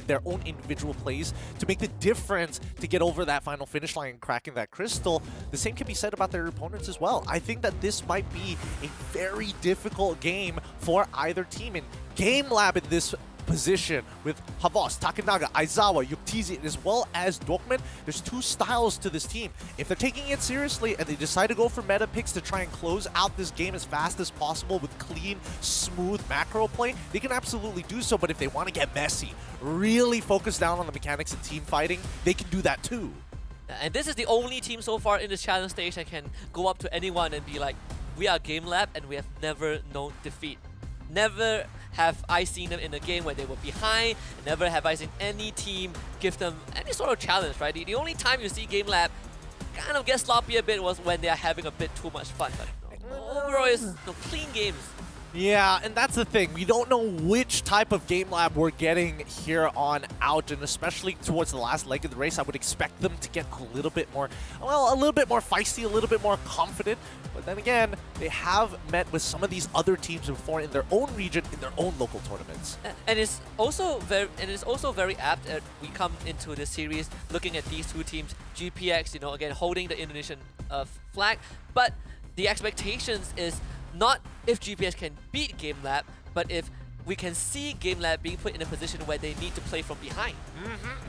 their own individual plays to make the difference to get over that final finish line and cracking that crystal, the same can be said about their opponents as well. I think that this might be a very difficult game for either team, and GameLab in this position with Havos, Takenaga, Aizawa, Yuktizi, as well as Dokman. There's two styles to this team. If they're taking it seriously and they decide to go for meta picks to try and close out this game as fast as possible with clean, smooth macro play, they can absolutely do so. But if they want to get messy, really focus down on the mechanics and team fighting, they can do that too. And this is the only team so far in this challenge stage that can go up to anyone and be like, we are GameLab and we have never known defeat. Never have I seen them in a game where they were behind. Never have I seen any team give them any sort of challenge, right? The only time you see GameLab kind of get sloppy a bit was when they are having a bit too much fun. But overall, it's clean games. Yeah, and that's the thing. We don't know which type of GameLab we're getting here on out, and especially towards the last leg of the race, I would expect them to get a little bit more, well, a little bit more feisty, a little bit more confident. But then again, they have met with some of these other teams before in their own region, in their own local tournaments. And it's also very apt that we come into the series looking at these two teams, GPX, again holding the Indonesian flag, but the expectations is not if GPX can beat GameLab, but if we can see GameLab being put in a position where they need to play from behind.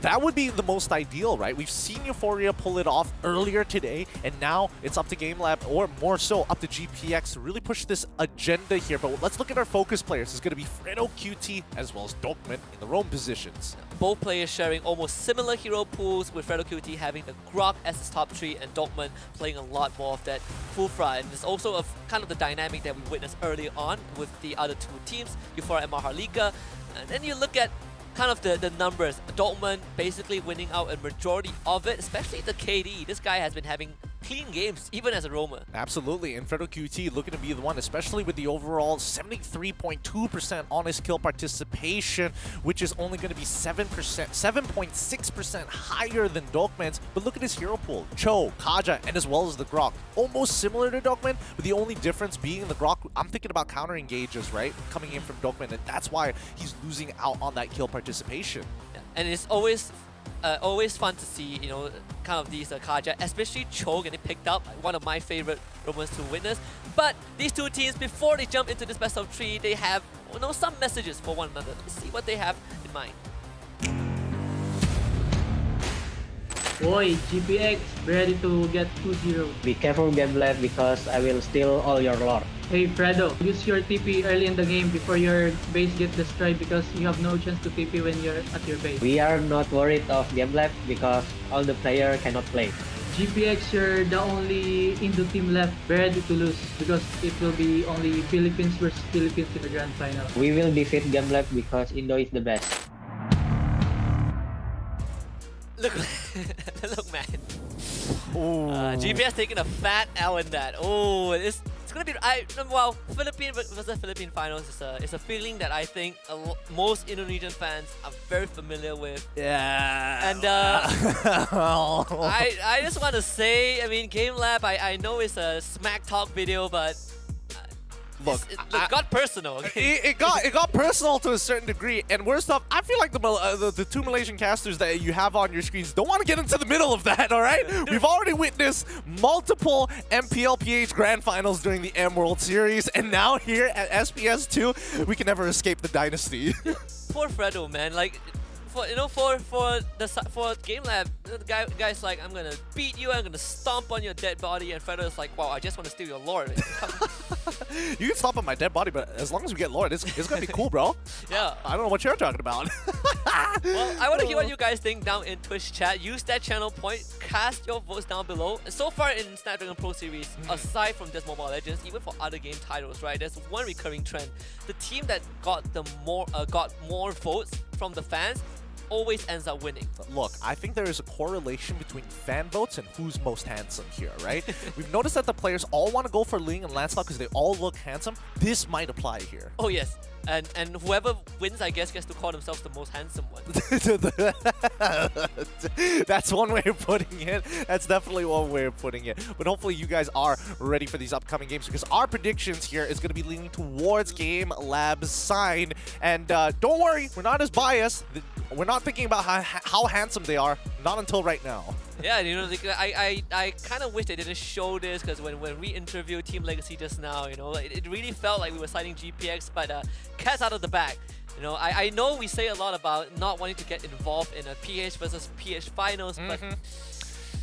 That would be the most ideal, right? We've seen Euphoria pull it off earlier today, and now it's up to GameLab, or more so, up to GPX to really push this agenda here. But let's look at our focus players. It's going to be Fredo QT as well as Dokman in their own positions. Both players sharing almost similar hero pools, with Fredo QT having the Grok as his top 3 and Dokman playing a lot more of that Fulfra. And there's also kind of the dynamic that we witnessed early on with the other two teams, Euphoria and MHRLK. And then you look at kind of the numbers. Dokman basically winning out a majority of it, especially the KD. This guy has been having clean games, even as a roamer. Absolutely, and Fredo QT looking to be the one, especially with the overall 73.2% honest kill participation, which is only going to be 7.6% higher than Dokman's. But look at his hero pool. Cho, Kaja, and as well as the Grok. Almost similar to Dokman, but the only difference being the Grok, I'm thinking about counter engages, right? Coming in from Dokman, and that's why he's losing out on that kill participation. Yeah. And it's always fun to see, kind of these Kaja, especially Cho getting picked up, one of my favorite roamers to witness. But these two teams, before they jump into this best of 3, they have some messages for one another. Let's see what they have in mind. Boy, GPX, ready to get 2-0. Be careful, GameLab, because I will steal all your lore. Hey Fredo, use your TP early in the game before your base gets destroyed, because you have no chance to TP when you're at your base. We are not worried of GameLab because all the player cannot play. GPX, you're the only Indo team left, ready to lose, because it will be only Philippines versus Philippines in the grand final. We will defeat GameLab because Indo is the best. Look, look, man. GPS taking a fat L in that. Oh, it's gonna be. Well, Philippine versus Philippine finals is a feeling that I think most Indonesian fans are very familiar with. Yeah. And I just want to say, I mean, GameLab. I know it's a smack talk video, but. Look, it got personal. Okay? It got personal to a certain degree, and worst off, I feel like the two Malaysian casters that you have on your screens don't want to get into the middle of that. All right, we've already witnessed multiple MPLPH Grand Finals during the M World Series, and now here at SPS 2, we can never escape the dynasty. Poor Fredo, man. Like, for GameLab, the guy's like, I'm gonna beat you, I'm gonna stomp on your dead body, and Fredo's like, wow, I just want to steal your lore. You can stomp on my dead body, but as long as we get lore, it's gonna be cool, bro. Yeah. I don't know what you're talking about. Well, I want to hear what you guys think down in Twitch chat. Use that channel point, cast your votes down below. And so far in Snapdragon Pro Series, aside from just Mobile Legends, even for other game titles, right, there's one recurring trend. The team that got more votes from the fans always ends up winning. Look, I think there is a correlation between fan votes and who's most handsome here, right? We've noticed that the players all want to go for Ling and Lancelot because they all look handsome. This might apply here. Oh yes. And whoever wins, I guess, gets to call themselves the most handsome one. That's one way of putting it. That's definitely one way of putting it. But hopefully you guys are ready for these upcoming games, because our predictions here is going to be leaning towards GameLab's side. And don't worry, we're not as biased. We're not thinking about how handsome they are. Not until right now. Yeah, I kind of wish they didn't show this, because when we interviewed Team Legacy just now, it really felt like we were citing GPX, but cat's out of the bag. I know we say a lot about not wanting to get involved in a PH versus PH finals, but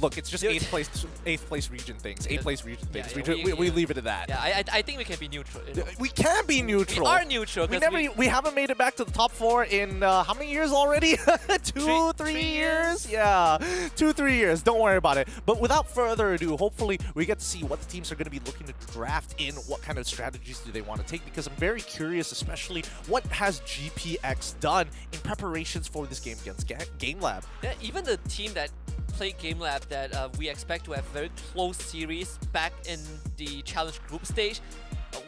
look, it's just eighth place region things. Eighth place region things. We leave it at that. Yeah, I think we can be neutral. We can be neutral. We are neutral. We haven't made it back to the top 4 in how many years already? 3 years? Yeah, 2-3 years. Don't worry about it. But without further ado, hopefully we get to see what the teams are going to be looking to draft in. What kind of strategies do they want to take? Because I'm very curious, especially what has GPX done in preparations for this game against GameLab. Yeah, even the team that played GameLab that we expect to have a very close series back in the challenge group stage,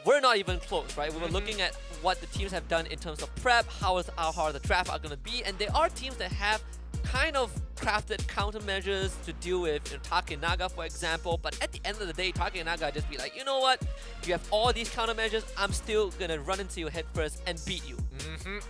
we're not even close, right? We were looking at what the teams have done in terms of prep, how hard the draft are going to be, and there are teams that have kind of crafted countermeasures to deal with, Takenaga, for example. But at the end of the day, Takenaga just be like, you know what? You have all these countermeasures. I'm still gonna run into your head first and beat you.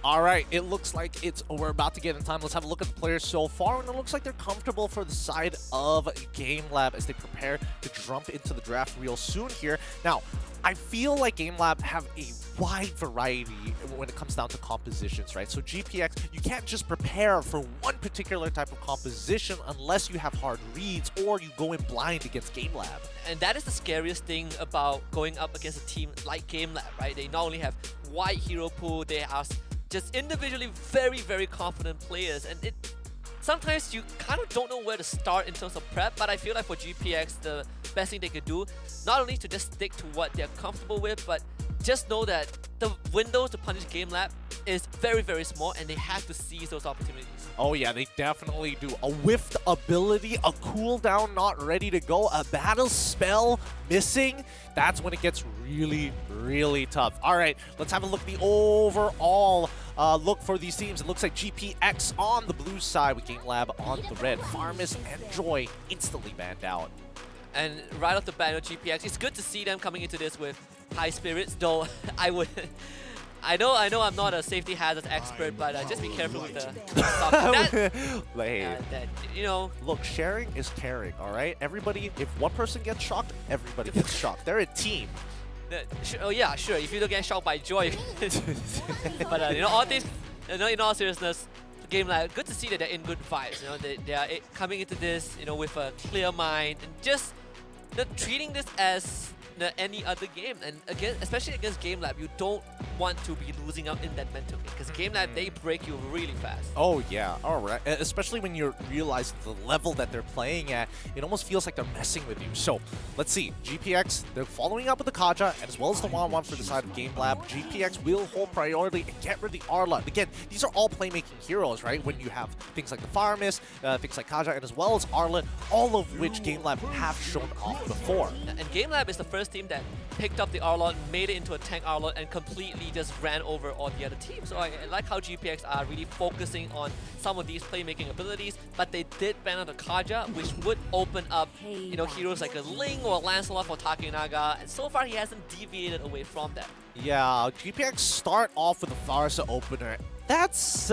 All right, it looks like we're about to get in time. Let's have a look at the players so far, and it looks like they're comfortable for the side of GameLab as they prepare to jump into the draft real soon here. Now, I feel like GameLab have a wide variety when it comes down to compositions, right? So GPX, you can't just prepare for one particular type of composition unless you have hard reads or you go in blind against GameLab. And that is the scariest thing about going up against a team like GameLab, right? They not only have wide hero pool, they are just individually very, very confident players. And sometimes you kind of don't know where to start in terms of prep, but I feel like for GPX, the best thing they could do, not only to just stick to what they're comfortable with, but just know that the window to punish GameLab is very, very small, and they have to seize those opportunities. Oh yeah, they definitely do. A whiffed ability, a cooldown not ready to go, a battle spell missing. That's when it gets really, really tough. All right, let's have a look at the overall look for these teams. It looks like GPX on the blue side with GameLab on the red. Farmis and Joy instantly banned out. And right off the bat, GPX, it's good to see them coming into this with high spirits, though I know I'm not a safety hazards expert, but just be careful with the Look, sharing is caring, all right? Everybody, if one person gets shocked, everybody gets shocked. They're a team. Oh yeah, sure. If you don't get shocked by Joy, but all this, in all seriousness, GameLab, good to see that they're in good vibes. They are coming into this, with a clear mind and just treating this as any other game. And again, especially against GameLab, you don't want to be losing out in that mental game, because GameLab, they break you really fast. Oh yeah, all right. Especially when you realize the level that they're playing at, it almost feels like they're messing with you. So let's see, GPX, they're following up with the Kaja as well as the 1-1 for the side of GameLab. GPX will hold priority and get rid of the Arla. Again, these are all playmaking heroes, right? When you have things like the Farmis, things like Kaja, and as well as Arla, all of which GameLab have shown off before. And GameLab is the first team that picked up the Arlot, made it into a tank Arlot, and completely just ran over all the other teams. So I like how GPX are really focusing on some of these playmaking abilities, but they did ban out the Kaja, which would open up, heroes like a Ling or a Lancelot for Takenaga, and so far he hasn't deviated away from that. Yeah, GPX start off with a Farsa opener. That's,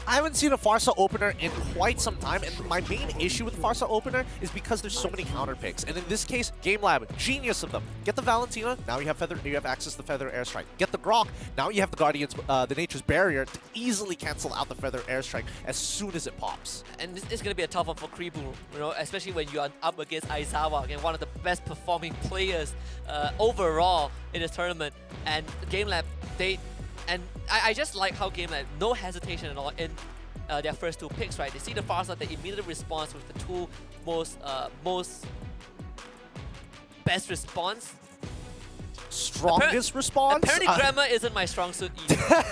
I haven't seen a Farsa opener in quite some time, and my main issue with the Farsa opener is because there's so many counter picks. And in this case, GameLab, genius of them. Get the Valentina, now you have access to the Feather Airstrike. Get the Grok, now you have the Guardians, the Nature's Barrier to easily cancel out the Feather Airstrike as soon as it pops. And this is going to be a tough one for Kribu, especially when you are up against Aizawa, again, one of the best performing players overall in this tournament. And GameLab, I just like how GameLab, no hesitation at all in their first two picks, right? They see the Farsa, they immediately respond with the two most best response. Strongest response? Apparently grammar isn't my strong suit either.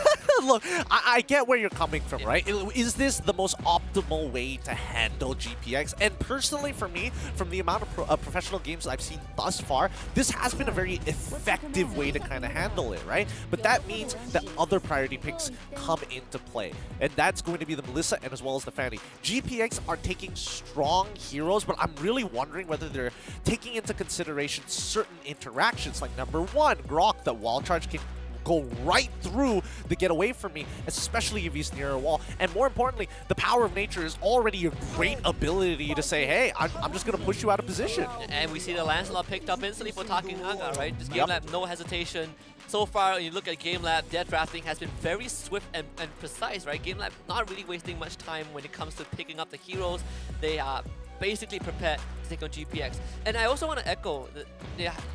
Look, I get where you're coming from, right? Is this the most optimal way to handle GPX? And personally, for me, from the amount of professional games I've seen thus far, this has been a very effective way to kind of handle it, right? But that means that other priority picks come into play. And that's going to be the Melissa and as well as the Fanny. GPX are taking strong heroes, but I'm really wondering whether they're taking into consideration certain interactions, like number one, Grok, the wall charge can go right through to get away from me, especially if he's near a wall. And more importantly, the power of nature is already a great ability to say, hey, I'm just going to push you out of position. And we see the Lancelot picked up instantly for Takenaga, right? This GameLab, no hesitation. So far, when you look at GameLab, their drafting has been very swift and precise, right? GameLab not really wasting much time when it comes to picking up the heroes. They are basically prepared to take on GPX. And I also want to echo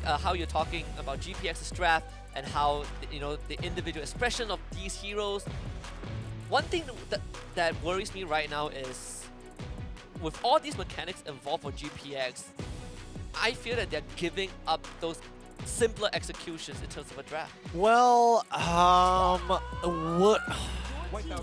how you're talking about GPX's draft and how the individual expression of these heroes. One thing that worries me right now is, with all these mechanics involved for GPX, I feel that they're giving up those simpler executions in terms of a draft. Well,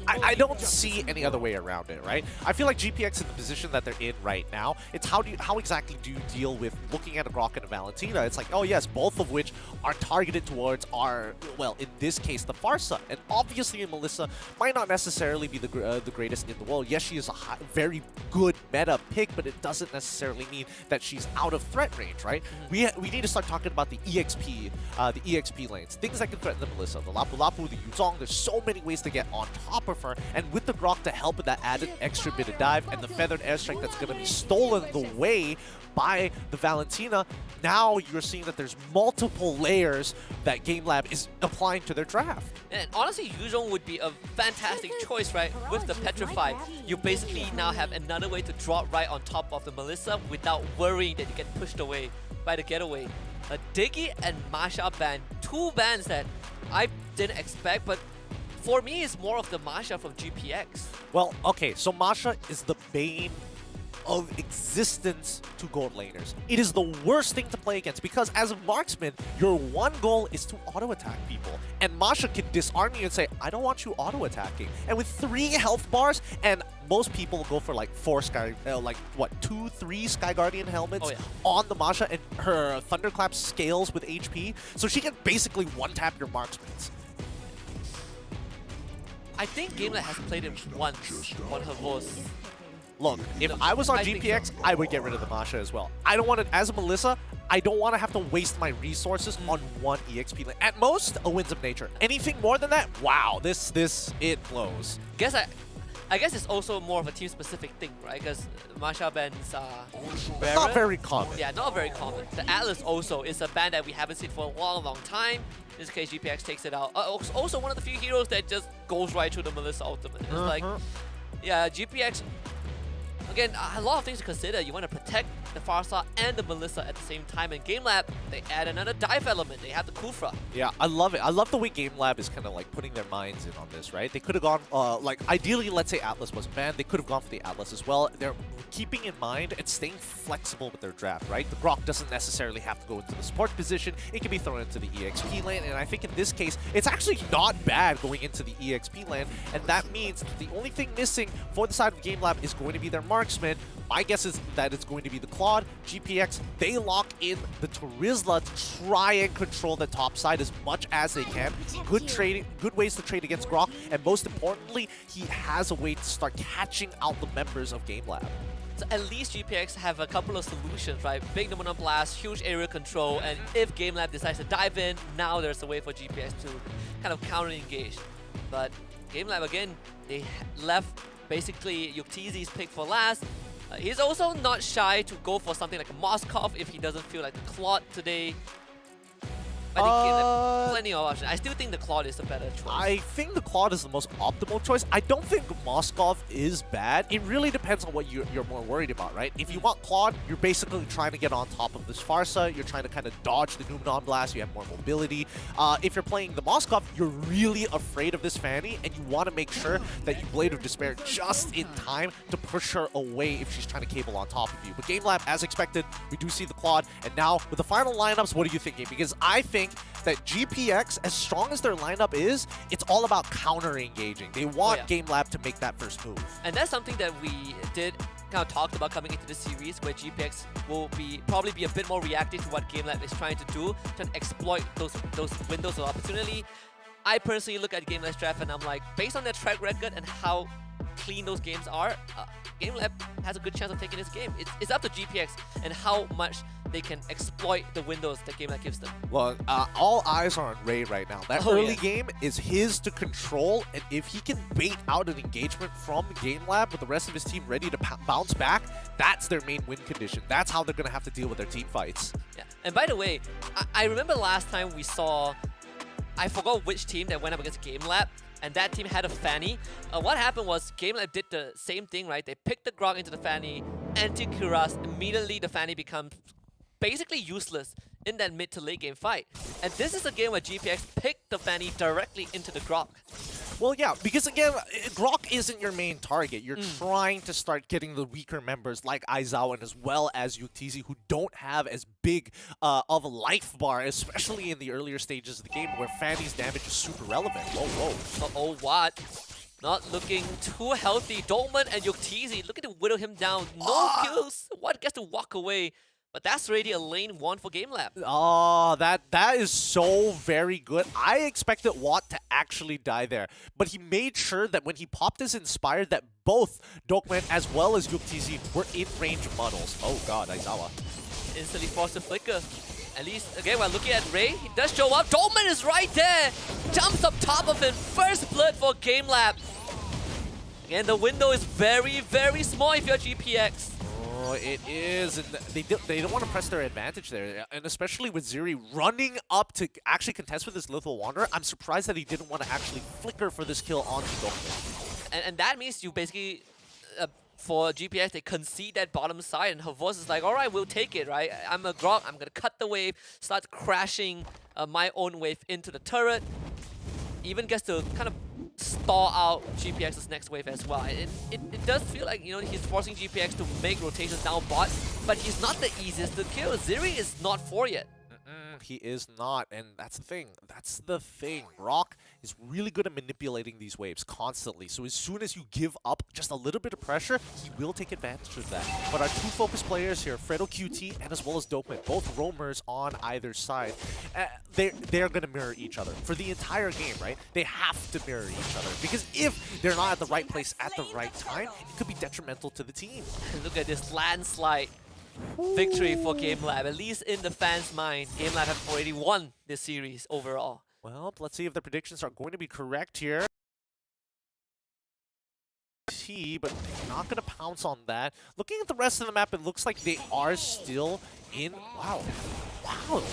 I don't see any other way around it, right? I feel like GPX in the position that they're in right now, it's how exactly do you deal with looking at a Grok and a Valentina? It's like, oh yes, both of which are targeted towards our, well, in this case, the Pharsa. And obviously Melissa might not necessarily be the greatest in the world. Yes, she is a very good meta pick, but it doesn't necessarily mean that she's out of threat range, right? We need to start talking about the EXP lanes, things that can threaten the Melissa, the Lapu Lapu, the Yuzong. There's so many ways to get on top of her, and with the Grok to help with that added extra bit of dive and the feathered airstrike that's going to be stolen the way by the Valentina, now you're seeing that there's multiple layers that GameLab is applying to their draft. And honestly, Yuzhong would be a fantastic choice, right? With the Petrify, you basically now have another way to drop right on top of the Melissa without worrying that you get pushed away by the getaway. Diggy and Masha ban, two bans that I didn't expect, but for me, it's more of the Masha from GPX. Well, okay, so Masha is the bane of existence to gold laners. It is the worst thing to play against because as a marksman, your one goal is to auto-attack people. And Masha can disarm you and say, I don't want you auto-attacking. And with 3 health bars, and most people go for like 4 Sky, like what, 2, 3 Sky Guardian helmets on the Masha, and her Thunderclap scales with HP, so she can basically one-tap your marksmen. I think GameLab has played it once on her voice. Look, if I was on GPX, I would get rid of the Masha as well. I don't want to, as a Melissa, I don't want to have to waste my resources on one EXP lane. At most, a Winds of Nature. Anything more than that, wow, it blows. I guess it's also more of a team-specific thing, right? Because Masha bans are not very common. Yeah, not very common. The Atlas also is a ban that we haven't seen for a long time. In this case, GPX takes it out. Also, one of the few heroes that just goes right through the Melissa ultimate. It's like, yeah, GPX. Again, a lot of things to consider. You want to protect the Pharsa and the Melissa at the same time. In GameLab, they add another dive element. They have the Kufra. Yeah, I love it. I love the way GameLab is kind of like putting their minds in on this, right? They could have gone, like, ideally, let's say Atlas was banned. They could have gone for the Atlas as well. They're keeping in mind and staying flexible with their draft, right? The Grok doesn't necessarily have to go into the support position. It can be thrown into the EXP lane. And I think in this case, it's actually not bad going into the EXP lane. And that means the only thing missing for the side of GameLab is going to be their marksman. My guess is that it's going to be the Claude. GPX, they lock in the Terizla to try and control the top side as much as they can. Good ways to trade against Grok, and most importantly, he has a way to start catching out the members of GameLab. So at least GPX have a couple of solutions, right? Big Pneumono Blast, huge area control, and if GameLab decides to dive in, now there's a way for GPX to kind of counter-engage. But GameLab, again, they left basically Yuktzi's pick for last. He's also not shy to go for something like a Moskov if he doesn't feel like the Claude today. I think plenty of options. I still think the Claude is a better choice. I think the Claude is the most optimal choice. I don't think Moskov is bad. It really depends on what you're more worried about, right? If you want Claude, you're basically trying to get on top of this Pharsa. You're trying to kind of dodge the Numenon Blast. You have more mobility. If you're playing the Moskov, you're really afraid of this Fanny, and you want to make sure that you Blade of Despair just in time to push her away if she's trying to cable on top of you. But GameLab, as expected, we do see the Claude. And now, with the final lineups, what are you thinking? Because I think that GPX, as strong as their lineup is, it's all about counter-engaging. They want GameLab to make that first move. And that's something that we did kind of talked about coming into the series, where GPX will probably be a bit more reactive to what GameLab is trying to do, to exploit those windows of opportunity. I personally look at GameLab's draft and I'm like, based on their track record and how clean those games are, GameLab has a good chance of taking this game. It's up to GPX and how much they can exploit the windows that GameLab gives them. Well, all eyes are on Ray right now. That early game is his to control, and if he can bait out an engagement from GameLab with the rest of his team ready to bounce back, that's their main win condition. That's how they're going to have to deal with their team fights. Yeah. And by the way, I remember last time we saw, I forgot which team that went up against GameLab, and that team had a Fanny. What happened was GameLab did the same thing, right? They picked the Grok into the Fanny, anti-Kuras, immediately the Fanny becomes basically useless in that mid to late game fight. And this is a game where GPX picked the Fanny directly into the Grok. Well, yeah, because again, Grok isn't your main target. You're trying to start getting the weaker members like Aizawa and as well as Yuktzi, who don't have as big of a life bar, especially in the earlier stages of the game where Fanny's damage is super relevant. Whoa, whoa. Uh-oh, what? not looking too healthy. Dolman and Yuktisi looking to whittle him down. No kills. One gets to walk away. But that's already a lane 1 for GameLab. Oh, that is so very good. I expected Watt to actually die there, but he made sure that when he popped his Inspired that both Dokman as well as Yuktisi were in range muddles. Oh god, Aizawa. Instantly forced to flicker. At least, again, while looking at Ray, he does show up. Dolman is right there! Jumps up top of him. First blood for GameLab. Again, the window is very, very small if you're GPX. Oh, it is, and they don't want to press their advantage there, and especially with Ziri running up to actually contest with this Lethal Wanderer, I'm surprised that he didn't want to actually flicker for this kill onto Dokman. And that means you basically, for GPX, they concede that bottom side, and her voice is like, alright, we'll take it, right? I'm a Grok, I'm gonna cut the wave, start crashing my own wave into the turret, even gets to kind of stall out GPX's next wave as well. It does feel like, you know, he's forcing GPX to make rotations down bot, but he's not the easiest to kill. Ziri is not 4 yet. He is not, and that's the thing. That's the thing. Rock is really good at manipulating these waves constantly. So as soon as you give up just a little bit of pressure, he will take advantage of that. But our two focus players here, Fredo QT and as well as Dokman, both roamers on either side, they're going to mirror each other for the entire game, right? They have to mirror each other because if they're not at the right place at the right time, it could be detrimental to the team. Look at this landslide victory for GameLab. At least in the fans' mind, GameLab have already won this series overall. Well, let's see if the predictions are going to be correct here. But they're not going to pounce on that. Looking at the rest of the map, it looks like they are still in... Wow. Wow.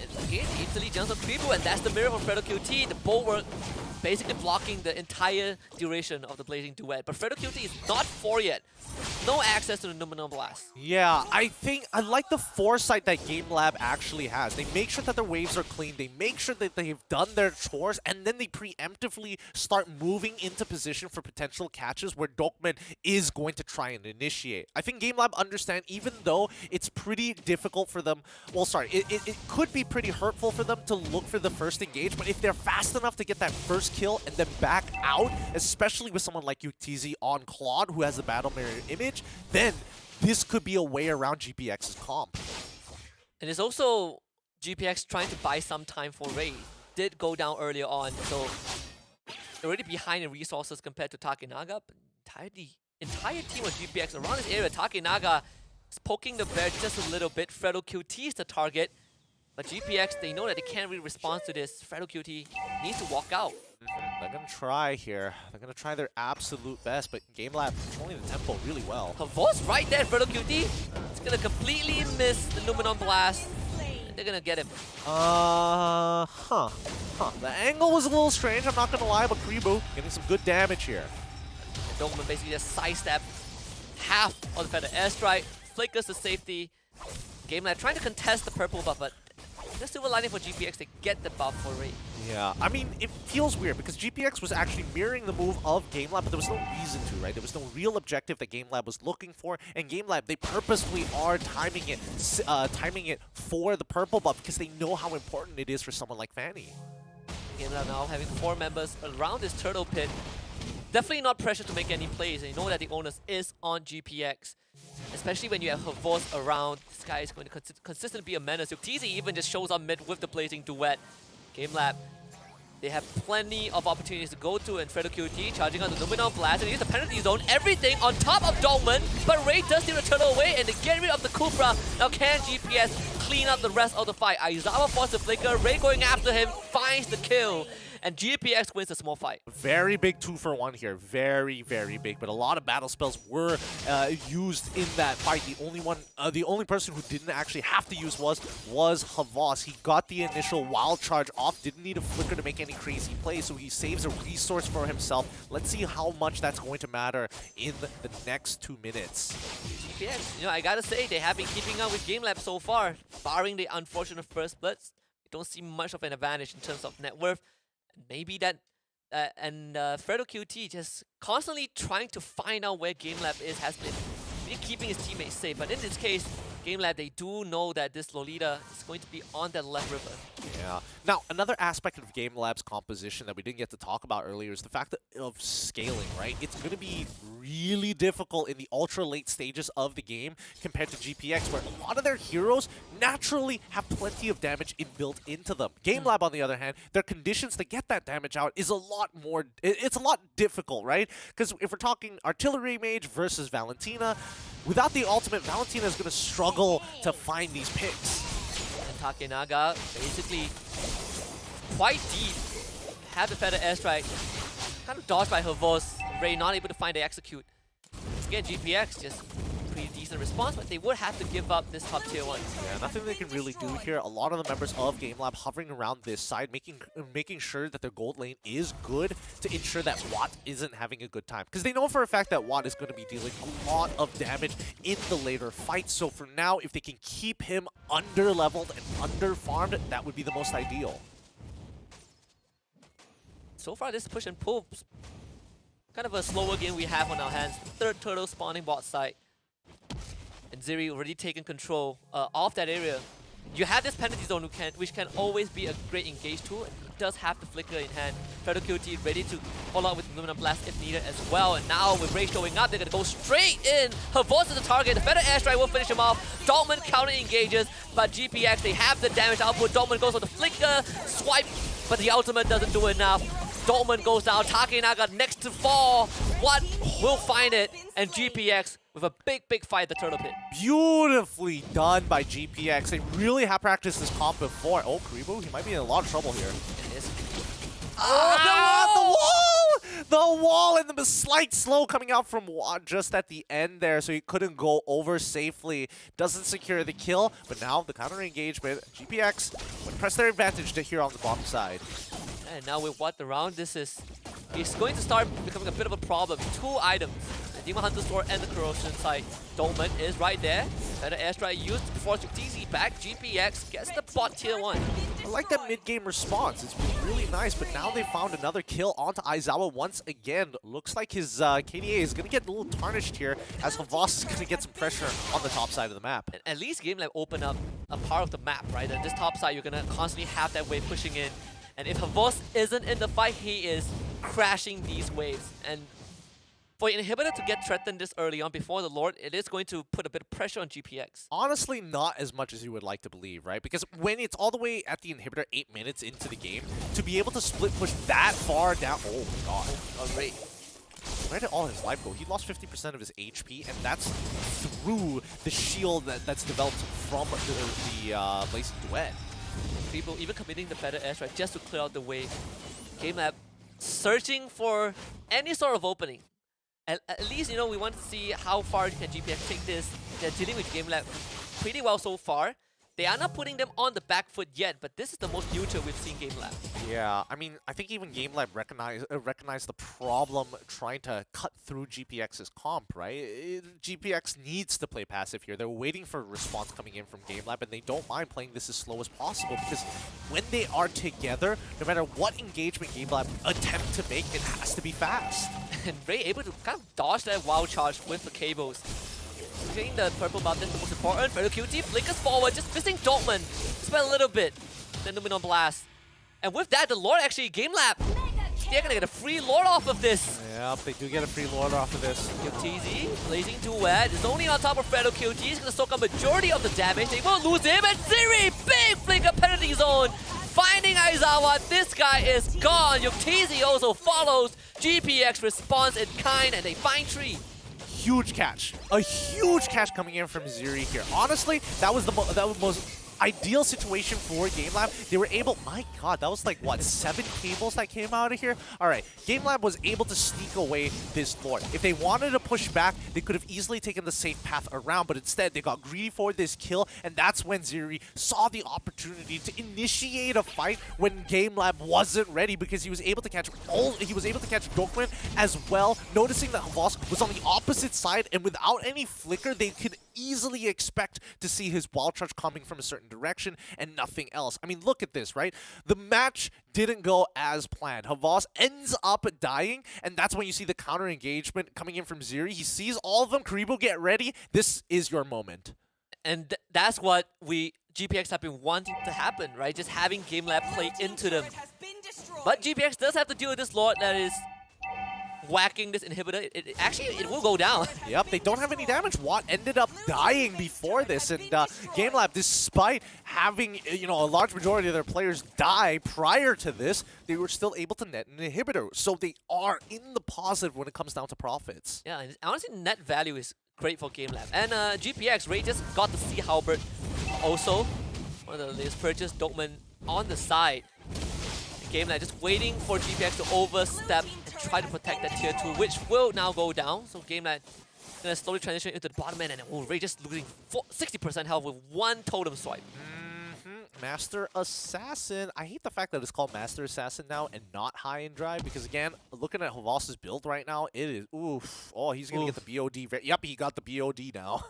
And again, instantly jumps on Kribu, and that's the mirror from Fredo QT. The bulwark basically blocking the entire duration of the Blazing Duet. But Fredo QT is not 4 yet. No access to the Numenor Blast. Yeah, I like the foresight that GameLab actually has. They make sure that their waves are clean. They make sure that they've done their chores, and then they preemptively start moving into position for potential catches where Dokman is going to try and initiate. I think GameLab understand, even though it's pretty difficult for them, well, sorry, it could be pretty hurtful for them to look for the first engage, but if they're fast enough to get that first kill and then back out, especially with someone like Yuktisi on Claude, who has the battle mirror image, then this could be a way around GPX's comp. And it's also GPX trying to buy some time for Ray. Did go down earlier on, so already behind in resources compared to Takenaga. But the entire team of GPX around this area, Takenaga is poking the bear just a little bit. Fredo QT is the target, but GPX, they know that they can't really respond to this. Fredo QT needs to walk out. They're going to try here. They're going to try their absolute best, but GameLab controlling the tempo really well. Havos right there, Fredo QT. It's going to completely miss the Numenor Blast. And they're going to get him. The angle was a little strange, I'm not going to lie, but Kribu getting some good damage here. And Dokman basically just sidestep half of the Feather Airstrike, flickers to safety. GameLab trying to contest the purple buff, but the silver lining for GPX to get the buff for Ray. Yeah, I mean, it feels weird because GPX was actually mirroring the move of GameLab, but there was no reason to, right? There was no real objective that GameLab was looking for, and GameLab, they purposely are timing it for the purple buff because they know how important it is for someone like Fanny. GameLab now having 4 members around this turtle pit. Definitely not pressured to make any plays, and you know that the onus is on GPX. Especially when you have Havos around, this guy is going to consistently be a menace. Yuktisi even just shows up mid with the Blazing Duet. GameLab, they have plenty of opportunities to go to, and Fredo QT charging on the Numenor Blast and use the penalty zone, everything on top of Dolman, but Ray does steal the turtle away and they get rid of the Kupra. Now can GPS clean up the rest of the fight? Aizawa forced the flicker, Ray going after him, finds the kill, and GPX wins a small fight. Very big 2-for-1 here. Very, very big. But a lot of battle spells were used in that fight. The only person who didn't actually have to use was Havos. He got the initial wild charge off, didn't need a flicker to make any crazy plays, so he saves a resource for himself. Let's see how much that's going to matter in the next 2 minutes. GPX, you know, I gotta say, they have been keeping up with GameLab so far. Barring the unfortunate first blitz, we don't see much of an advantage in terms of net worth. Maybe that, Fredo QT just constantly trying to find out where GameLab is, has been keeping his teammates safe. But in this case, GameLab, they do know that this Lolita is going to be on that left river. Yeah. Now, another aspect of GameLab's composition that we didn't get to talk about earlier is the fact of scaling, right? It's going to be really difficult in the ultra late stages of the game compared to GPX, where a lot of their heroes naturally have plenty of damage built into them. GameLab, on the other hand, their conditions to get that damage out is a lot more, it's a lot difficult, right? Because if we're talking artillery mage versus Valentina, without the ultimate, Valentina is going to struggle to find these picks. And Takenaga basically quite deep. Have the feather airstrike. Kind of dodged by her voice. Ray not able to find the execute. Again, GPX just pretty decent response, but they would have to give up this top tier 1. Yeah, nothing they can really do here. A lot of the members of GameLab hovering around this side, making sure that their gold lane is good to ensure that Watt isn't having a good time. Because they know for a fact that Watt is going to be dealing a lot of damage in the later fights. So for now, if they can keep him under-leveled and under-farmed, that would be the most ideal. So far, this push and pull, kind of a slower game we have on our hands. Third turtle spawning bot side. And Ziri already taken control of that area. You have this penalty zone which can always be a great engage tool. And he does have the flicker in hand. Feather QT ready to follow up with Luminum Blast if needed as well. And now with Ray showing up, they're going to go straight in. Her voice is the target. The Feather Airstrike will finish him off. Dortmund counter engages, but GPX, they have the damage output. Dortmund goes on the flicker, swipe, but the ultimate doesn't do enough. Dortmund goes down. Takenaga next to fall. What will find it? And GPX with a big fight at the turtle pit. Beautifully done by GPX. They really have practiced this comp before. Oh, Karibu, he might be in a lot of trouble here. It is. The wall! The wall and the slight slow coming out from Watt just at the end there, so he couldn't go over safely. Doesn't secure the kill, but now the counter engagement. GPX would press their advantage to here on the bottom side. And now with Watt around, it's going to start becoming a bit of a problem. 2 items. The Demon Hunter Sword and the Corrosion side. Dolman is right there. Better airstrike used before TZ back. GPX gets the bot tier 1. I like that mid-game response. It's been really nice, but now they found another kill onto Aizawa once again. Looks like his KDA is going to get a little tarnished here as Havas is going to get some pressure on the top side of the map. And at least GameLab open up a part of the map, right? And this top side, you're going to constantly have that wave pushing in. And if Havas isn't in the fight, he is crashing these waves. And for an inhibitor to get threatened this early on before the Lord, it is going to put a bit of pressure on GPX. Honestly, not as much as you would like to believe, right? Because when it's all the way at the inhibitor 8 minutes into the game, to be able to split push that far down, oh my god. Great. Where did all his life go? He lost 50% of his HP, and that's through the shield that's developed from the Blazing Duet. People even committing the better airstrike just to clear out the wave. GameLab searching for any sort of opening. At least, you know, we want to see how far can GPX take this. They're dealing with GameLab pretty well so far. They are not putting them on the back foot yet, but this is the most neutral we've seen GameLab. Yeah, I mean, I think even GameLab recognized the problem trying to cut through GPX's comp, right? GPX needs to play passive here. They're waiting for a response coming in from GameLab, and they don't mind playing this as slow as possible because when they are together, no matter what engagement GameLab attempt to make, it has to be fast. And Ray able to kind of dodge that wild charge with the cables. Getting the purple buff, that's the most important. Feather QT flickers forward, just missing Dortmund. Spent a little bit. Then Luminum Blast. And with that, the Lord actually, GameLab, they're gonna get a free Lord off of this. Yep, they do get a free Lord off of this. TZ, Blazing Duet, is only on top of Feather QT. He's gonna soak up majority of the damage. They won't lose him. And Ziri, big flicker penalty zone. Finding Aizawa, this guy is gone. Yuktz also follows. GPX responds in kind, and they find Tree. Huge catch. A huge catch coming in from Ziri here. Honestly, that was the most ideal situation for GameLab. They were able, my god, that was like, what, 7 cables that came out of here? Alright, GameLab was able to sneak away this Lord. If they wanted to push back, they could have easily taken the safe path around, but instead they got greedy for this kill, and that's when Ziri saw the opportunity to initiate a fight when GameLab wasn't ready, because he was able to catch Dokman as well, noticing that Havas was on the opposite side, and without any flicker, they could easily expect to see his wild charge coming from a certain direction and nothing else. I mean, look at this, right? The match didn't go as planned. Havas ends up dying, and that's when you see the counter engagement coming in from Ziri. He sees all of them. Karibo, get ready. This is your moment. And that's what GPX have been wanting to happen, right? Just having GameLab play into them. But GPX does have to deal with this Lord that is whacking this inhibitor. Actually, it will go down. Yep, they don't have any damage. Watt ended up dying before this, and GameLab, despite having a large majority of their players die prior to this, they were still able to net an inhibitor. So they are in the positive when it comes down to profits. Yeah, and honestly, net value is great for GameLab. And GPX, Ray just got the Sea Halberd also. One of the latest purchase, Dokman on the side. GameLab just waiting for GPX to overstep and try to protect that tier 2, which will now go down. So GameLab gonna slowly transition into the bottom end, and Ray just losing 60% health with one totem swipe. Master Assassin. I hate the fact that it's called Master Assassin now and not High and Dry, because again, looking at Havas's build right now, it is oof. Oh, he's gonna get the BOD. Yep, he got the BOD now.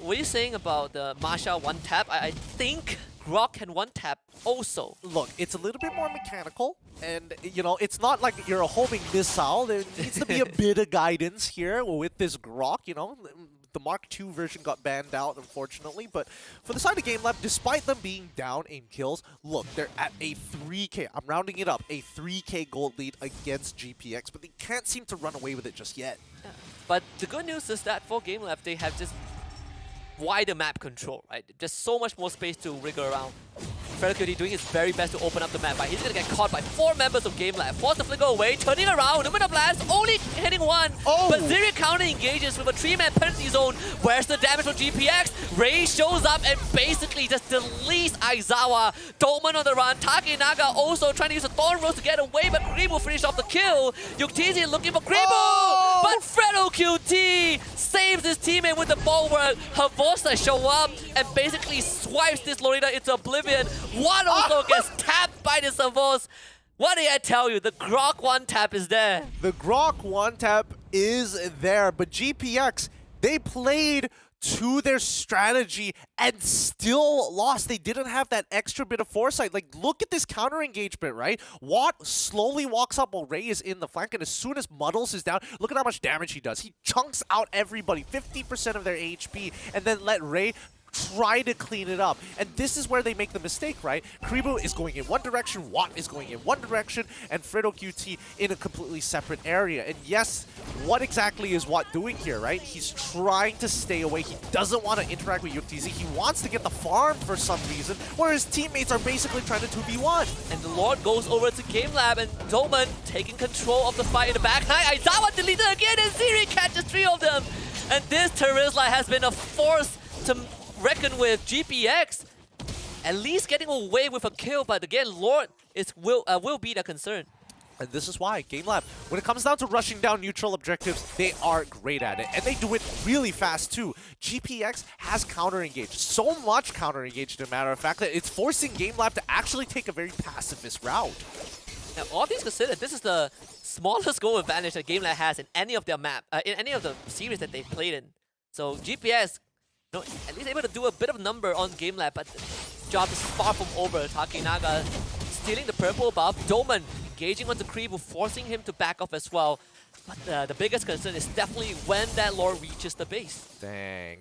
What are you saying about the Masha one tap? I think Grok can one tap also. Look, it's a little bit more mechanical, and it's not like you're a homing missile. There needs to be a bit of guidance here with this Grok. The Mark II version got banned out, unfortunately, but for the side of GameLab, despite them being down in kills, look, they're at a 3K, I'm rounding it up, a 3K gold lead against GPX, but they can't seem to run away with it just yet. Yeah. But the good news is that for GameLab, they have just wider map control, right? Just so much more space to wriggle around. Freddy doing his very best to open up the map, but he's gonna get caught by 4 members of GameLab. Force the flicker away, turning around, Lumina Blast, only hitting 1. But Zeri counter engages with a 3-man penalty zone. Where's the damage from GPX? Ray shows up and basically just deletes Aizawa. Dolman on the run, Takenaga also trying to use a Thorn Rose to get away, but Kribu finished off the kill. Yuktisi looking for Kribu, but Fredo QT saves his teammate with the bulwark. Havosa show up and basically swipes this Lorita into oblivion. One also gets tapped by the Savos. What did I tell you? The Grok one tap is there. The Grok one tap is there, but GPX, they played to their strategy and still lost. They didn't have that extra bit of foresight. Like, look at this counter engagement, right? Watt slowly walks up while Ray is in the flank, and as soon as Muddles is down, look at how much damage he does. He chunks out everybody, 50% of their HP, and then let Ray try to clean it up. And this is where they make the mistake, right? Kribu is going in one direction, Watt is going in one direction, and Fredo QT in a completely separate area. And yes, what exactly is Watt doing here, right? He's trying to stay away. He doesn't want to interact with Yuktisi. He wants to get the farm for some reason, where his teammates are basically trying to 2v1. And the Lord goes over to GameLab, and Dolman taking control of the fight in the back. Aizawa deleted again, and Zeri catches 3 of them. And this Terizla has been a force to reckon with. GPX at least getting away with a kill, but again, Lord will be the concern. And this is why GameLab, when it comes down to rushing down neutral objectives, they are great at it. And they do it really fast too. GPX has counter-engaged. So much counter-engaged, as a matter of fact, that it's forcing GameLab to actually take a very pacifist route. Now, all things considered, this is the smallest goal advantage that GameLab has in any of their in any of the series that they've played in. So GPX, at least able to do a bit of number on GameLab, but the job is far from over. Takenaga stealing the purple buff. Dolman engaging onto Kribu, forcing him to back off as well. But the biggest concern is definitely when that Lord reaches the base. Dang.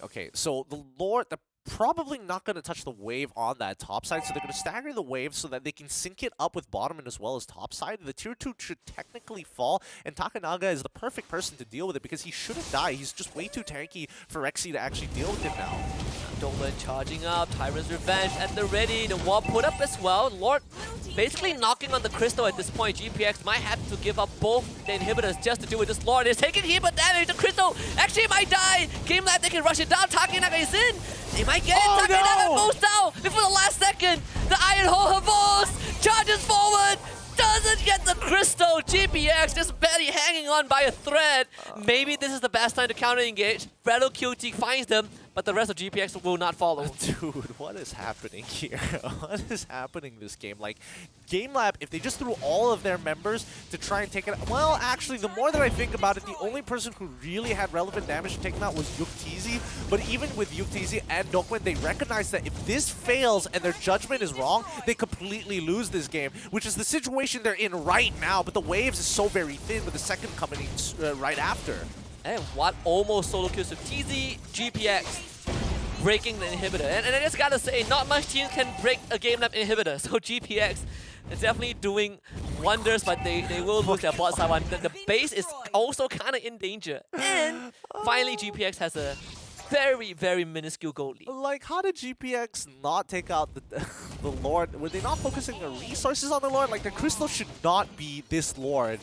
Okay, so the Lord, they're probably not going to touch the wave on that top side, so they're going to stagger the wave so that they can sync it up with bottom and as well as top side. The tier 2 should technically fall, and Takenaga is the perfect person to deal with it because he shouldn't die. He's just way too tanky for Rexy to actually deal with him now. Dolman charging up, Tyrant's Revenge at the ready, the wall put up as well. Lord basically knocking on the crystal at this point. GPX might have to give up both the inhibitors just to deal with this Lord. He's taking heap of damage. The crystal actually might die. GameLab, they can rush it down. Takenaga is in. They might get it. Takenaga goes down before the last second. The Iron Hole Havos charges forward. Doesn't get the crystal. GPX just barely hanging on by a thread. Maybe this is the best time to counter engage. Fredo QT finds them, but the rest of GPX will not follow. Dude, what is happening here? What is happening this game? Like, GameLab, if they just threw all of their members to try and take it out, well, actually, the more that I think about it, the only person who really had relevant damage to take them out was Yuktisi. But even with Yuktisi and Dokwen, they recognize that if this fails and their judgment is wrong, they completely lose this game, which is the situation they're in right now. But the waves is so very thin with the second coming right after. And what almost solo kills with TZ, GPX breaking the inhibitor. And I just gotta say, not much teams can break a GameLab inhibitor. So GPX is definitely doing wonders, but they will lose their bot side one. The base is also kind of in danger. And finally, GPX has a very, very minuscule gold lead. Like, how did GPX not take out the Lord? Were they not focusing their resources on the Lord? Like, the crystal should not be this Lord.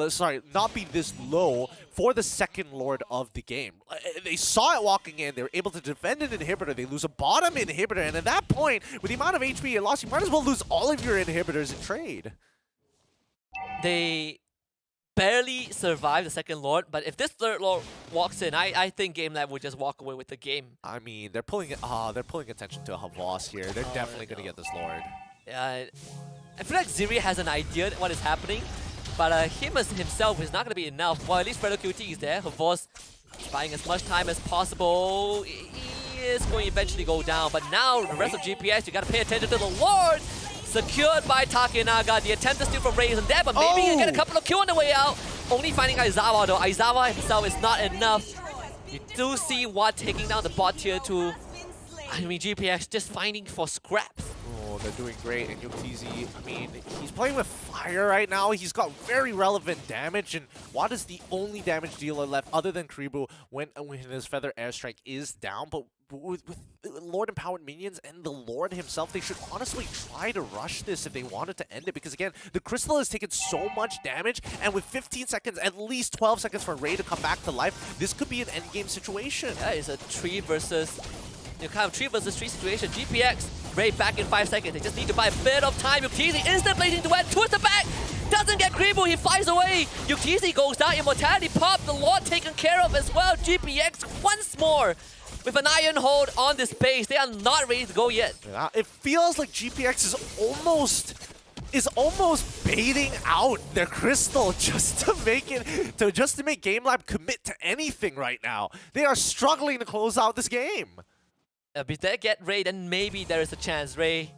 Sorry, not be this low for the second Lord of the game. They saw it walking in. They were able to defend an inhibitor. They lose a bottom inhibitor. And at that point, with the amount of HP you lost, you might as well lose all of your inhibitors in trade. They barely survive the second Lord, but if this third Lord walks in, I think GameLab would just walk away with the game. I mean, they're pulling attention to Havas here. They're definitely going to get this Lord. Yeah, I feel like Ziri has an idea what is happening, but him as himself is not going to be enough. Well, at least Fredo QT is there. Havas is buying as much time as possible. He is going to eventually go down, but now the rest of GPS, you got to pay attention to the Lord. Secured by Takenaga. The attempt is still from Ray isn't there, but maybe he can get a couple of kills on the way out. Only finding Aizawa though. Aizawa himself is not enough. You do see Watt taking down the bot tier 2. I mean, GPS just finding for scraps. Oh, they're doing great. And Yuktizi, I mean, he's playing with fire right now. He's got very relevant damage, and Watt is the only damage dealer left other than Kribu when his Feather Airstrike is down. But with Lord Empowered minions and the Lord himself, they should honestly try to rush this if they wanted to end it, because again, the Crystal has taken so much damage, and with 15 seconds, at least 12 seconds for Ray to come back to life, this could be an endgame situation. Yeah, it's a 3 versus 3 situation. GPX, Ray back in 5 seconds. They just need to buy a bit of time. Yuktizi instant blazing duet, twist the back, doesn't get Kribu, he flies away. Yuktizi goes down, Immortality pop, the Lord taken care of as well. GPX once more with an iron hold on this base. They are not ready to go yet. Yeah, it feels like GPX is almost baiting out their crystal just to make GameLab commit to anything right now. They are struggling to close out this game. If they get Ray, then maybe there is a chance. Ray,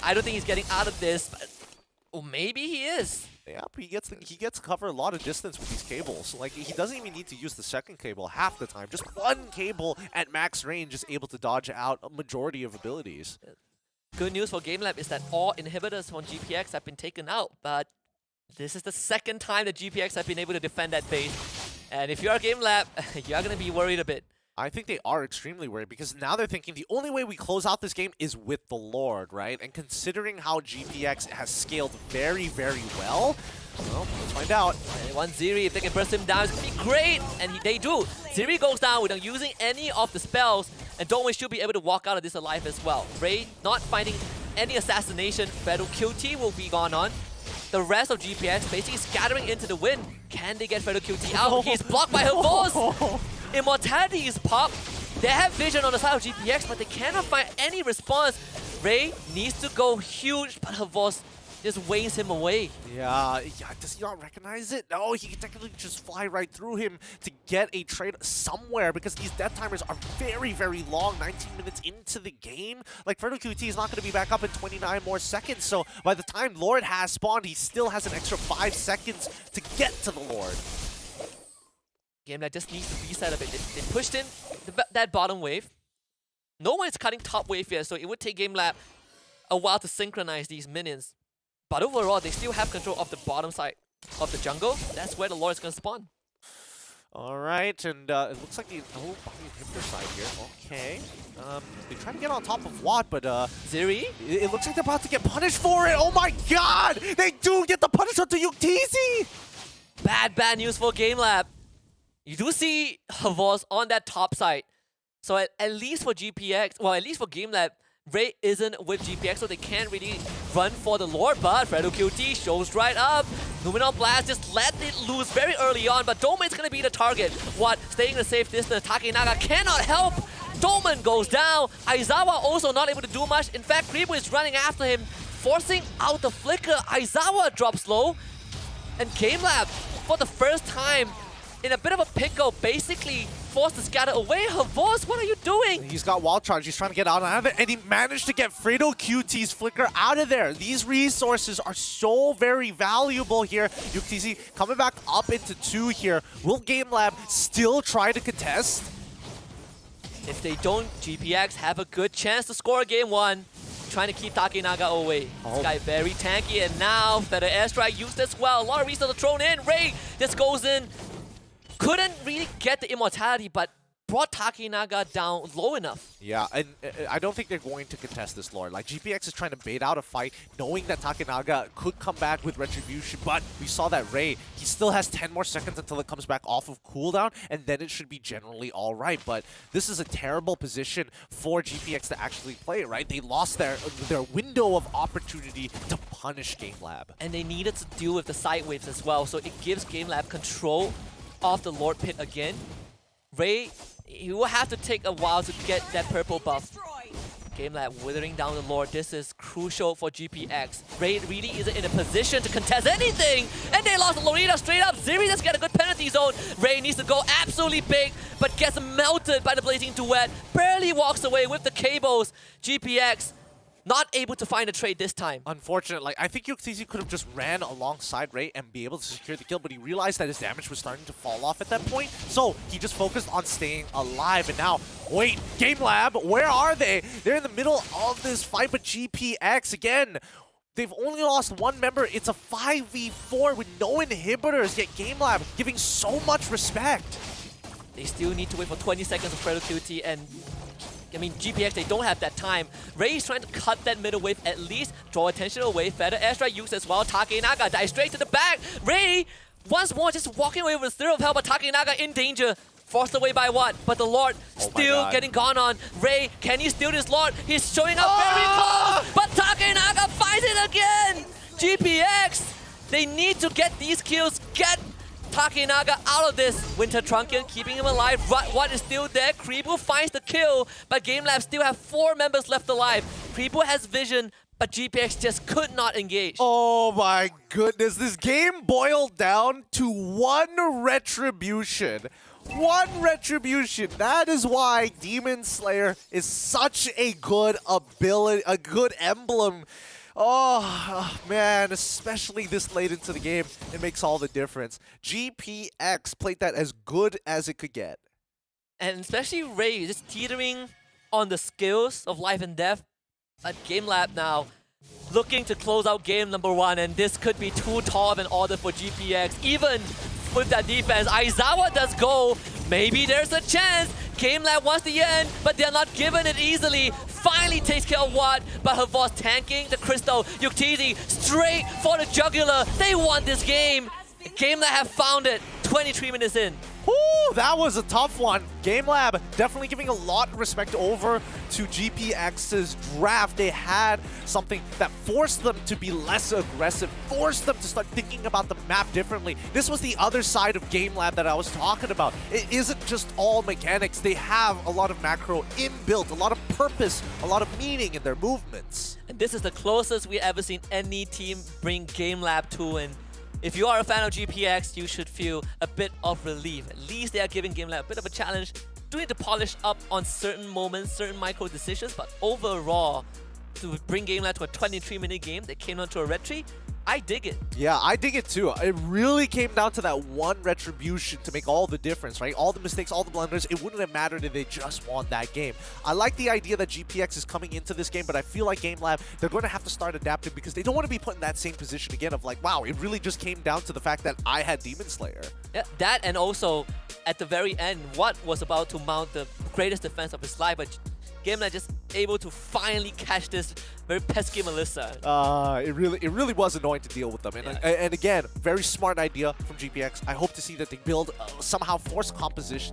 I don't think he's getting out of this, but maybe he is. Yeah, he gets to cover a lot of distance with these cables. Like, he doesn't even need to use the second cable half the time. Just one cable at max range is able to dodge out a majority of abilities. Good news for GameLab is that all inhibitors on GPX have been taken out, but this is the second time that GPX have been able to defend that base. And if you're a GameLab, you're going to be worried a bit. I think they are extremely worried, because now they're thinking the only way we close out this game is with the Lord, right? And considering how GPX has scaled very, very well, let's find out. And one Ziri, if they can burst him down, it's going to be great. And they do. Ziri goes down without using any of the spells, and Dongwei should be able to walk out of this alive as well. Ray not finding any assassination. Battle QT will be gone on. The rest of GPX basically scattering into the wind. Can they get Feather QT out? He's blocked by her force. Immortality is popped. They have vision on the side of GPX, but they cannot find any response. Ray needs to go huge, but her voice just weighs him away. Yeah, does he not recognize it? No, he can technically just fly right through him to get a trade somewhere, because these death timers are very, very long. 19 minutes into the game. Like, Ferno QT is not going to be back up in 29 more seconds, so by the time Lord has spawned, he still has an extra 5 seconds to get to the Lord. GameLab just needs to reset a bit. They pushed in that bottom wave. No one is cutting top wave yet, so it would take GameLab a while to synchronize these minions. But overall, they still have control of the bottom side of the jungle. That's where the Lord is going to spawn. Alright, and it looks like the inhibitor side here. Okay. They try to get on top of Watt, but Ziri? It looks like they're about to get punished for it. Oh my god! They do get the punishment to Yuktizi! Bad news for GameLab. You do see Havos on that top side. So at least for GPX, well, at least for GameLab, Ray isn't with GPX, so they can't really run for the Lord, but Fredo QT shows right up. Luminol Blast just let it loose very early on, but Doman's gonna be the target. What? Staying a safe distance, Takenaga cannot help. Doman goes down. Aizawa also not able to do much. In fact, Kribu is running after him, forcing out the flicker. Aizawa drops low, and GameLab, for the first time, in a bit of a pickle, basically forced to scatter away. Havos, what are you doing? He's got wall charge. He's trying to get out of it, and he managed to get Fredo QT's flicker out of there. These resources are so very valuable here. UTZ coming back up into 2 here. Will GameLab still try to contest? If they don't, GPX have a good chance to score game 1. Trying to keep Takenaga away. This guy very tanky, and now Feather Airstrike used as well. A lot of resources thrown in. Ray just goes in. Couldn't really get the immortality, but brought Takenaga down low enough. Yeah, and I don't think they're going to contest this lore. Like, GPX is trying to bait out a fight, knowing that Takenaga could come back with Retribution, but we saw that Ray, he still has 10 more seconds until it comes back off of cooldown, and then it should be generally all right. But this is a terrible position for GPX to actually play, right? They lost their window of opportunity to punish GameLab. And they needed to deal with the side waves as well, so it gives GameLab control of the Lord Pit again. Ray, he will have to take a while to get that purple buff. GameLab withering down the Lord. This is crucial for GPX. Ray really isn't in a position to contest anything. And they lost Lorita straight up. Ziri just get a good penalty zone. Ray needs to go absolutely big, but gets melted by the Blazing Duet. Barely walks away with the cables. GPX not able to find a trade this time. Unfortunately, I think Yuktisi could have just ran alongside Ray and be able to secure the kill, but he realized that his damage was starting to fall off at that point, so he just focused on staying alive. And now, wait, GameLab, where are they? They're in the middle of this fight, but GPX, again, they've only lost 1 member. It's a 5v4 with no inhibitors, yet GameLab giving so much respect. They still need to wait for 20 seconds of Fredo QT, and I mean, GPX, they don't have that time. Ray is trying to cut that middle wave at least, draw attention away. Feather Airstrike used as well. Takenaga dives straight to the back. Ray, once more, just walking away with 0 of health, but Takenaga in danger. Forced away by what? But the Lord still getting gone on. Ray, can he steal this Lord? He's showing up very close, but Takenaga finds it again! GPX, they need to get these kills, get Takenaga out of this. Winter Trunkian keeping him alive. What is still there? Kribu finds the kill, but GameLab still have 4 members left alive. Kribu has vision, but GPX just could not engage. Oh my goodness, this game boiled down to 1 retribution. 1 retribution. That is why Demon Slayer is such a good ability, a good emblem. Oh, man, especially this late into the game, it makes all the difference. GPX played that as good as it could get. And especially Ray, just teetering on the skills of life and death. At GameLab now, looking to close out game number 1, and this could be too tall of an order for GPX. Even with that defense, Aizawa does go. Maybe there's a chance. GameLab wants the end, but they're not given it easily. Finally takes care of what, but Havos tanking the Crystal. Yuktisi straight for the jugular. They won this game. GameLab have found it 23 minutes in. Woo, that was a tough one. GameLab definitely giving a lot of respect over to GPX's draft. They had something that forced them to be less aggressive, forced them to start thinking about the map differently. This was the other side of GameLab that I was talking about. It isn't just all mechanics. They have a lot of macro inbuilt, a lot of purpose, a lot of meaning in their movements. And this is the closest we've ever seen any team bring GameLab to, and if you are a fan of GPX, you should feel a bit of relief. At least they are giving GameLab a bit of a challenge. Do need to polish up on certain moments, certain micro decisions, but overall, to bring GameLab to a 23-minute game, they came on to a retry. I dig it. Yeah, I dig it too. It really came down to that 1 retribution to make all the difference, right? All the mistakes, all the blunders, it wouldn't have mattered if they just won that game. I like the idea that GPX is coming into this game, but I feel like GameLab, they're going to have to start adapting because they don't want to be put in that same position again of like, wow, it really just came down to the fact that I had Demon Slayer. Yeah, that, and also at the very end, Watt was about to mount the greatest defense of his life, but GameLab just able to finally catch this very pesky Melissa. It really was annoying to deal with them. And again, very smart idea from GPX. I hope to see that they build somehow force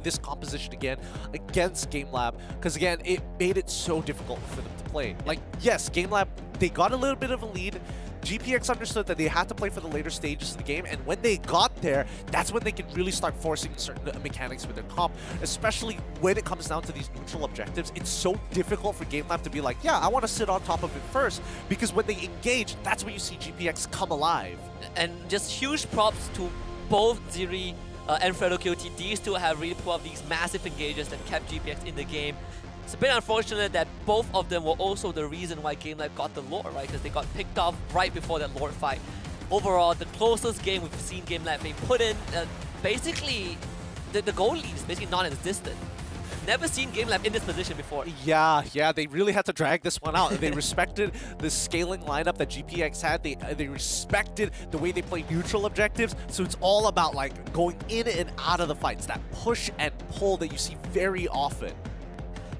this composition again against GameLab, because again, it made it so difficult for them to play. Like, yes, GameLab, they got a little bit of a lead. GPX understood that they had to play for the later stages of the game, and when they got there, that's when they can really start forcing certain mechanics with their comp, especially when it comes down to these neutral objectives. It's so difficult for GameLab to be like, yeah, I want to sit on top of it first, because when they engage, that's when you see GPX come alive. And just huge props to both Ziri, and QT, these two have really pulled off these massive engages that kept GPX in the game. It's a bit unfortunate that both of them were also the reason why GameLab got the Lord, right? Because they got picked off right before that Lord fight. Overall, the closest game we've seen GameLab being put in, basically, the goal lead is basically non-existent. Never seen GameLab in this position before. Yeah, they really had to drag this one out. They respected the scaling lineup that GPX had. They respected the way they play neutral objectives. So it's all about like going in and out of the fights. That push and pull that you see very often.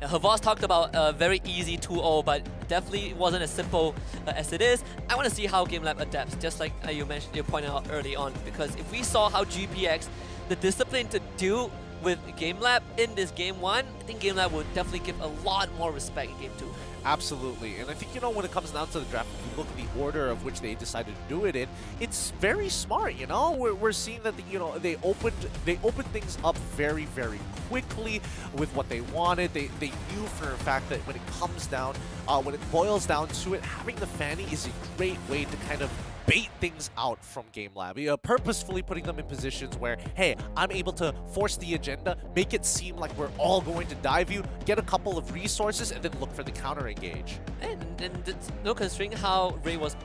Havas talked about a very easy 2-0, but definitely wasn't as simple as it is. I want to see how GameLab adapts, just like you pointed out early on, because if we saw how GPX, the discipline to deal with GameLab in this game 1, I think GameLab would definitely give a lot more respect in game 2. Absolutely, and I think, you know, when it comes down to the draft, if you look at the order of which they decided to do it in, it's very smart, you know? We're seeing that, you know, they opened things up very, very quickly with what they wanted. They knew for a fact that when it comes down, when it boils down to it, having the Fanny is a great way to kind of bait things out from GameLab, you know, purposefully putting them in positions where, hey, I'm able to force the agenda, make it seem like we're all going to dive you, get a couple of resources, and then look for the counter engage. And no, considering how Ray was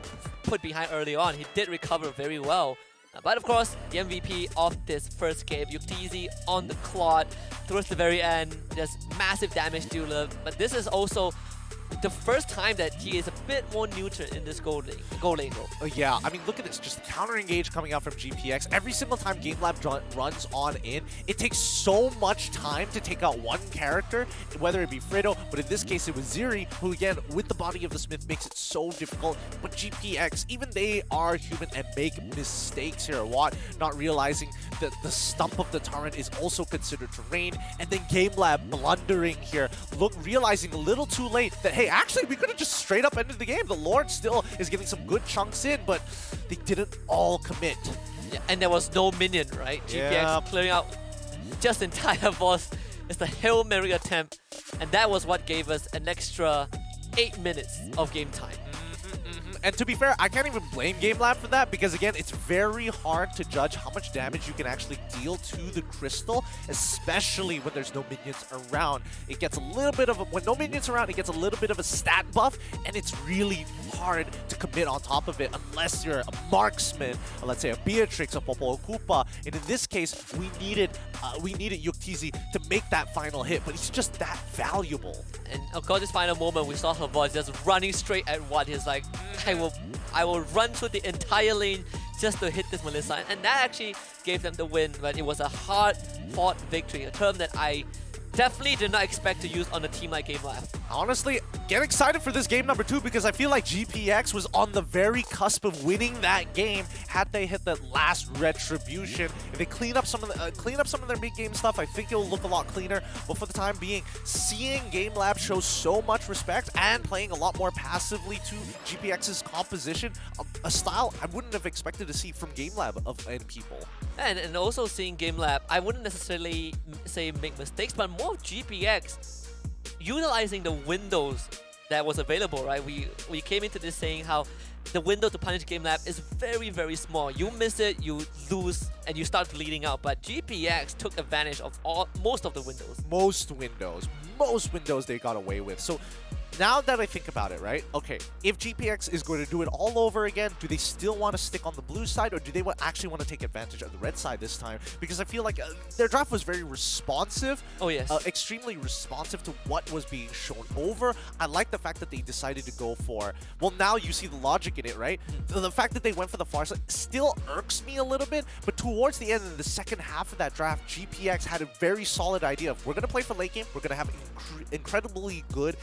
put behind early on, he did recover very well. But of course, the MVP of this first game, Yuktizzy on the clock towards the very end, just massive damage dealer. But this is also the first time that he is a bit more neutral in this goal lane role. Yeah, I mean, look at this. Just counter engage coming out from GPX. Every single time GameLab runs on in, it takes so much time to take out one character, whether it be Fredo, but in this case it was Ziri, who again, with the body of the Smith, makes it so difficult. But GPX, even they are human and make mistakes here. Watt not realizing that the stump of the turret is also considered terrain, and then GameLab blundering here, realizing a little too late that, hey, actually, we could have just straight up ended the game. The Lord still is getting some good chunks in, but they didn't all commit. Yeah, and there was no minion, right? GPX clearing out just in time. Boss. It's the Hail Mary attempt, and that was what gave us an extra 8 minutes of game time. And to be fair, I can't even blame GameLab for that, because again, it's very hard to judge how much damage you can actually deal to the crystal, especially when there's no minions around. It gets a little bit of when no minions around, it gets a little bit of a stat buff, and it's really hard to commit on top of it unless you're a marksman, or let's say a Beatrix, a Popo Koopa. And in this case, we needed Yuktizzy to make that final hit, but he's just that valuable. And of course, this final moment, we saw her voice just running straight at Watt. He's like, I will run through the entire lane just to hit this Melissa. And that actually gave them the win, but it was a hard-fought victory, a term that I definitely did not expect to use on a team like GameLab. Honestly, get excited for this game number 2, because I feel like GPX was on the very cusp of winning that game had they hit that last retribution. If they clean up some of their mid-game stuff, I think it'll look a lot cleaner. But for the time being, seeing GameLab show so much respect and playing a lot more passively to GPX's composition, a style I wouldn't have expected to see from GameLab and people. And also seeing GameLab, I wouldn't necessarily say make mistakes, but more of GPX utilizing the windows that was available, right? We came into this saying how the window to punish GameLab is very, very small. You miss it, you lose, and you start bleeding out. But GPX took advantage of most of the windows. Most windows they got away with. So now that I think about it, right? Okay, if GPX is going to do it all over again, do they still want to stick on the blue side, or do they actually want to take advantage of the red side this time? Because I feel like their draft was very responsive. Oh, yes. Extremely responsive to what was being shown over. I like the fact that they decided to go for, well, now you see the logic in it, right? The fact that they went for the far side still irks me a little bit, but towards the end of the second half of that draft, GPX had a very solid idea of, we're going to play for late game, we're going to have incredibly good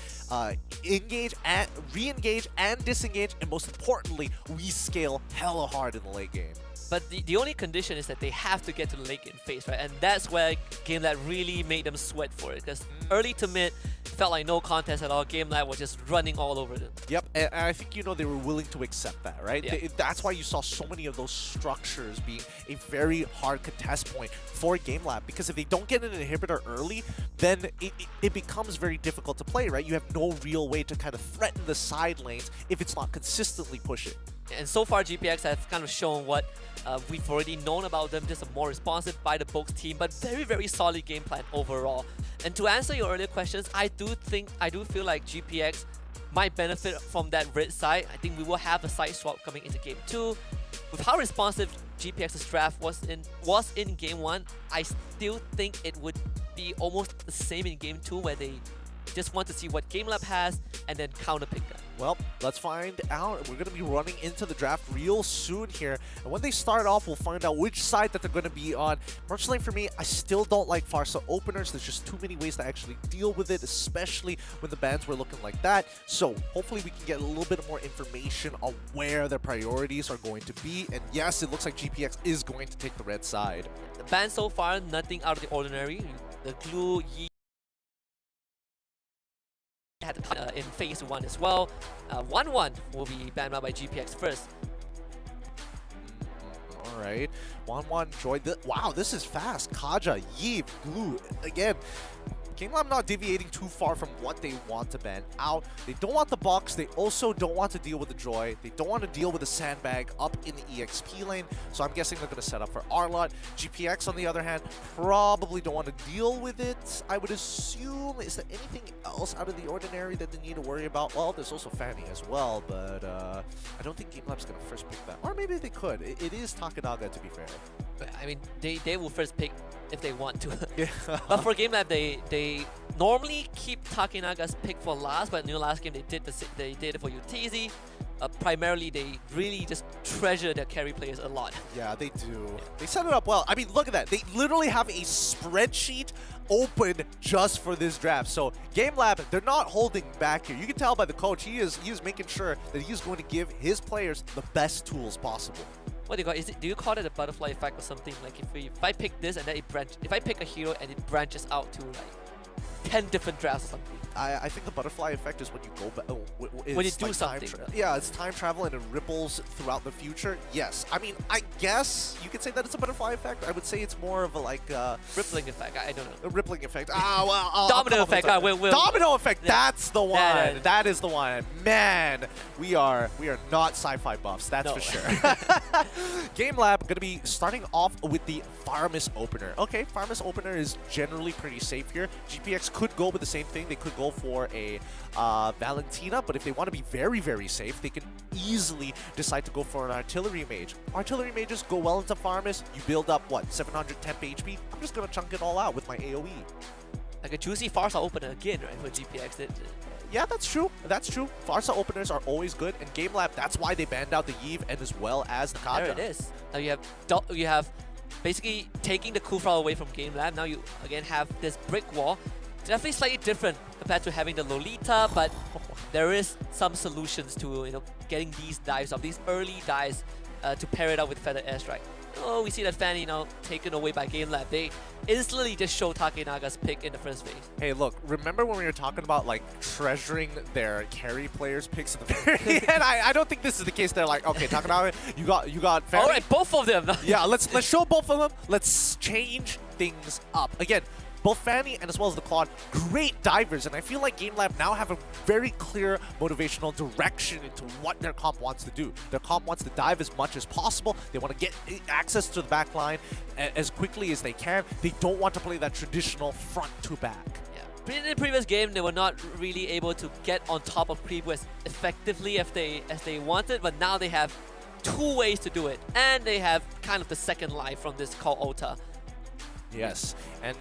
engage and re-engage and disengage, and most importantly, we scale hella hard in the late game. But the only condition is that they have to get to the late game phase, right? And that's where GameLab really made them sweat for it, because early to mid felt like no contest at all. GameLab was just running all over them. Yep, and I think, you know, they were willing to accept that, right? Yeah. That's why you saw so many of those structures being a very hard contest point for GameLab, because if they don't get an inhibitor early, then it becomes very difficult to play, right? You have no real way to kind of threaten the side lanes if it's not consistently pushing. And so far, GPX has kind of shown what We've already known about them, just a more responsive by the Box team, but very, very solid game plan overall. And to answer your earlier questions, I do feel like GPX might benefit from that red side. I think we will have a side swap coming into game 2. With how responsive GPX's draft was in game 1, I still think it would be almost the same in game 2, where they just want to see what GameLab has and then counterpick that. Well, let's find out. We're going to be running into the draft real soon here. And when they start off, we'll find out which side that they're going to be on. Personally, for me, I still don't like Farsa openers. There's just too many ways to actually deal with it, especially when the bans were looking like that. So hopefully we can get a little bit more information on where their priorities are going to be. And yes, it looks like GPX is going to take the red side. The ban so far, nothing out of the ordinary. The Glue, Yi had in phase 1 as well. 1-1 will be banned out by GPX first. Alright, 1-1 Joy. Wow, this is fast. Kaja, Yi, Glue. Again, GameLab not deviating too far from what they want to ban out. They don't want the box. They also don't want to deal with the Joy. They don't want to deal with the sandbag up in the EXP lane. So I'm guessing they're going to set up for Arlot. GPX, on the other hand, probably don't want to deal with it. I would assume, is there anything else out of the ordinary that they need to worry about? Well, there's also Fanny as well, but I don't think GameLab's going to first pick that. Or maybe they could. It is Takanaga, to be fair. I mean, they will first pick if they want to. Yeah. But for GameLab, they normally keep Takenaga's pick for last, but in the last game they did it for UTZ. Primarily, they really just treasure their carry players a lot. Yeah, they do. Yeah. They set it up well. I mean, look at that. They literally have a spreadsheet open just for this draft. So GameLab, they're not holding back here. You can tell by the coach, he is making sure that he's going to give his players the best tools possible. What do you call it? Do you call it a butterfly effect or something? Like if I pick this and then if I pick a hero and it branches out to like 10 different drafts or something. I think the butterfly effect is when you go back. When you do like something. Yeah, it's time travel and it ripples throughout the future. Yes. I mean, I guess you could say that it's a butterfly effect. I would say it's more of a like rippling effect. I don't know. A rippling effect. Ah, well. Domino effect. Domino effect. Yeah. That's the one. That is the one. Man, we are not sci-fi buffs. That's for sure. GameLab going to be starting off with the Farmus opener. Okay, Farmus opener is generally pretty safe here. GPX could go with the same thing. They could go for a Valentina, but if they want to be very, very safe, they can easily decide to go for an Artillery Mage. Artillery Mages go well into Farmus. You build up, what, 700 temp HP? I'm just going to chunk it all out with my AoE. Like a juicy Farsa opener again, right, for GPX. Yeah, that's true. That's true. Farsa openers are always good, and GameLab, that's why they banned out the Yves and as well as the Kaja. There it is. Now you have basically taking the Kufra away from GameLab. Now you again have this brick wall. Definitely slightly different compared to having the Lolita, but there is some solutions to getting these dives off, these early dives to pair it up with Feather Airstrike. Oh, we see that Fanny now taken away by GameLab. They instantly just show Takenaga's pick in the first phase. Hey, look, remember when we were talking about like treasuring their carry players' picks at the very end? I don't think this is the case. They're like, okay, Takenaga, you got Fanny. All right, both of them. Yeah, let's show both of them. Let's change things up. Again, both Fanny and as well as the Claude, great divers, and I feel like GameLab now have a very clear motivational direction into what their comp wants to do. Their comp wants to dive as much as possible. They want to get access to the back line as quickly as they can. They don't want to play that traditional front to back. Yeah. In the previous game, they were not really able to get on top of Creepo as effectively as they wanted, but now they have 2 ways to do it, and they have kind of the second life from this called Ota. Yes, and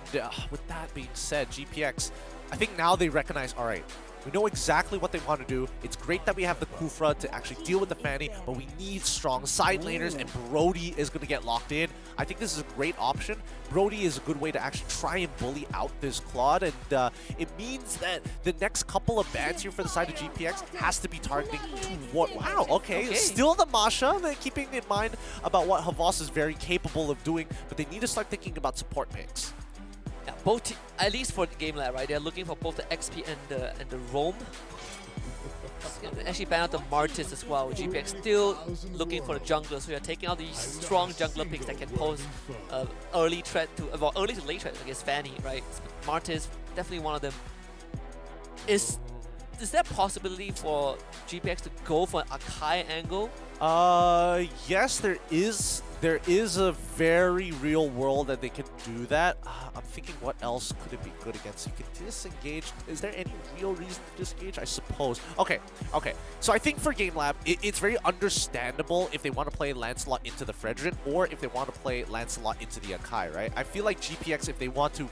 with that being said, GPX, I think now they recognize, all right, we know exactly what they want to do. It's great that we have the Kufra to actually deal with the Fanny, but we need strong side laners, and Brody is going to get locked in. I think this is a great option. Brody is a good way to actually try and bully out this Claude, and it means that the next couple of bans here for the side of GPX has to be targeting what? Wow, okay. Still the Masha. They're keeping in mind about what Havas is very capable of doing, but they need to start thinking about support picks. Yeah, both, at least for the GameLab, right? They're looking for both the XP and the roam. Actually ban out the Martis as well. GPX still looking for the jungler, so you're taking out these strong jungler picks that can pose early threat to, well, early to late threat against Fanny, right? Martis, definitely one of them. Is there possibility for GPX to go for an Akai angle? Yes, there is there is a very real world that they can do that. I'm thinking, what else could it be good against? You can disengage. Is there any real reason to disengage? I suppose. Okay. So I think for GameLab, it's very understandable if they want to play Lancelot into the Fredrin, or if they want to play Lancelot into the Akai, right? I feel like GPX, if they want to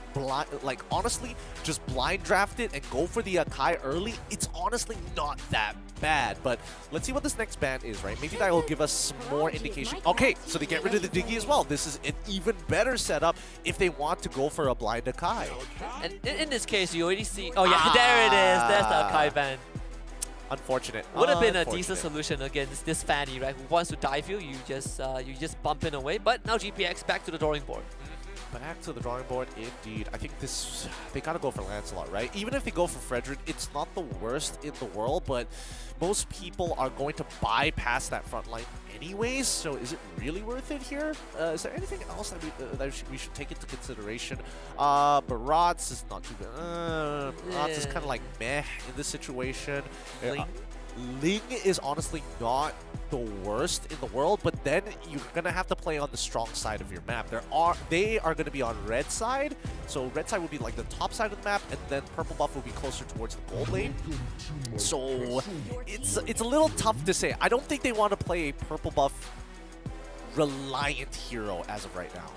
honestly just blind draft it and go for the Akai early, it's honestly not that bad. But let's see what this next ban is, right? Maybe that will give us some more indication. Okay, so they get rid of the Diggy as well. This is an even better setup if they want to go for a blind Akai. And in this case, you already see... Oh yeah, there it is. There's the Akai ban. Unfortunate. Would have been a decent solution against this Fanny, right? Who wants to dive you, you just bump in away. But now GPX back to the drawing board. Back to the drawing board, indeed. I think they gotta go for Lancelot, right? Even if they go for Fredrin, it's not the worst in the world, but most people are going to bypass that front line anyways, so is it really worth it here? Is there anything else that we should take into consideration? Barats is not too bad. Barats is kind of like meh in this situation. Ling is honestly not the worst in the world, but then you're gonna have to play on the strong side of your map. They are gonna be on red side, so red side would be like the top side of the map, and then purple buff will be closer towards the gold lane. So it's a little tough to say. I don't think they want to play a purple buff reliant hero as of right now.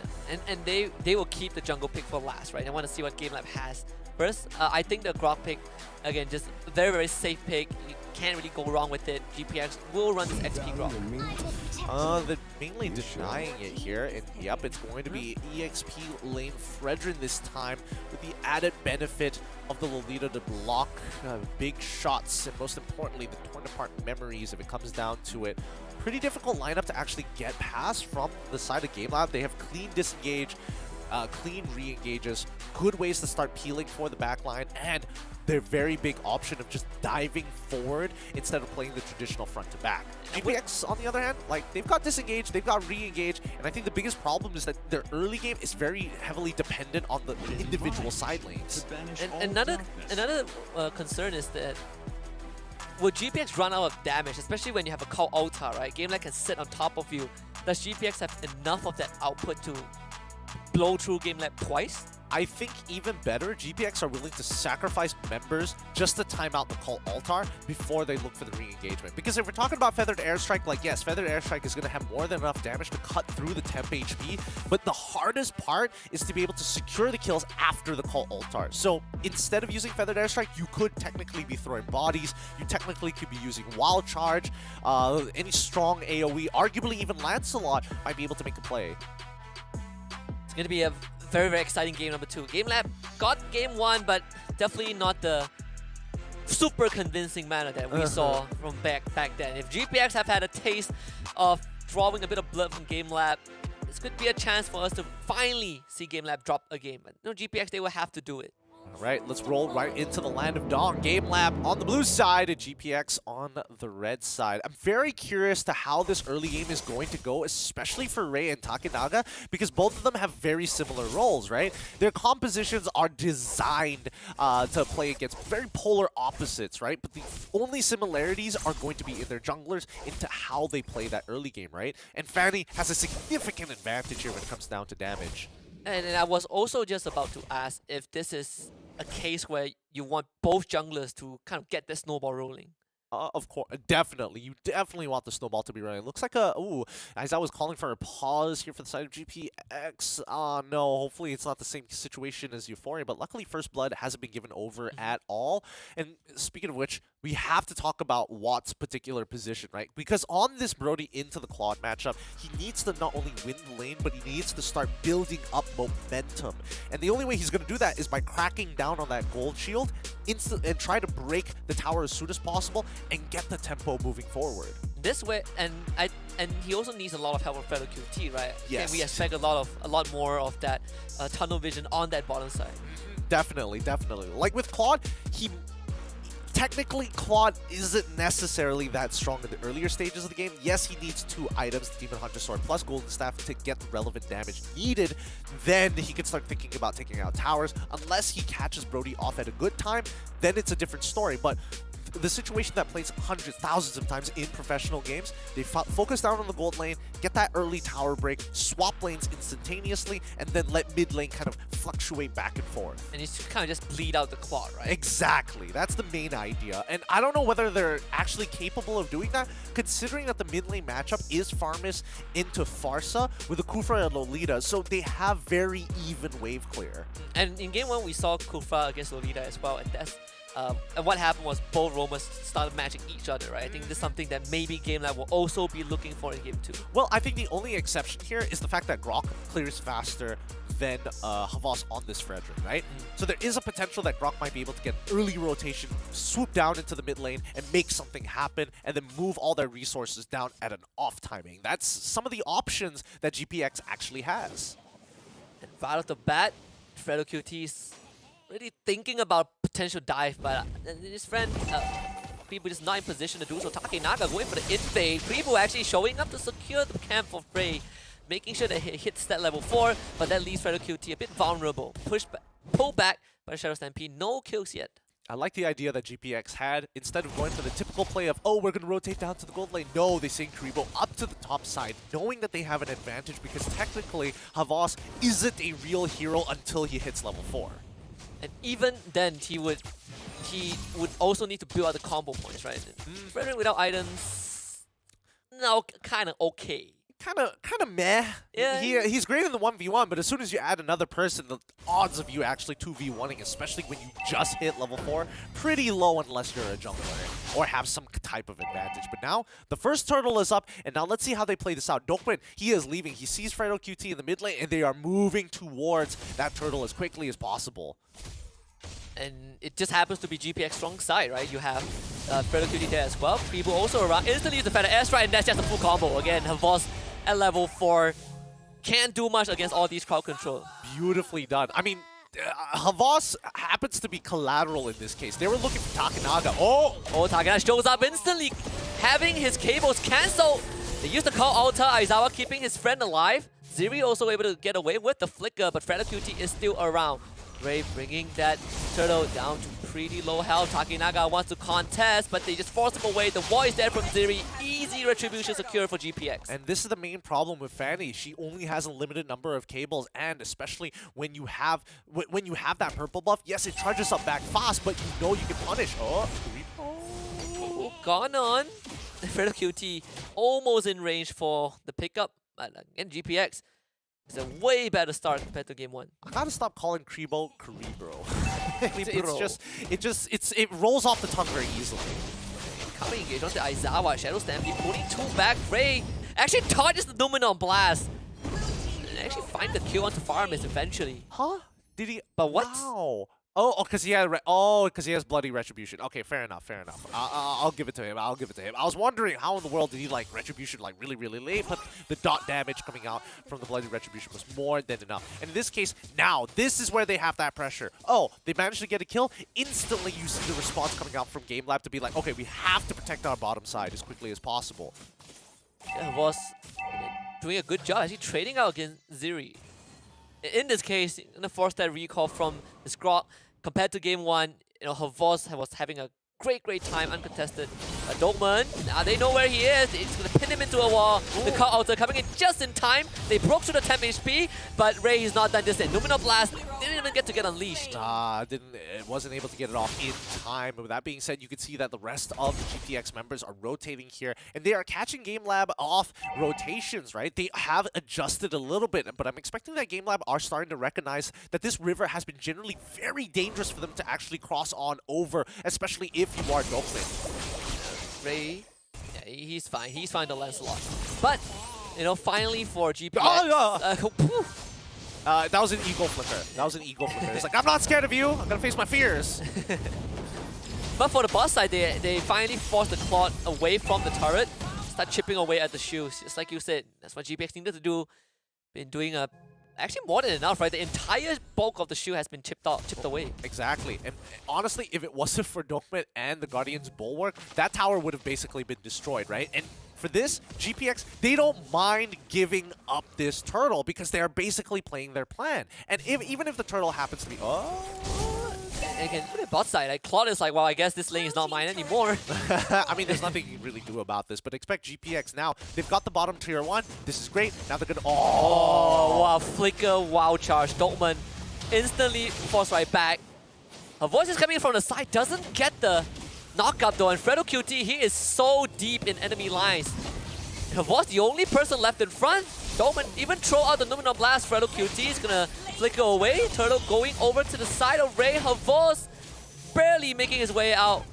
And they will keep the jungle pick for last, right? I want to see what GameLab has first. I think the Grok pick, again, just very, very safe pick. You can't really go wrong with it. GPX will run this XP Grok. They're mainly denying it here, and yep, it's going to be EXP lane Fredrin this time, with the added benefit of the Lolita to block big shots, and most importantly, the torn apart memories if it comes down to it. Pretty difficult lineup to actually get past from the side of GameLab. They have clean disengage, clean re-engages, good ways to start peeling for the backline, and their very big option of just diving forward instead of playing the traditional front to back. GPX, on the other hand, like, they've got disengage, they've got re-engage, and I think the biggest problem is that their early game is very heavily dependent on the individual side lanes. And another concern is that will GPX run out of damage, especially when you have a call ulta, right? GameLab can sit on top of you. Does GPX have enough of that output to blow through GameLab twice? I think even better, GPX are willing to sacrifice members just to time out the call altar before they look for the re-engagement. Because if we're talking about Feathered Airstrike, like, yes, Feathered Airstrike is going to have more than enough damage to cut through the temp HP, but the hardest part is to be able to secure the kills after the call altar. So instead of using Feathered Airstrike, you could technically be throwing bodies, you technically could be using Wild Charge, any strong AoE, arguably even Lancelot might be able to make a play. It's going to be a very, very exciting game number 2. GameLab got game 1, but definitely not the super convincing manner that we saw from back then. If GPX have had a taste of drawing a bit of blood from GameLab, this could be a chance for us to finally see GameLab drop a game. But no, GPX, they will have to do it. All right, let's roll right into the land of Dawn. GameLab on the blue side and GPX on the red side. I'm very curious to how this early game is going to go, especially for Ray and Takenaga, because both of them have very similar roles, right? Their compositions are designed to play against very polar opposites, right? But the only similarities are going to be in their junglers into how they play that early game, right? And Fanny has a significant advantage here when it comes down to damage. And I was also just about to ask if this is a case where you want both junglers to kind of get the snowball rolling. Of course, definitely. You definitely want the snowball to be running. It looks like a... Ooh, as I was calling for a pause here for the side of GPX. No, hopefully it's not the same situation as Euphoria, but luckily First Blood hasn't been given over at all. And speaking of which, we have to talk about Watt's particular position, right? Because on this Brody into the Claude matchup, he needs to not only win the lane, but he needs to start building up momentum. And the only way he's going to do that is by cracking down on that gold shield and try to break the tower as soon as possible and get the tempo moving forward. This way, and he also needs a lot of help from fellow QT, right? Yes. And we expect a lot more of that tunnel vision on that bottom side. Definitely, definitely. Like with Claude, technically, Claude isn't necessarily that strong in the earlier stages of the game. Yes, he needs 2 items, Demon Hunter Sword plus Golden Staff, to get the relevant damage needed. Then he can start thinking about taking out towers. Unless he catches Brody off at a good time, then it's a different story. But the situation that plays hundreds, thousands of times in professional games. They focus down on the gold lane, get that early tower break, swap lanes instantaneously, and then let mid lane kind of fluctuate back and forth. And you kind of just bleed out the clock, right? Exactly. That's the main idea. And I don't know whether they're actually capable of doing that, considering that the mid lane matchup is Farmus into Farsa with the Kufra and Lolita, so they have very even wave clear. And in game 1, we saw Kufra against Lolita as well, and that's and what happened was both roamers started matching each other, right? I think this is something that maybe GameLab will also be looking for in game 2. Well, I think the only exception here is the fact that Grok clears faster than Havas on this Frederick, right? So there is a potential that Grok might be able to get early rotation, swoop down into the mid lane, and make something happen, and then move all their resources down at an off timing. That's some of the options that GPX actually has. And right off the bat, Fredo QT's really thinking about potential dive, but his friend, Kribu just not in position to do so. Takenaga going for the invade. Kribu actually showing up to secure the camp for Frey, making sure that he hits that level 4, but that leaves Fredo QT a bit vulnerable. Pull back by Shadow Stampede, no kills yet. I like the idea that GPX had. Instead of going for the typical play of, oh, we're going to rotate down to the gold lane, no, they send Kribo up to the top side, knowing that they have an advantage because technically Havas isn't a real hero until he hits level 4. And even then, he would also need to build out the combo points, right? Frederick without items, no, kind of okay. Kind of meh. Yeah. He's great in the 1v1, but as soon as you add another person, the odds of you actually 2v1ing, especially when you just hit level 4, pretty low unless you're a jungler or have some type of advantage. But now, the first turtle is up, and now let's see how they play this out. Dokman, he is leaving. He sees Fredo QT in the mid lane, and they are moving towards that turtle as quickly as possible. And it just happens to be GPX strong side, right? You have Fredo QT there as well. Kribu also around, instantly use the Feather S, right? And that's just a full combo. Again, Havas at level 4 can't do much against all these crowd control. Beautifully done. I mean, Havas happens to be collateral in this case. They were looking for Takenaga. Oh, Takenaga shows up instantly, having his cables cancelled. They use the call altar, Aizawa keeping his friend alive. Ziri also able to get away with the flicker, but Fredo QT is still around. Ray bringing that turtle down to pretty low health. Takenaga wants to contest, but they just force him away. The wall is there from Ziri. Easy retribution secure for GPX. And this is the main problem with Fanny. She only has a limited number of cables, and especially when you have that purple buff, yes, it charges up back fast, but you know you can punish. Gone on. Fredo QT almost in range for the pickup. But again, GPX. It's a way better start compared to game 1. I gotta stop calling Kribo Kribro. It rolls off the tongue very easily. Coming engage onto Aizawa, Shadow Stampede pulling 2 back. Frey actually dodges the Numenon Blast. And actually find the kill onto Farmus eventually. Huh? Did he? But what? Wow. Oh, because he has bloody retribution. Okay, fair enough. I'll give it to him. I was wondering how in the world did he like retribution like really late, but the dot damage coming out from the bloody retribution was more than enough. And in this case, now this is where they have that pressure. Oh, they managed to get a kill. Instantly, you see the response coming out from GameLab to be like, okay, we have to protect our bottom side as quickly as possible. Yeah, was doing a good job actually trading out against Ziri. In this case, gonna force that recall from the Scrog. Compared to game 1, Havas was having a great time uncontested. Dokman, now they know where he is. It's gonna pin him into a wall. Ooh. The call altar coming in just in time. They broke through the 10 HP, but Ray is not done this yet. Numenon Blast didn't even get unleashed. It wasn't able to get it off in time. But with that being said, you can see that the rest of the GTX members are rotating here, and they are catching GameLab off rotations, right? They have adjusted a little bit, but I'm expecting that GameLab are starting to recognize that this river has been generally very dangerous for them to actually cross on over, especially if you are Dokman. Ray, yeah, he's fine. He's fine to Lancelot. But, finally for GPX. That was an ego flicker. It's like, I'm not scared of you. I'm gonna face my fears. But for the boss side, they finally forced the Claude away from the turret, start chipping away at the shields. Just like you said, that's what GPX needed to do. Been doing actually more than enough, right? The entire bulk of the shield has been chipped away. Exactly. And honestly, if it wasn't for Dokman and the Guardian's Bulwark, that tower would have basically been destroyed, right? And for this, GPX, they don't mind giving up this turtle because they are basically playing their plan. And even if the turtle happens to be... again, look at bot side. Like Claude is like, well, I guess this lane is not mine anymore. I mean, there's nothing you can really do about this, but expect GPX now. They've got the bottom tier 1. This is great. Now they're gonna. Oh, wow! Flicker, wow charge. Doltman instantly forced right back. Her voice is coming in from the side. Doesn't get the knockup though. And Fredo QT, he is so deep in enemy lines. Havos the only person left in front. Dolman even throw out the Numenor Blast. Fredo QT is gonna flicker away. Turtle going over to the side of Ray. Havos barely making his way out.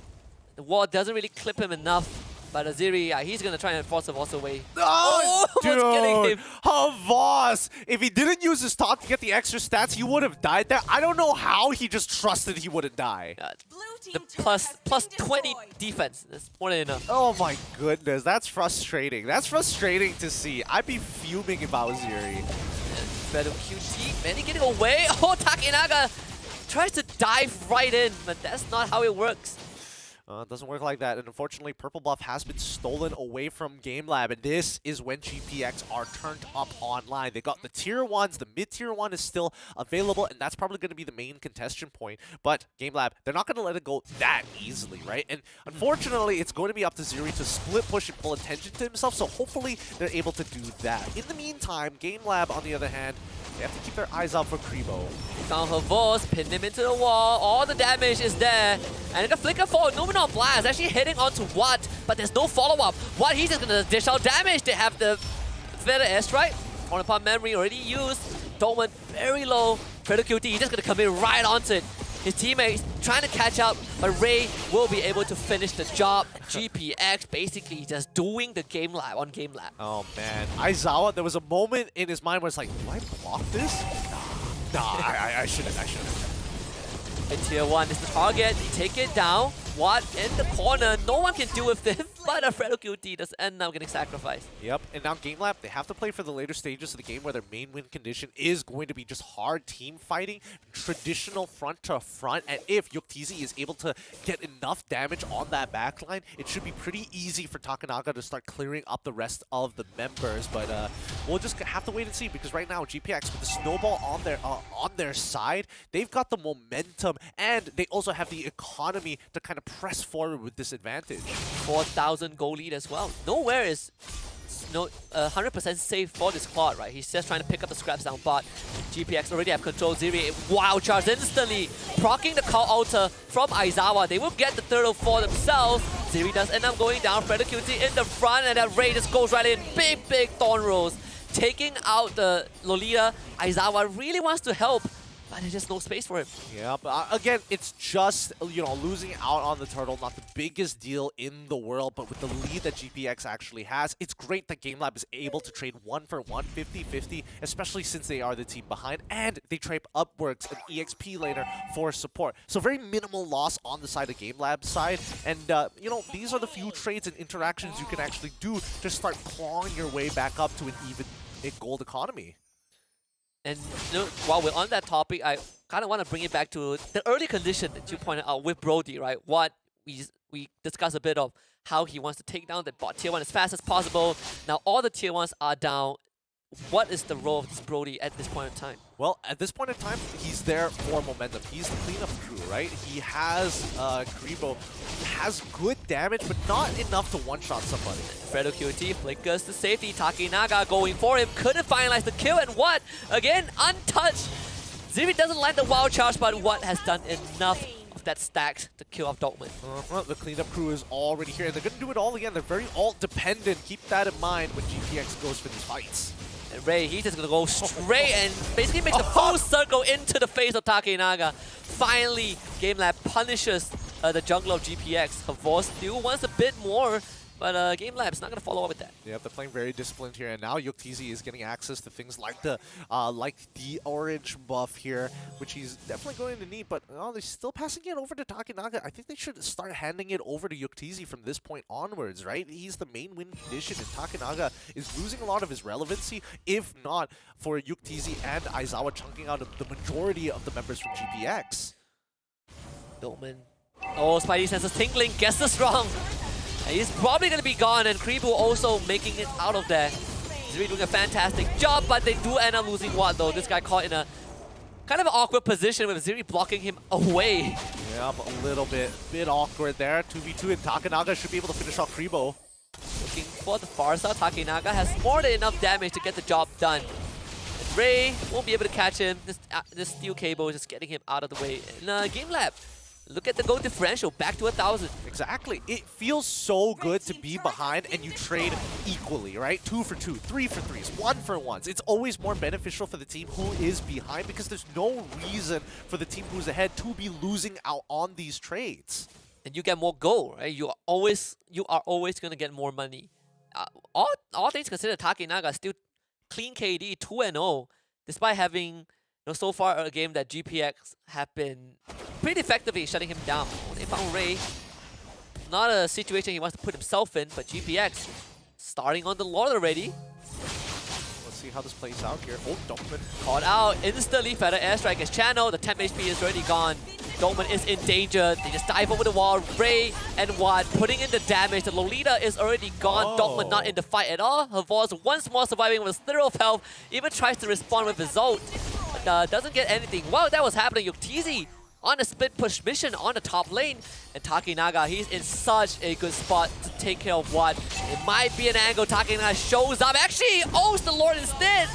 The wall doesn't really clip him enough. But Aziri, yeah, he's gonna try and force Havos away. Oh, getting dude! him. Havos! If he didn't use his top to get the extra stats, he would have died there. I don't know how he just trusted he wouldn't die. The plus 20 defense. That's more than enough. Oh my goodness, that's frustrating. That's frustrating to see. I'd be fuming if I was Yuri. Better QT, Manny getting away. Oh, Takenaga tries to dive right in, but that's not how it works. It doesn't work like that, and unfortunately, Purple Buff has been stolen away from GameLab, and this is when GPX are turned up online. They got the tier 1s, the mid-tier 1 is still available, and that's probably going to be the main contention point. But GameLab, they're not going to let it go that easily, right? And unfortunately, it's going to be up to Ziri to split push and pull attention to himself, so hopefully they're able to do that. In the meantime, GameLab, on the other hand, they have to keep their eyes out for Kribo. Found Havos, pinned him into the wall. All the damage is there. And the flicker forward, Numenor Blast actually hitting onto Watt, but there's no follow-up. Watt, he's just gonna dish out damage. They have the Feather Airstrike. On upon memory already used. Dolman very low. Predator QT, he's just gonna come in right onto it. His teammates trying to catch up, but Ray will be able to finish the job. GPX basically just doing the GameLab on GameLab. Oh man, Aizawa, there was a moment in his mind where it's like, do I block this? Nah, I shouldn't. And tier 1 is the target. They take it down. Watt in the corner. No one can deal with him, but Alfredo QT does end up getting sacrificed. Yep, and now GameLab, they have to play for the later stages of the game where their main win condition is going to be just hard team fighting, traditional front to front, and if Yuktisi is able to get enough damage on that backline, it should be pretty easy for Takenaga to start clearing up the rest of the members, but we'll just have to wait and see, because right now GPX with the snowball on their side, they've got the momentum, and they also have the economy to kind of press forward with this advantage. 4,000 goal lead as well. Nowhere is 100% safe for this squad, right? He's just trying to pick up the scraps down, but GPX already have control. Ziri, wild charge instantly, proccing the call alter from Aizawa. They will get the turtle for themselves. Ziri does end up going down. Predator QT in the front, and that Ray just goes right in. Big Thorn Rolls, taking out the Lolita. Aizawa really wants to help, but there's just no space for him. Yeah, but again, it's just, losing out on the turtle, not the biggest deal in the world, but with the lead that GPX actually has, it's great that GameLab is able to trade 1-for-1, 50-50, especially since they are the team behind, and they trade upwards an EXP laner for support. So very minimal loss on the side of GameLab's side, and, these are the few trades and interactions you can actually do to start clawing your way back up to an even gold economy. And while we're on that topic, I kind of want to bring it back to the early condition that you pointed out with Brody, right? What we discussed a bit of how he wants to take down the bot tier 1 as fast as possible. Now all the tier 1s are down. What is the role of this Brody at this point in time? Well, at this point in time, he's there for momentum. He's the cleanup crew, right? He has Kribo, has good damage, but not enough to one-shot somebody. Fredo QT flickers to safety. Takenaga going for him. Couldn't finalize the kill, and what? Again, untouched. Ziri doesn't land the wild charge, but what has done enough of that stack to kill off Dogman. The cleanup crew is already here. They're going to do it all again. They're very ult-dependent. Keep that in mind when GPX goes for these fights. And Ray, he's just gonna go straight and basically make the full circle into the face of Takenaga. Finally, GameLab punishes the jungler of GPX. Havos still wants a bit more, but GameLab's not gonna follow up with that. Yeah, they're playing very disciplined here, and now Yuktisi is getting access to things like the orange buff here, which he's definitely going to need. But they're still passing it over to Takenaga. I think they should start handing it over to Yuktisi from this point onwards, right? He's the main win condition, and Takenaga is losing a lot of his relevancy, if not for Yuktisi and Aizawa chunking out the majority of the members from GPX. Dolman. Oh, Spidey senses tingling, guesses wrong. And he's probably going to be gone, and Kribu also making it out of there. He's really doing a fantastic job, but they do end up losing Watt though. This guy caught in a kind of an awkward position with Ziri blocking him away. Yeah, but a little bit awkward there. 2v2 and Takanaga should be able to finish off Kribo. Looking for the far side. Takinaga has more than enough damage to get the job done. And Ray won't be able to catch him. This steel cable is just getting him out of the way. And GameLab, look at the goal differential, back to 1,000. Exactly. It feels so good to be behind and you trade equally, right? 2 for 2, 3 for 3s, 1 for 1s. It's always more beneficial for the team who is behind because there's no reason for the team who's ahead to be losing out on these trades. And you get more gold, right? You are always going to get more money. All things considered, Takinaga still clean KD 2-0, despite having so far a game that GPX have been pretty effectively shutting him down. They found Ray. Not a situation he wants to put himself in, but GPX starting on the Lord already. Let's see how this plays out here. Oh, Dokman caught out instantly. Feather airstrike is channeled. The temp HP is already gone. Dokman is in danger. They just dive over the wall. Ray and Watt putting in the damage. The Lolita is already gone. Dokman not in the fight at all. Havos once more surviving with a of health. Even tries to respond with his ult. But doesn't get anything. While that was happening, Yuktizi on a split push mission on the top lane. And Takinaga, he's in such a good spot to take care of Watt. It might be an angle. Takinaga shows up. Actually, owns the Lord instead.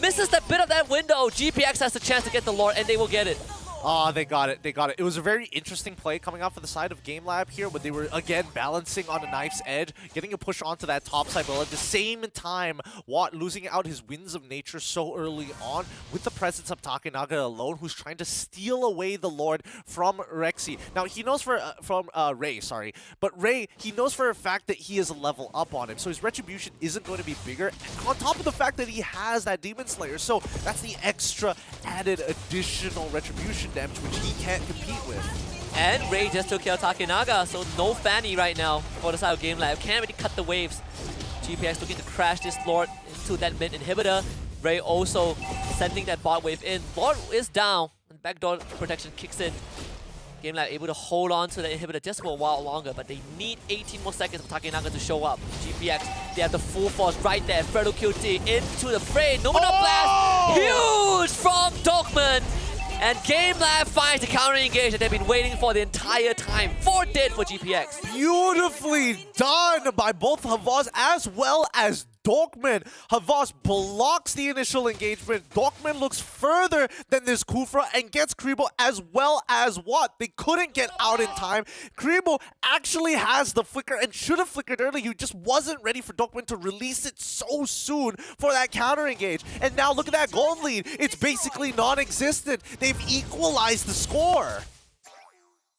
Misses that bit of that window. GPX has the chance to get the Lord, and they will get it. Oh, they got it. They got it. It was a very interesting play coming out for the side of GameLab here, but they were, again, balancing on a knife's edge, getting a push onto that top side, but at the same time, Watt losing out his winds of nature so early on with the presence of Takinaga alone, who's trying to steal away the Lord from Rexy. Now, he knows from Ray, sorry. But Ray, he knows for a fact that he is a level up on him, so his retribution isn't going to be bigger, on top of the fact that he has that Demon Slayer. So that's the extra added additional retribution damage, which he can't compete with. And Ray just took care of Takinaga, so no Fanny right now for the side of GameLab. Can't really cut the waves. GPX looking to crash this Lord into that mid inhibitor. Ray also sending that bot wave in. Lord is down, and backdoor protection kicks in. GameLab able to hold on to the inhibitor just for a while longer, but they need 18 more seconds for Takinaga to show up. GPX, they have the full force right there. Fredo QT into the fray. Nominal blast! Huge from Dokman! And GameLab finds the counter engage that they've been waiting for the entire time. 4 dead for GPX. Beautifully done by both Havas as well as Dokman. Havas blocks the initial engagement. Dokman looks further than this Kufra and gets Kribo as well as Watt. They couldn't get out in time. Kribo actually has the flicker and should have flickered earlier. He just wasn't ready for Dokman to release it so soon for that counter engage. And now look at that gold lead. It's basically non-existent. They've equalized the score.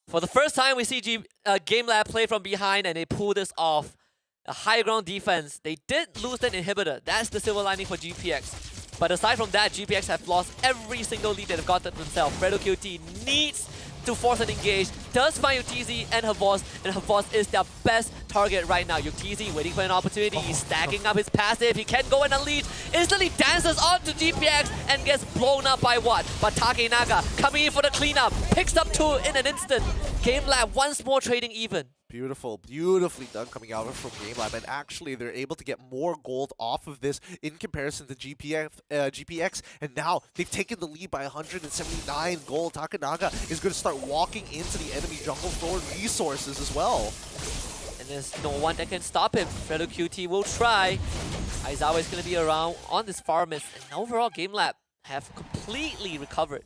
For the first time, we see GameLab play from behind and they pull this off. A high ground defense. They did lose that inhibitor. That's the silver lining for GPX. But aside from that, GPX have lost every single lead that they've gotten themselves. Fredo QT needs to force an engage. Does find Yuktizi and Havos, and Havos is their best target right now. Yuktizi waiting for an opportunity. He's stacking up his passive. He can go and unleash. Instantly dances onto GPX and gets blown up by Watt. But Takinaga coming in for the cleanup. Picks up 2 in an instant. GameLab once more trading even. Beautiful, beautifully done coming out from GameLab, and actually they're able to get more gold off of this in comparison to GPX, and now they've taken the lead by 179 gold. Takanaga is going to start walking into the enemy jungle for resources as well. And there's no one that can stop him. Fredo QT will try. Aizawa is going to be around on this far miss, and overall GameLab have completely recovered.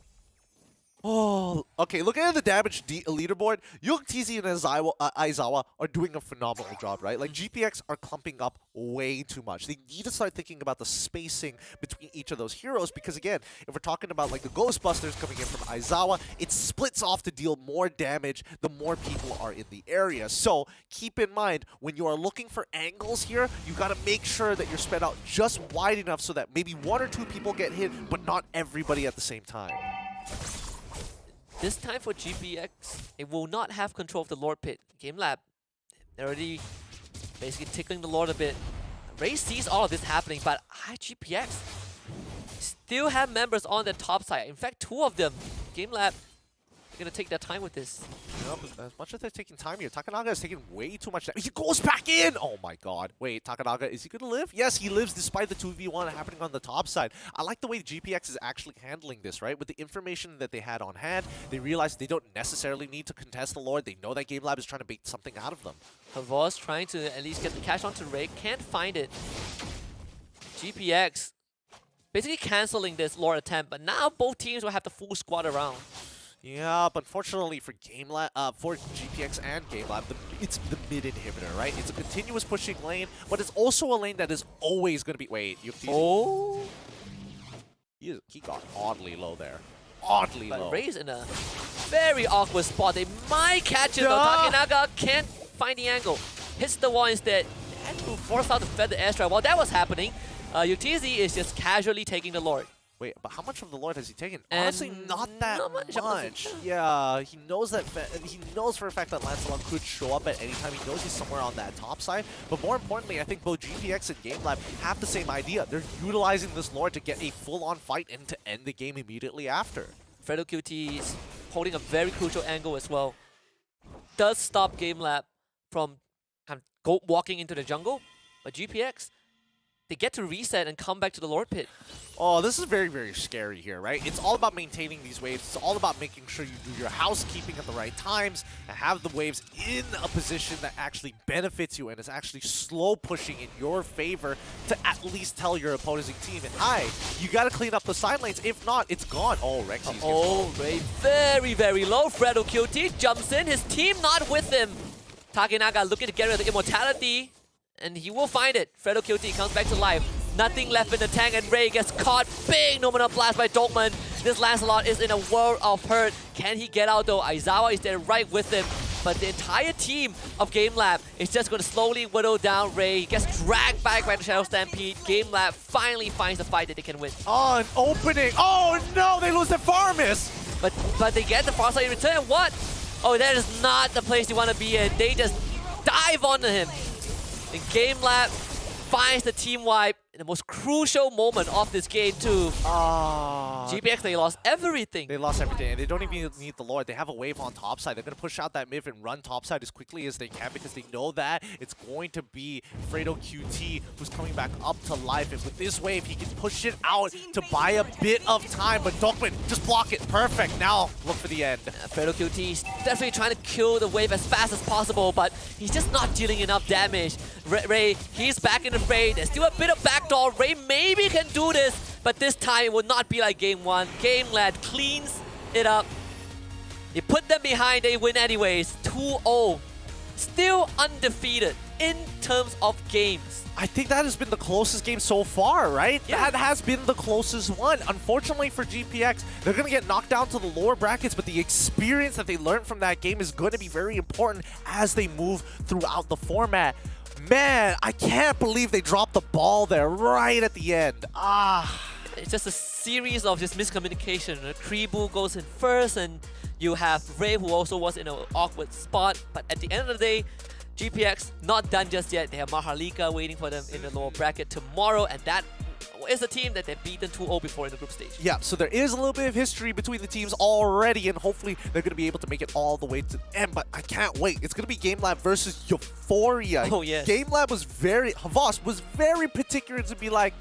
Oh, okay, looking at the damage leaderboard, Yuktizi and Aizawa are doing a phenomenal job, right? Like, GPX are clumping up way too much. They need to start thinking about the spacing between each of those heroes because, again, if we're talking about, like, the Ghostbusters coming in from Aizawa, it splits off to deal more damage the more people are in the area. So, keep in mind, when you are looking for angles here, you got to make sure that you're spread out just wide enough so that maybe 1 or 2 people get hit, but not everybody at the same time. This time for GPX, it will not have control of the Lord Pit. GameLab, they're already basically tickling the Lord a bit. Ray sees all of this happening, but GPX still have members on the top side. In fact, 2 of them. GameLab, they're going to take their time with this. know, as much as they're taking time here, Takanaga is taking way too much damage. He goes back in! Oh my god. Wait, Takanaga, is he gonna live? Yes, he lives despite the 2v1 happening on the top side. I like the way GPX is actually handling this, right? With the information that they had on hand, they realized they don't necessarily need to contest the Lord. They know that GameLab is trying to bait something out of them. Havos trying to at least get the cash onto Ray, can't find it. GPX basically canceling this Lord attempt, but now both teams will have the full squad around. Yeah, but unfortunately for for GPX and GameLab, it's the mid inhibitor, right? It's a continuous pushing lane, but it's also a lane that is always going to be... Wait, oh, he got oddly low there. Oddly but low. Ray's in a very awkward spot. They might catch it though. Takanaga can't find the angle. Hits the wall instead. They had to force out to fed the airstrike. While that was happening, UTZ is just casually taking the Lord. Wait, but how much of the Lord has he taken? And honestly, not that much. Yeah, he knows that. He knows for a fact that Lancelot could show up at any time. He knows he's somewhere on that top side. But more importantly, I think both GPX and GameLab have the same idea. They're utilizing this Lord to get a full-on fight and to end the game immediately after. Fredo QT is holding a very crucial angle as well. Does stop GameLab from kind of walking into the jungle, but GPX, they get to reset and come back to the Lord Pit. Oh, this is very, very scary here, right? It's all about maintaining these waves. It's all about making sure you do your housekeeping at the right times and have the waves in a position that actually benefits you and is actually slow pushing in your favor to at least tell your opposing team, and hi, you got to clean up the side lanes. If not, it's gone. Oh, Rexy's Ray very, very low. Fredo QT jumps in. His team not with him. Takanaga looking to get rid of the immortality, and he will find it. Fredo QT comes back to life. Nothing left in the tank, and Ray gets caught. Big Nominal Blast by Dokman. This Lancelot is in a world of hurt. Can he get out though? Aizawa is there right with him. But the entire team of GameLab is just going to slowly whittle down Ray. He gets dragged back by the Shadow Stampede. GameLab finally finds the fight that they can win. Oh, an opening. Oh no, they lose the Farmus. But they get the far side in return. What? Oh, that is not the place you want to be in. They just dive onto him. And GameLab finds the team wipe in the most crucial moment of this game too. GPX, they lost everything. They lost everything, and they don't even need the Lord. They have a wave on top side. They're going to push out that mid and run top side as quickly as they can because they know that it's going to be Fredo QT who's coming back up to life. And with this wave, he can push it out to buy a bit of time. But Dokman, just block it. Perfect. Now, look for the end. Fredo QT is definitely trying to kill the wave as fast as possible, but he's just not dealing enough damage. Ray, he's back in the fray. There's still a bit of backdoor. Ray maybe can do this, but this time it will not be like game one. GameLab cleans it up. You put them behind, they win anyways. 2-0. Still undefeated in terms of games. I think that has been the closest game so far, right? Yeah. That has been the closest one. Unfortunately for GPX, they're going to get knocked down to the lower brackets, but the experience that they learned from that game is going to be very important as they move throughout the format. Man, I can't believe they dropped the ball there right at the end. It's just a series of just miscommunication. Kribu goes in first, and you have Ray, who also was in an awkward spot. But at the end of the day, GPX not done just yet. They have MHRLK waiting for them in the lower bracket tomorrow, and that is a team that they've beaten 2-0 before in the group stage. Yeah, so there is a little bit of history between the teams already, and hopefully they're going to be able to make it all the way to the end. But I can't wait. It's going to be GameLab versus Euphoria. Oh, yes. GameLab was Havas was very particular to be like,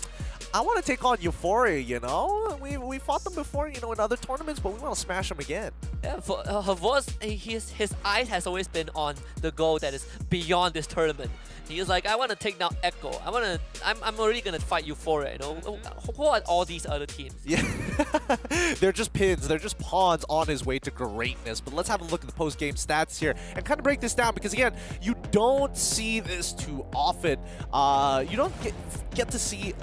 I want to take on Euphoria, you know? We fought them before, you know, in other tournaments, but we want to smash them again. Yeah, for Havas, his eyes has always been on the goal that is beyond this tournament. He is like, I want to take down Echo. I'm already gonna fight Euphoria. You know, who are all these other teams? Yeah, they're just pins. They're just pawns on his way to greatness. But let's have a look at the post-game stats here and kind of break this down because again, you don't see this too often. You don't get to see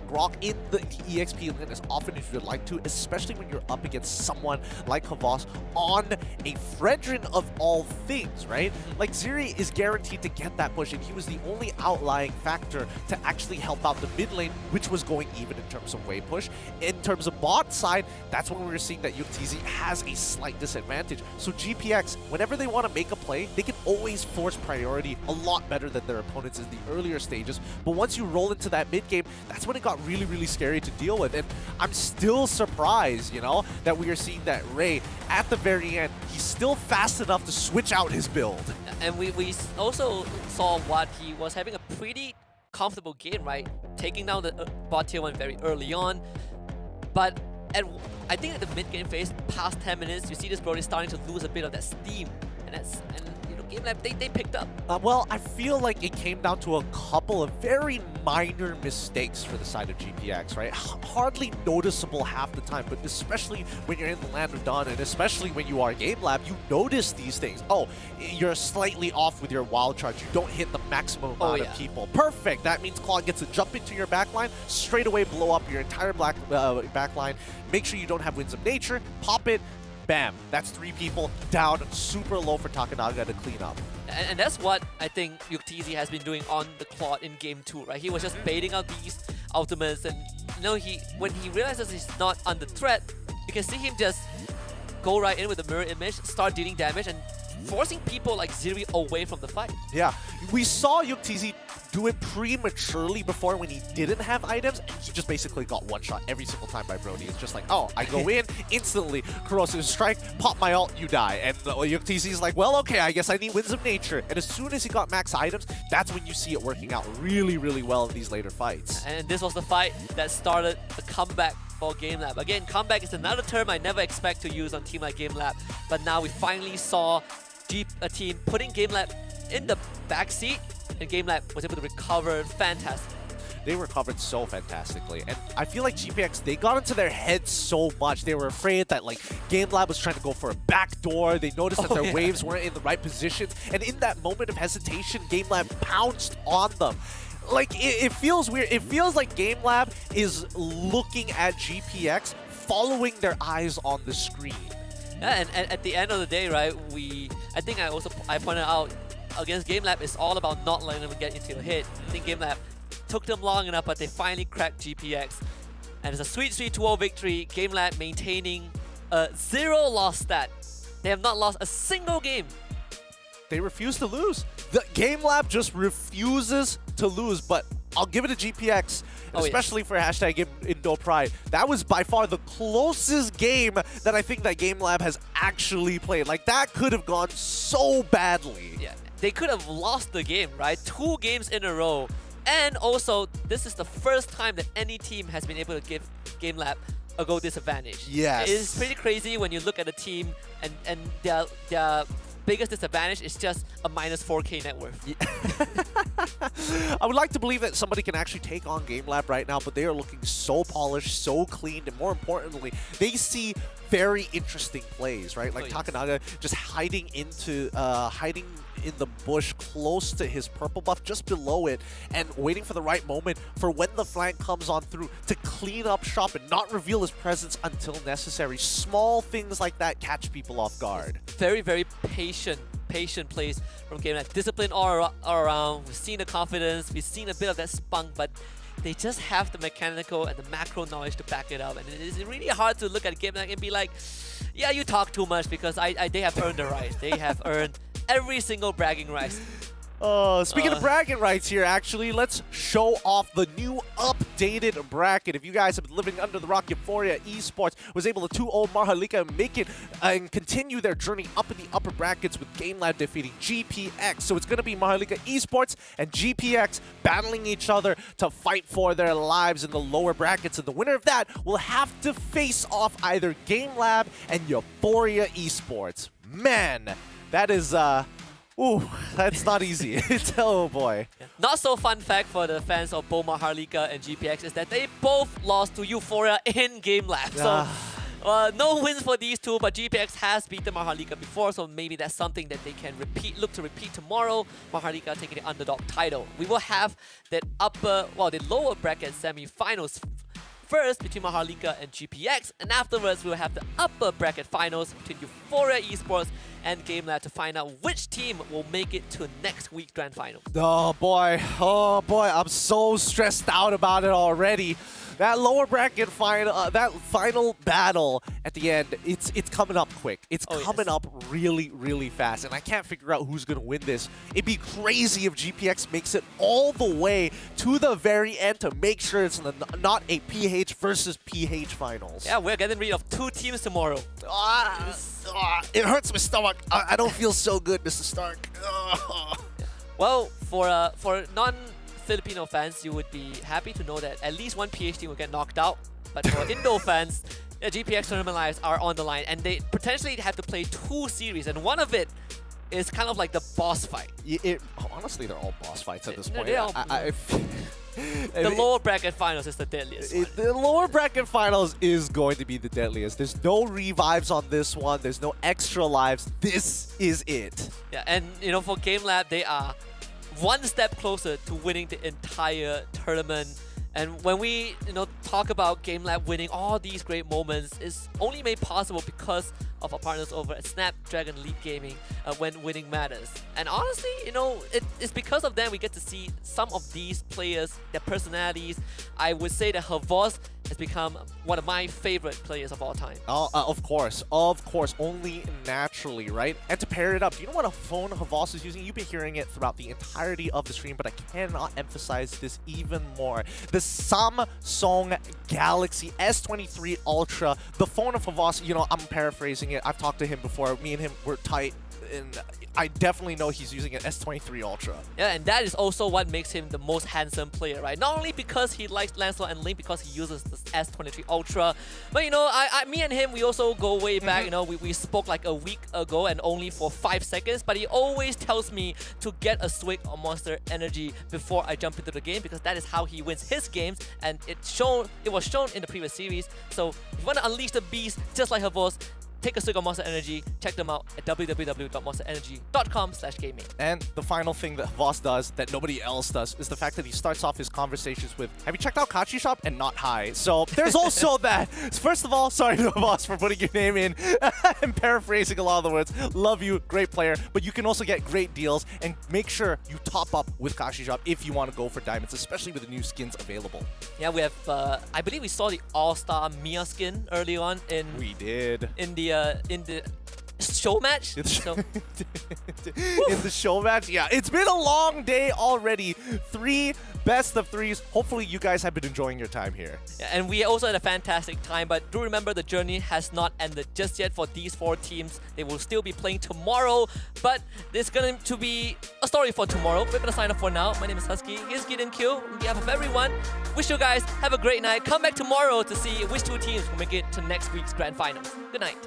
Rock in the EXP lane as often as you'd like to, especially when you're up against someone like Havas on a Fredrin of all things, right? Like Ziri is guaranteed to get that push, and he was the only outlying factor to actually help out the mid lane, which was going even in terms of wave push. In terms of bot side, that's when we were seeing that UTZ has a slight disadvantage. So GPX, whenever they want to make a play, they can always force priority a lot better than their opponents in the earlier stages. But once you roll into that mid game, that's when it got really, really scary to deal with. And I'm still surprised, you know, that we are seeing that Ray, at the very end, he's still fast enough to switch out his build. And we also saw what he was having a pretty comfortable game, right? Taking down the bot tier 1 very early on. But I think at the mid-game phase, past 10 minutes, you see this Brody starting to lose a bit of that steam. And you know, GameLab, they picked up. Well, I feel like it came down to a couple of very minor mistakes for the side of GPX, right? Hardly noticeable half the time, but especially when you're in the land of Dawn, and especially when you are GameLab, you notice these things. Oh, you're slightly off with your wild charge. You don't hit the maximum amount of people. Perfect. That means Claude gets to jump into your backline, straight away blow up your entire backline. Make sure you don't have Winds of Nature. Pop it. Bam. That's 3 people down, super low for Takanaga to clean up. And that's what I think Yuktz has been doing on the Claude in Game 2, right? He was just baiting out these ultimates, and you know, when he realizes he's not under threat, you can see him just go right in with the mirror image, start dealing damage, and forcing people like Ziri away from the fight. Yeah, we saw Yuktz do it prematurely before when he didn't have items, and he just basically got one shot every single time by Brody. It's just like, oh, I go in, instantly, corrosive strike, pop my ult, you die. And Yuktz is like, well, okay, I guess I need Winds of Nature. And as soon as he got max items, that's when you see it working out really, really well in these later fights. And this was the fight that started the comeback for GameLab. Again, comeback is another term I never expect to use on team like GameLab, but now we finally saw a team putting GameLab in the backseat, and GameLab was able to recover fantastic. They recovered so fantastically, and I feel like GPX, they got into their heads so much. They were afraid that like GameLab was trying to go for a backdoor. They noticed that their waves weren't in the right positions, and in that moment of hesitation, GameLab pounced on them. Like, it feels weird. It feels like GameLab is looking at GPX, following their eyes on the screen. Yeah, and at the end of the day, right, I think I pointed out, against GameLab, it's all about not letting them get into your head. I think GameLab took them long enough, but they finally cracked GPX. And it's a sweet 2-0 victory. GameLab maintaining a 0 loss stat. They have not lost a single game. They refuse to lose. The GameLab just refuses to lose, but I'll give it to GPX, especially for hashtag Indo Pride. That was by far the closest game that I think that GameLab has actually played. Like, that could have gone so badly. Yeah, they could have lost the game, right? 2 games in a row. And also, this is the first time that any team has been able to give GameLab a goal disadvantage. Yes. It's pretty crazy when you look at the team and their biggest disadvantage is just a minus 4K net worth. I would like to believe that somebody can actually take on GameLab right now, but they are looking so polished, so clean, and more importantly, they see very interesting plays, right? Like Takanaga just hiding in the bush close to his purple buff, just below it, and waiting for the right moment for when the flank comes on through to clean up shop and not reveal his presence until necessary. Small things like that catch people off guard. Very, very patient plays from GameLab. Discipline all around. We've seen the confidence, we've seen a bit of that spunk, but they just have the mechanical and the macro knowledge to back it up. And it is really hard to look at GameLab and be like, yeah, you talk too much, because they have earned the right. They have earned every single bragging rights. Speaking of bragging rights here, actually, let's show off the new updated bracket. If you guys have been living under the rock, Euphoria Esports was able to 2-0 MHRLK and make it and continue their journey up in the upper brackets with GameLab defeating GPX. So it's going to be MHRLK Esports and GPX battling each other to fight for their lives in the lower brackets. And the winner of that will have to face off either GameLab and Euphoria Esports. Man, that is... ooh, that's not easy. Oh boy. Not so fun fact for the fans of both MHRLK and GPX is that they both lost to Euphoria in GameLab. So no wins for these two, but GPX has beaten MHRLK before, so maybe that's something that they can look to repeat tomorrow. MHRLK taking the underdog title. We will have that the lower bracket semi-finals first between MHRLK and GPX, and afterwards we'll have the upper bracket finals between Euphoria Esports and GameLab to find out which team will make it to next week's grand finals. Oh boy, I'm so stressed out about it already. that lower bracket final, that final battle at the end, it's coming up quick. It's coming up really, really fast, and I can't figure out who's gonna win this. It'd be crazy if GPX makes it all the way to the very end to make sure it's not a PH versus PH finals. Yeah, we're getting rid of 2 teams tomorrow. It hurts my stomach. I don't feel so good, Mr. Stark. Well, for non-Filipino fans, you would be happy to know that at least one PH team will get knocked out. But for Indo fans, the GPX tournament lives are on the line, and they potentially have to play 2 series, and one of it is kind of like the boss fight. Honestly, they're all boss fights at this point. The lower bracket finals is the deadliest one. The lower bracket finals is going to be the deadliest. There's no revives on this one. There's no extra lives. This is it. Yeah, and for GameLab, they are one step closer to winning the entire tournament. And when we talk about GameLab winning all these great moments, it's only made possible because of our partners over at Snapdragon Elite Gaming when winning matters. And honestly, it's because of them we get to see some of these players, their personalities. I would say that Havos has become one of my favorite players of all time. Of course, only naturally, right? And to pair it up, do you know what a phone Havos is using? You've been hearing it throughout the entirety of the stream, but I cannot emphasize this even more. The Samsung Galaxy S23 Ultra, the phone of Havos, I'm paraphrasing it. I've talked to him before. Me and him were tight, and I definitely know he's using an S23 Ultra. Yeah, and that is also what makes him the most handsome player, right? Not only because he likes Lancelot and Link, because he uses the S23 Ultra, but me and him, we also go way back. We spoke like a week ago and only for 5 seconds, but he always tells me to get a swig of Monster Energy before I jump into the game, because that is how he wins his games, and it was shown in the previous series. So if you want to unleash the beast just like Havos, take a swig of Monster Energy. Check them out at www.monsterenergy.com/gaming. And the final thing that Voss does that nobody else does is the fact that he starts off his conversations with, "Have you checked out Kachi Shop?" and not "Hi." So there's also that. First of all, sorry to Voss for putting your name in and paraphrasing a lot of the words. Love you, great player. But you can also get great deals, and make sure you top up with Kashi Shop if you want to go for diamonds, especially with the new skins available. Yeah, we have, I believe we saw the All-Star Mia skin early on in the show match. In the show match? Yeah, it's been a long day already. 3 best of 3s. Hopefully you guys have been enjoying your time here. Yeah, and we also had a fantastic time, but do remember the journey has not ended just yet for these 4 teams. They will still be playing tomorrow, but there's going to be a story for tomorrow. We're going to sign off for now. My name is Husky. Here's Gideon Q. On behalf of everyone, wish you guys have a great night. Come back tomorrow to see which 2 teams will make it to next week's Grand Finals. Good night.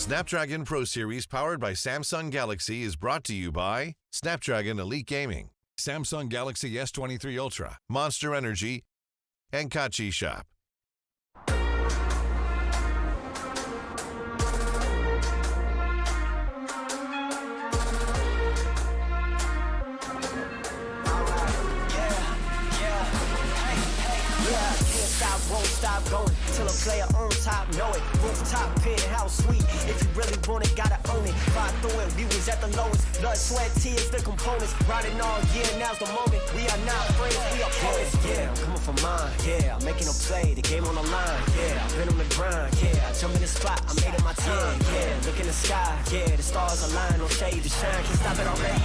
Snapdragon Pro Series powered by Samsung Galaxy is brought to you by Snapdragon Elite Gaming, Samsung Galaxy S23 Ultra, Monster Energy, and Kachi Shop. Won't stop going till a player on top know it. Rooftop, penthouse suite. If you really want it, gotta own it. Fight through it, we was at the lowest. Blood, sweat, tears, the components. Riding all year, now's the moment. We are not friends, we are opponents. Yeah, I'm coming for mine. Yeah, I'm making a play, the game on the line. Yeah, I've been on the grind. Yeah, I jump in the spot, I made it my time. Yeah, look in the sky. Yeah, the stars align, no shade to shine. Can't stop it already.